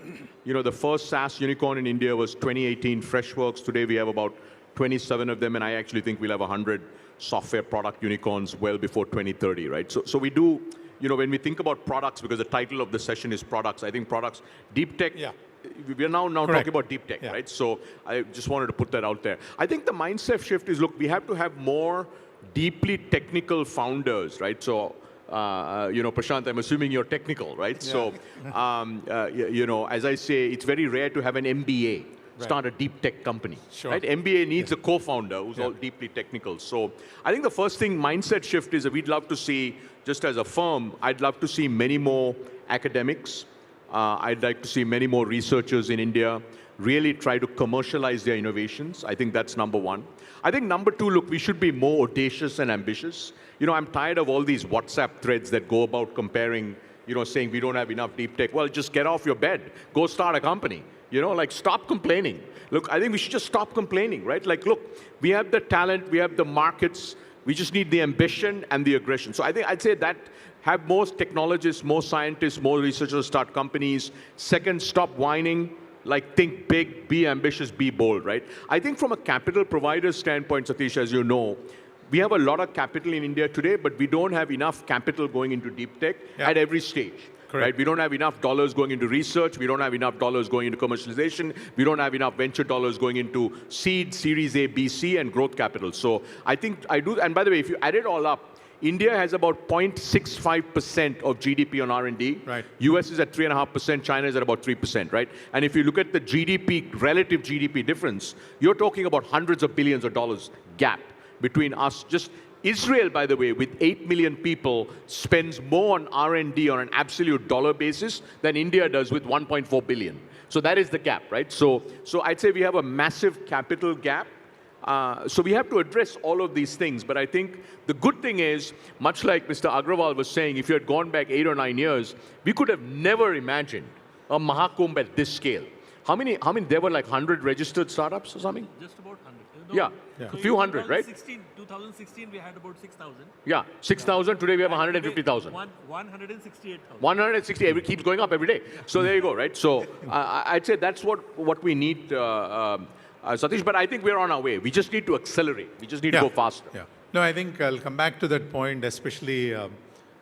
the first SaaS unicorn in India was 2018 Freshworks. Today we have about 27 of them, and I actually think we'll have 100 software product unicorns well before 2030, right? So we do, when we think about products, because the title of the session is products, I think products, deep tech, we are now talking about deep tech, right? So I just wanted to put that out there. I think the mindset shift is, look, we have to have more deeply technical founders, right? So, Prashant, I'm assuming you're technical, right? So, as I say, it's very rare to have an MBA start a deep tech company, right? MBA needs a co-founder who's all deeply technical. So I think the first thing, mindset shift, is that we'd love to see, just as a firm, I'd love to see many more academics. I'd like to see many more researchers in India really try to commercialize their innovations. I think that's number one. I think number two, look, we should be more audacious and ambitious. I'm tired of all these WhatsApp threads that go about comparing, saying we don't have enough deep tech. Well, just get off your bed. Go start a company. Stop complaining. Look, I think we should just stop complaining, right? Look, we have the talent, we have the markets, we just need the ambition and the aggression. So I think I'd say that have more technologists, more scientists, more researchers start companies. Second, stop whining. Think big, be ambitious, be bold, right? I think from a capital provider standpoint, Satish, as you know, we have a lot of capital in India today, but we don't have enough capital going into deep tech at every stage. Right? We don't have enough dollars going into research. We don't have enough dollars going into commercialization. We don't have enough venture dollars going into seed, Series A, B, C, and growth capital. So I think I do. And by the way, if you add it all up, India has about 0.65% of GDP on R&D. Right. US is at 3.5%. China is at about 3%. Right. And if you look at the GDP, relative GDP difference, you're talking about hundreds of billions of dollars gap between us. Just Israel, by the way, with 8 million people, spends more on R&D on an absolute dollar basis than India does with 1.4 billion. So that is the gap, right? So I'd say we have a massive capital gap. So we have to address all of these things. But I think the good thing is, much like Mr. Agrawal was saying, if you had gone back 8 or 9 years, we could have never imagined a Mahakumbh at this scale. How many, there were like 100 registered startups or something? Just about 100. Yeah, a few hundred, right? 2016, we had about 6,000. Yeah, 6,000. Today we have 150,000. 168,000. 160. It keeps going up every day. So there you go, right? So I'd say that's what we need, Satish. But I think we're on our way. We just need to accelerate. We just need to go faster. Yeah. No, I think I'll come back to that point, especially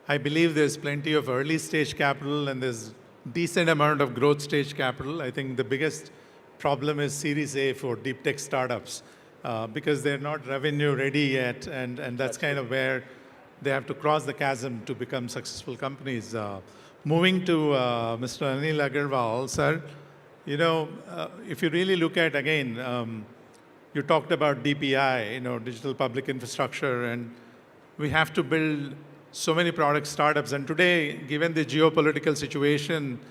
I believe there's plenty of early stage capital and there's decent amount of growth stage capital. I think the biggest problem is Series A for deep tech startups. Because they're not revenue ready yet, and that's kind of where they have to cross the chasm to become successful companies. Moving to Mr. Anil Agarwal, sir, if you really look at, again, you talked about DPI, digital public infrastructure, and we have to build so many product startups. And today, given the geopolitical situation,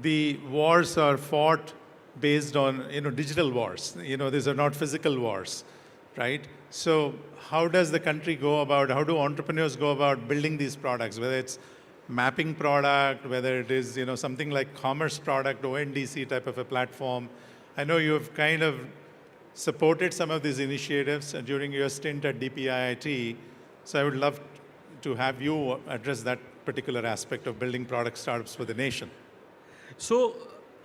the wars are fought based on digital wars. These are not physical wars, right? So how does the country go about, how do entrepreneurs go about building these products, whether it's mapping product, whether it is something like commerce product, ONDC type of a platform. I know you have kind of supported some of these initiatives during your stint at DPIIT, so I would love to have you address that particular aspect of building product startups for the nation. So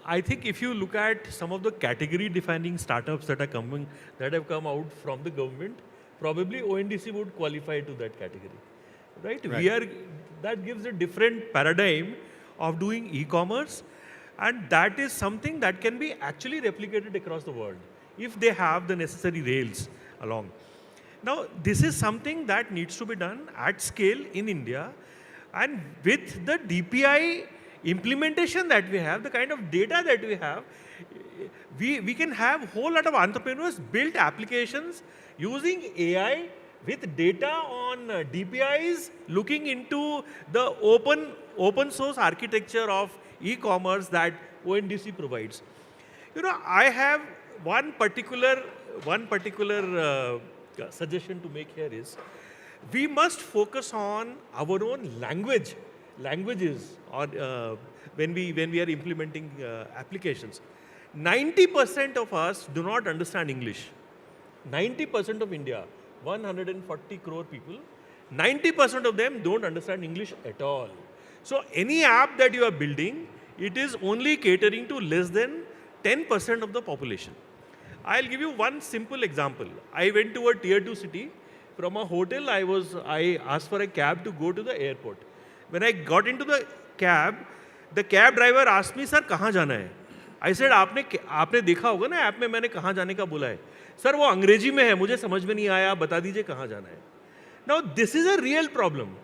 I think if you look at some of the category-defining startups that have come out from the government, probably ONDC would qualify to that category, right? That gives a different paradigm of doing e-commerce, and that is something that can be actually replicated across the world if they have the necessary rails along. Now, this is something that needs to be done at scale in India, and with the DPI implementation that we have, the kind of data that we have, we can have a whole lot of entrepreneurs build applications using AI with data on DPIs, looking into the open source architecture of e-commerce that ONDC provides. I have one particular suggestion to make here is, we must focus on our own languages or when we are implementing applications. 90% of us do not understand English. 90% of India, 140 crore people, 90% of them don't understand English at all. So any app that you are building, it is only catering to less than 10% of the population. I'll give you one simple example. I went to a tier 2 city. From a hotel, I asked for a cab to go to the airport. When I got into the cab driver asked me, "Sir, कहाँ जाना है?" I said, आपने देखा होगा ना app में मैंने कहाँ जाने का बोला है. सर वो अंग्रेजी में है, मुझे समझ में नहीं आया, बता दीजिए कहाँ जाना है. Now this is a real problem.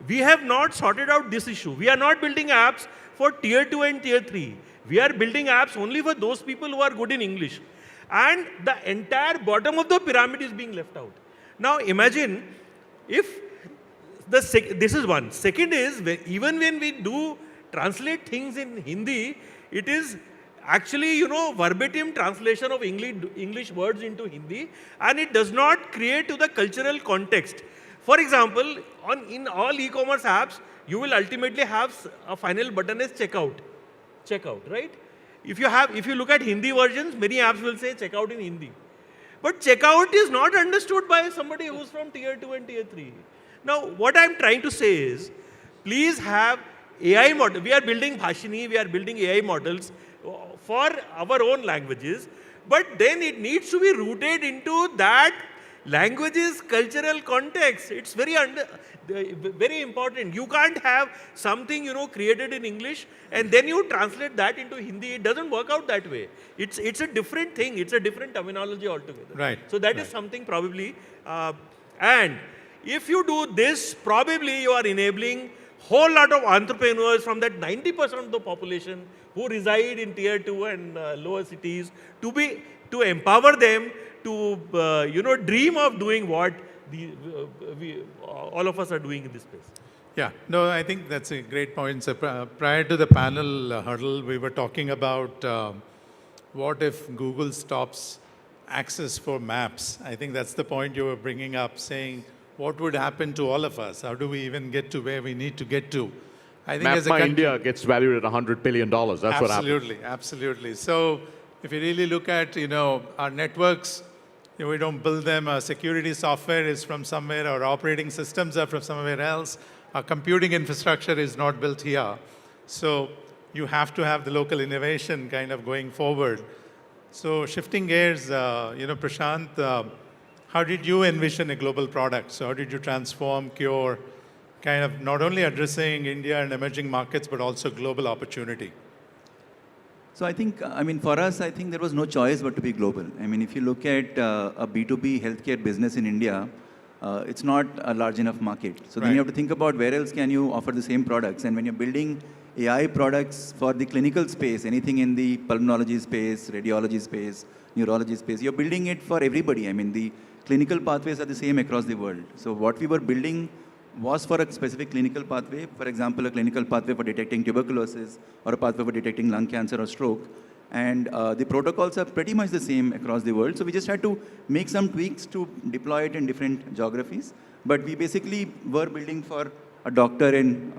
We have not sorted out this issue. We are not building apps for tier 2 and tier 3. We are building apps only for those people who are good in English. And the entire bottom of the pyramid is being left out. Now imagine if this is one. Second is, even when we do translate things in Hindi, it is actually, verbatim translation of English words into Hindi, and it does not create to the cultural context. For example, in all e-commerce apps, you will ultimately have a final button as checkout. Checkout, right? If you look at Hindi versions, many apps will say checkout in Hindi. But checkout is not understood by somebody who's from tier 2 and tier 3. Now, what I'm trying to say is, please have AI model. We are building Bhashini, we are building AI models for our own languages, but then it needs to be rooted into that language's cultural context. It's very important. You can't have something, created in English and then you translate that into Hindi. It doesn't work out that way. It's a different thing. It's a different terminology altogether. Right. So that is something probably, and if you do this, probably you are enabling whole lot of entrepreneurs from that 90% of the population who reside in tier 2 and lower cities to empower them to dream of doing what all of us are doing in this space. Yeah, no, I think that's a great point. So prior to the panel huddle, we were talking about what if Google stops access for maps. I think that's the point you were bringing up, saying what would happen to all of us? How do we even get to where we need to get to? I think as a country, India gets valued at $100 billion. That's what happens. Absolutely, absolutely. So if you really look at, our networks, we don't build them. Our security software is from somewhere. Our operating systems are from somewhere else. Our computing infrastructure is not built here. So you have to have the local innovation kind of going forward. So shifting gears, Prashant, how did you envision a global product? So how did you transform Cure, kind of not only addressing India and emerging markets, but also global opportunity? So I think, for us, I think there was no choice but to be global. If you look at a B2B healthcare business in India, it's not a large enough market. So then you have to think about where else can you offer the same products. And when you're building AI products for the clinical space, anything in the pulmonology space, radiology space, neurology space, you're building it for everybody. The clinical pathways are the same across the world. So what we were building was for a specific clinical pathway, for example, a clinical pathway for detecting tuberculosis or a pathway for detecting lung cancer or stroke. And the protocols are pretty much the same across the world. So we just had to make some tweaks to deploy it in different geographies. But we basically were building for a doctor in,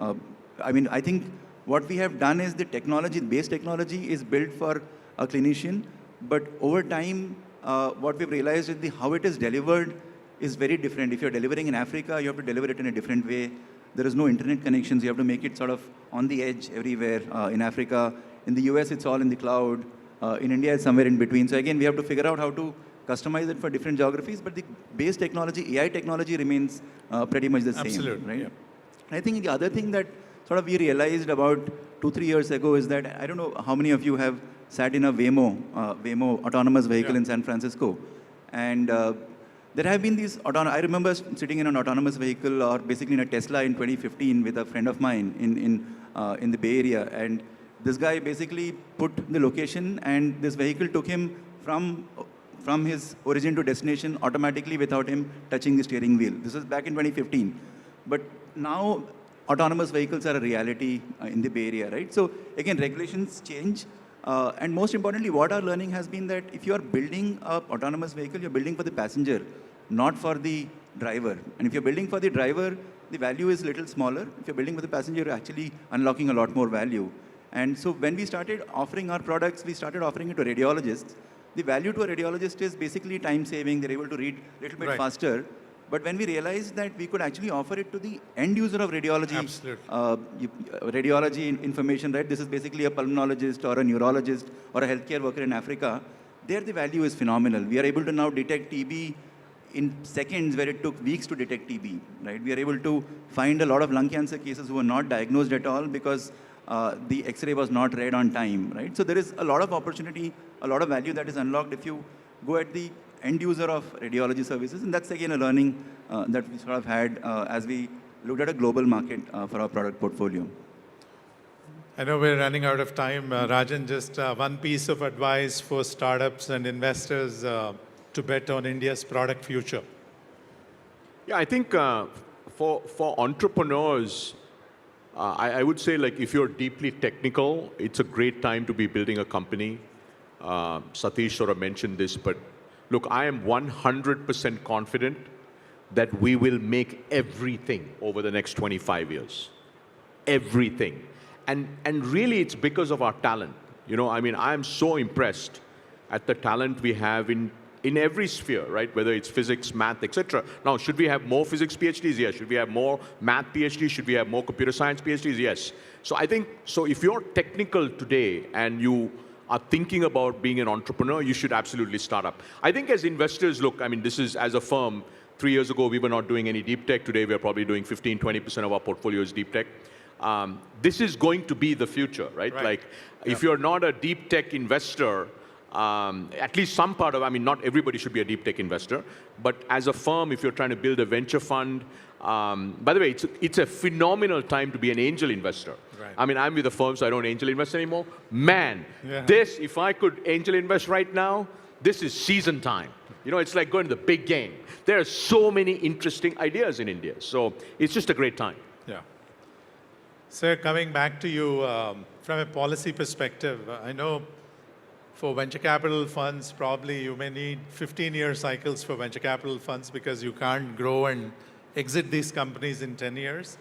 I think what we have done is the technology, base technology is built for a clinician. But over time, what we've realized is how it is delivered is very different. If you're delivering in Africa, you have to deliver it in a different way. There is no internet connections. You have to make it sort of on the edge everywhere. In Africa, in the US, it's all in the cloud. In India, it's somewhere in between. So again, we have to figure out how to customize it for different geographies, but the base technology, AI technology remains pretty much the same. Absolutely. Right? Yeah. I think the other thing that sort of we realized about 2-3 years ago is that, I don't know how many of you have sat in a Waymo autonomous vehicle in San Francisco. And there have been these I remember sitting in an autonomous vehicle or basically in a Tesla in 2015 with a friend of mine in the Bay Area. And this guy basically put the location and this vehicle took him from his origin to destination automatically without him touching the steering wheel. This was back in 2015. But now autonomous vehicles are a reality in the Bay Area, right? So again, regulations change. And most importantly, what our learning has been that if you are building an autonomous vehicle, you're building for the passenger, not for the driver. And if you're building for the driver, the value is a little smaller. If you're building for the passenger, you're actually unlocking a lot more value. And so when we started offering our products, we started offering it to radiologists. The value to a radiologist is basically time saving. They're able to read a little bit faster. But when we realized that we could actually offer it to the end user of radiology, radiology information, right? This is basically a pulmonologist or a neurologist or a healthcare worker in Africa. There the value is phenomenal. We are able to now detect TB in seconds where it took weeks to detect TB, right? We are able to find a lot of lung cancer cases who were not diagnosed at all because the X-ray was not read on time, right? So there is a lot of opportunity, a lot of value that is unlocked if you go at the end user of radiology services. And that's again a learning that we sort of had as we looked at a global market for our product portfolio. I know we're running out of time. Rajan, just one piece of advice for startups and investors to bet on India's product future. Yeah, I think for entrepreneurs, I would say, like, if you're deeply technical, it's a great time to be building a company. Satish sort of mentioned this, but look, I am 100% confident that we will make everything over the next 25 years. Everything. And really, it's because of our talent. You know, I mean, I am so impressed at the talent we have in every sphere, right? Whether it's physics, math, etc. Now, should we have more physics PhDs? Yes. Should we have more math PhDs? Should we have more computer science PhDs? Yes. So I think, so if you're technical today and you are thinking about being an entrepreneur, you should absolutely start up. I think as investors, look, I mean, this is, as a firm, 3 years ago, we were not doing any deep tech. Today, we're probably doing 15, 20% of our portfolio is deep tech. This is going to be the future, right? Like, if you're not a deep tech investor, at least some part of, I mean, not everybody should be a deep tech investor, but as a firm, if you're trying to build a venture fund, by the way, it's a phenomenal time to be an angel investor. Right. I mean, I'm with the firm, so I don't angel invest anymore. Man, this, if I could angel invest right now, this is season time. You know, it's like going to the big game. There are so many interesting ideas in India. So it's just a great time. Yeah. Sir, coming back to you from a policy perspective, I know for venture capital funds, probably you may need 15-year cycles for venture capital funds because you can't grow and exit these companies in 10 years.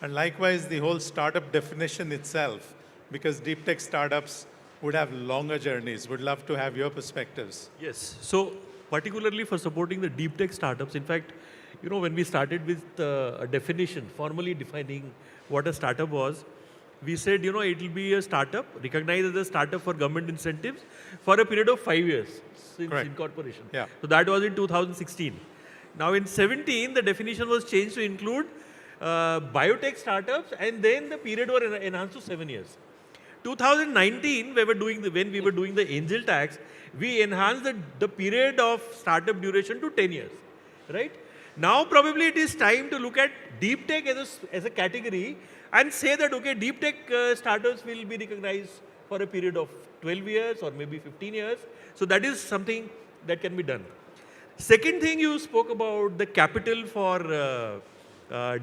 And likewise, the whole startup definition itself, because deep tech startups would have longer journeys. Would love to have your perspectives. Yes. So particularly for supporting the deep tech startups, in fact, you know, when we started with a definition, formally defining what a startup was, we said, you know, it will be a startup, recognized as a startup for government incentives for a period of 5 years since incorporation. Yeah. So that was in 2016. Now in 17, the definition was changed to include biotech startups, and then the period was enhanced to 7 years. 2019, when we were doing the angel tax, we enhanced the period of startup duration to 10 years, right? Now probably it is time to look at deep tech as a category and say that, okay, deep tech startups will be recognized for a period of 12 years or maybe 15 years. So that is something that can be done. Second thing, you spoke about the capital for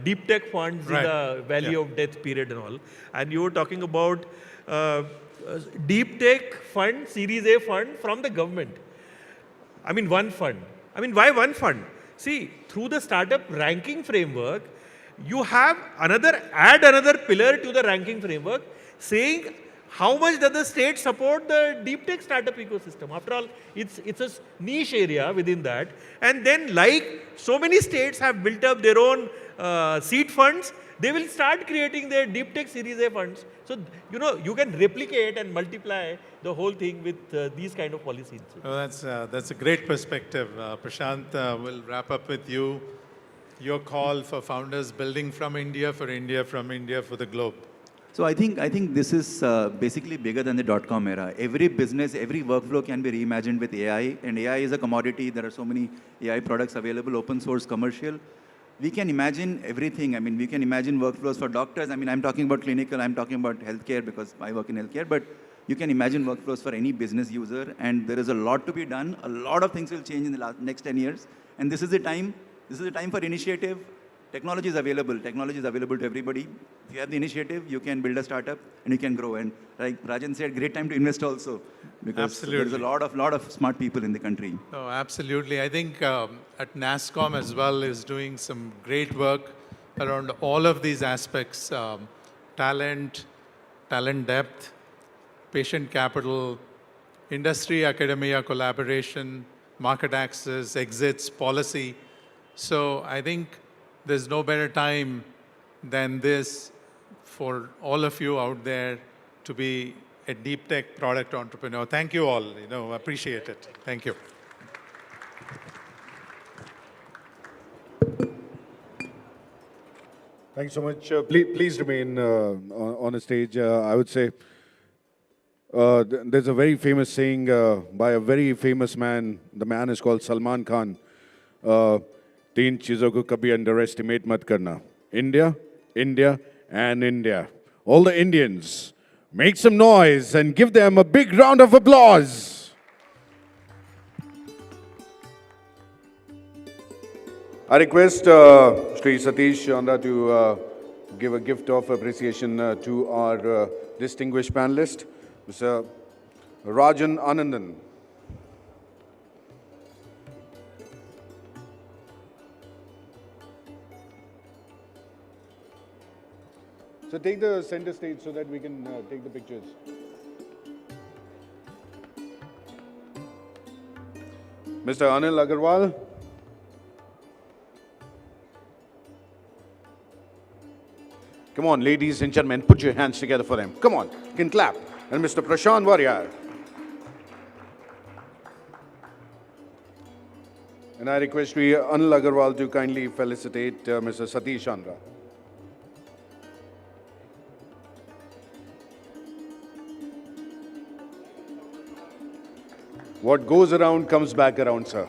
deep tech funds in the valley of death period and all. And you were talking about deep tech fund, Series A fund from the government. I mean, one fund. I mean, why one fund? See, through the startup ranking framework, you have add another pillar to the ranking framework saying how much does the state support the deep tech startup ecosystem. After all, it's a niche area within that. And then, like so many states have built up their own seed funds, they will start creating their deep tech Series A funds. So, you know, you can replicate and multiply the whole thing with these kind of policies. Well, that's a great perspective. Prashant, we'll wrap up with you. Your call for founders building from India, for the globe. So I think this is basically bigger than the dot-com era. Every business, every workflow can be reimagined with AI, and AI is a commodity. There are so many AI products available, open source, commercial. We can imagine everything. I mean, we can imagine workflows for doctors. I mean, I'm talking about clinical, I'm talking about healthcare because I work in healthcare, but you can imagine workflows for any business user, and there is a lot to be done. A lot of things will change in the next 10 years, and this is the time for initiative. Technology is available. Technology is available to everybody. If you have the initiative, you can build a startup and you can grow. And like Rajan said, great time to invest also, because there's a lot of smart people in the country. Oh, absolutely. I think at NASSCOM as well is doing some great work around all of these aspects: talent depth, patient capital, industry academia collaboration, market access, exits, policy. So I think there's no better time than this for all of you out there to be a deep tech product entrepreneur. Thank you all. Appreciate it. Thank you. Thanks so much. Please remain on the stage. I would say there's a very famous saying by a very famous man. The man is called Salman Khan. तीन चीजों को कभी underestimate मत करना. India, India, and India. All the Indians, make some noise and give them a big round of applause. I request Sri Satish Chandra to give a gift of appreciation to our distinguished panelist, Mr. Rajan Anandan. So take the center stage so that we can take the pictures. Mr. Anil Agarwal. Come on, ladies and gentlemen, put your hands together for them. Come on, you can clap. And Mr. Prashant Warrior. And I request Sri Anil Agarwal to kindly felicitate Mr. Satish Chandra. What goes around comes back around, sir.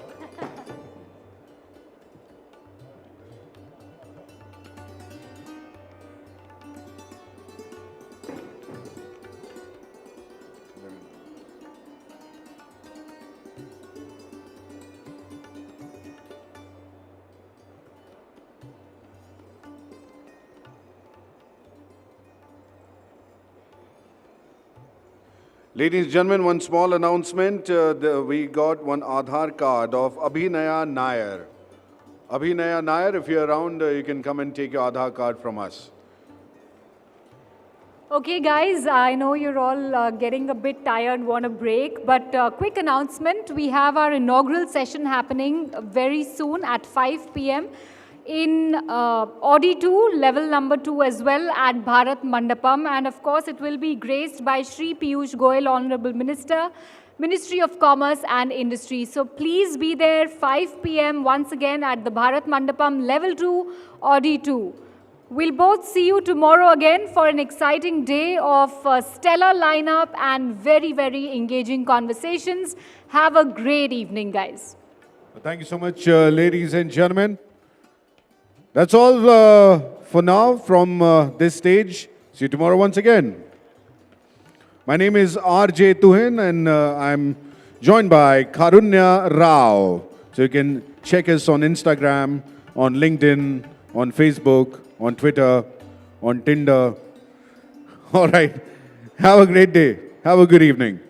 Ladies and gentlemen, one small announcement. We got one Aadhaar card of Abhinaya Nair. Abhinaya Nair, if you're around, you can come and take your Aadhaar card from us. Okay, guys, I know you're all getting a bit tired, want a break, but quick announcement. We have our inaugural session happening very soon at 5 p.m. in Audi 2, level number 2 as well at Bharat Mandapam. And of course, it will be graced by Shri Piyush Goyal, Honorable Minister, Ministry of Commerce and Industry. So please be there 5 p.m. once again at the Bharat Mandapam, level 2, Audi 2. We'll both see you tomorrow again for an exciting day of stellar lineup and very, very engaging conversations. Have a great evening, guys. Thank you so much, ladies and gentlemen. That's all for now from this stage. See you tomorrow once again. My name is R.J. Tuhin and I'm joined by Karunya Rao. So you can check us on Instagram, on LinkedIn, on Facebook, on Twitter, on Tinder. All right. Have a great day. Have a good evening.